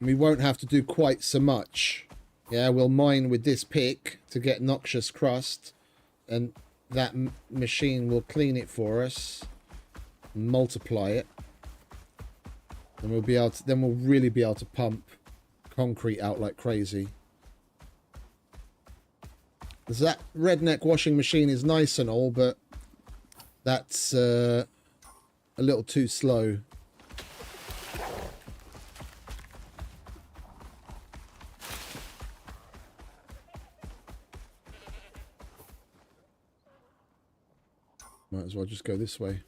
We won't have to do quite so much. Yeah, we'll mine with this pick to get noxious crust, and that machine will clean it for us, multiply it, and we'll be able to, then we'll really be able to pump concrete out like crazy. That redneck washing machine is nice and all, but that's a little too slow. Might as well just go this way.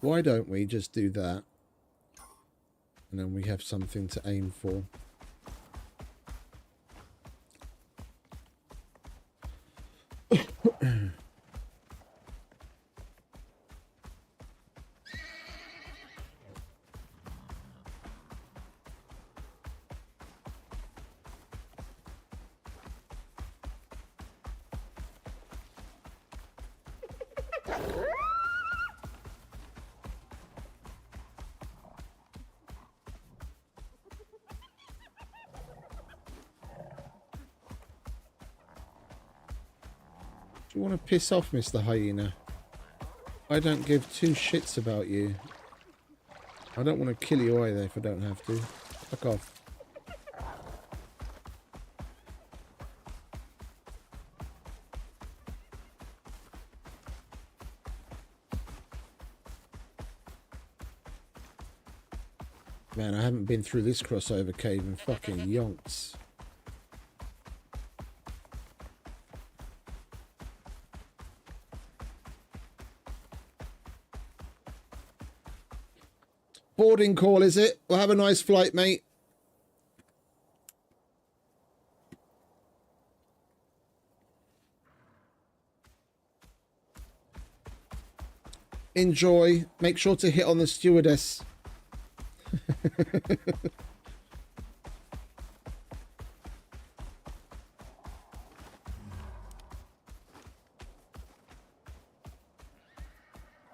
Why don't we just do that? And then we have something to aim for. Do you want to piss off, Mr. Hyena? I don't give two shits about you. I don't want to kill you either if I don't have to. Fuck off. Man, I haven't been through this crossover cave in fucking yonks. Boarding call, is it? Well, have a nice flight, mate. Enjoy. Make sure to hit on the stewardess.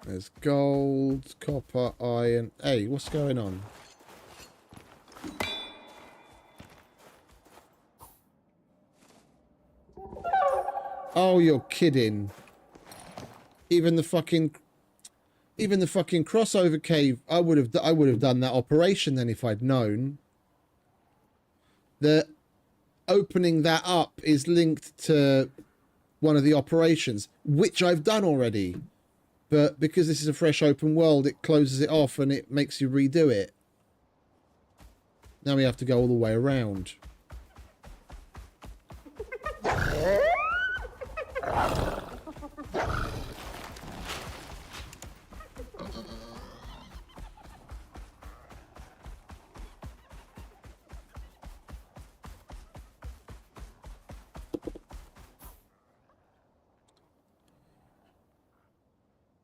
There's gold, copper, iron. Hey, what's going on? Oh, you're kidding. Even the fucking crossover cave, I would have done that operation then if I'd known. The opening that up is linked to one of the operations, which I've done already. But because this is a fresh open world, it closes it off and it makes you redo it. Now we have to go all the way around.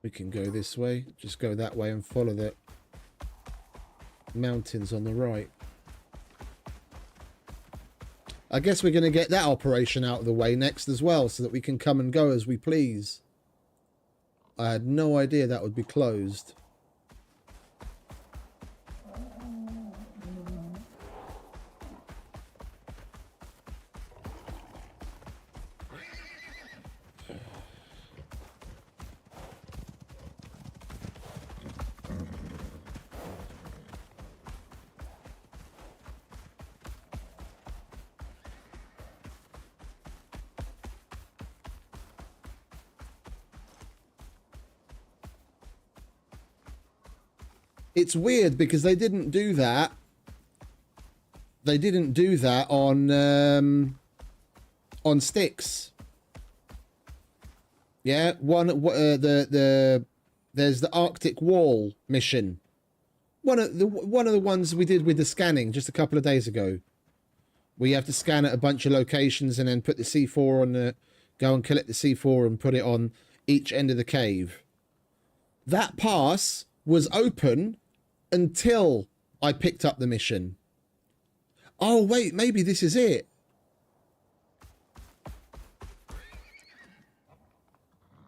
We can go this way, just go that way and follow the mountains on the right. I guess we're going to get that operation out of the way next as well, so that we can come and go as we please. I had no idea that would be closed. It's weird because they didn't do that. They didn't do that on sticks. Yeah, there's the Arctic Wall mission. One of the ones we did with the scanning just a couple of days ago. where you have to scan at a bunch of locations and then put the C4 on the... Go and collect the C4 and put it on each end of the cave. That pass was open until I picked up the mission. Oh, wait, maybe this is it.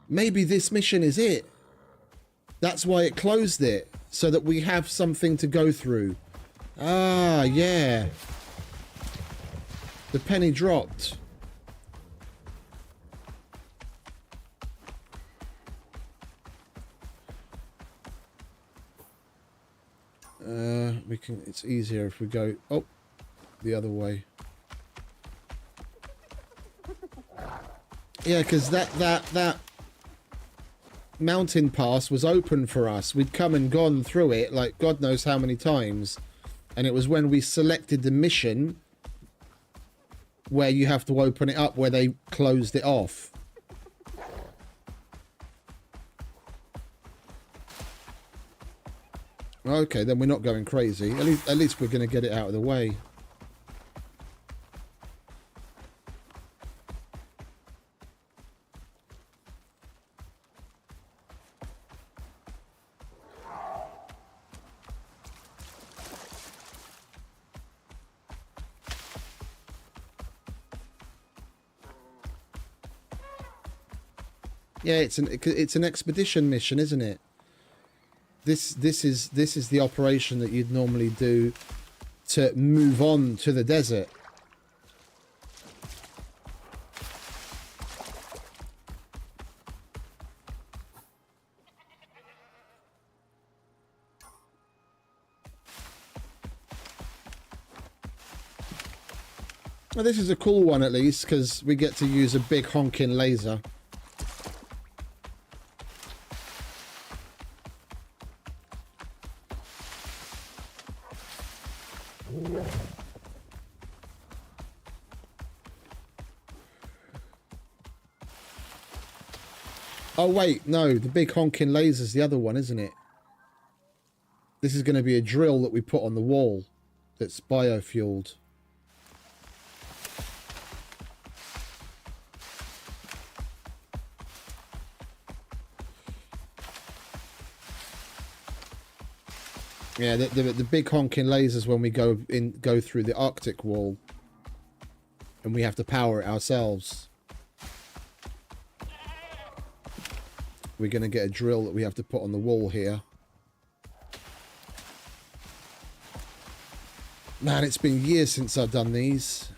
Maybe this mission is it. That's why it closed it, so that we have something to go through. Ah, yeah. The penny dropped. We can, it's easier if we go, oh, the other way. Yeah, because that mountain pass was open for us. We'd come and gone through it like God knows how many times. And it was when we selected the mission where you have to open it up where they closed it off. Okay, then we're not going crazy. At least we're going to get it out of the way. Yeah, it's an expedition mission, isn't it? This is the operation that you'd normally do to move on to the desert. Well, this is a cool one at least, because we get to use a big honking laser. Oh wait, no, the big honking laser's the other one, isn't it? This is going to be a drill that we put on the wall that's biofueled. Yeah, the big honking lasers when we go through the Arctic wall, and we have to power it ourselves. We're going to get a drill that we have to put on the wall here. Man, it's been years since I've done these.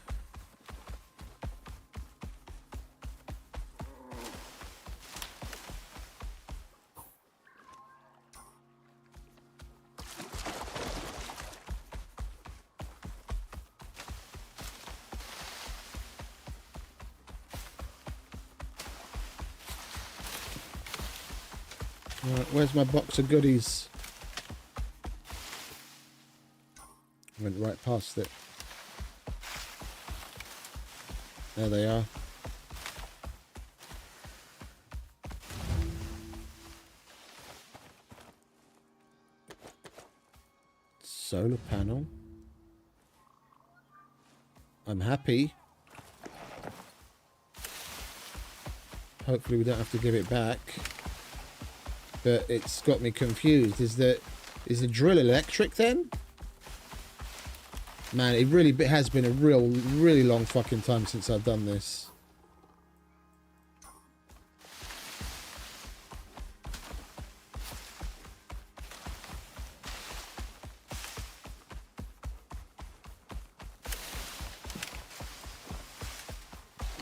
Right, where's my box of goodies? Went right past it. There they are. Solar panel. I'm happy. Hopefully we don't have to give it back. But it's got me confused. Is the drill electric then? Man, it has been a really long fucking time since I've done this.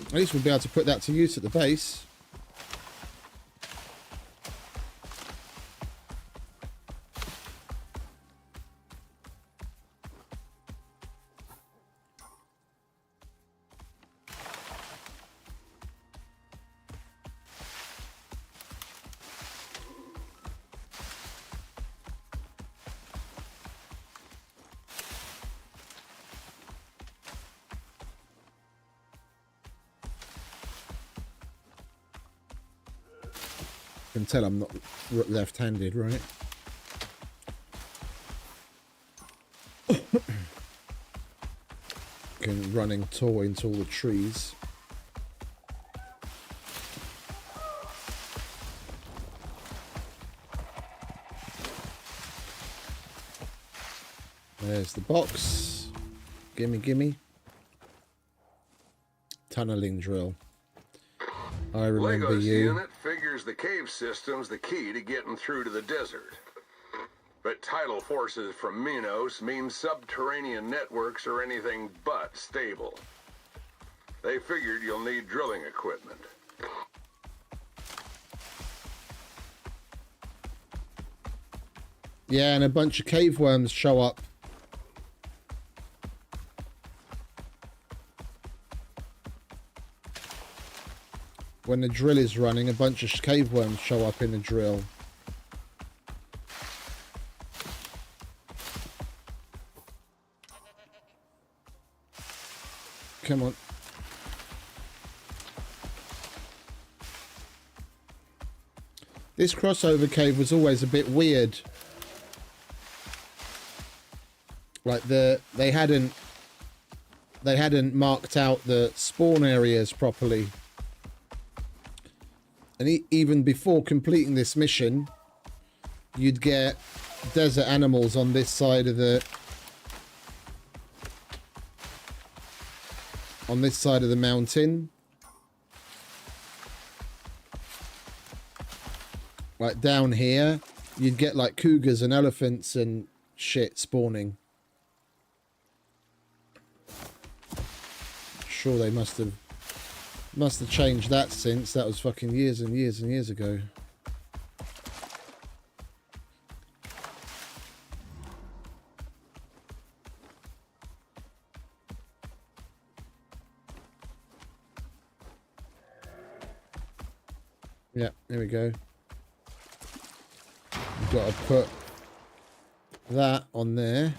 At least we'll be able to put that to use at the base. You can tell I'm not left-handed, right? fucking running tour into all the trees. There's the box. Gimme, gimme. Tunneling drill. I remember Lego's you. unit figures the cave system's the key to getting through to the desert. But tidal forces from Minos mean subterranean networks are anything but stable. They figured you'll need drilling equipment. Yeah, and a bunch of cave worms show up. When the drill is running, a bunch of cave worms show up in the drill. Come on. This crossover cave was always a bit weird. Like they hadn't marked out the spawn areas properly. And even before completing this mission, you'd get desert animals on this side of the mountain. Like down here, you'd get like cougars and elephants and shit spawning. Sure, they must have changed that since. That was fucking years and years and years ago. Yeah, there we go. We've got to put that on there.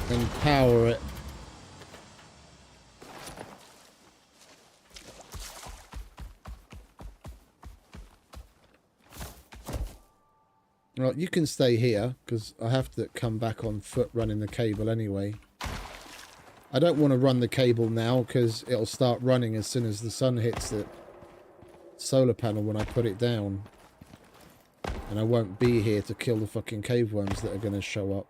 And power it. Right, you can stay here because I have to come back on foot running the cable anyway. I don't want to run the cable now because it'll start running as soon as the sun hits the solar panel when I put it down. And I won't be here to kill the fucking cave worms that are going to show up.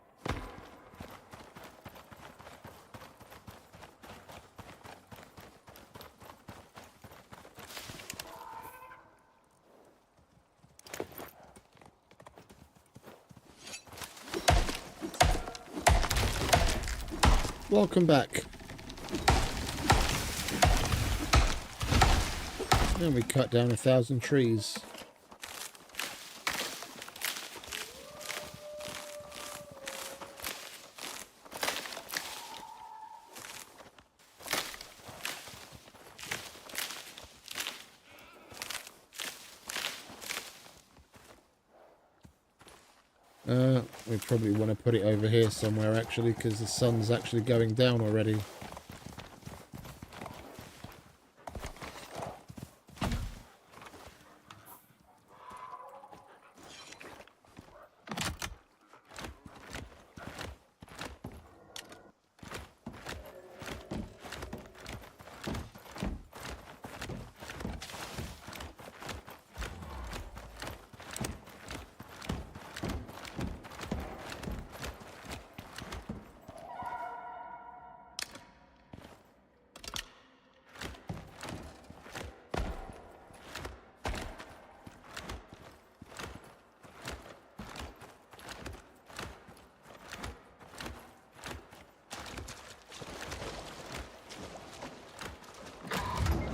Welcome back. And we cut down 1,000 trees. We probably want to put it over here somewhere actually, because the sun's actually going down already.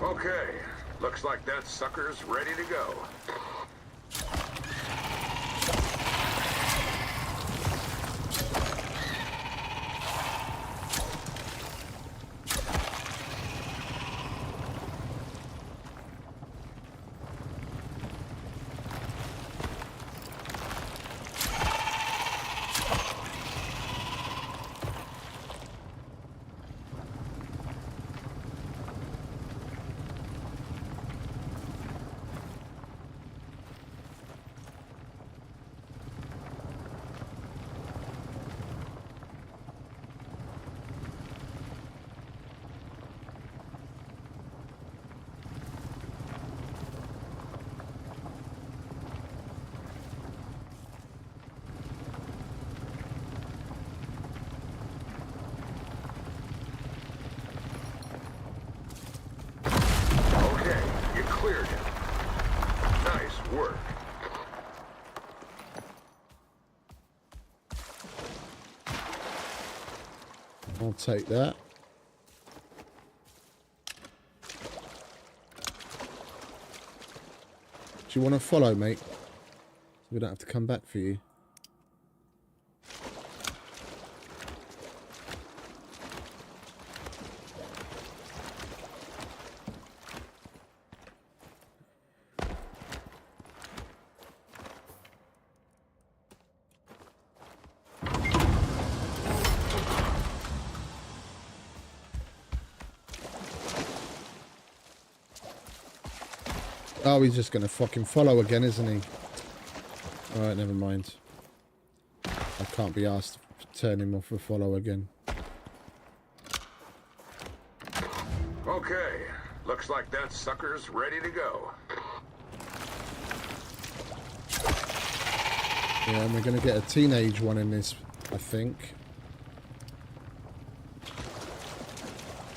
Okay, looks like that sucker's ready to go. I'll take that. Do you want to follow, mate? So we don't have to come back for you. Oh, he's just going to fucking follow again, isn't he? Alright, never mind. I can't be asked to turn him off for follow again. Okay, looks like that sucker's ready to go. Yeah, and we're going to get a teenage one in this, I think.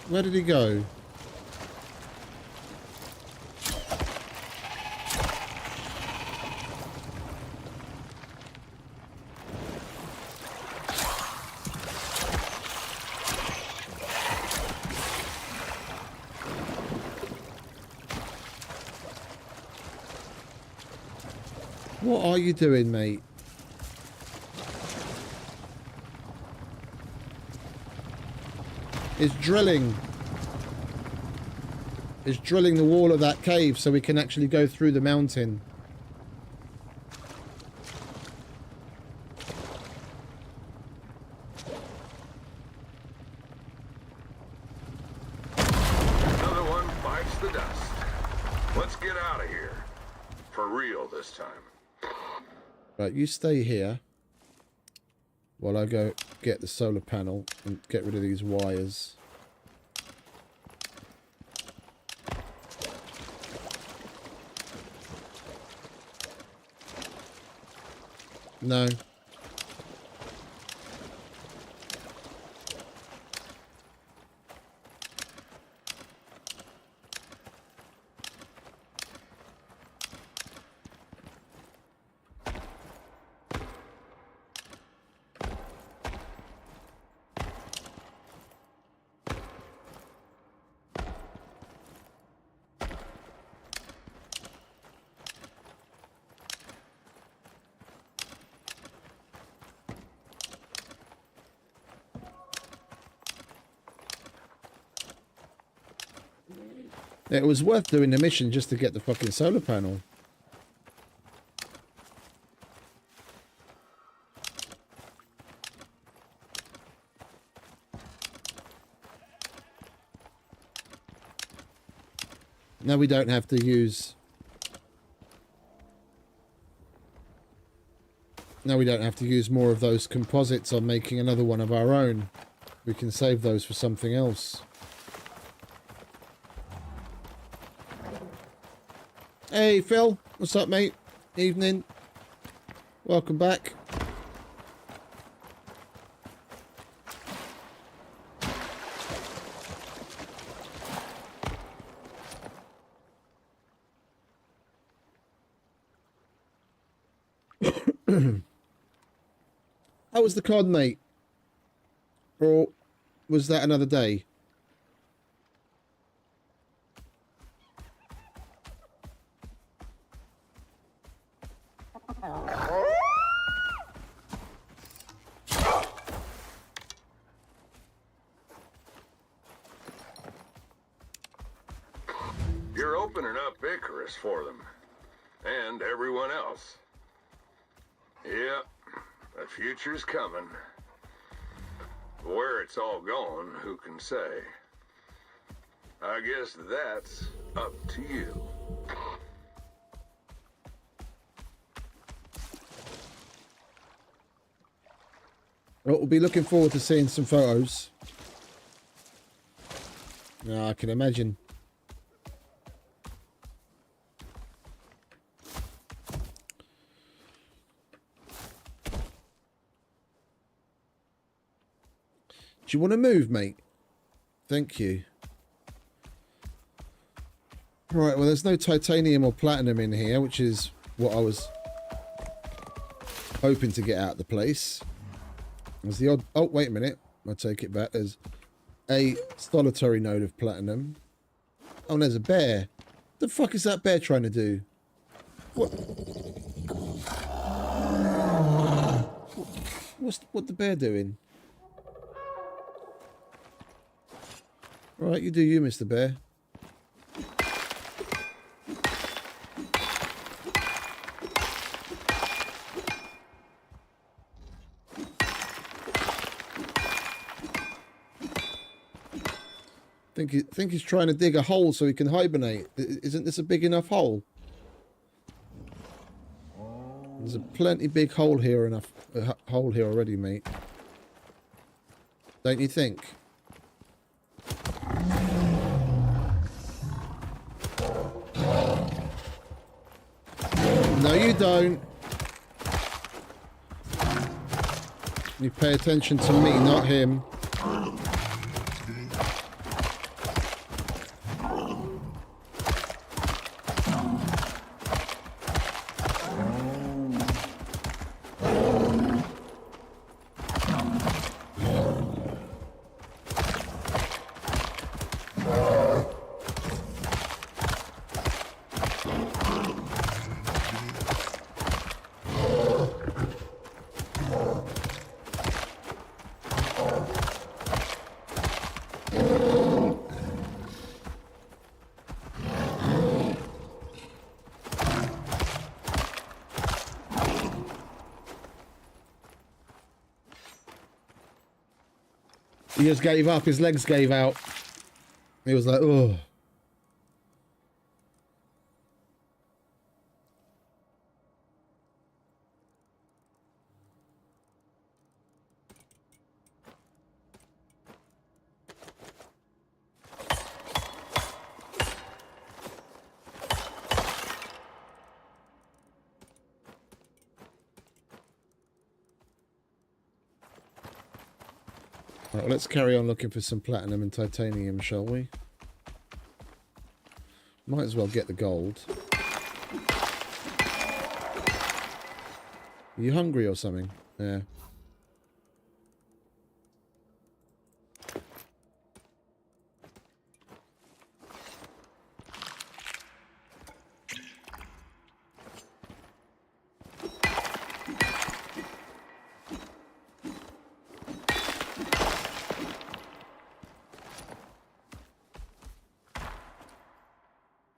Where did he go? What are you doing, mate? It's drilling. It's drilling the wall of that cave so we can actually go through the mountain. Another one bites the dust. Let's get out of here. For real this time. Right, you stay here while I go get the solar panel and get rid of these wires. No. It was worth doing the mission just to get the fucking solar panel. Now we don't have to use... Now we don't have to use more of those composites on making another one of our own. We can save those for something else. Hey Phil, what's up mate? Evening. Welcome back. How was the cod, mate? Or was that another day? You're opening up ICARUS for them. And everyone else. Yep, the future's coming. Where it's all going, who can say? I guess that's up to you. Well, we'll be looking forward to seeing some photos. I can imagine. Do you want to move, mate? Thank you. Right, well, there's no titanium or platinum in here, which is what I was hoping to get out of the place. There's the odd... Oh, wait a minute. I take it back. There's a solitary node of platinum. Oh, and there's a bear. The fuck is that bear trying to do? What? What the bear doing? Right, you do you, Mr. Bear. Think he's trying to dig a hole so he can hibernate. Isn't this a big enough hole? There's a plenty big hole here already, mate. Don't you think? No, you don't. You pay attention to me, not him. He just gave up. His legs gave out. He was like, oh. Right, well, let's carry on looking for some platinum and titanium, shall we? Might as well get the gold. Are you hungry or something? Yeah.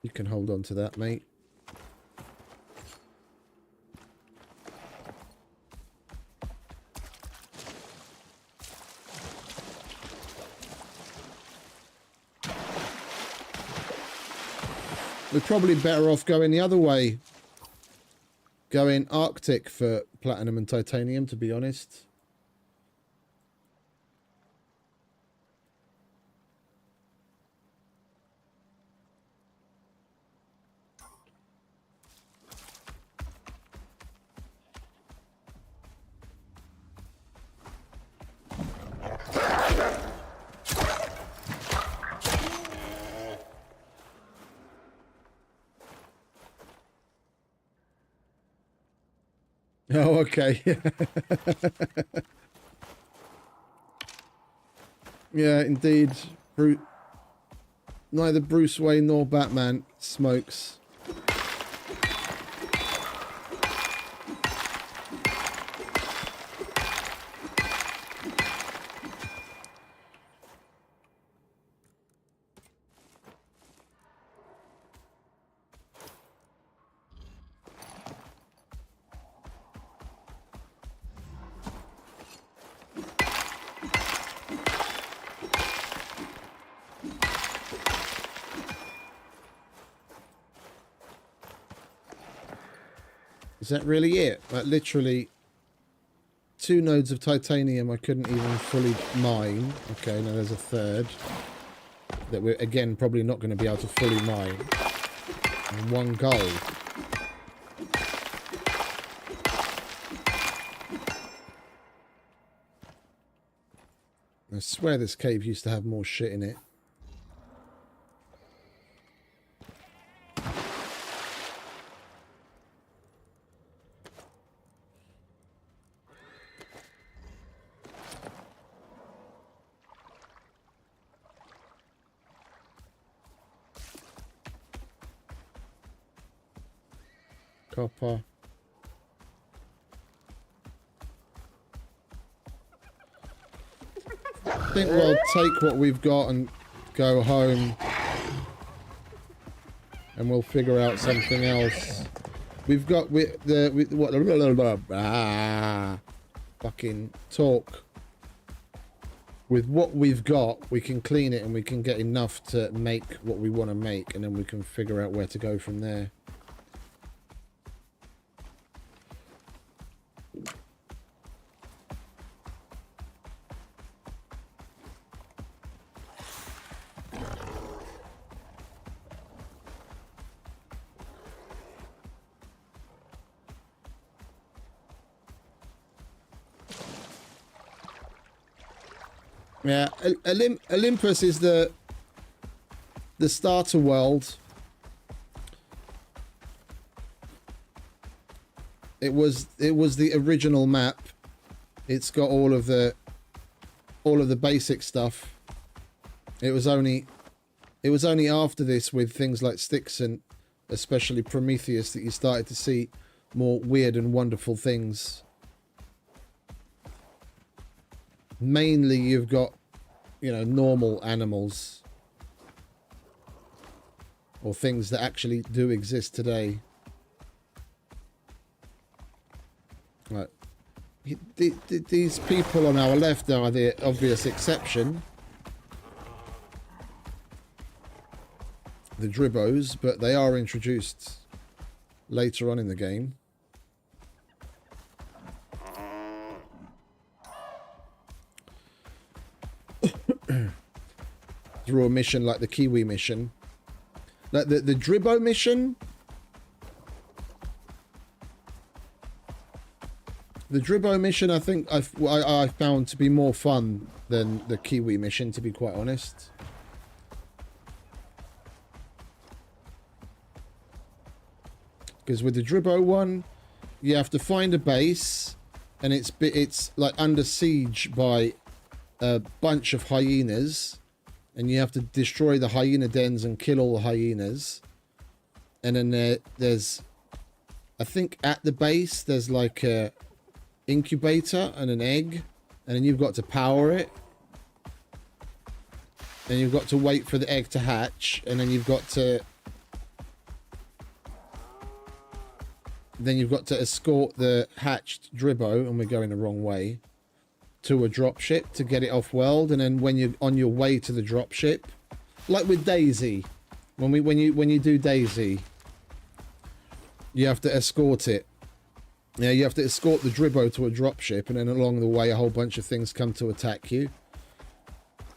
You can hold on to that, mate. We're probably better off going the other way. Going Arctic for platinum and titanium, to be honest. Oh, okay. Yeah, indeed. Neither Bruce Wayne nor Batman smokes. Is that really it? Like literally 2 nodes of titanium I couldn't even fully mine. Okay, now there's a third that we're again probably not going to be able to fully mine. And 1 gold. I swear this cave used to have more shit in it. copper. I think we'll take what we've got and go home. And we'll figure out something else. We've got fucking talk. With what we've got, we can clean it and we can get enough to make what we want to make, and then we can figure out where to go from there. Yeah, Olympus is the starter world. It was the original map. It's got all of the basic stuff. It was only after this, with things like Styx and especially Prometheus, that you started to see more weird and wonderful things. Mainly you've got, you know, normal animals or things that actually do exist today. Right. These people on our left are the obvious exception. The Dribbos, but they are introduced later on in the game. Through a mission like the Kiwi mission. Like the Dribbo mission. The Dribbo mission, I think I found to be more fun than the Kiwi mission, to be quite honest. Because with the Dribbo one, you have to find a base, and it's like under siege by a bunch of hyenas, and you have to destroy the hyena dens and kill all the hyenas. And then there's, I think at the base there's like a incubator and an egg, and then you've got to power it, and you've got to wait for the egg to hatch, and then you've got to escort the hatched Dribbo, and we're going the wrong way, to a dropship to get it off world. And then when you're on your way to the dropship, like with Daisy, when you do Daisy, you have to escort it. Yeah, you have to escort the Dribbo to a dropship, and then along the way a whole bunch of things come to attack you.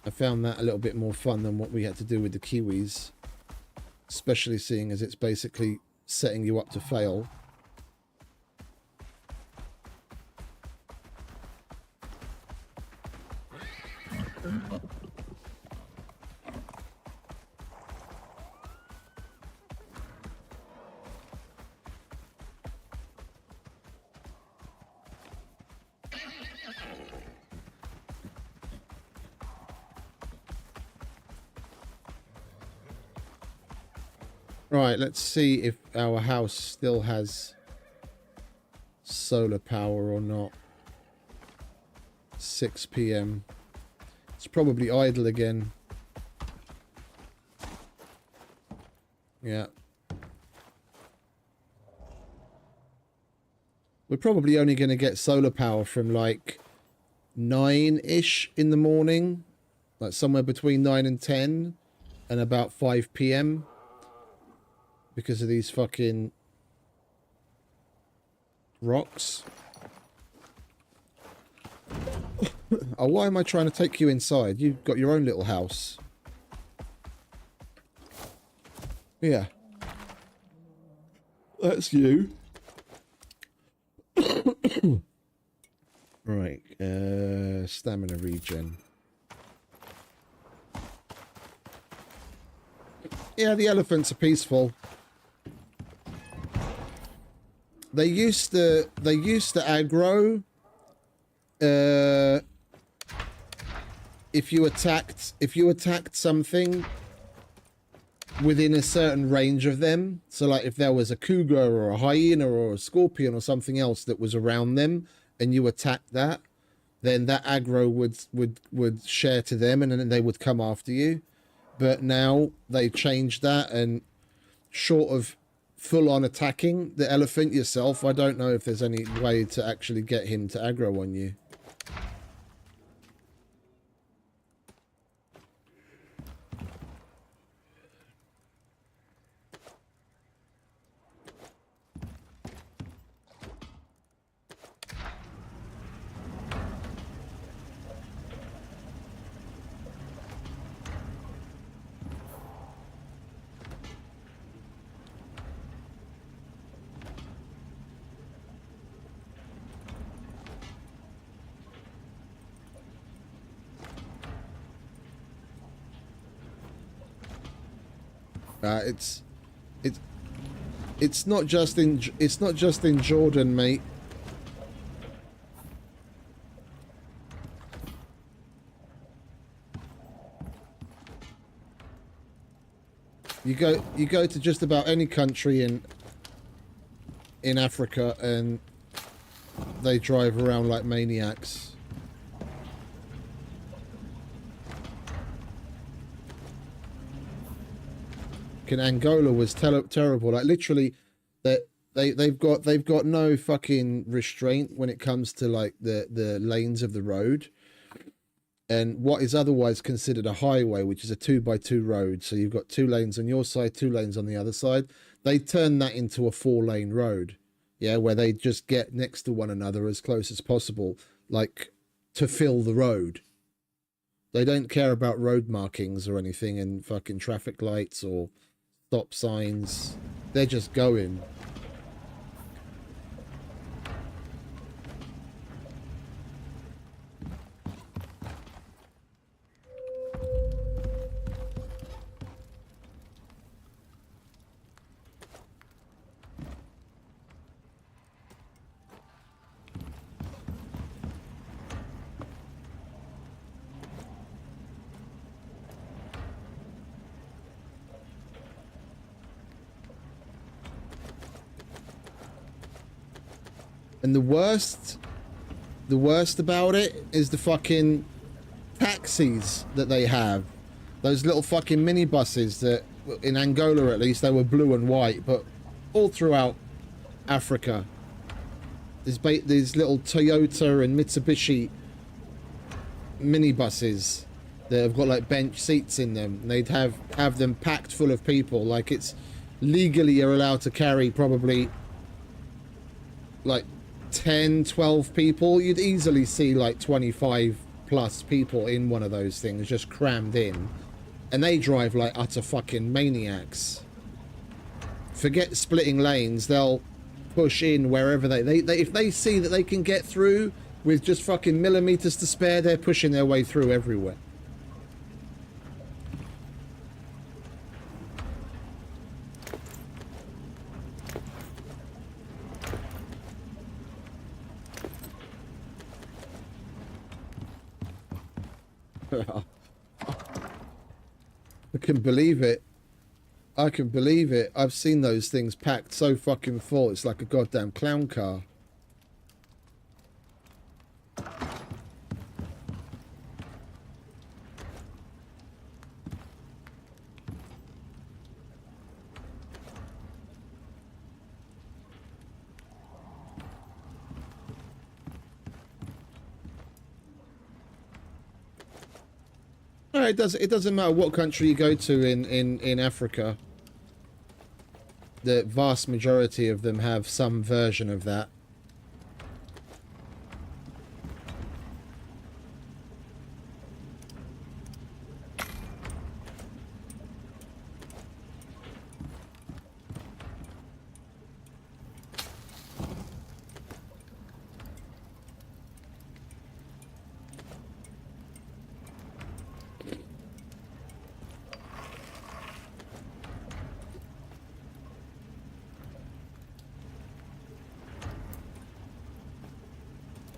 I found that a little bit more fun than what we had to do with the Kiwis, especially seeing as it's basically setting you up to fail. Right, let's see if our house still has solar power or not. 6 PM. It's probably idle again. Yeah. We're probably only going to get solar power from like 9-ish in the morning. Like somewhere between 9 and 10 and about 5 PM. Because of these fucking rocks. Oh, why am I trying to take you inside? You've got your own little house. Yeah. That's you. Right. Stamina regen. Yeah, the elephants are peaceful. They used to aggro if you attacked something within a certain range of them. So like if there was a cougar or a hyena or a scorpion or something else that was around them and you attacked that, then that aggro would share to them and then they would come after you. But now they've changed that, and short of full on attacking the elephant yourself, I don't know if there's any way to actually get him to aggro on you. It's not just in Jordan, mate. You go to just about any country in Africa and they drive around like maniacs. In Angola was terrible. Like literally, that they've got no fucking restraint when it comes to like the lanes of the road, and what is otherwise considered a highway, which is a 2x2 road. So you've got 2 lanes on your side, 2 lanes on the other side. They turn that into a 4-lane road, yeah, where they just get next to one another as close as possible, like to fill the road. They don't care about road markings or anything and fucking traffic lights or stop signs. They're just going. And the worst about it is the fucking taxis that they have. Those little fucking minibuses that, in Angola at least, they were blue and white, but all throughout Africa, these little Toyota and Mitsubishi minibuses that have got like bench seats in them. And they'd have them packed full of people. Like it's legally you're allowed to carry probably like 10, 12 people. You'd easily see like 25 plus people in one of those things just crammed in, and they drive like utter fucking maniacs. Forget splitting lanes, they'll push in wherever they if they see that they can get through with just fucking millimeters to spare, they're pushing their way through everywhere. I can believe it. I can believe it. I've seen those things packed so fucking full. It's like a goddamn clown car. No, it doesn't matter what country you go to in Africa. The vast majority of them have some version of that.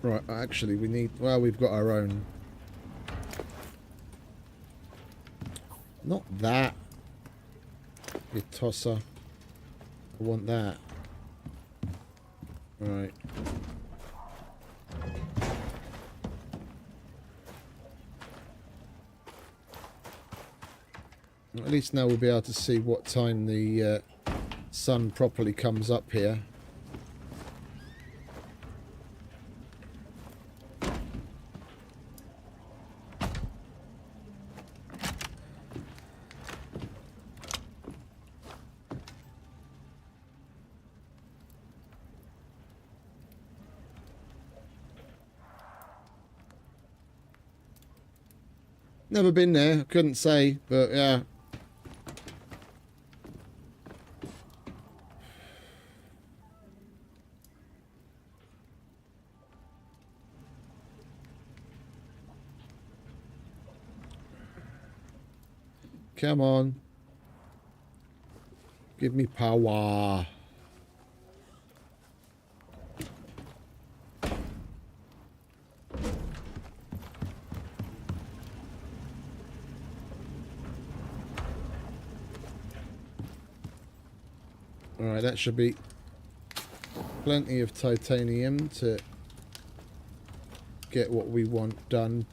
Right, actually, we need... Well, we've got our own. Not that. Your tosser. I want that. Right. At least now we'll be able to see what time the sun properly comes up here. Never been there, I couldn't say, but yeah. Come on. Give me power. Alright, that should be plenty of titanium to get what we want done.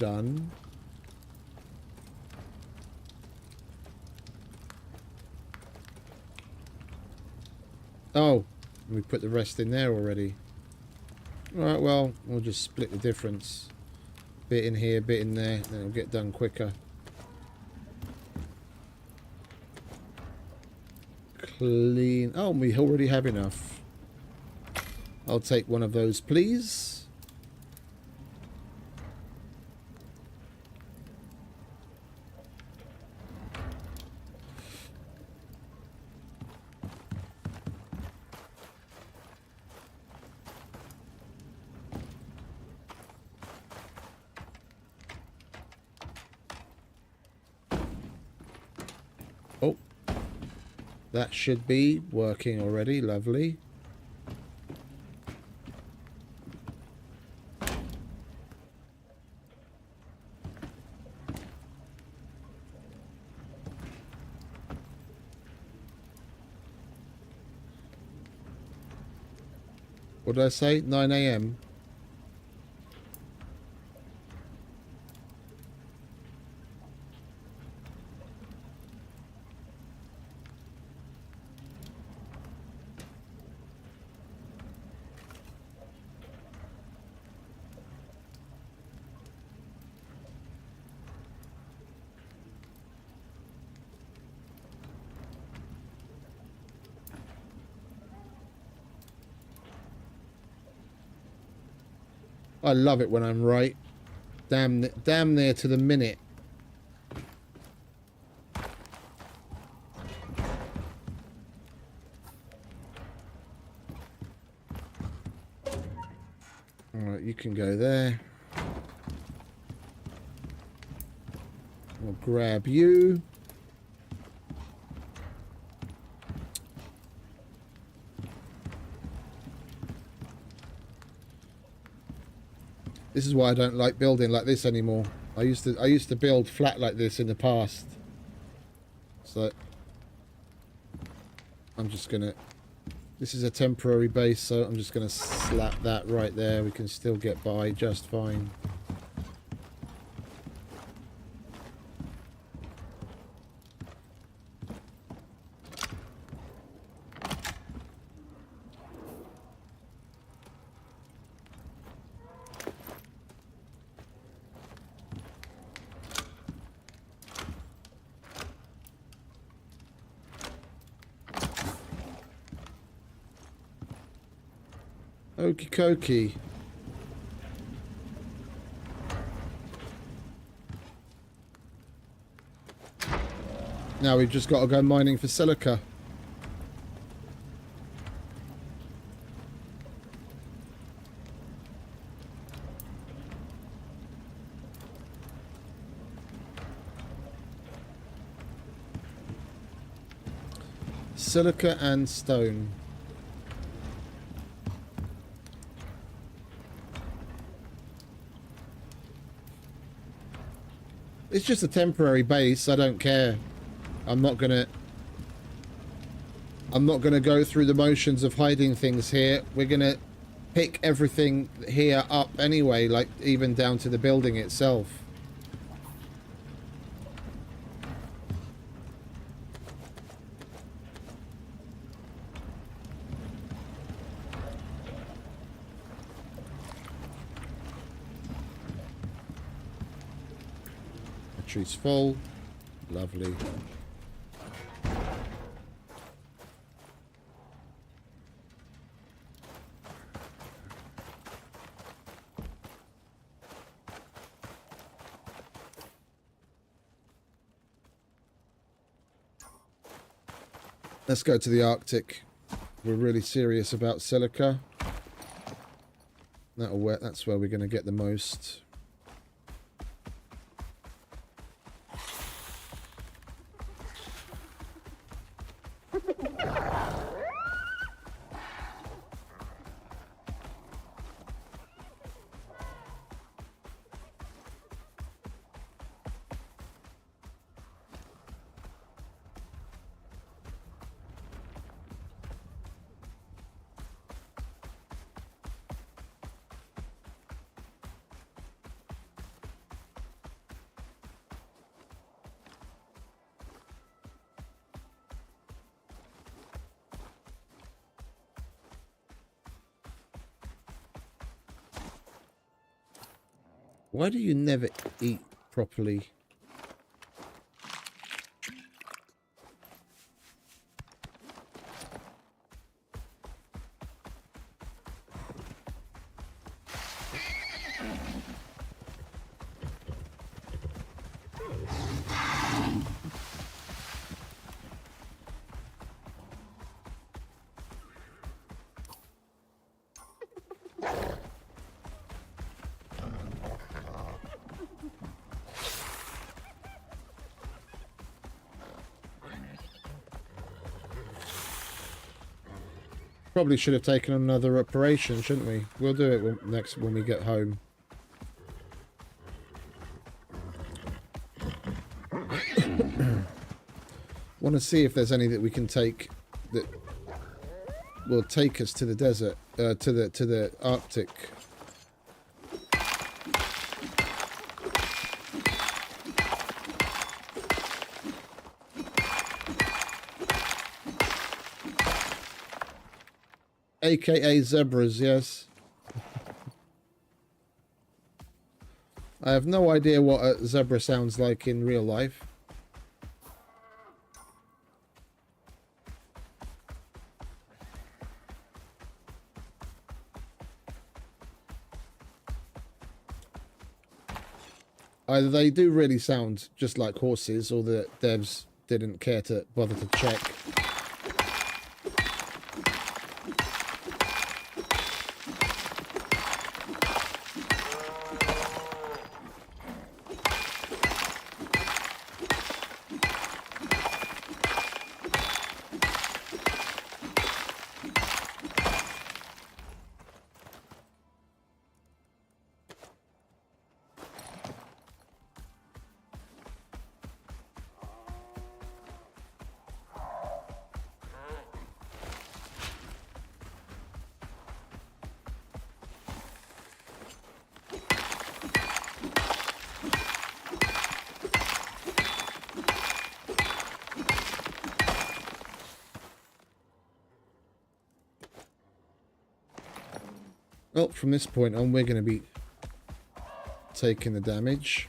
Oh, we put the rest in there already. Alright, well, we'll just split the difference. Bit in here, bit in there, then it'll get done quicker. Clean. Oh, we already have enough. I'll take one of those, please. Oh. That should be working already. Lovely. What did I say? 9 AM. I love it when I'm right. Damn near to the minute. Alright, you can go there. I'll grab you. This is why I don't like building like this anymore. I used to build flat like this in the past. So I'm just gonna, this is a temporary base, so I'm just gonna slap that right there. We can still get by just fine. Okie dokie. Now we've just got to go mining for silica. Silica and stone. It's just a temporary base. I don't care. I'm not gonna I'm not going to go through the motions of hiding things here. We're going to pick everything here up anyway, like even down to the building itself. Battery's full. Lovely. Let's go to the Arctic. We're really serious about silica. That's where we're going to get the most. Why do you never eat properly? Probably should have taken another operation, shouldn't we? We'll do it next when we get home. Want to see if there's any that we can take that will take us to the desert, to the Arctic. AKA zebras, yes. I have no idea what a zebra sounds like in real life. Either they do really sound just like horses, or the devs didn't care to bother to check. Well, from this point on, we're going to be taking the damage.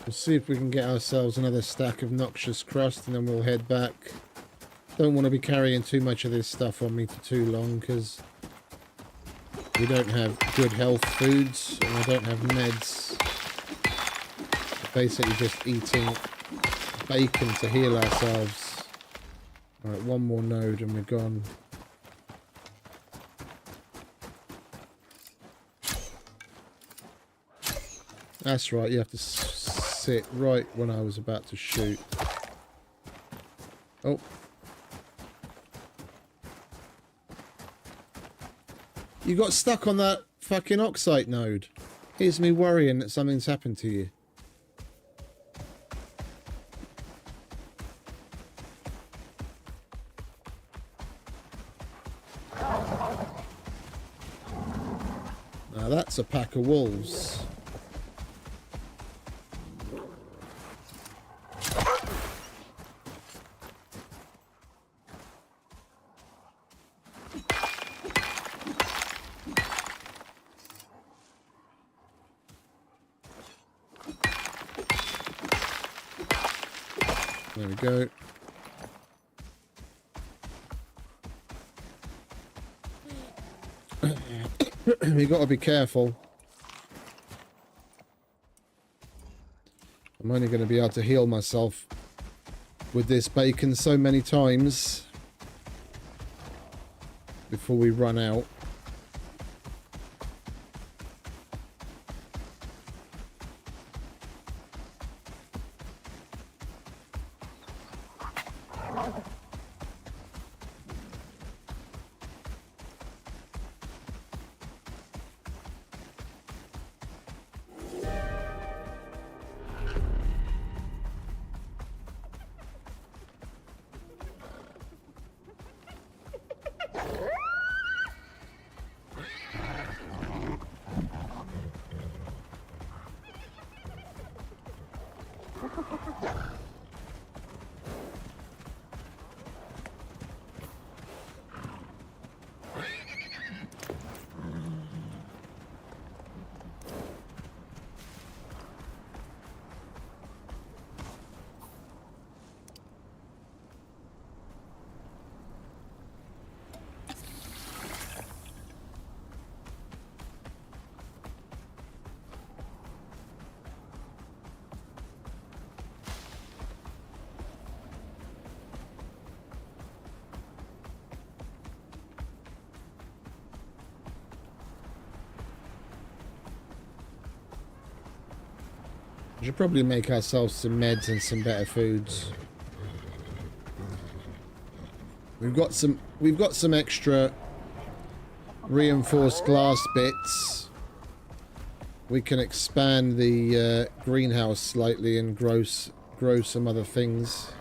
We'll see if we can get ourselves another stack of noxious crust, and then we'll head back. Don't want to be carrying too much of this stuff on me for too long, because we don't have good health foods, and I don't have meds. We're basically just eating bacon to heal ourselves. Alright, one more node and we're gone. That's right, you have to sit right when I was about to shoot. Oh. You got stuck on that fucking oxide node. Here's me worrying that something's happened to you. Now that's a pack of wolves. There we go. You got to be careful. I'm only going to be able to heal myself with this bacon so many times before we run out. We should probably make ourselves some meds and some better foods. We've got some extra reinforced glass bits. We can expand the greenhouse slightly and grow some other things.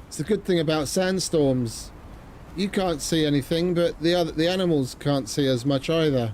It's the good thing about sandstorms. You can't see anything, but the animals can't see as much either.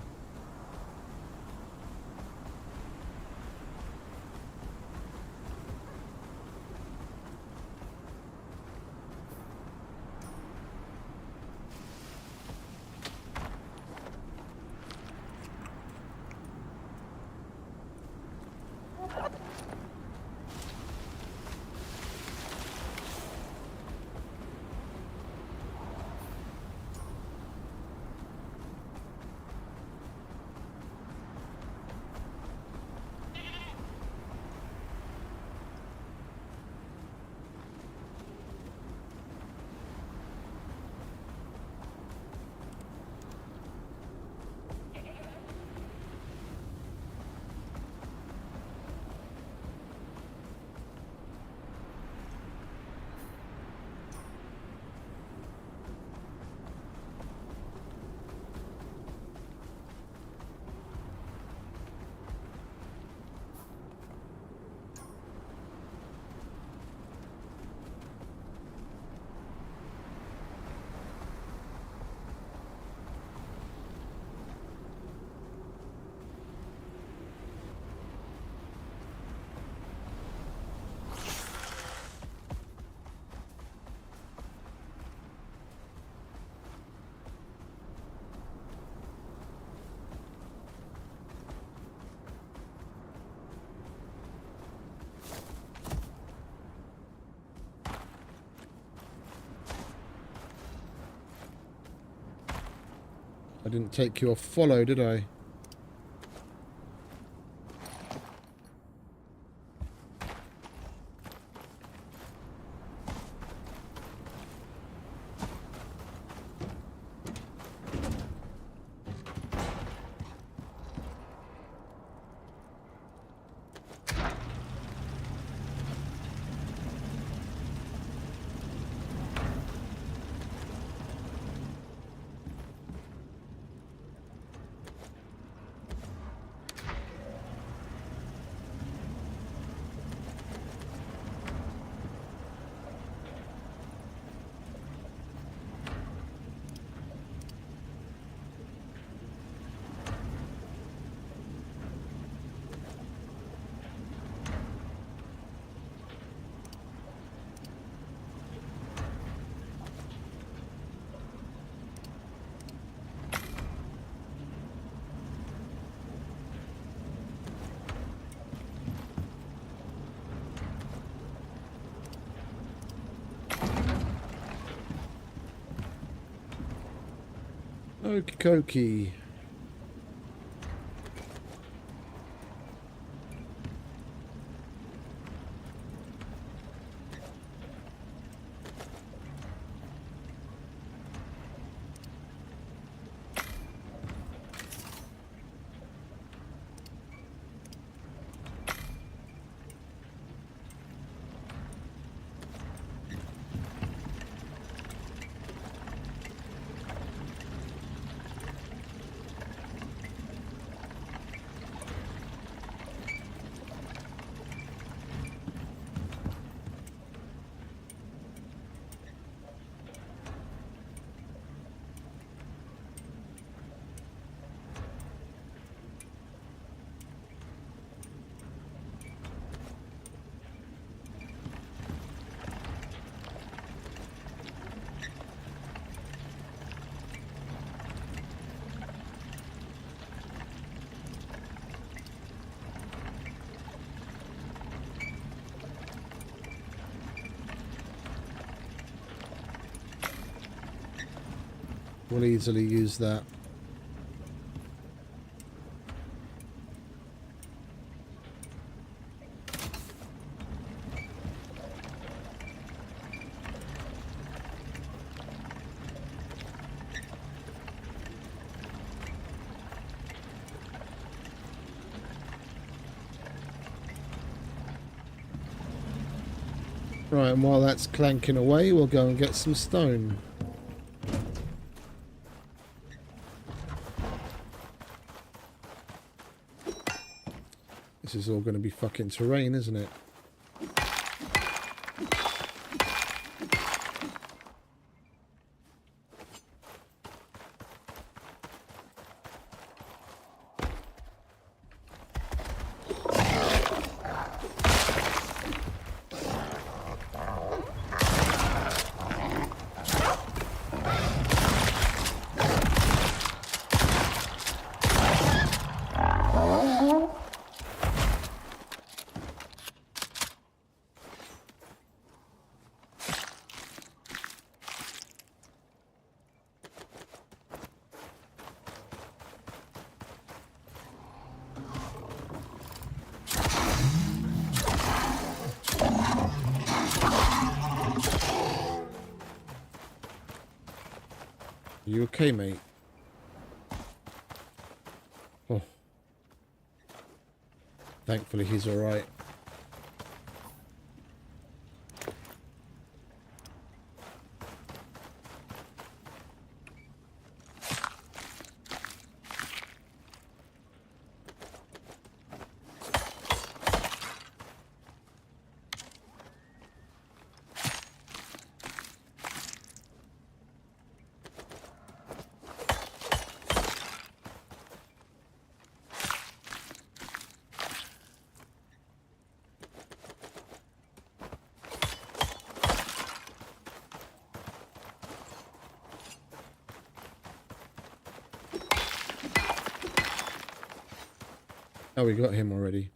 didn't take you off follow, did I? Okie dokie. We'll easily use that. Right, and while that's clanking away, we'll go and get some stone. This is all going to be fucking terrain, isn't it? You okay, mate? Oh. Thankfully he's alright. Oh, we got him already.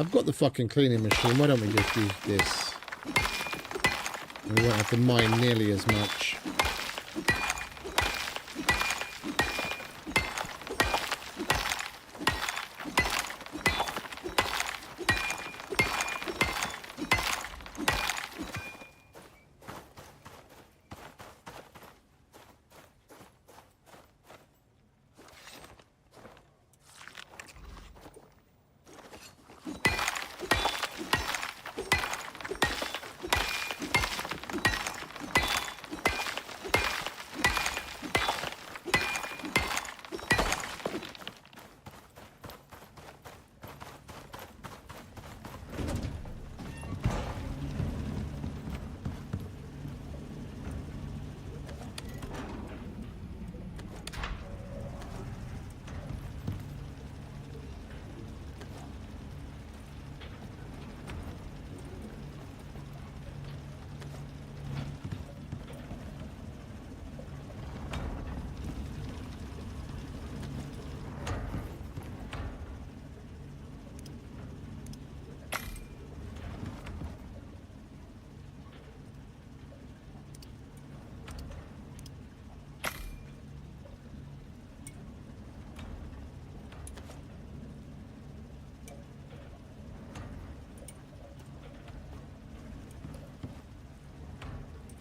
I've got the fucking cleaning machine. Why don't we just use this? We won't have to mine nearly as much.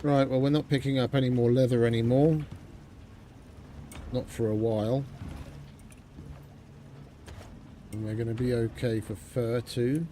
Right, well, we're not picking up any more leather anymore. Not for a while. And we're going to be okay for fur too.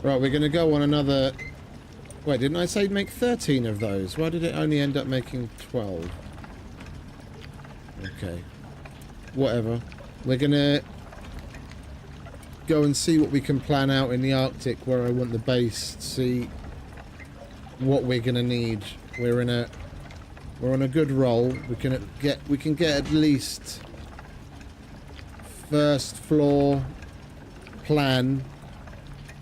Right, we're going to go on another... Wait, didn't I say make 13 of those? Why did it only end up making 12? Okay. Whatever. We're going to go and see what we can plan out in the Arctic where I want the base, see what we're going to need. We're on a good roll. We can get at least first floor plan.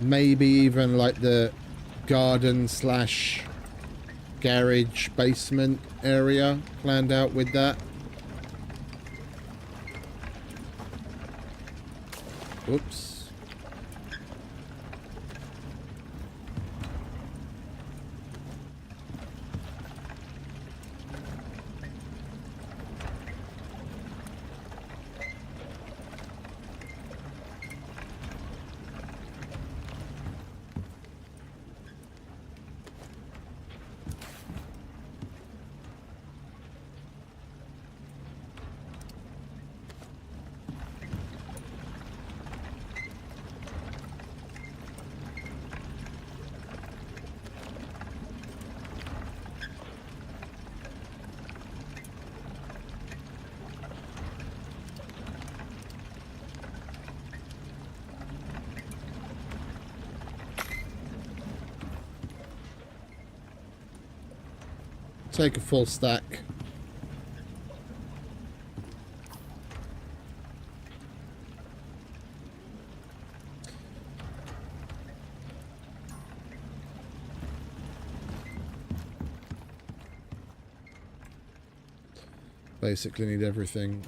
Maybe even like the garden slash garage basement area planned out with that. Oops. take a full stack. Basically need everything.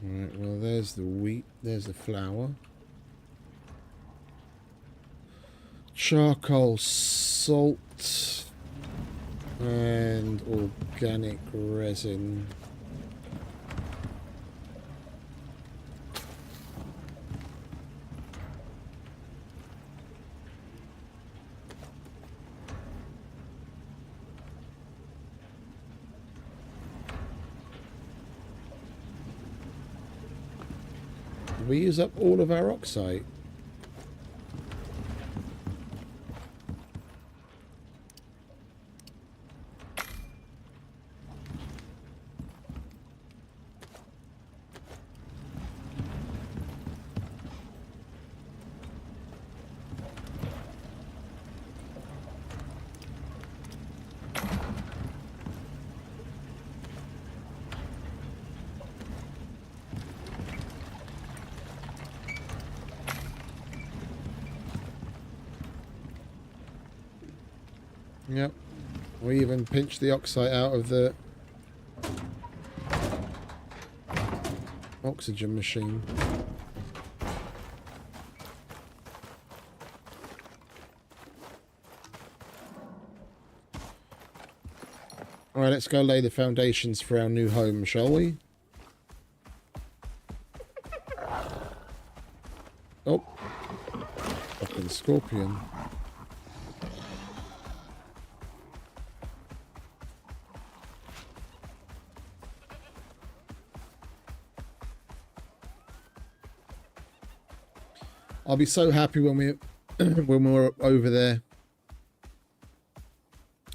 Alright, well there's the wheat, there's the flour. Charcoal, salt, and organic resin. Did we use up all of our oxide? Yep. We even pinched the oxide out of the oxygen machine. Alright, let's go lay the foundations for our new home, shall we? Oh. Fucking scorpion. I'll be so happy when we're over there.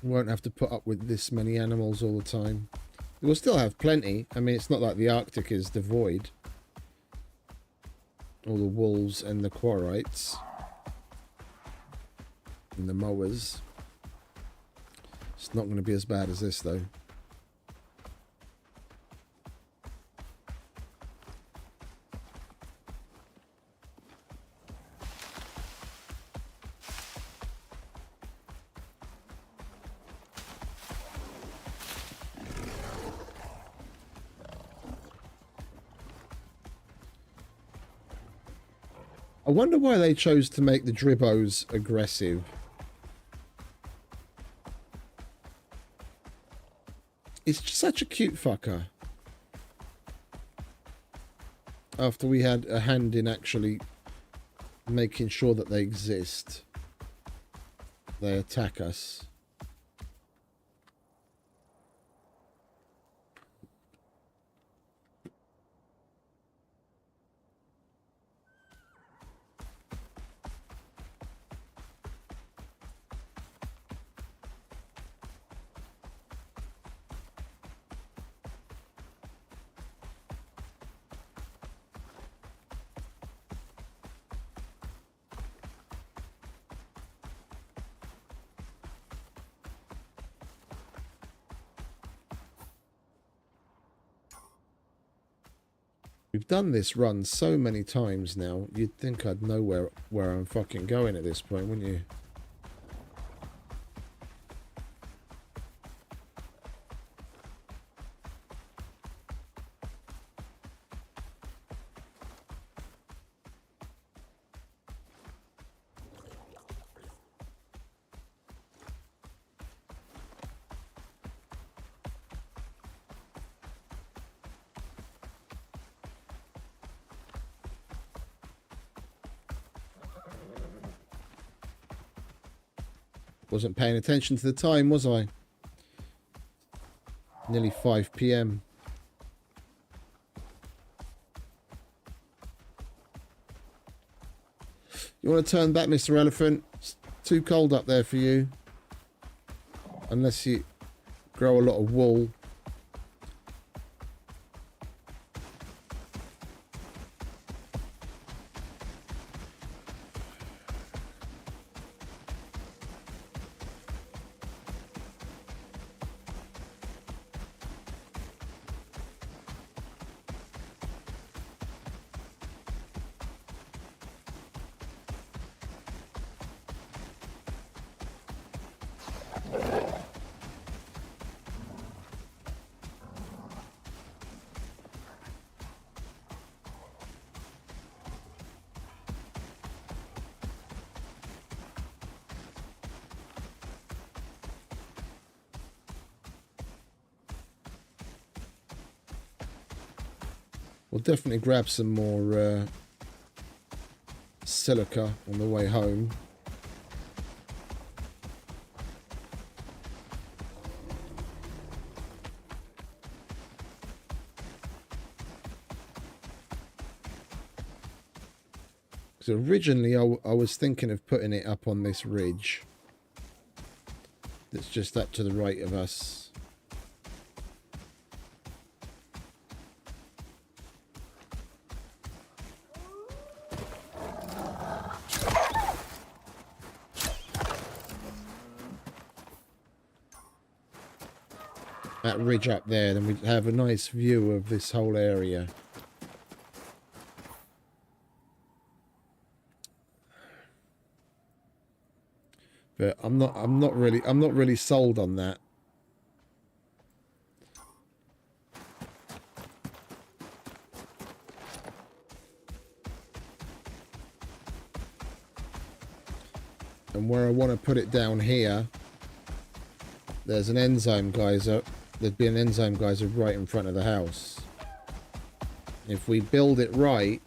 We won't have to put up with this many animals all the time. We'll still have plenty. I mean, it's not like the Arctic is devoid. All the wolves and the quarrites. And the mowers. It's not going to be as bad as this, though. I wonder why they chose to make the Dribbos aggressive. It's just such a cute fucker. After we had a hand in actually making sure that they exist, they attack us. We've done this run so many times now, you'd think I'd know where I'm fucking going at this point, wouldn't you? Wasn't paying attention to the time, was I? Nearly 5 PM. You want to turn back, Mr. Elephant? It's too cold up there for you. Unless you grow a lot of wool. We'll definitely grab some more silica on the way home. So originally I was thinking of putting it up on this ridge that's just up to the right of us. That ridge up there, then we'd have a nice view of this whole area. But I'm not really sold on that. And where I want to put it down here, there's an enzyme geyser. There'd be an enzyme geyser right in front of the house. If we build it right,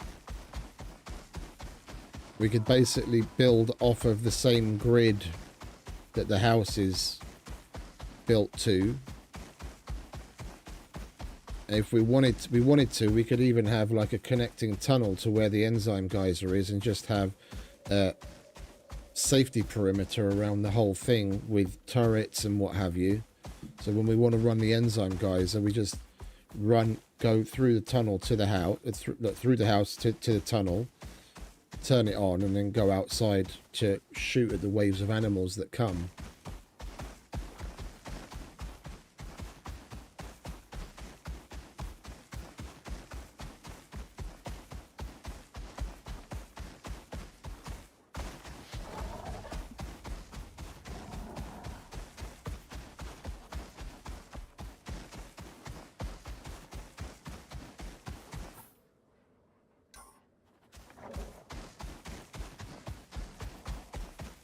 we could basically build off of the same grid that the house is built to. And if we wanted to, we could even have like a connecting tunnel to where the enzyme geyser is and just have a safety perimeter around the whole thing with turrets and what have you. So when we want to run the enzyme geyser, we just go through the tunnel to the house, through the house to the tunnel, turn it on, and then go outside to shoot at the waves of animals that come.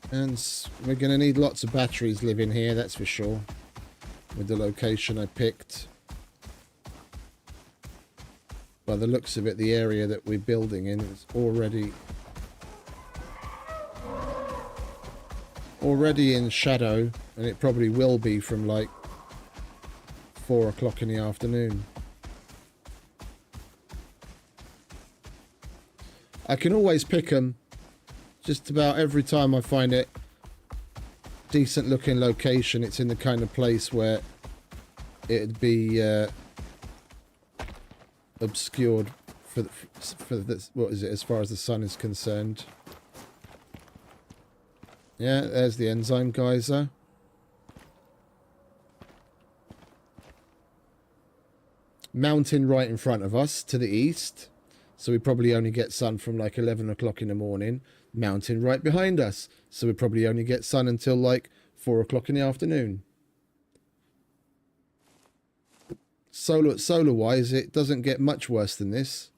And we're going to need lots of batteries living here, that's for sure, with the location I picked. By the looks of it, the area that we're building in is already in shadow, and it probably will be from like 4 o'clock in the afternoon. I can always pick them. Just about every time I find it decent looking location, it's in the kind of place where it'd be obscured for this, what is it, as far as the sun is concerned. Yeah, there's the enzyme geyser. Mountain right in front of us to the east, so we probably only get sun from like 11 o'clock in the morning. Mountain right behind us, so we probably only get sun until like 4 o'clock in the afternoon. Solar wise, it doesn't get much worse than this.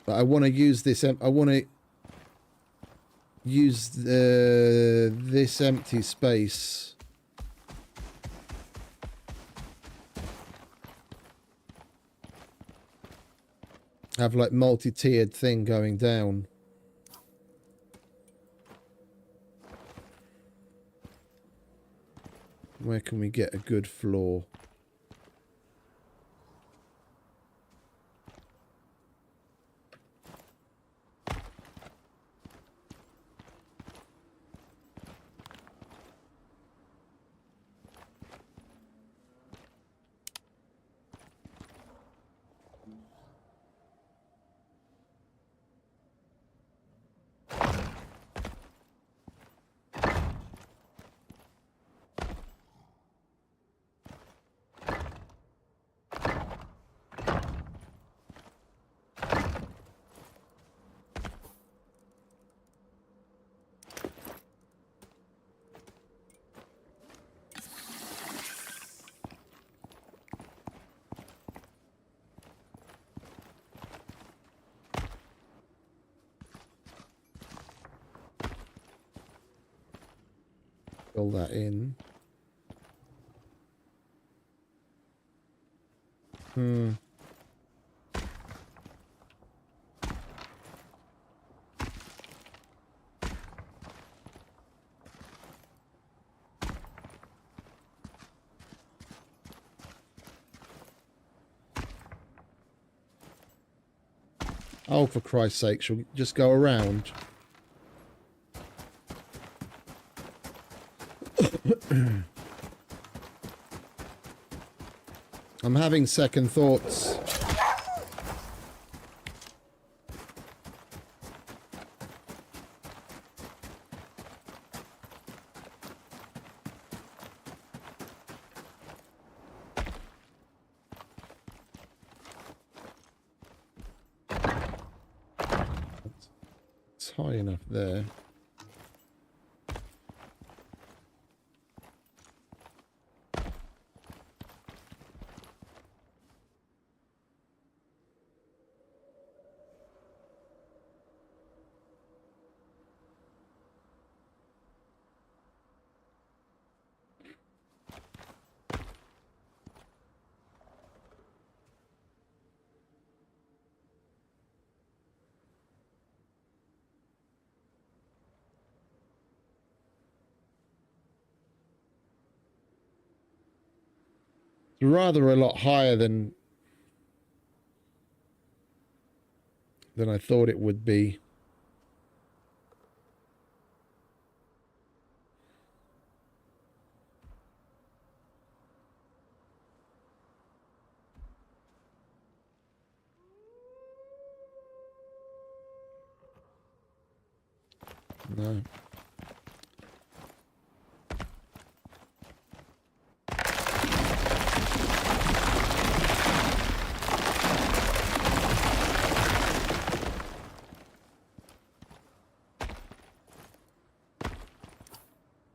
But I want to use this. I want to use this empty space. Have like multi-tiered thing going down. Where can we get a good floor? Fill that in. Oh, for Christ's sake, shall we just go around? I'm having second thoughts. It's high enough there. It's rather a lot higher than I thought it would be. No.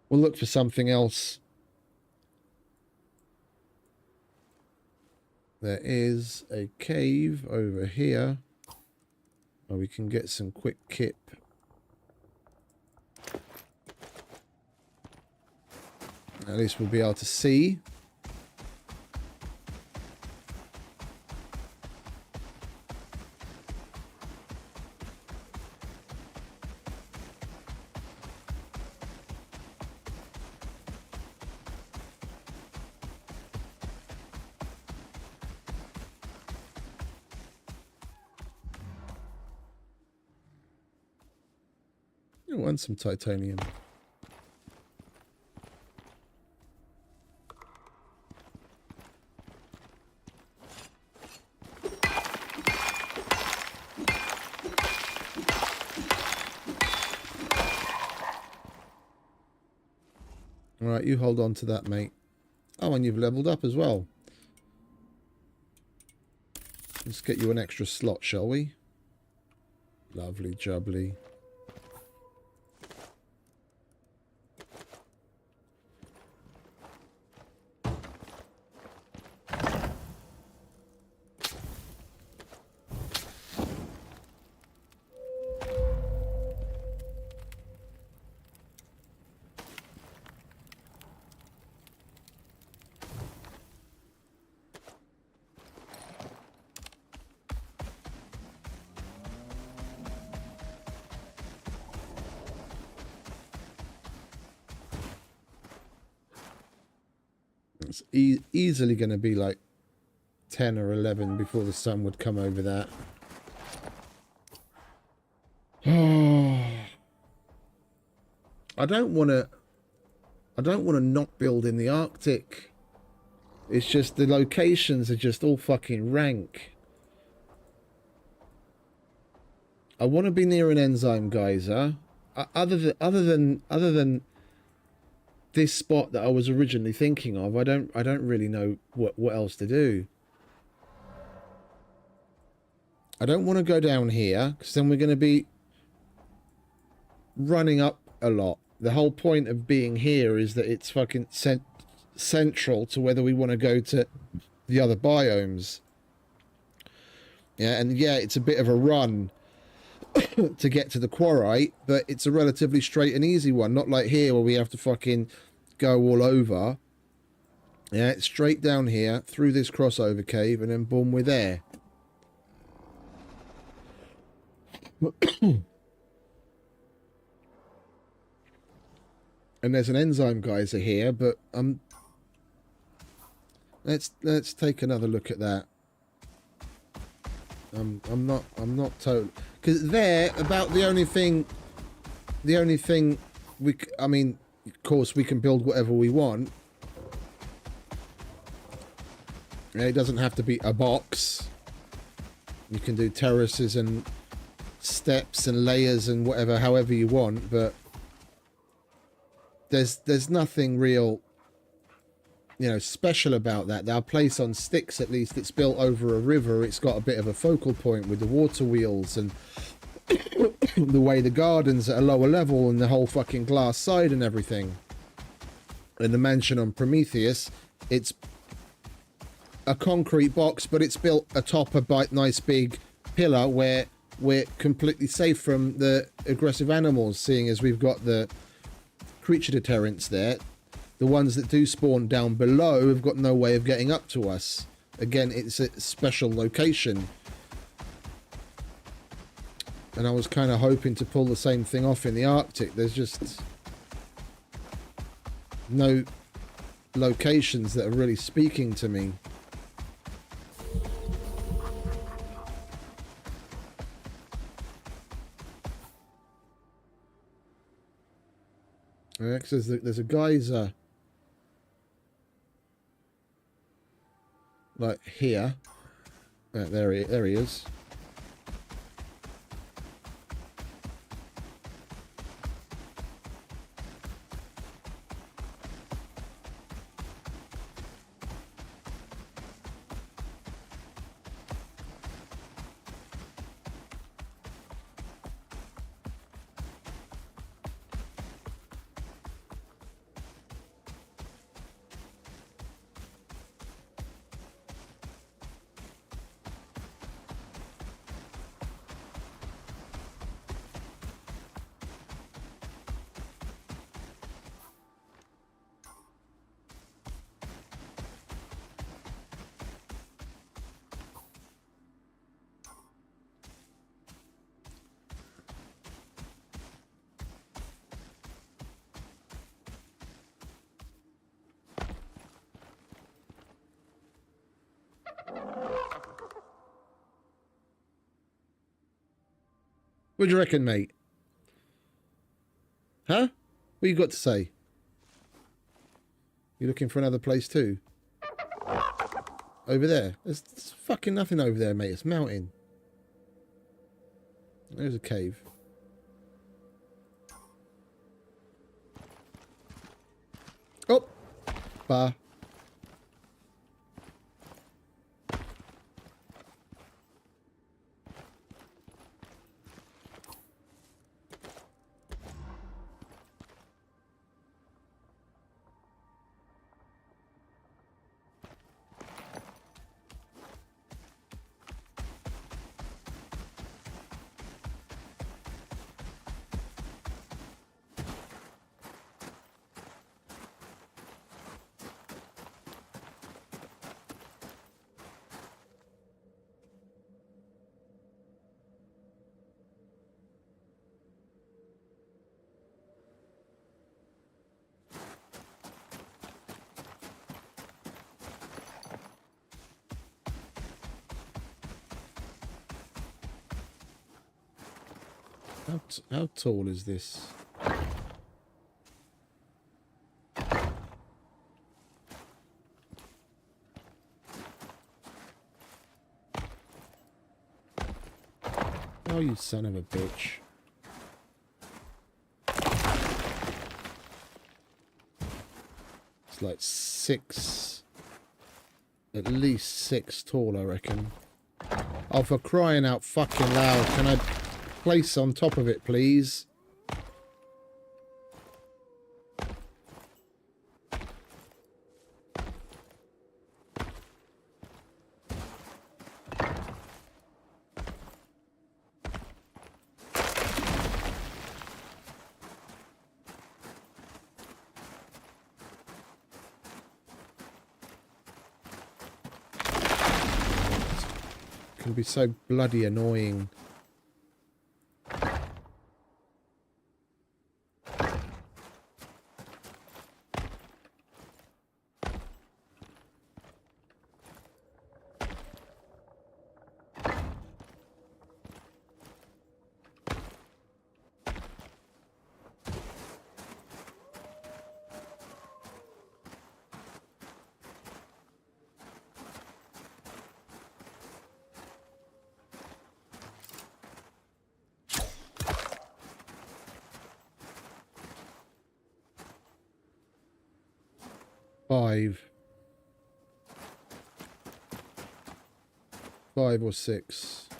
We'll look for something else. There is a cave over here where we can get some quick kip. At least we'll be able to see. I want some titanium. All right, you hold on to that, mate. Oh, and you've leveled up as well. Let's get you an extra slot, shall we? Lovely jubbly. It's easily going to be like 10 or 11 before the sun would come over that. I don't want to not build in the Arctic. It's just the locations are just all fucking rank. I want to be near an enzyme geyser. Other than this spot that I was originally thinking of, I don't really know what else to do. I don't want to go down here because then we're going to be running up a lot. The whole point of being here is that it's fucking central to whether we want to go to the other biomes. Yeah, and yeah, it's a bit of a run to get to the quarry, but it's a relatively straight and easy one. Not like here where we have to fucking go all over. Yeah, it's straight down here, through this crossover cave, and then boom, we're there. And there's an enzyme geyser here, but let's take another look at that. I'm not totally, because there about the only thing I mean, of course we can build whatever we want. It doesn't have to be a box. You can do terraces and steps and layers and whatever, however you want, but there's nothing real, you know, special about that. Our place on sticks, at least, it's built over a river. It's got a bit of a focal point with the water wheels and the way the garden's at a lower level and the whole fucking glass side and everything. In the mansion on Prometheus, it's a concrete box, but it's built atop a nice big pillar where we're completely safe from the aggressive animals, seeing as we've got the creature deterrents there. The ones that do spawn down below have got no way of getting up to us. Again, it's a special location. And I was kind of hoping to pull the same thing off in the Arctic. There's just no locations that are really speaking to me. There's a geyser like here. There he is. What do you reckon, mate? Huh? What you got to say? You looking for another place too? Over there? There's fucking nothing over there, mate. It's mountain. There's a cave. Oh! Bar. How tall is this? Oh, you son of a bitch. It's like 6, at least 6 tall, I reckon. Oh, for crying out fucking loud, can I place on top of it, please? can be so bloody annoying. Five or six.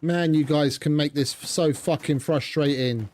Man, you guys can make this so fucking frustrating.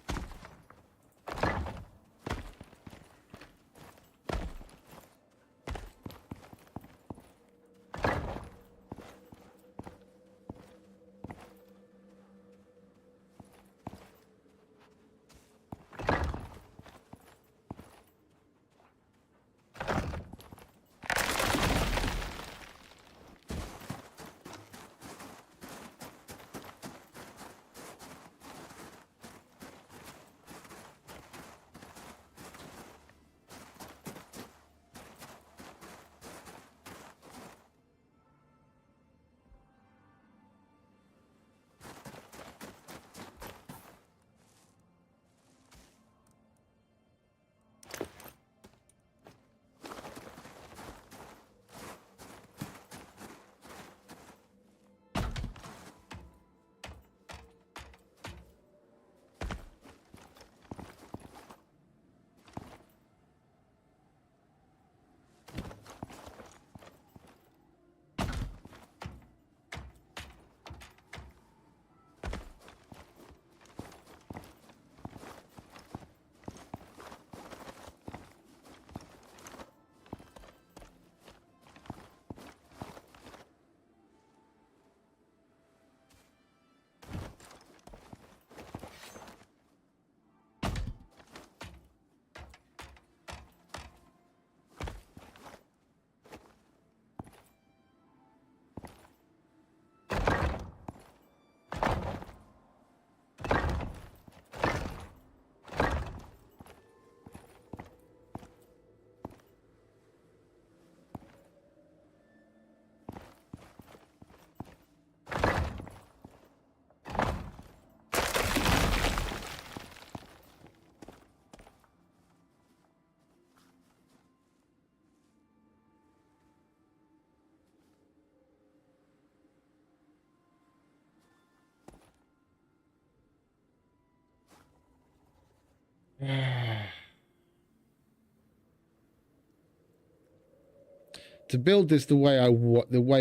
To build this the way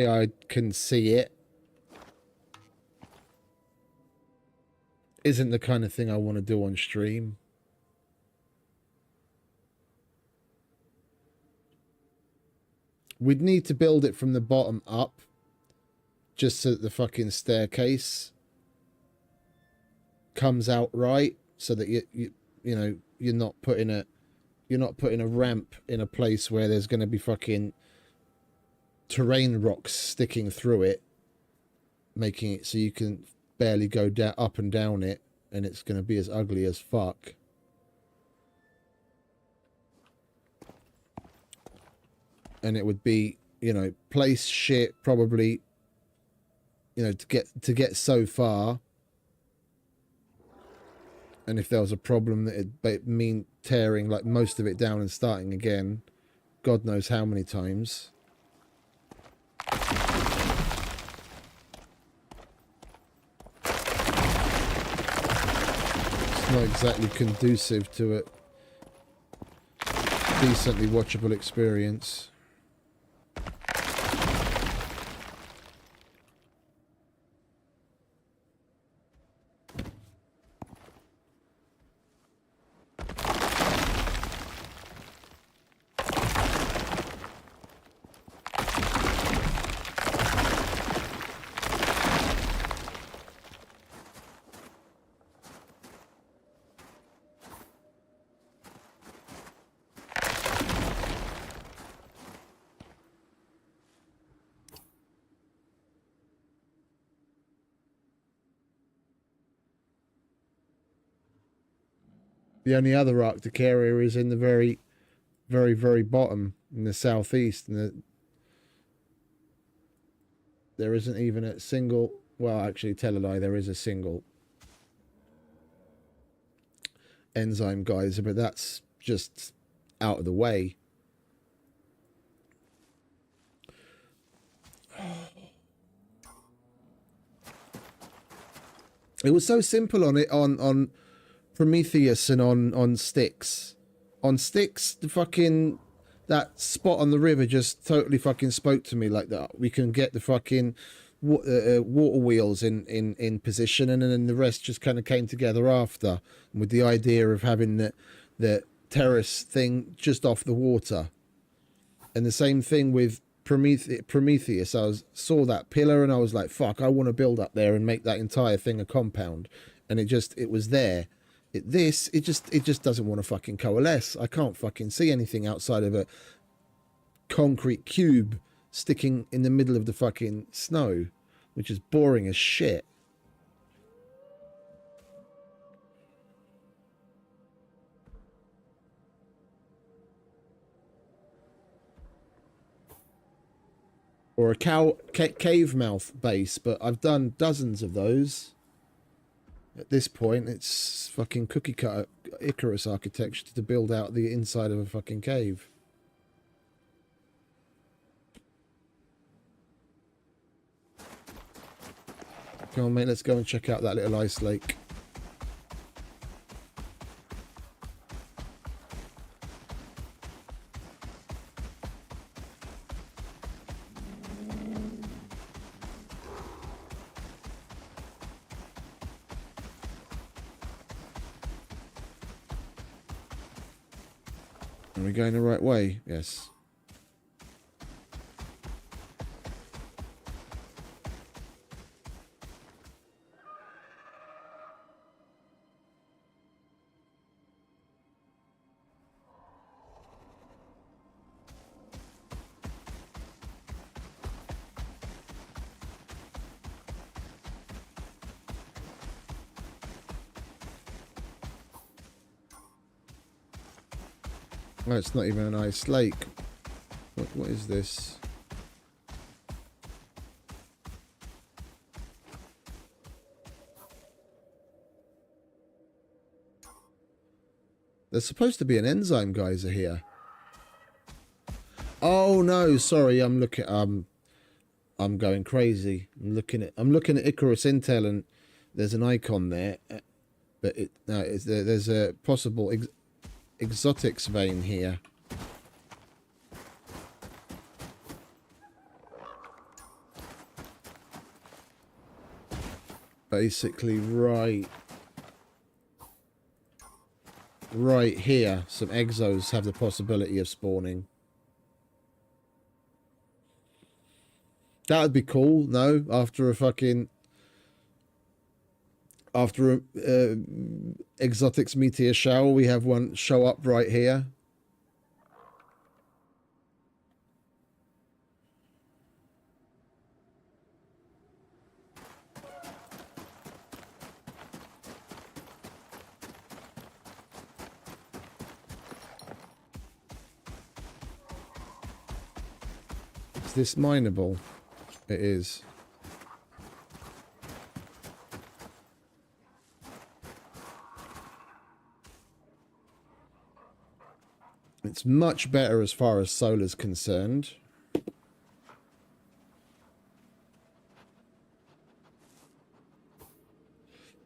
I can see it isn't the kind of thing I want to do on stream. We'd need to build it from the bottom up, just so that the fucking staircase comes out right, so that you know, you're not putting a ramp in a place where there's going to be fucking terrain rocks sticking through it, making it so you can barely go up and down it, and it's going to be as ugly as fuck. And it would be, you know, place shit probably, you know, to get so far. And if there was a problem, that it'd mean tearing like most of it down and starting again, God knows how many times. It's not exactly conducive to a decently watchable experience. The only other Arctic area is in the very, very, very bottom in the southeast, and there isn't even a single. Well, actually, tell a lie. There is a single enzyme geyser, but that's just out of the way. It was so simple on Prometheus and on Styx. On Styx, the fucking that spot on the river just totally fucking spoke to me like that. We can get the fucking water wheels in position, and then the rest just kind of came together after, with the idea of having the terrace thing just off the water. And the same thing with Prometheus. I saw that pillar and I was like, fuck, I want to build up there and make that entire thing a compound. And it was there. It just doesn't want to fucking coalesce. I can't fucking see anything outside of a concrete cube sticking in the middle of the fucking snow, which is boring as shit. Or a cave mouth base, but I've done dozens of those. At this point, it's fucking cookie cutter ICARUS architecture to build out the inside of a fucking cave. Come on, mate, let's go and check out that little ice lake. Are we going the right way? Yes. No, it's not even an ice lake. What is this? There's supposed to be an enzyme geyser here. Oh no, sorry, I'm going crazy. I'm looking at ICARUS Intel and there's an icon there, but there's a possible exotics vein here. Basically right here, some exos have the possibility of spawning. That would be cool. No, after a exotics meteor shower, we have one show up right here. Is this mineable? It is. It's much better as far as solar's concerned.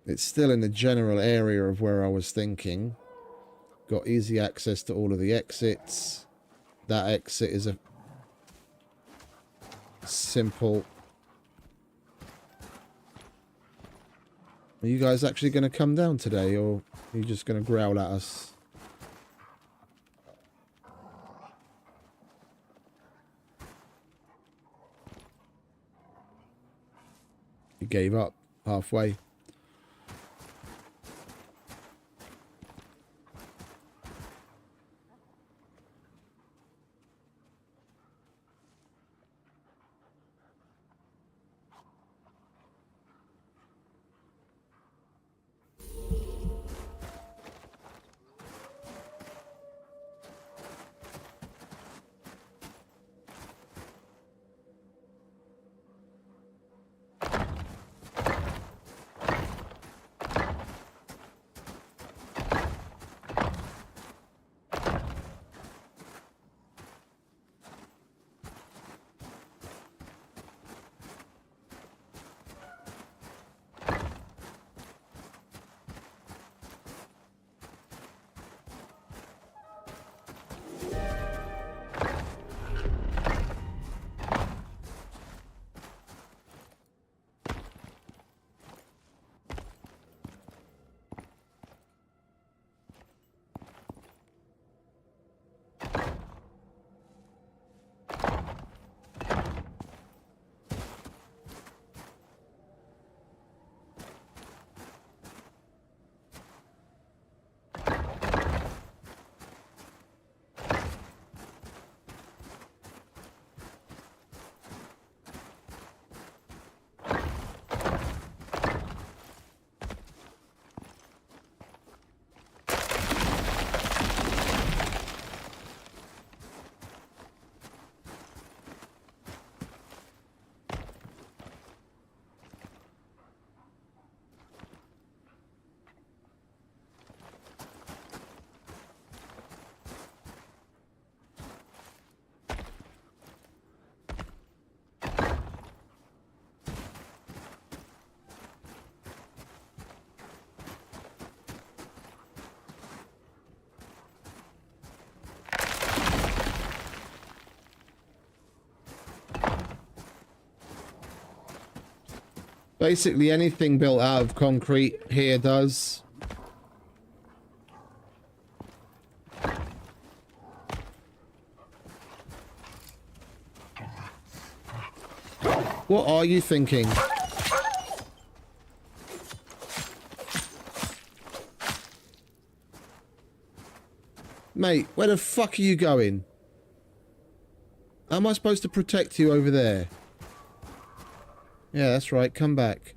It's still in the general area of where I was thinking. Got easy access to all of the exits. That exit is a simple... Are you guys actually going to come down today, or are you just going to growl at us? You gave up halfway. Basically anything built out of concrete here does. What are you thinking? Mate, where the fuck are you going? How am I supposed to protect you over there? Yeah, that's right. Come back.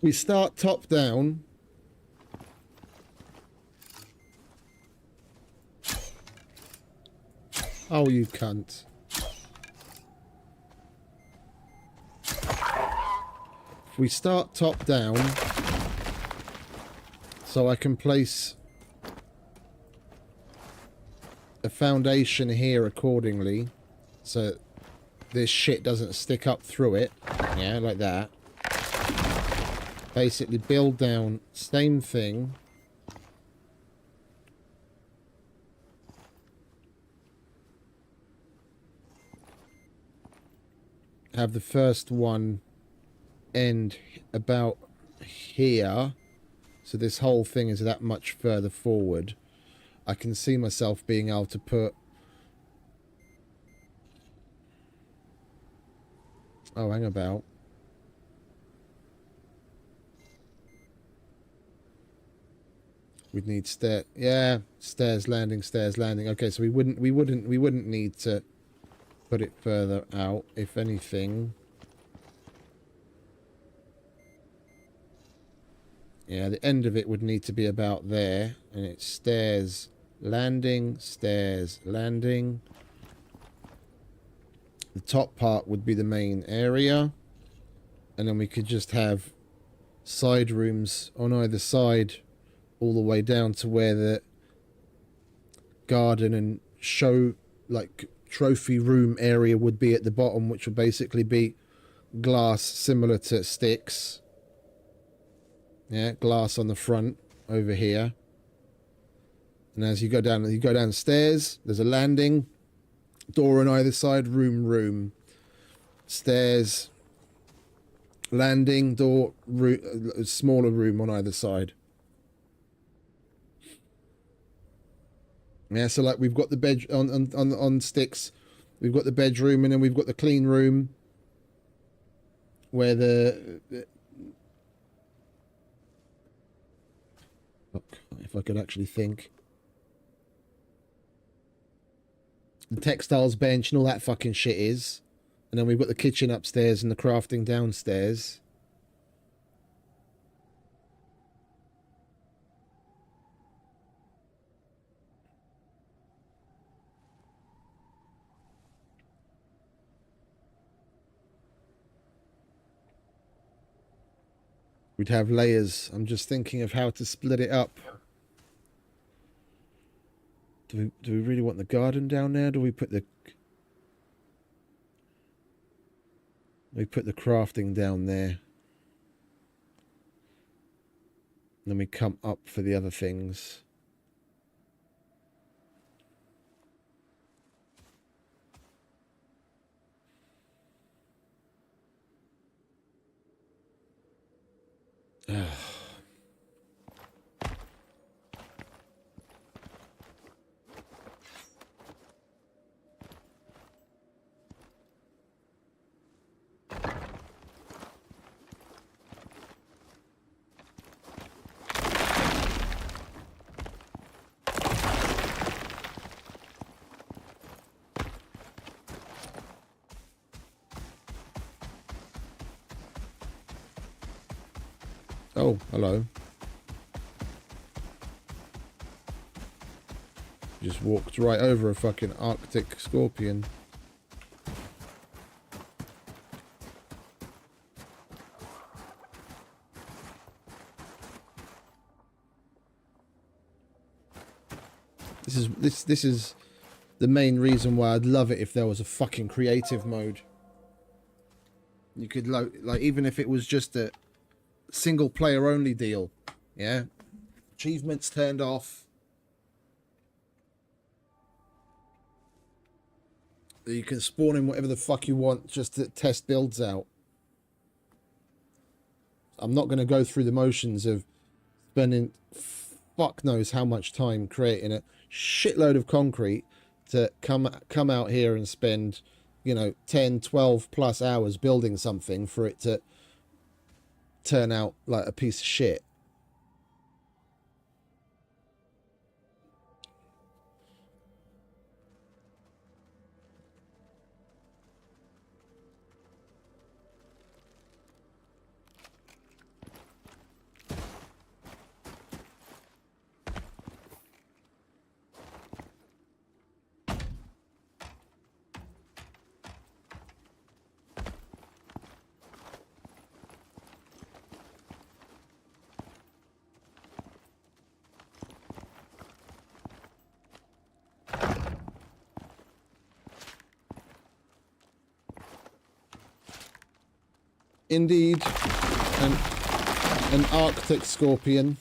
we start top down. Oh, you cunt. If we start top down, so I can place a foundation here accordingly, so this shit doesn't stick up through it. Yeah, like that. Basically build down, same thing. Have the first one end about here, so this whole thing is that much further forward. I can see myself being able to put... Oh, hang about. We'd need stair... Yeah, stairs, landing, stairs, landing. Okay, so we wouldn't need to put it further out, if anything. Yeah, the end of it would need to be about there, and it's stairs, landing, stairs, landing. The top part would be the main area, and then we could just have side rooms on either side all the way down to where the garden and show, like, trophy room area would be at the bottom, which would basically be glass similar to sticks. Yeah, glass on the front over here. And as you go downstairs, there's a landing, door on either side, room, stairs, landing, door, smaller room on either side. Yeah, so like we've got the bed on sticks, we've got the bedroom, and then we've got the clean room where look, if I could actually think. The textiles bench and all that fucking shit is. And then we've got the kitchen upstairs and the crafting downstairs. We'd have layers. I'm just thinking of how to split it up. Do we really want the garden down there? Do we put the... We put the crafting down there. And then we come up for the other things. Oh, hello. Just walked right over a fucking Arctic scorpion. This is the main reason why I'd love it if there was a fucking creative mode. You could like even if it was just a single player only deal, yeah, achievements turned off, you can spawn in whatever the fuck you want just to test builds out. I'm not going to go through the motions of spending fuck knows how much time creating a shitload of concrete to come out here and spend, you know, 10, 12 plus hours building something for it to turn out like a piece of shit. Indeed. An Arctic scorpion.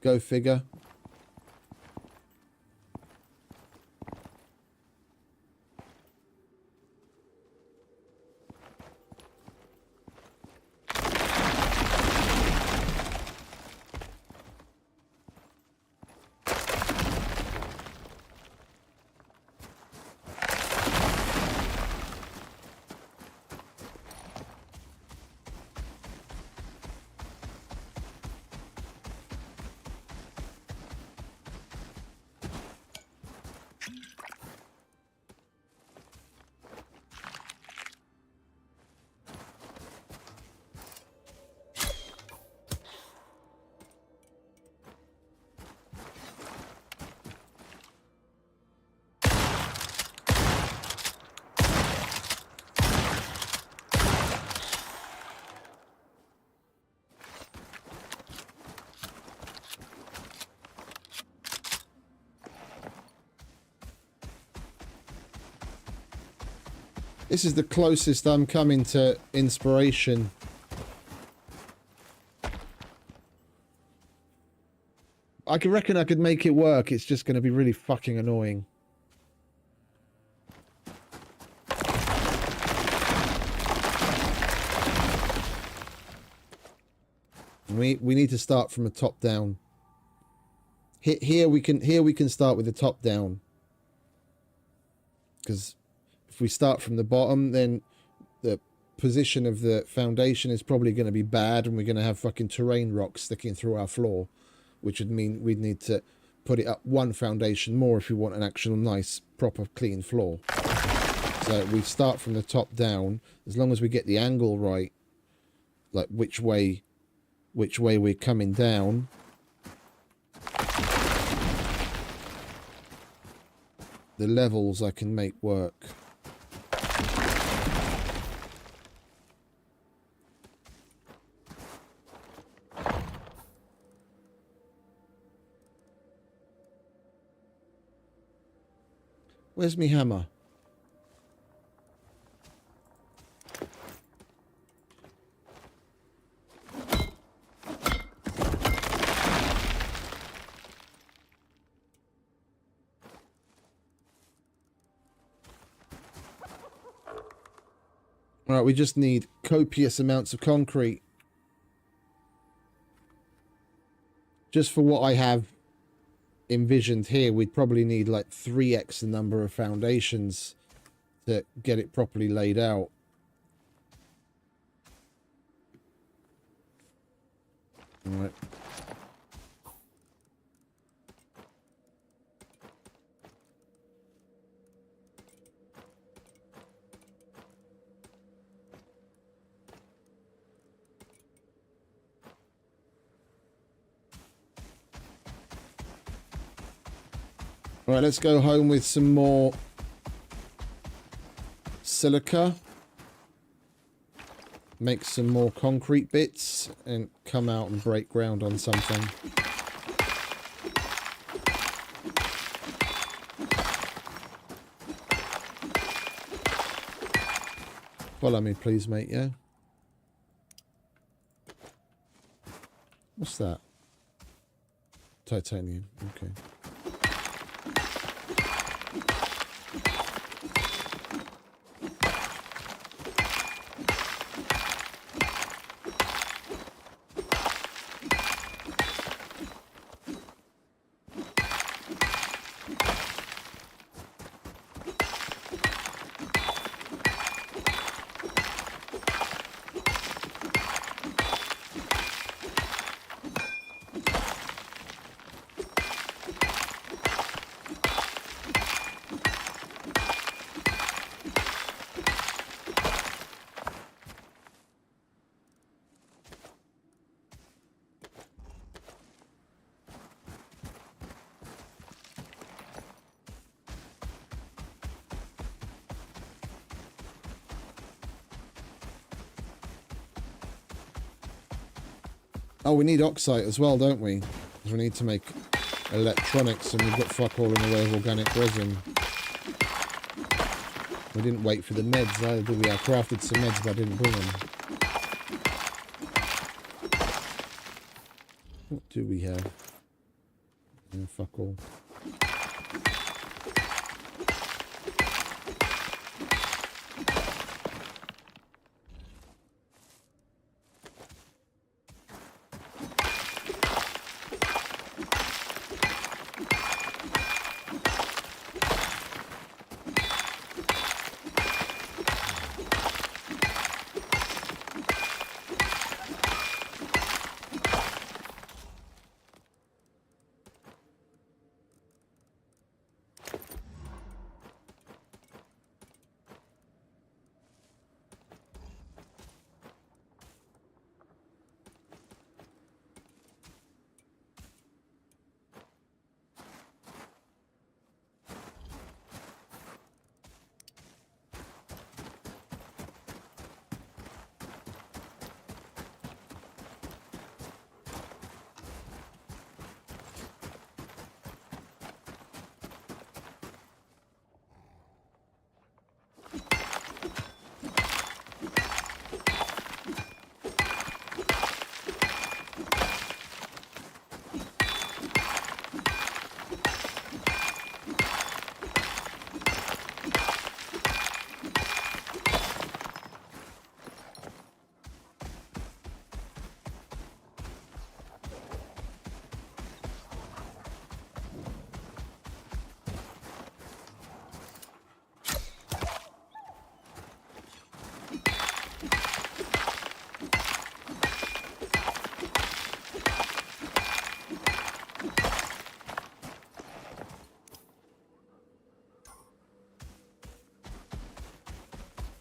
Go figure. This is the closest I'm coming to inspiration. I could reckon I could make it work. It's just going to be really fucking annoying. We need to start from the top down. Here we can start with the top down. Because if we start from the bottom, then the position of the foundation is probably going to be bad, and we're going to have fucking terrain rocks sticking through our floor, which would mean we'd need to put it up one foundation more if we want an actual nice, proper, clean floor. So we start from the top down. As long as we get the angle right, like which way we're coming down. The levels I can make work. Where's me hammer? Alright, we just need copious amounts of concrete. Just for what I have envisioned here, we'd probably need like 3x the number of foundations to get it properly laid out. Alright. Right, let's go home with some more silica. Make some more concrete bits and come out and break ground on something. Follow me, please, mate, yeah? What's that? Titanium, okay. Oh, we need oxide as well, don't we? Because we need to make electronics, and we've got fuck all in the way of organic resin. We didn't wait for the meds either, did we? I crafted some meds, but I didn't bring them. What do we have? Oh, fuck all.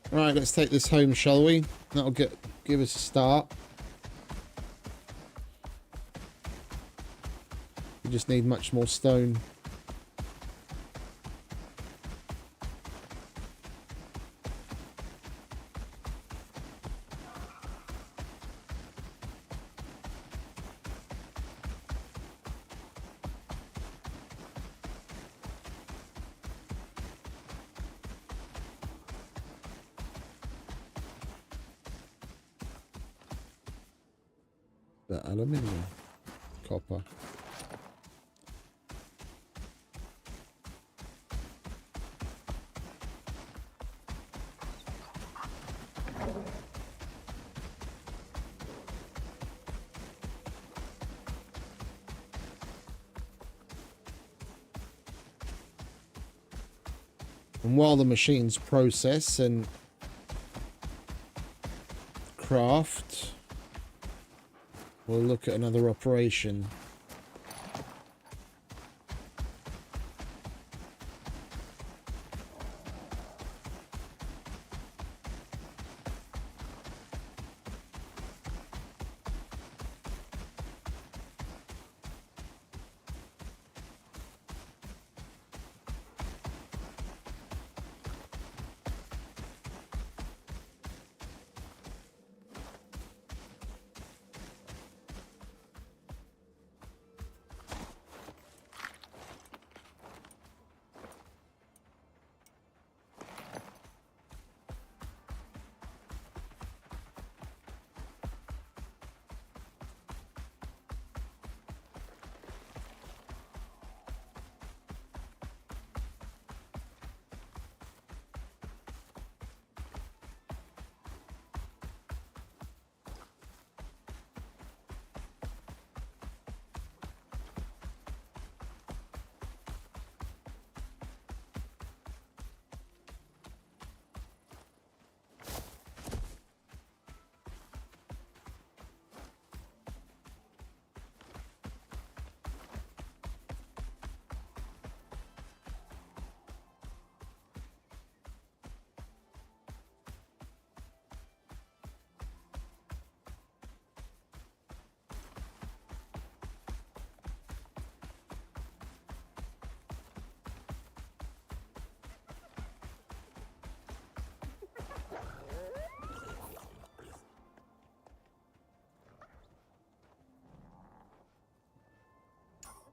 Right, let's take this home, shall we? That'll give us a start. We just need much more stone. The aluminium, copper. And while the machines process and craft, we'll look at another operation.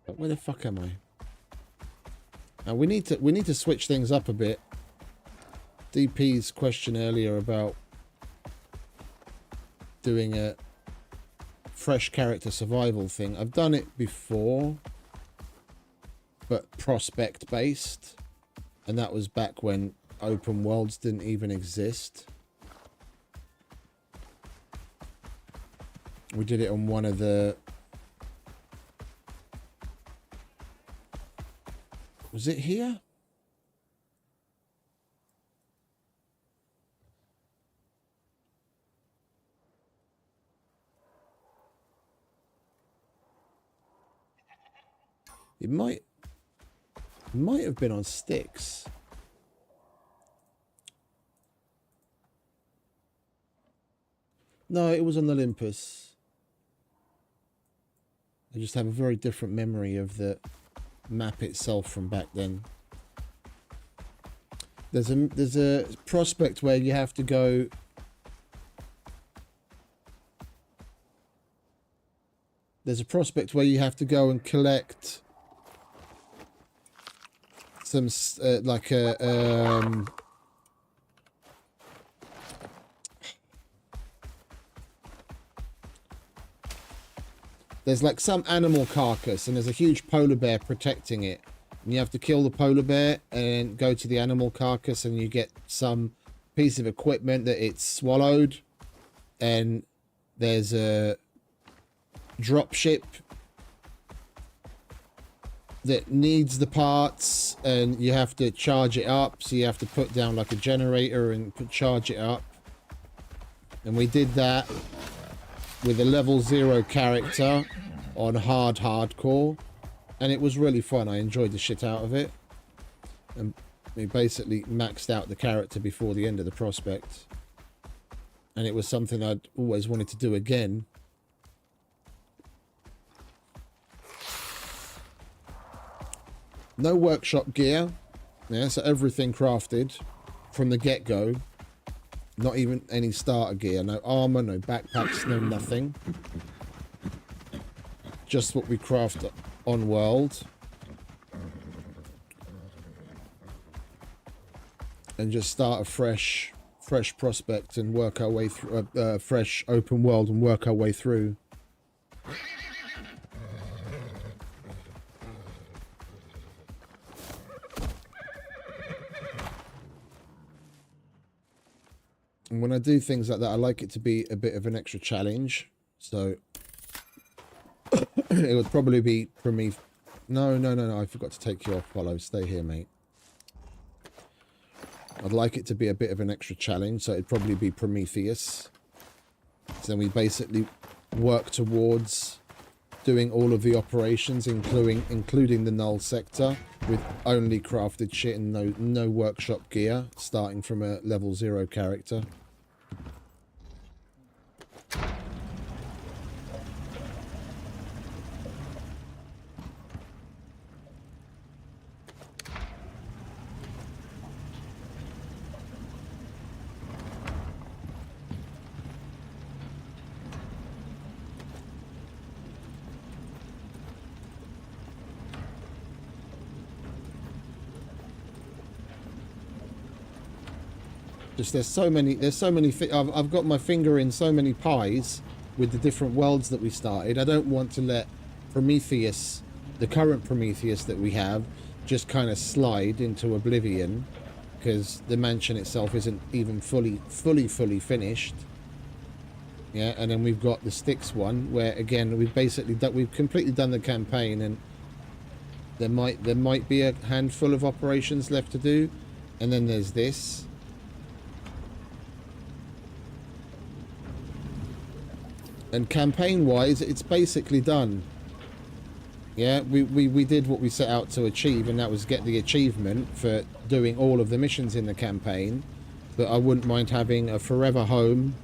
But where the fuck am I? Now we need to switch things up a bit. DP's question earlier about doing a fresh character survival thing. I've done it before, but prospect based, and that was back when open worlds didn't even exist. We did it on one of the... Was it here? It might have been on Styx. No, it was on Olympus. I just have a very different memory of the map itself from back then. There's a prospect where you have to go... There's a prospect where you have to go and collect some like a there's like some animal carcass, and there's a huge polar bear protecting it, and you have to kill the polar bear and go to the animal carcass, and you get some piece of equipment that it's swallowed, and there's a drop ship that needs the parts, and you have to charge it up, so you have to put down like a generator and charge it up. And we did that with a level 0 character on hardcore, and it was really fun. I enjoyed the shit out of it, and we basically maxed out the character before the end of the prospect, and it was something I'd always wanted to do again. No workshop gear, yeah, so everything crafted from the get-go. Not even any starter gear, no armor, no backpacks, no nothing. Just what we craft on world. And just start a fresh prospect and work our way through, fresh open world and work our way through. And when I do things like that, I like it to be a bit of an extra challenge. So it would probably be for me. No, I forgot to take you off, Apollo. Stay here, mate. I'd like it to be a bit of an extra challenge, so it'd probably be Prometheus. So then we basically work towards doing all of the operations, including the null sector, with only crafted shit and no workshop gear, starting from a level 0 character. Just there's so many I've got my finger in so many pies with the different worlds that we started. I don't want to let Prometheus, the current Prometheus that we have, just kind of slide into oblivion, because the mansion itself isn't even fully finished. Yeah, and then we've got the Styx one, where again we've completely done the campaign, and there might be a handful of operations left to do, and then there's this. And campaign-wise, it's basically done. Yeah, we did what we set out to achieve, and that was get the achievement for doing all of the missions in the campaign. But I wouldn't mind having a Forever Home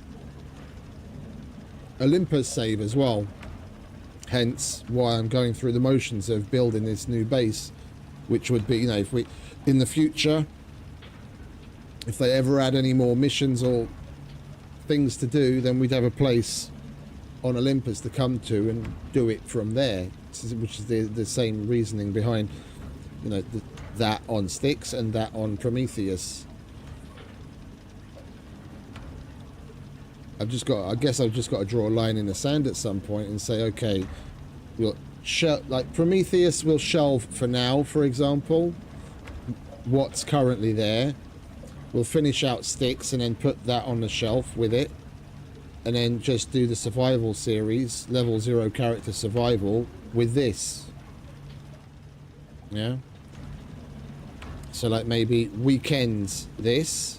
Olympus save as well. Hence why I'm going through the motions of building this new base, which would be, you know, if we, in the future, if they ever add any more missions or things to do, then we'd have a place on Olympus to come to and do it from there, which is the same reasoning behind, you know, that on Styx and that on Prometheus. I guess I've just got to draw a line in the sand at some point and say, okay, we'll like Prometheus will shelve for now, for example, what's currently there. We'll finish out Styx and then put that on the shelf with it, and then just do the survival series, level 0 character survival with this. Yeah. So like maybe weekends this,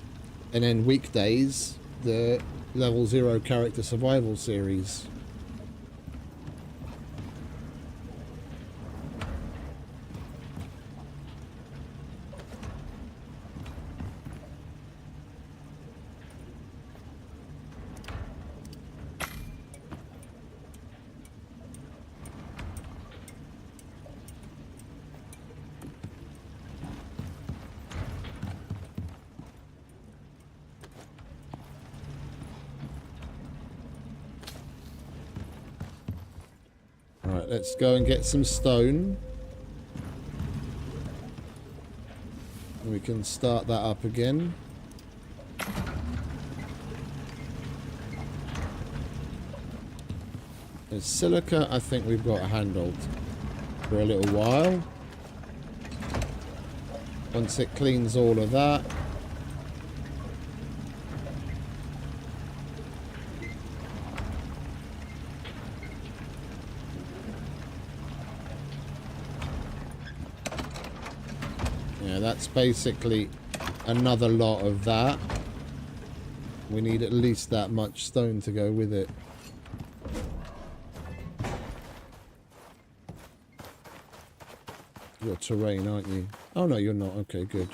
and then weekdays the level 0 character survival series. Right, let's go and get some stone. We can start that up again. There's silica, I think we've got handled for a little while. Once it cleans all of that. Yeah, that's basically another lot of that. We need at least that much stone to go with it. You're terrain, aren't you? Oh no, you're not. Okay, good.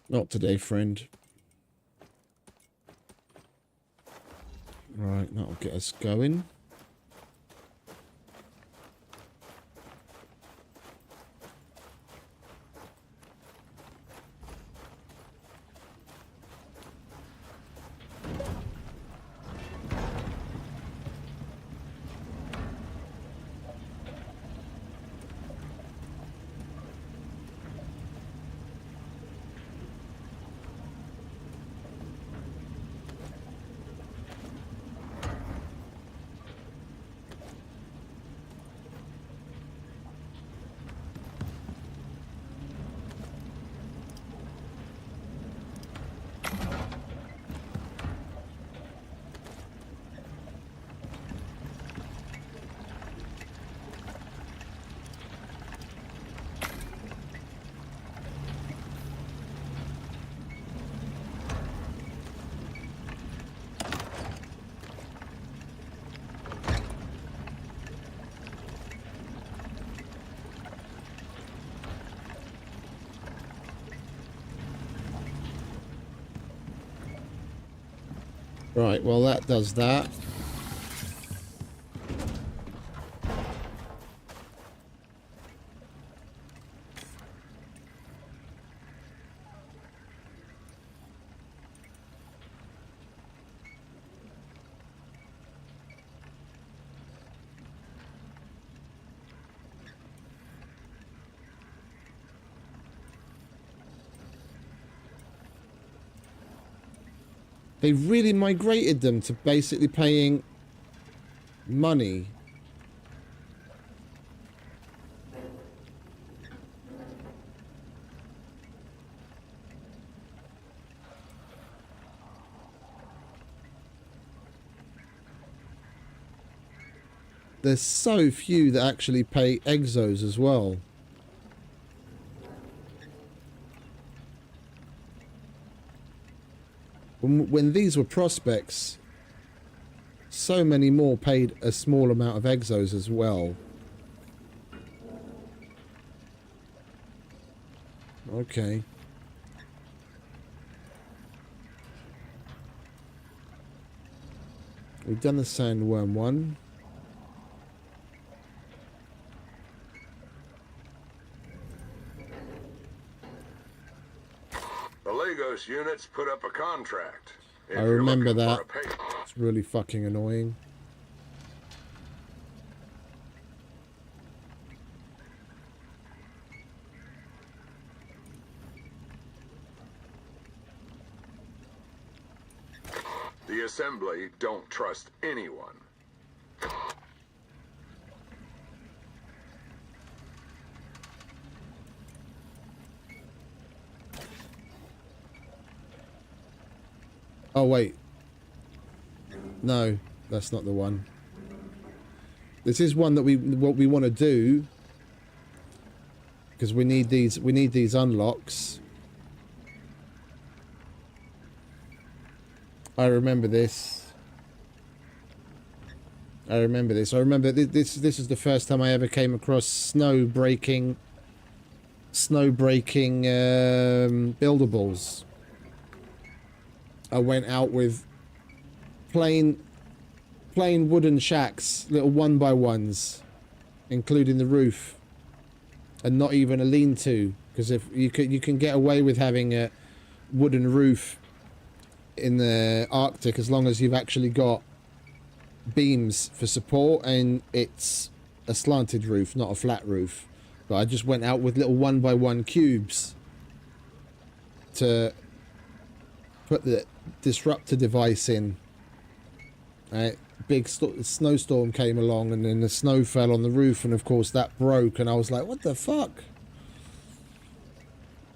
Not today, friend. Right, that'll get us going. Right, well that does that. They really migrated them to basically paying money. There's so few that actually pay exos as well. When these were prospects, so many more paid a small amount of exos as well. Okay. We've done the sandworm one. The Lagos units put up a contract. If I you're remember looking that. for a pay- It's really fucking annoying. The Assembly don't trust anyone. Oh wait. No, that's not the one. This is one that what we want to do, because we need these unlocks. I remember this. I remember this. I remember this is the first time I ever came across snow breaking buildables. I went out with plain wooden shacks, little 1x1s, including the roof, and not even a lean-to, because if you can get away with having a wooden roof in the Arctic as long as you've actually got beams for support and it's a slanted roof, not a flat roof. But I just went out with little 1x1 cubes to put the disruptor device in. Big snowstorm came along and then the snow fell on the roof, and of course that broke, and I was like, what the fuck?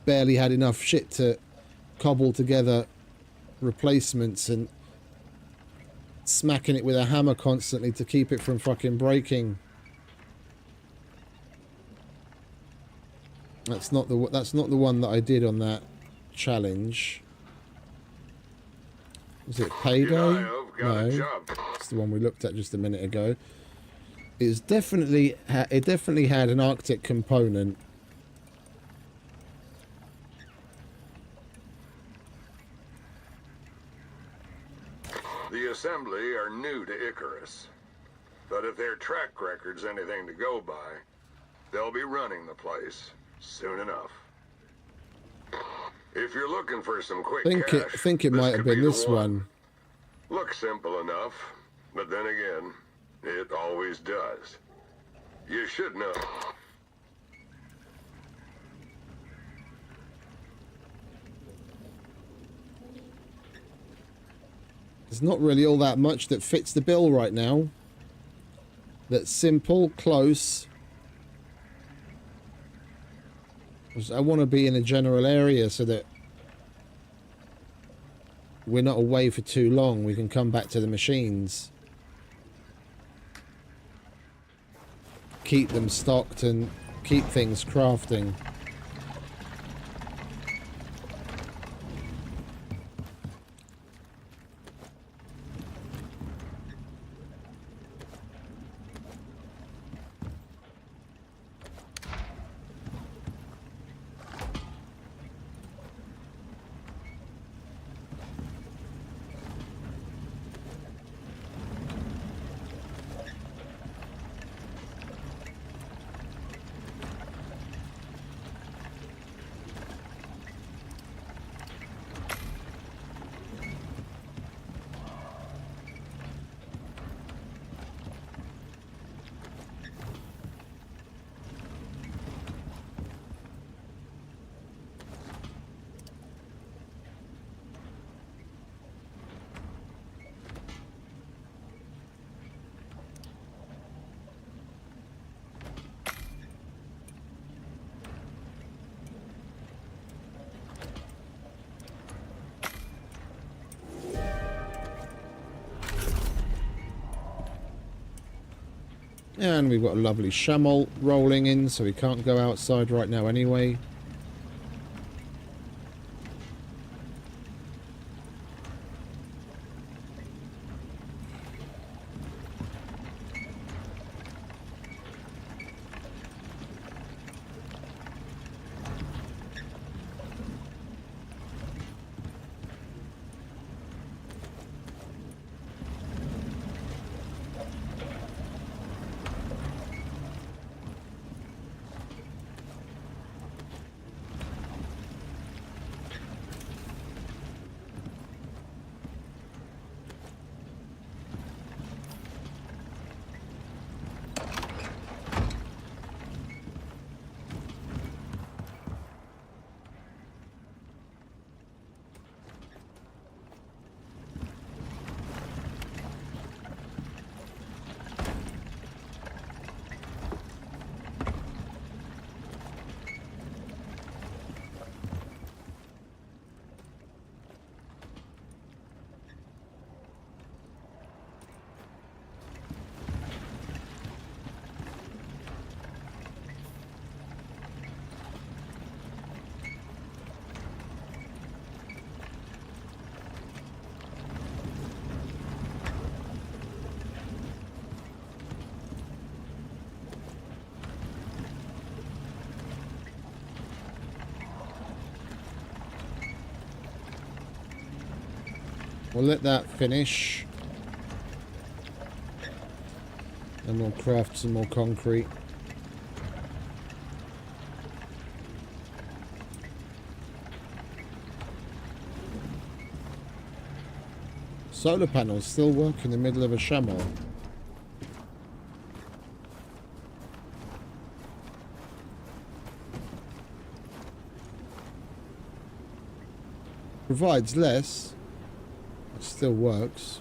Barely had enough shit to cobble together replacements and smacking it with a hammer constantly to keep it from fucking breaking. That's not the one that I did on that challenge. Was it Payday? No, it's the one we looked at just a minute ago. It definitely had an Arctic component. The Assembly are new to ICARUS, but if their track record's anything to go by, they'll be running the place soon enough. If you're looking for some quick cash, I think it might have been this one. Looks simple enough, but then again, it always does. You should know. There's not really all that much that fits the bill right now. That's simple, close. I want to be in a general area so that we're not away for too long. We can come back to the machines. Keep them stocked and keep things crafting. And we've got a lovely Shamol rolling in, so we can't go outside right now anyway. We'll let that finish. And we'll craft some more concrete. Solar panels still work in the middle of a Shamol. Provides less. It still works.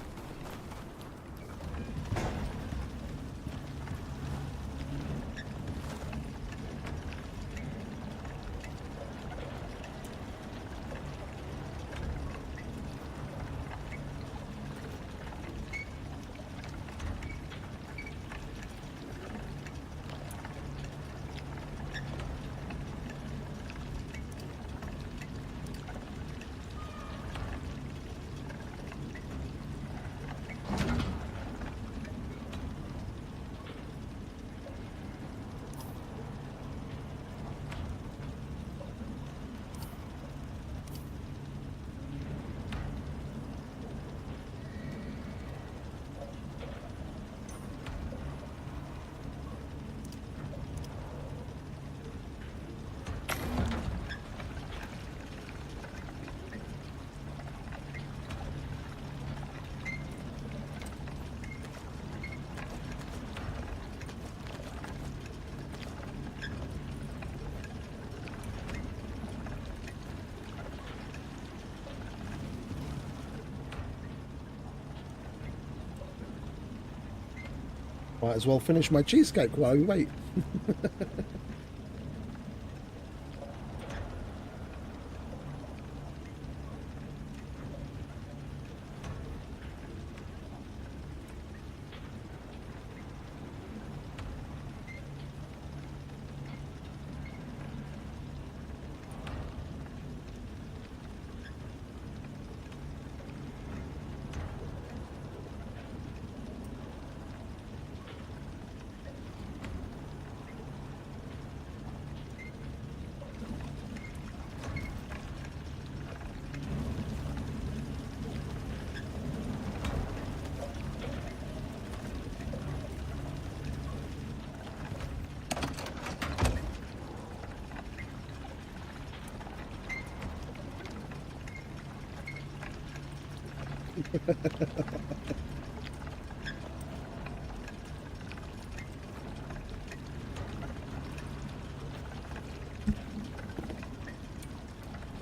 Might as well finish my cheesecake while we wait.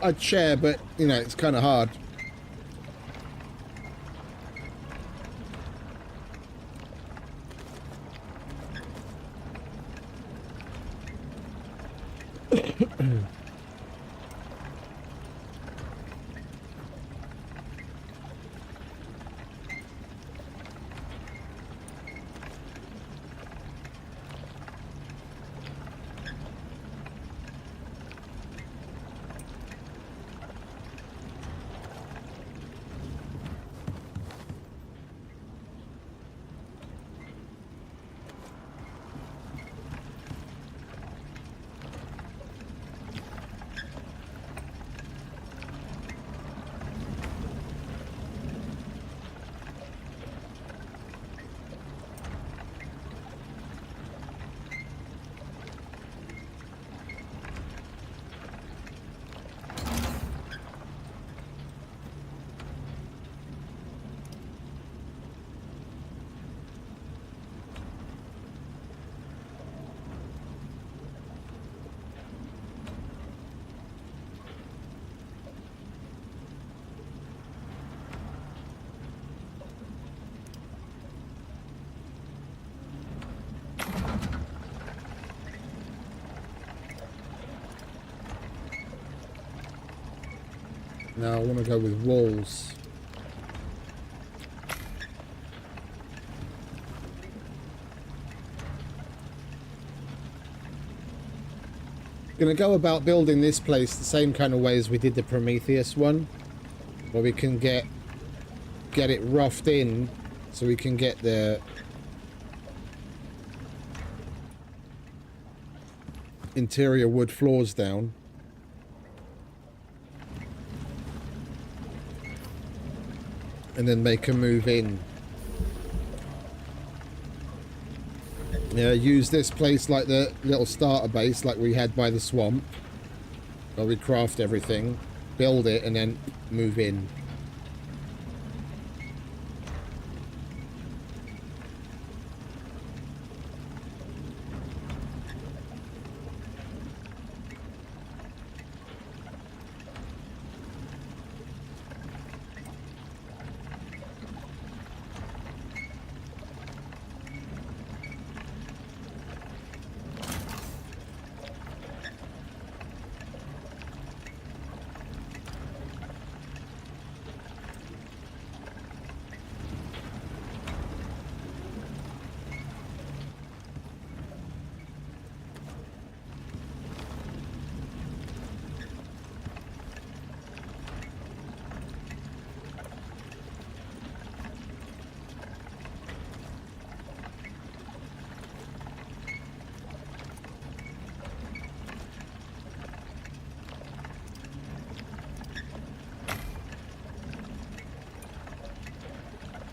I'd share, but you know, it's kind of hard. Now I want to go with walls. Going to go about building this place the same kind of way as we did the Prometheus one, where we can get it roughed in so we can get the interior wood floors down. And then make a move in. Yeah, use this place like the little starter base like we had by the swamp, where we craft everything, build it, and then move in.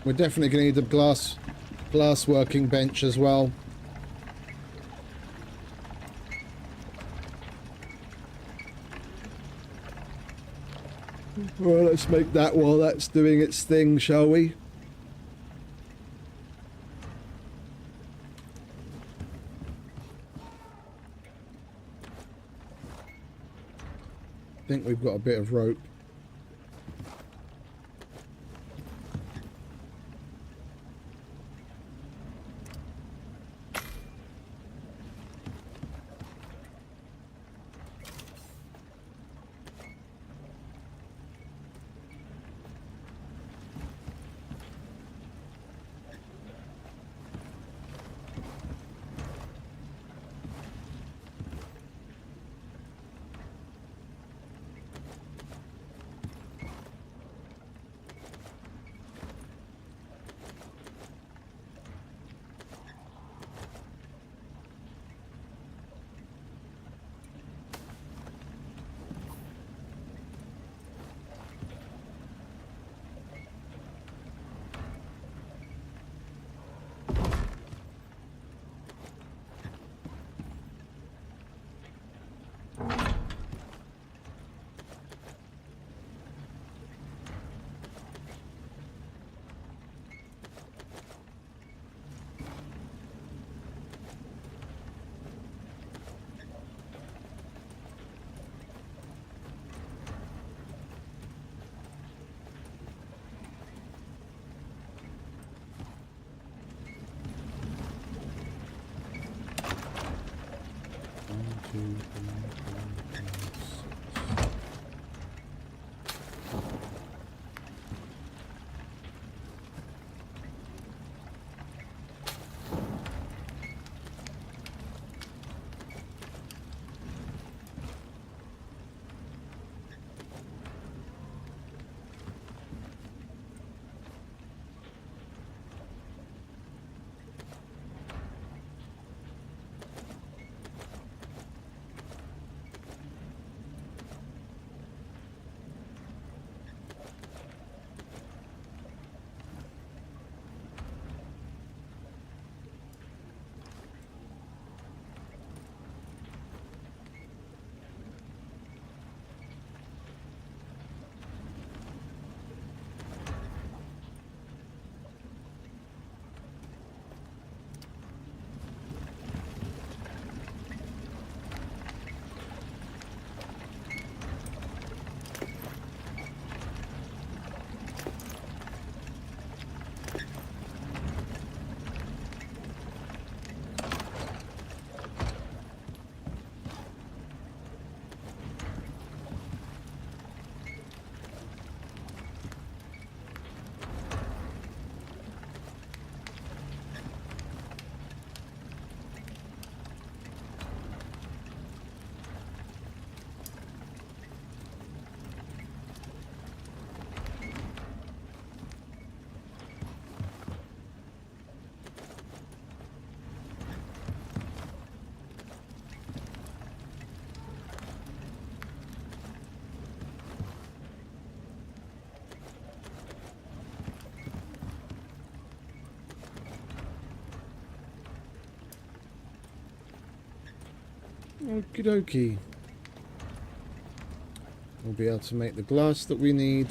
We're definitely going to need a glass working bench as well. Well, let's make that while that's doing its thing, shall we? I think we've got a bit of rope. Okie dokie. We'll be able to make the glass that we need.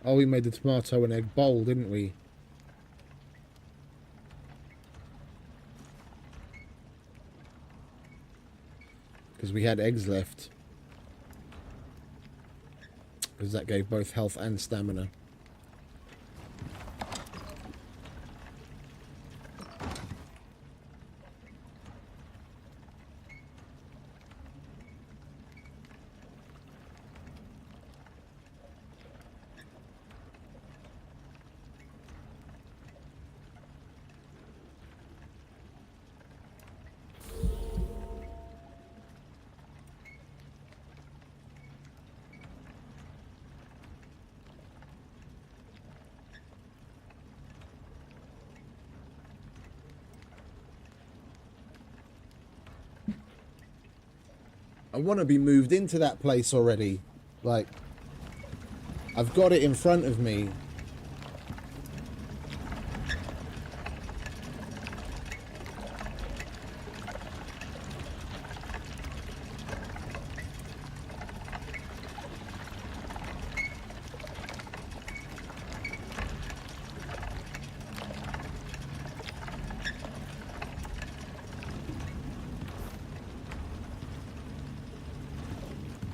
Oh, we made the tomato and egg bowl, didn't we? Because we had eggs left. Because that gave both health and stamina. I want to be moved into that place already. Like, I've got it in front of me.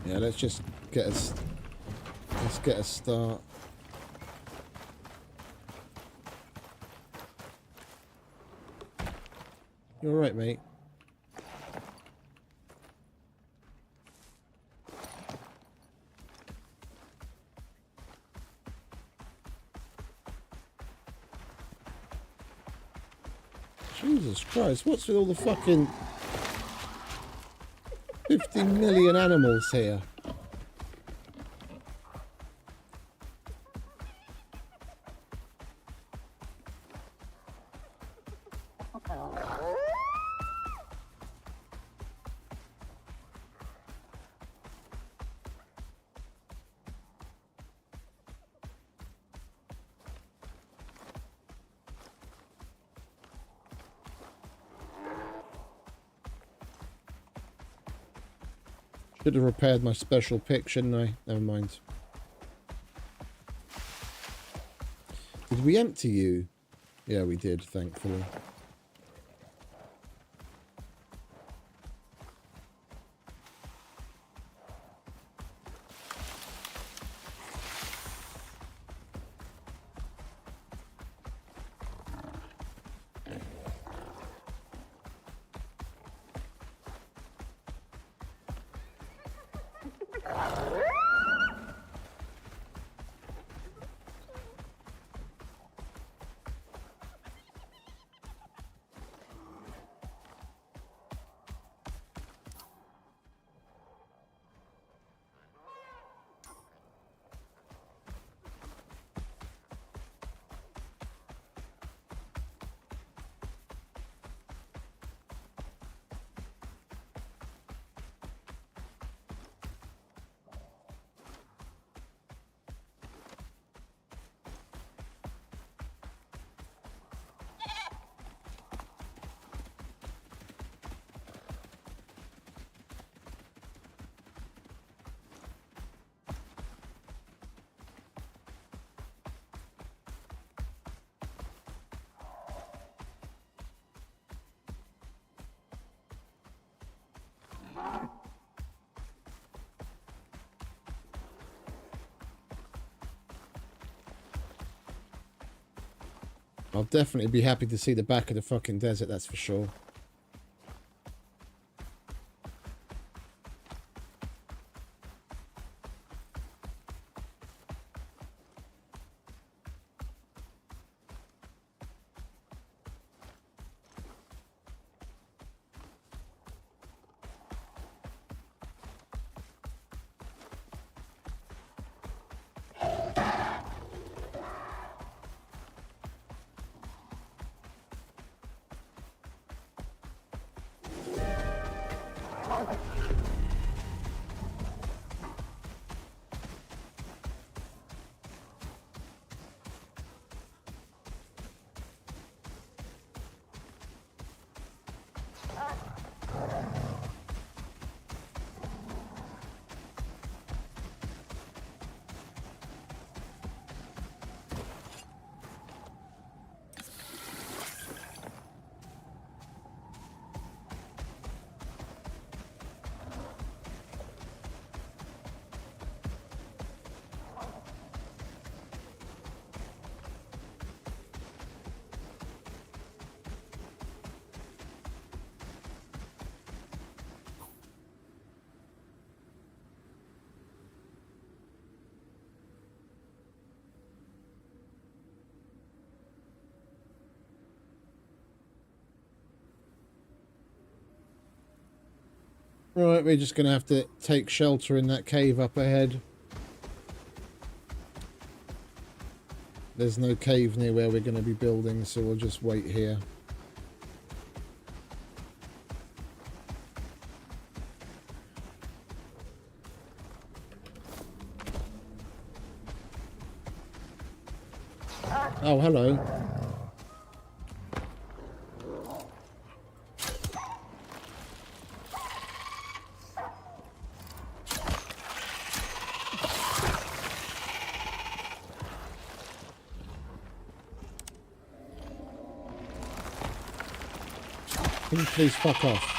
Yeah, let's just get us. Let's get a start. You all right, mate? Jesus Christ! What's with all the fucking 50 million animals here? Should have repaired my special pick, shouldn't I? Never mind. Did we empty you? Yeah, we did, thankfully. I'll definitely be happy to see the back of the fucking desert, that's for sure. Right, we're just going to have to take shelter in that cave up ahead. There's no cave near where we're going to be building, so we'll just wait here. Oh, hello. Can you please fuck off?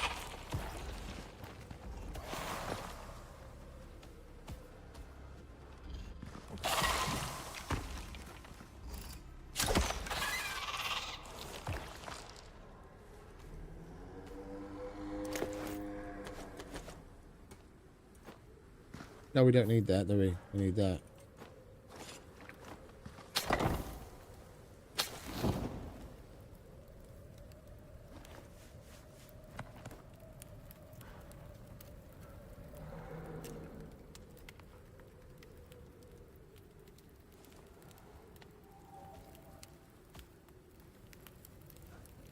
No, we don't need that, do we? We need that.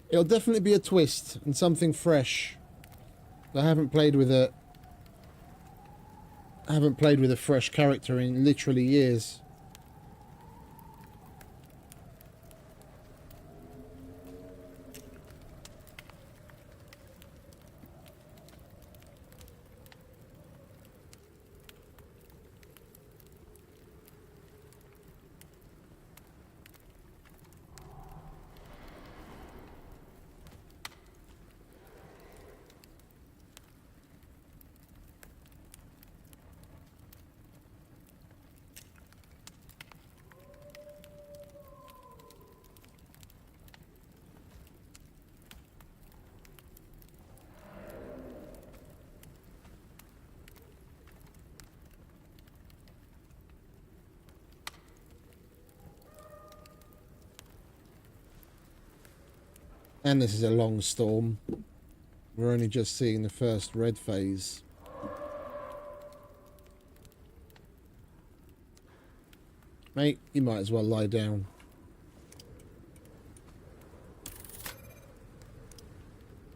It'll definitely be a twist and something fresh. I haven't played with a fresh character in literally years. And this is a long storm. We're only just seeing the first red phase. Mate, you might as well lie down.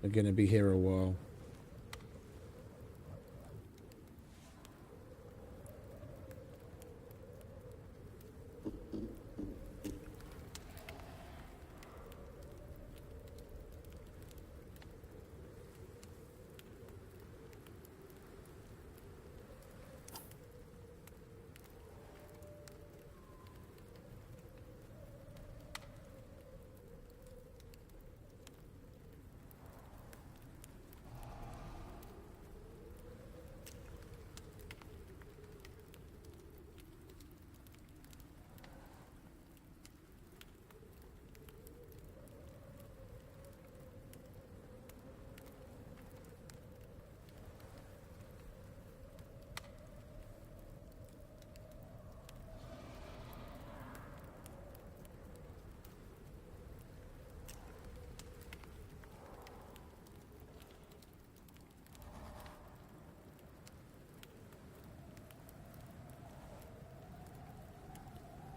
We're going to be here a while.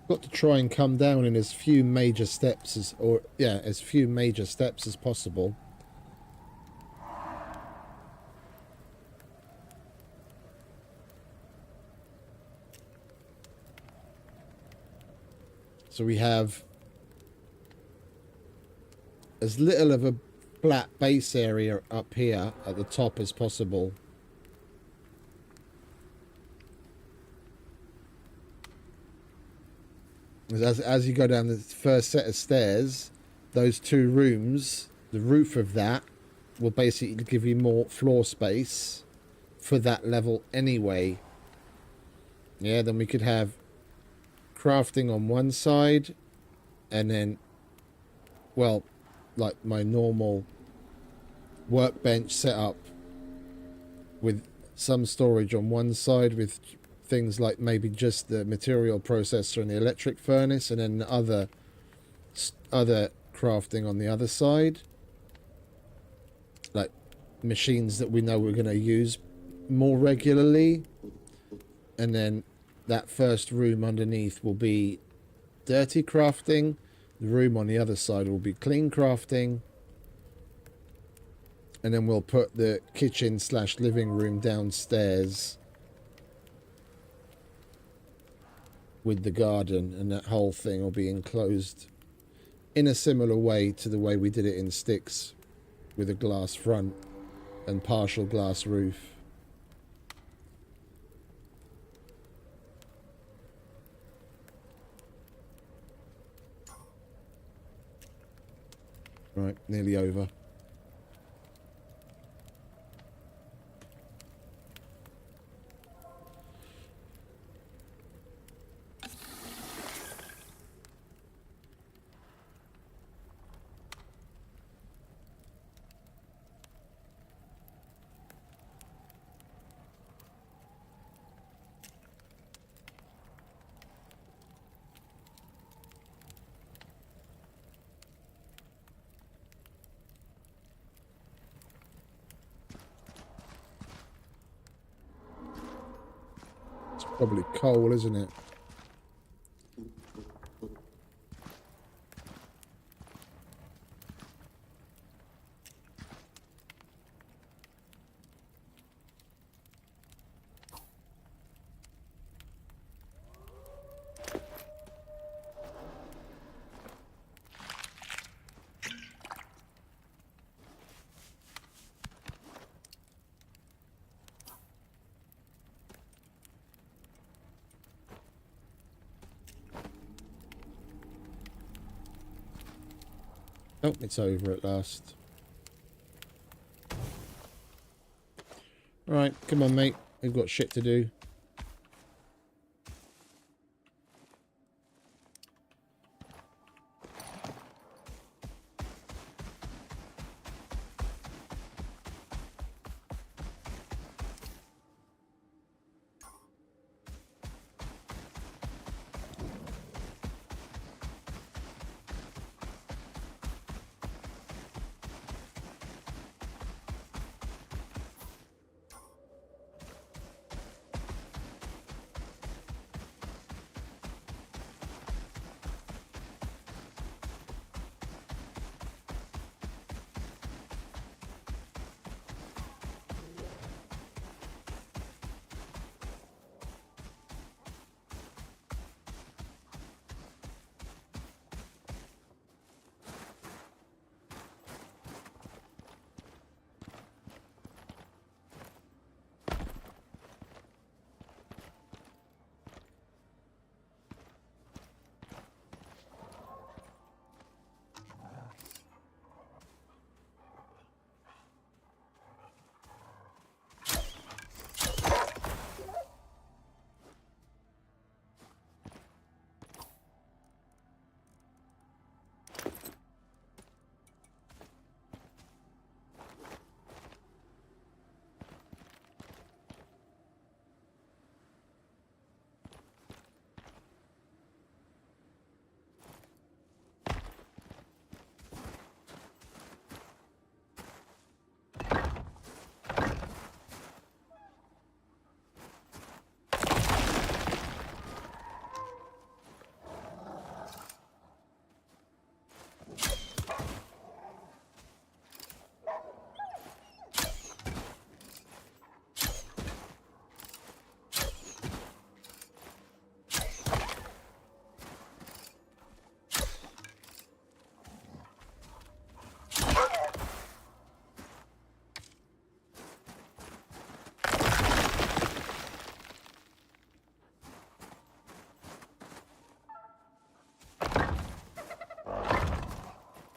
Got to try and come down in as few major steps as possible. So we have as little of a flat base area up here at the top as possible. As you go down the first set of stairs, those two rooms, the roof of that will basically give you more floor space for that level anyway. Yeah, then we could have crafting on one side, and then, well, like my normal workbench setup with some storage on one side with things like maybe just the material processor and the electric furnace, and then other crafting on the other side, like machines that we know we're going to use more regularly, and then that first room underneath will be dirty crafting. The room on the other side will be clean crafting, and then we'll put the kitchen / living room downstairs with the garden, and that whole thing will be enclosed in a similar way to the way we did it in Sticks, with a glass front and partial glass roof. Right, nearly over. Probably coal, isn't it? Oh, it's over at last. Right, come on, mate. We've got shit to do.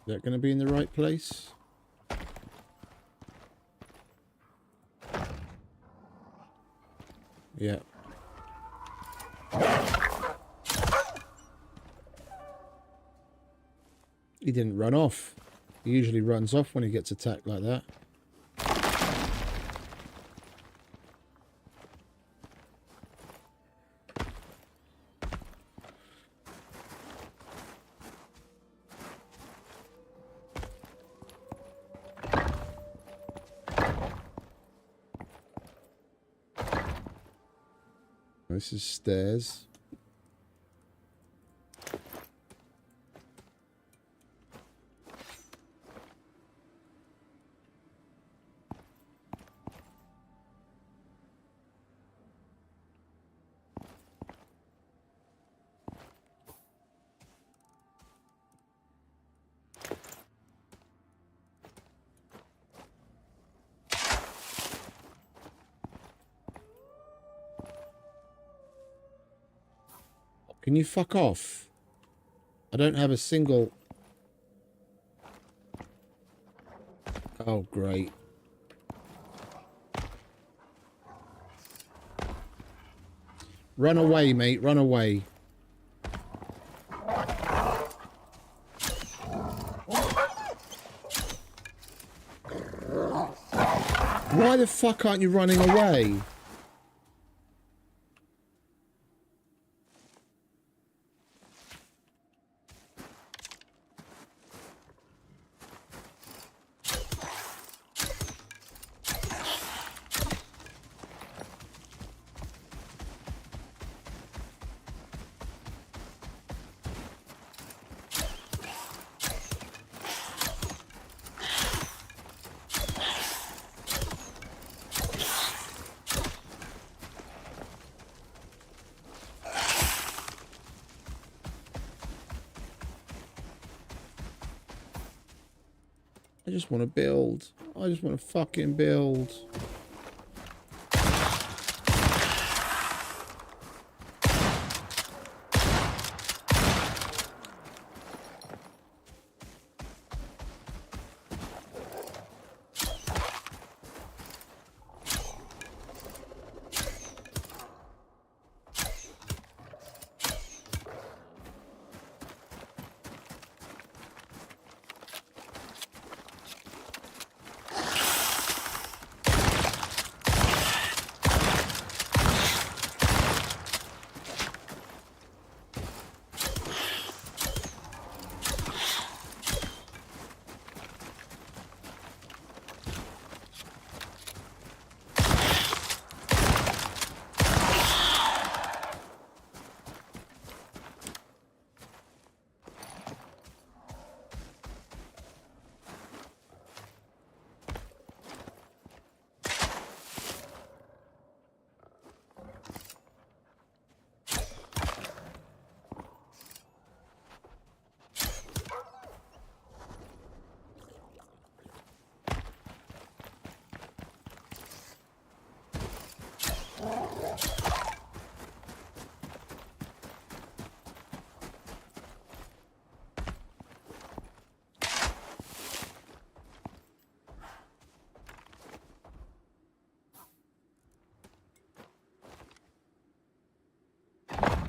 Is that going to be in the right place? Yeah. He didn't run off. He usually runs off when he gets attacked like that. This is stairs. Can you fuck off? I don't have a single... Oh, great. Run away, mate. Run away. Why the fuck aren't you running away? I just want to build. I just want to fucking build.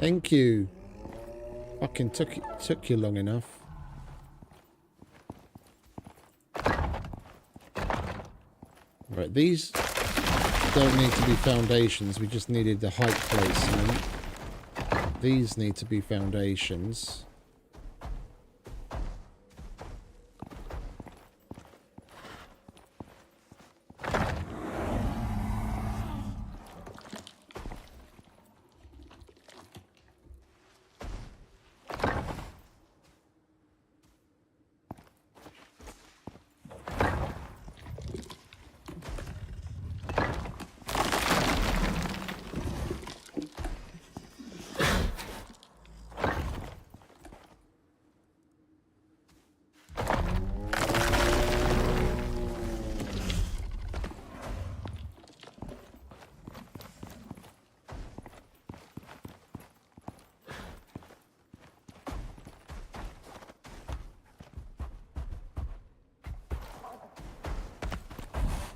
Thank you. Fucking took you long enough. Right, these don't need to be foundations. We just needed the height placement. These need to be foundations.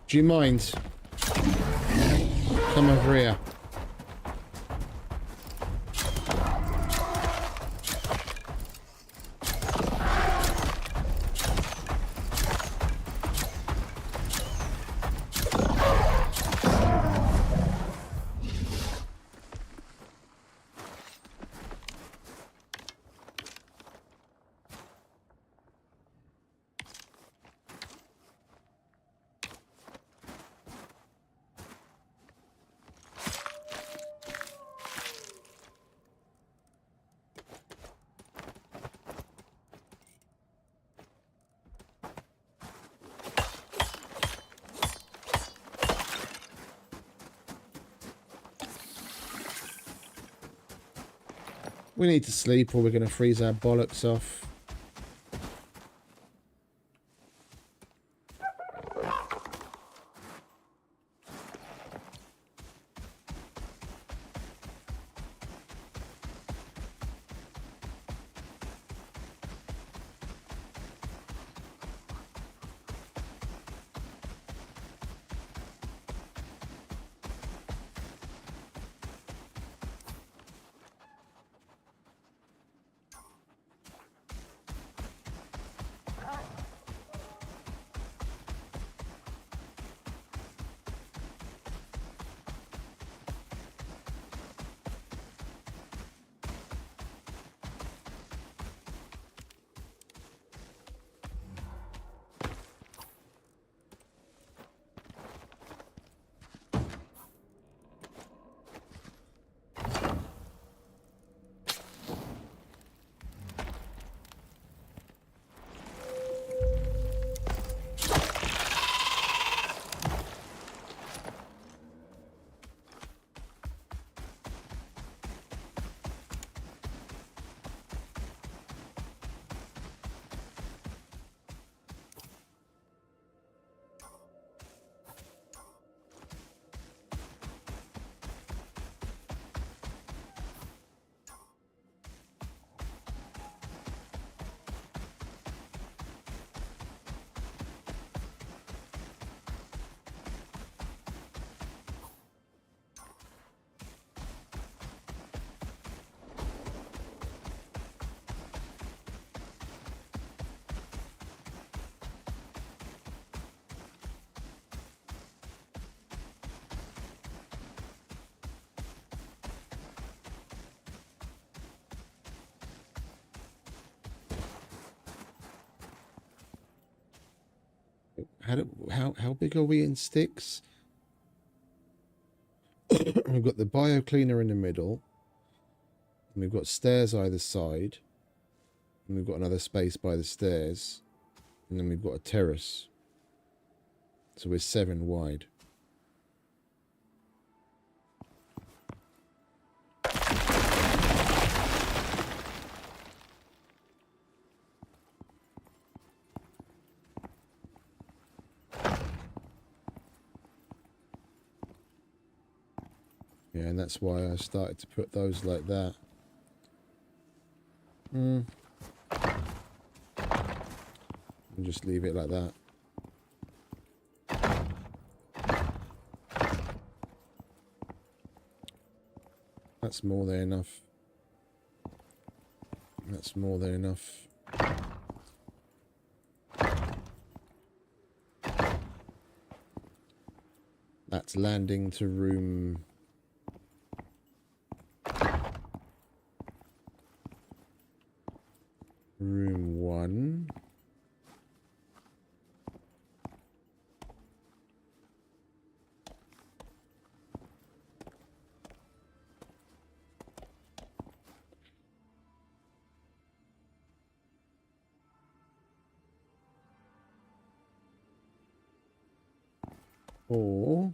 Do you mind? Come over here. We need to sleep or we're going to freeze our bollocks off. How big are we in sticks? We've got the bio cleaner in the middle. And we've got stairs either side. And we've got another space by the stairs. And then we've got a terrace. So we're 7 wide. Yeah, and that's why I started to put those like that. And just leave it like that. That's more than enough. That's more than enough. That's landing to room... Room 1. Or...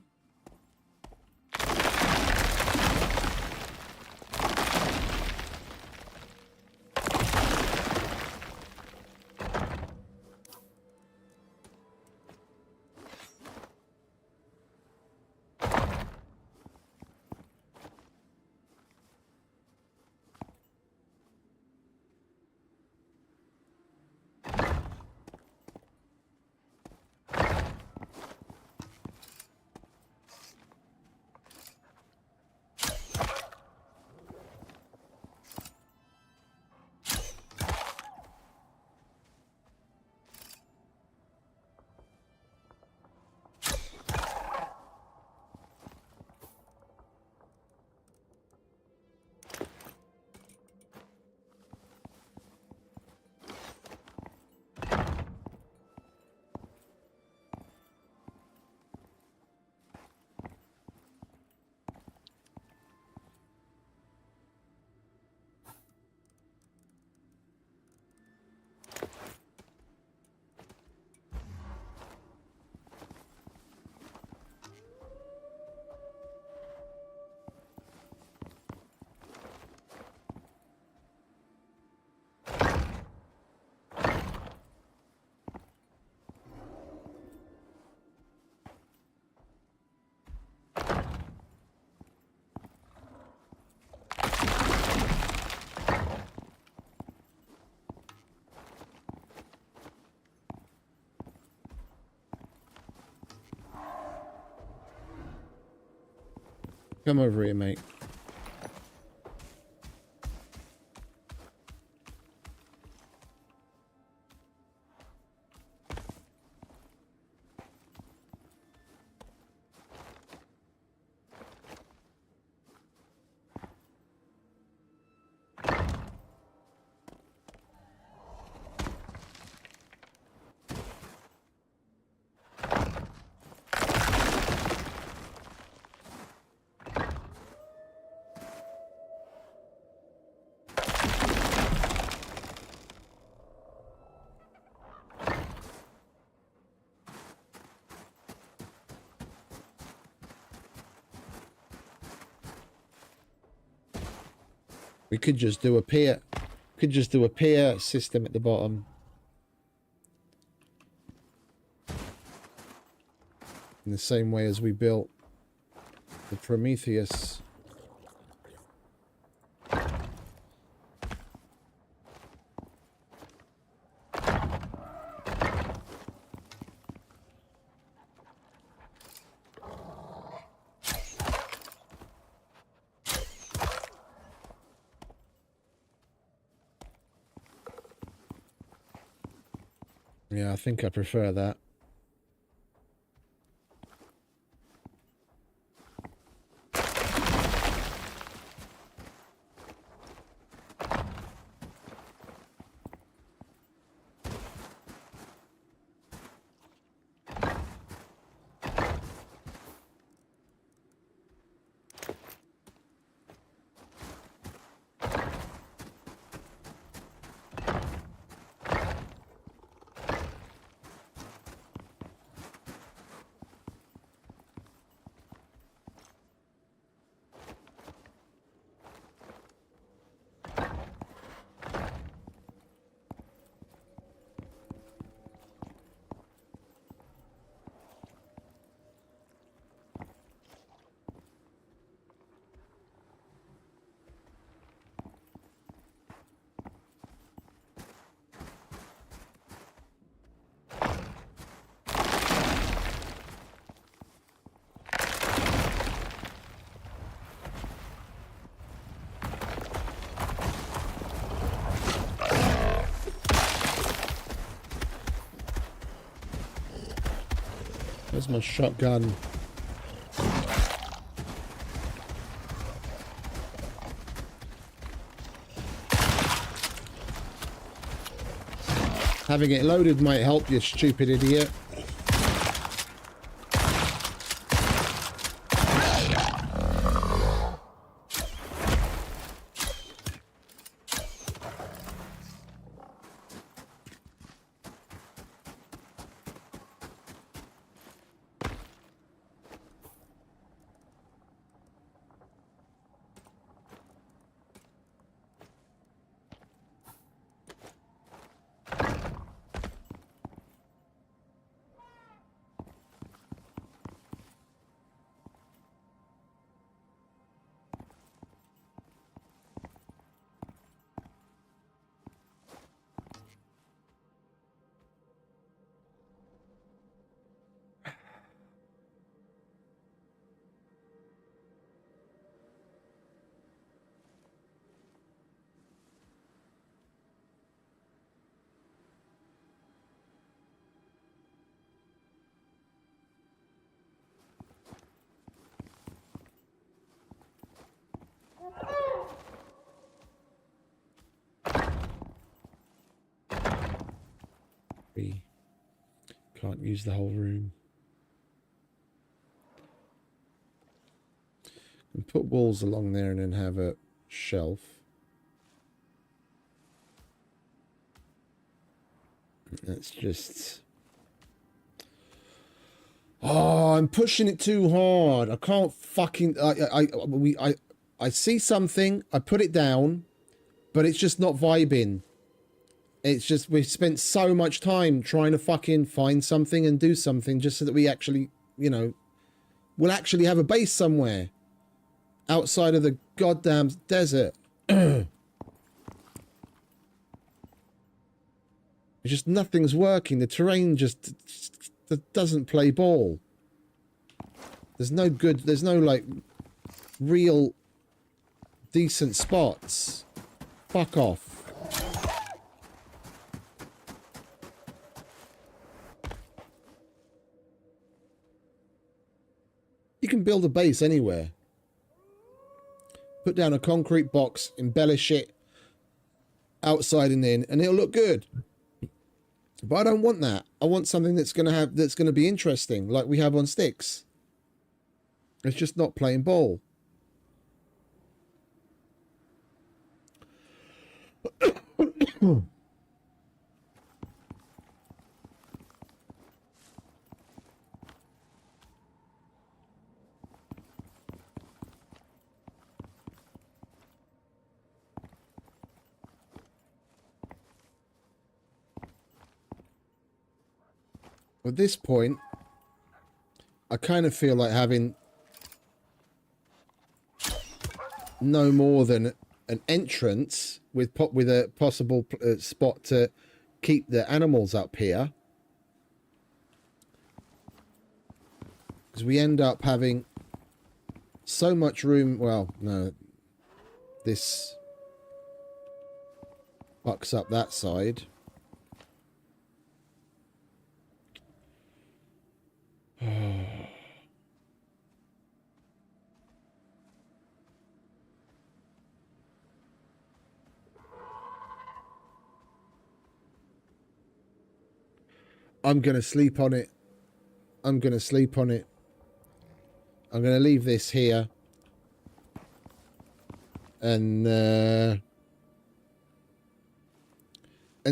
Come over here, mate. We could just do a pier. Could just do a pier system at the bottom. In the same way as we built the Prometheus. Yeah, I think I prefer that. Where's my shotgun? Having it loaded might help, you stupid idiot. We can't use the whole room. And put walls along there and then have a shelf. That's just... Oh, I'm pushing it too hard. I can't fucking... I see something, I put it down, but it's just not vibing. It's just, we've spent so much time trying to fucking find something and do something just so that we actually, you know, we'll actually have a base somewhere outside of the goddamn desert. It's just, nothing's working. The terrain just doesn't play ball. There's no good, there's no, like, real decent spots. Fuck off. You can build a base anywhere. Put down a concrete box, embellish it outside and in, and it'll look good. But I don't want that. I want something that's gonna be interesting, like we have on Sticks. It's just not playing ball. At this point, I kind of feel like having no more than an entrance with a possible spot to keep the animals up here, because we end up having so much room. Well, no, this fucks up that side. I'm going to sleep on it. I'm going to sleep on it. I'm going to leave this here. And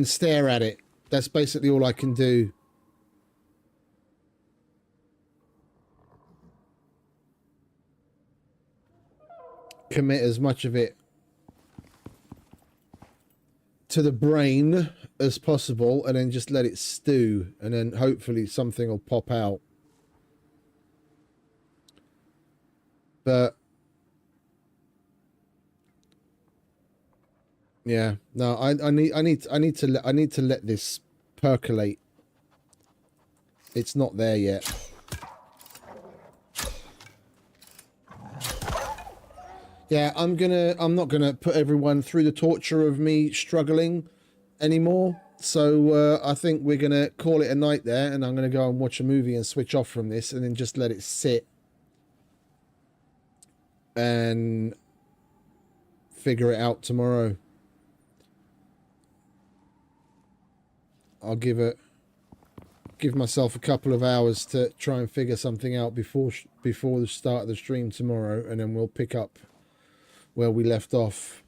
stare at it. That's basically all I can do. Commit as much of it to the brain as possible, and then just let it stew, and then hopefully something will pop out. But yeah, no, I need to let this percolate. It's not there yet. Yeah, I'm not gonna put everyone through the torture of me struggling anymore. So I think we're gonna call it a night there, and I'm gonna go and watch a movie and switch off from this, and then just let it sit and figure it out tomorrow. I'll give myself a couple of hours to try and figure something out before the start of the stream tomorrow, and then we'll pick up where we left off.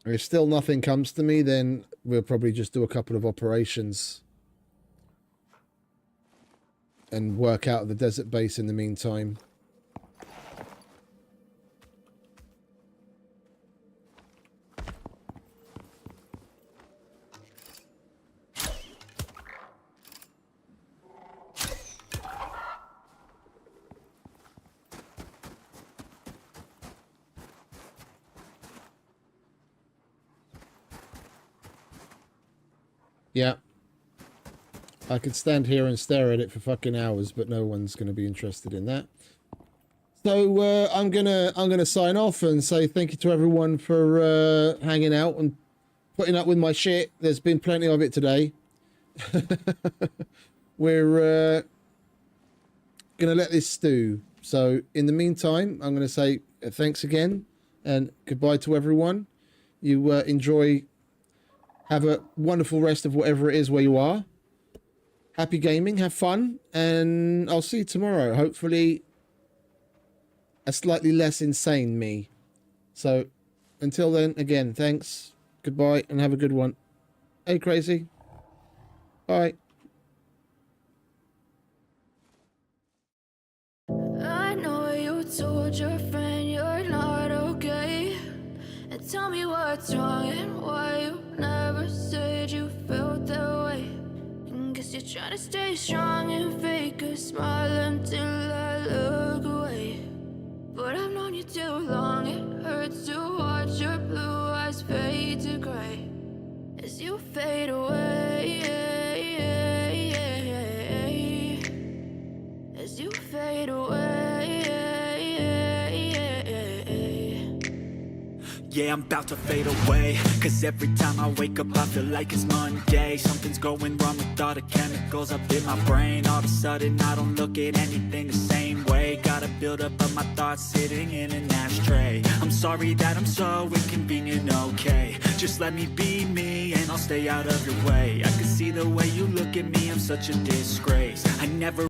If still nothing comes to me, then we'll probably just do a couple of operations and work out of the desert base in the meantime. Yeah. I could stand here and stare at it for fucking hours, but no one's going to be interested in that. So I'm gonna sign off and say thank you to everyone for hanging out and putting up with my shit. There's been plenty of it today. We're gonna let this stew. So in the meantime, I'm gonna say thanks again and goodbye to everyone. You enjoy. Have a wonderful rest of whatever it is where you are. Happy gaming, have fun, and I'll see you tomorrow. Hopefully, a slightly less insane me. So, until then, again, thanks, goodbye, and have a good one. Hey, crazy. Bye. I know you told your friend you're not okay, and tell me what's wrong and why you never said you felt that way. And guess you're trying to stay strong and fake a smile until I look away. But I've known you too long, it hurts to watch your blue eyes fade to gray as you fade away, as you fade away. Yeah, I'm about to fade away, cause every time I wake up I feel like it's Monday. Something's going wrong with all the chemicals up in my brain. All of a sudden I don't look at anything the same way. Got a buildup of my thoughts sitting in an ashtray. I'm sorry that I'm so inconvenient, okay. Just let me be me and I'll stay out of your way. I can see the way you look at me, I'm such a disgrace. I never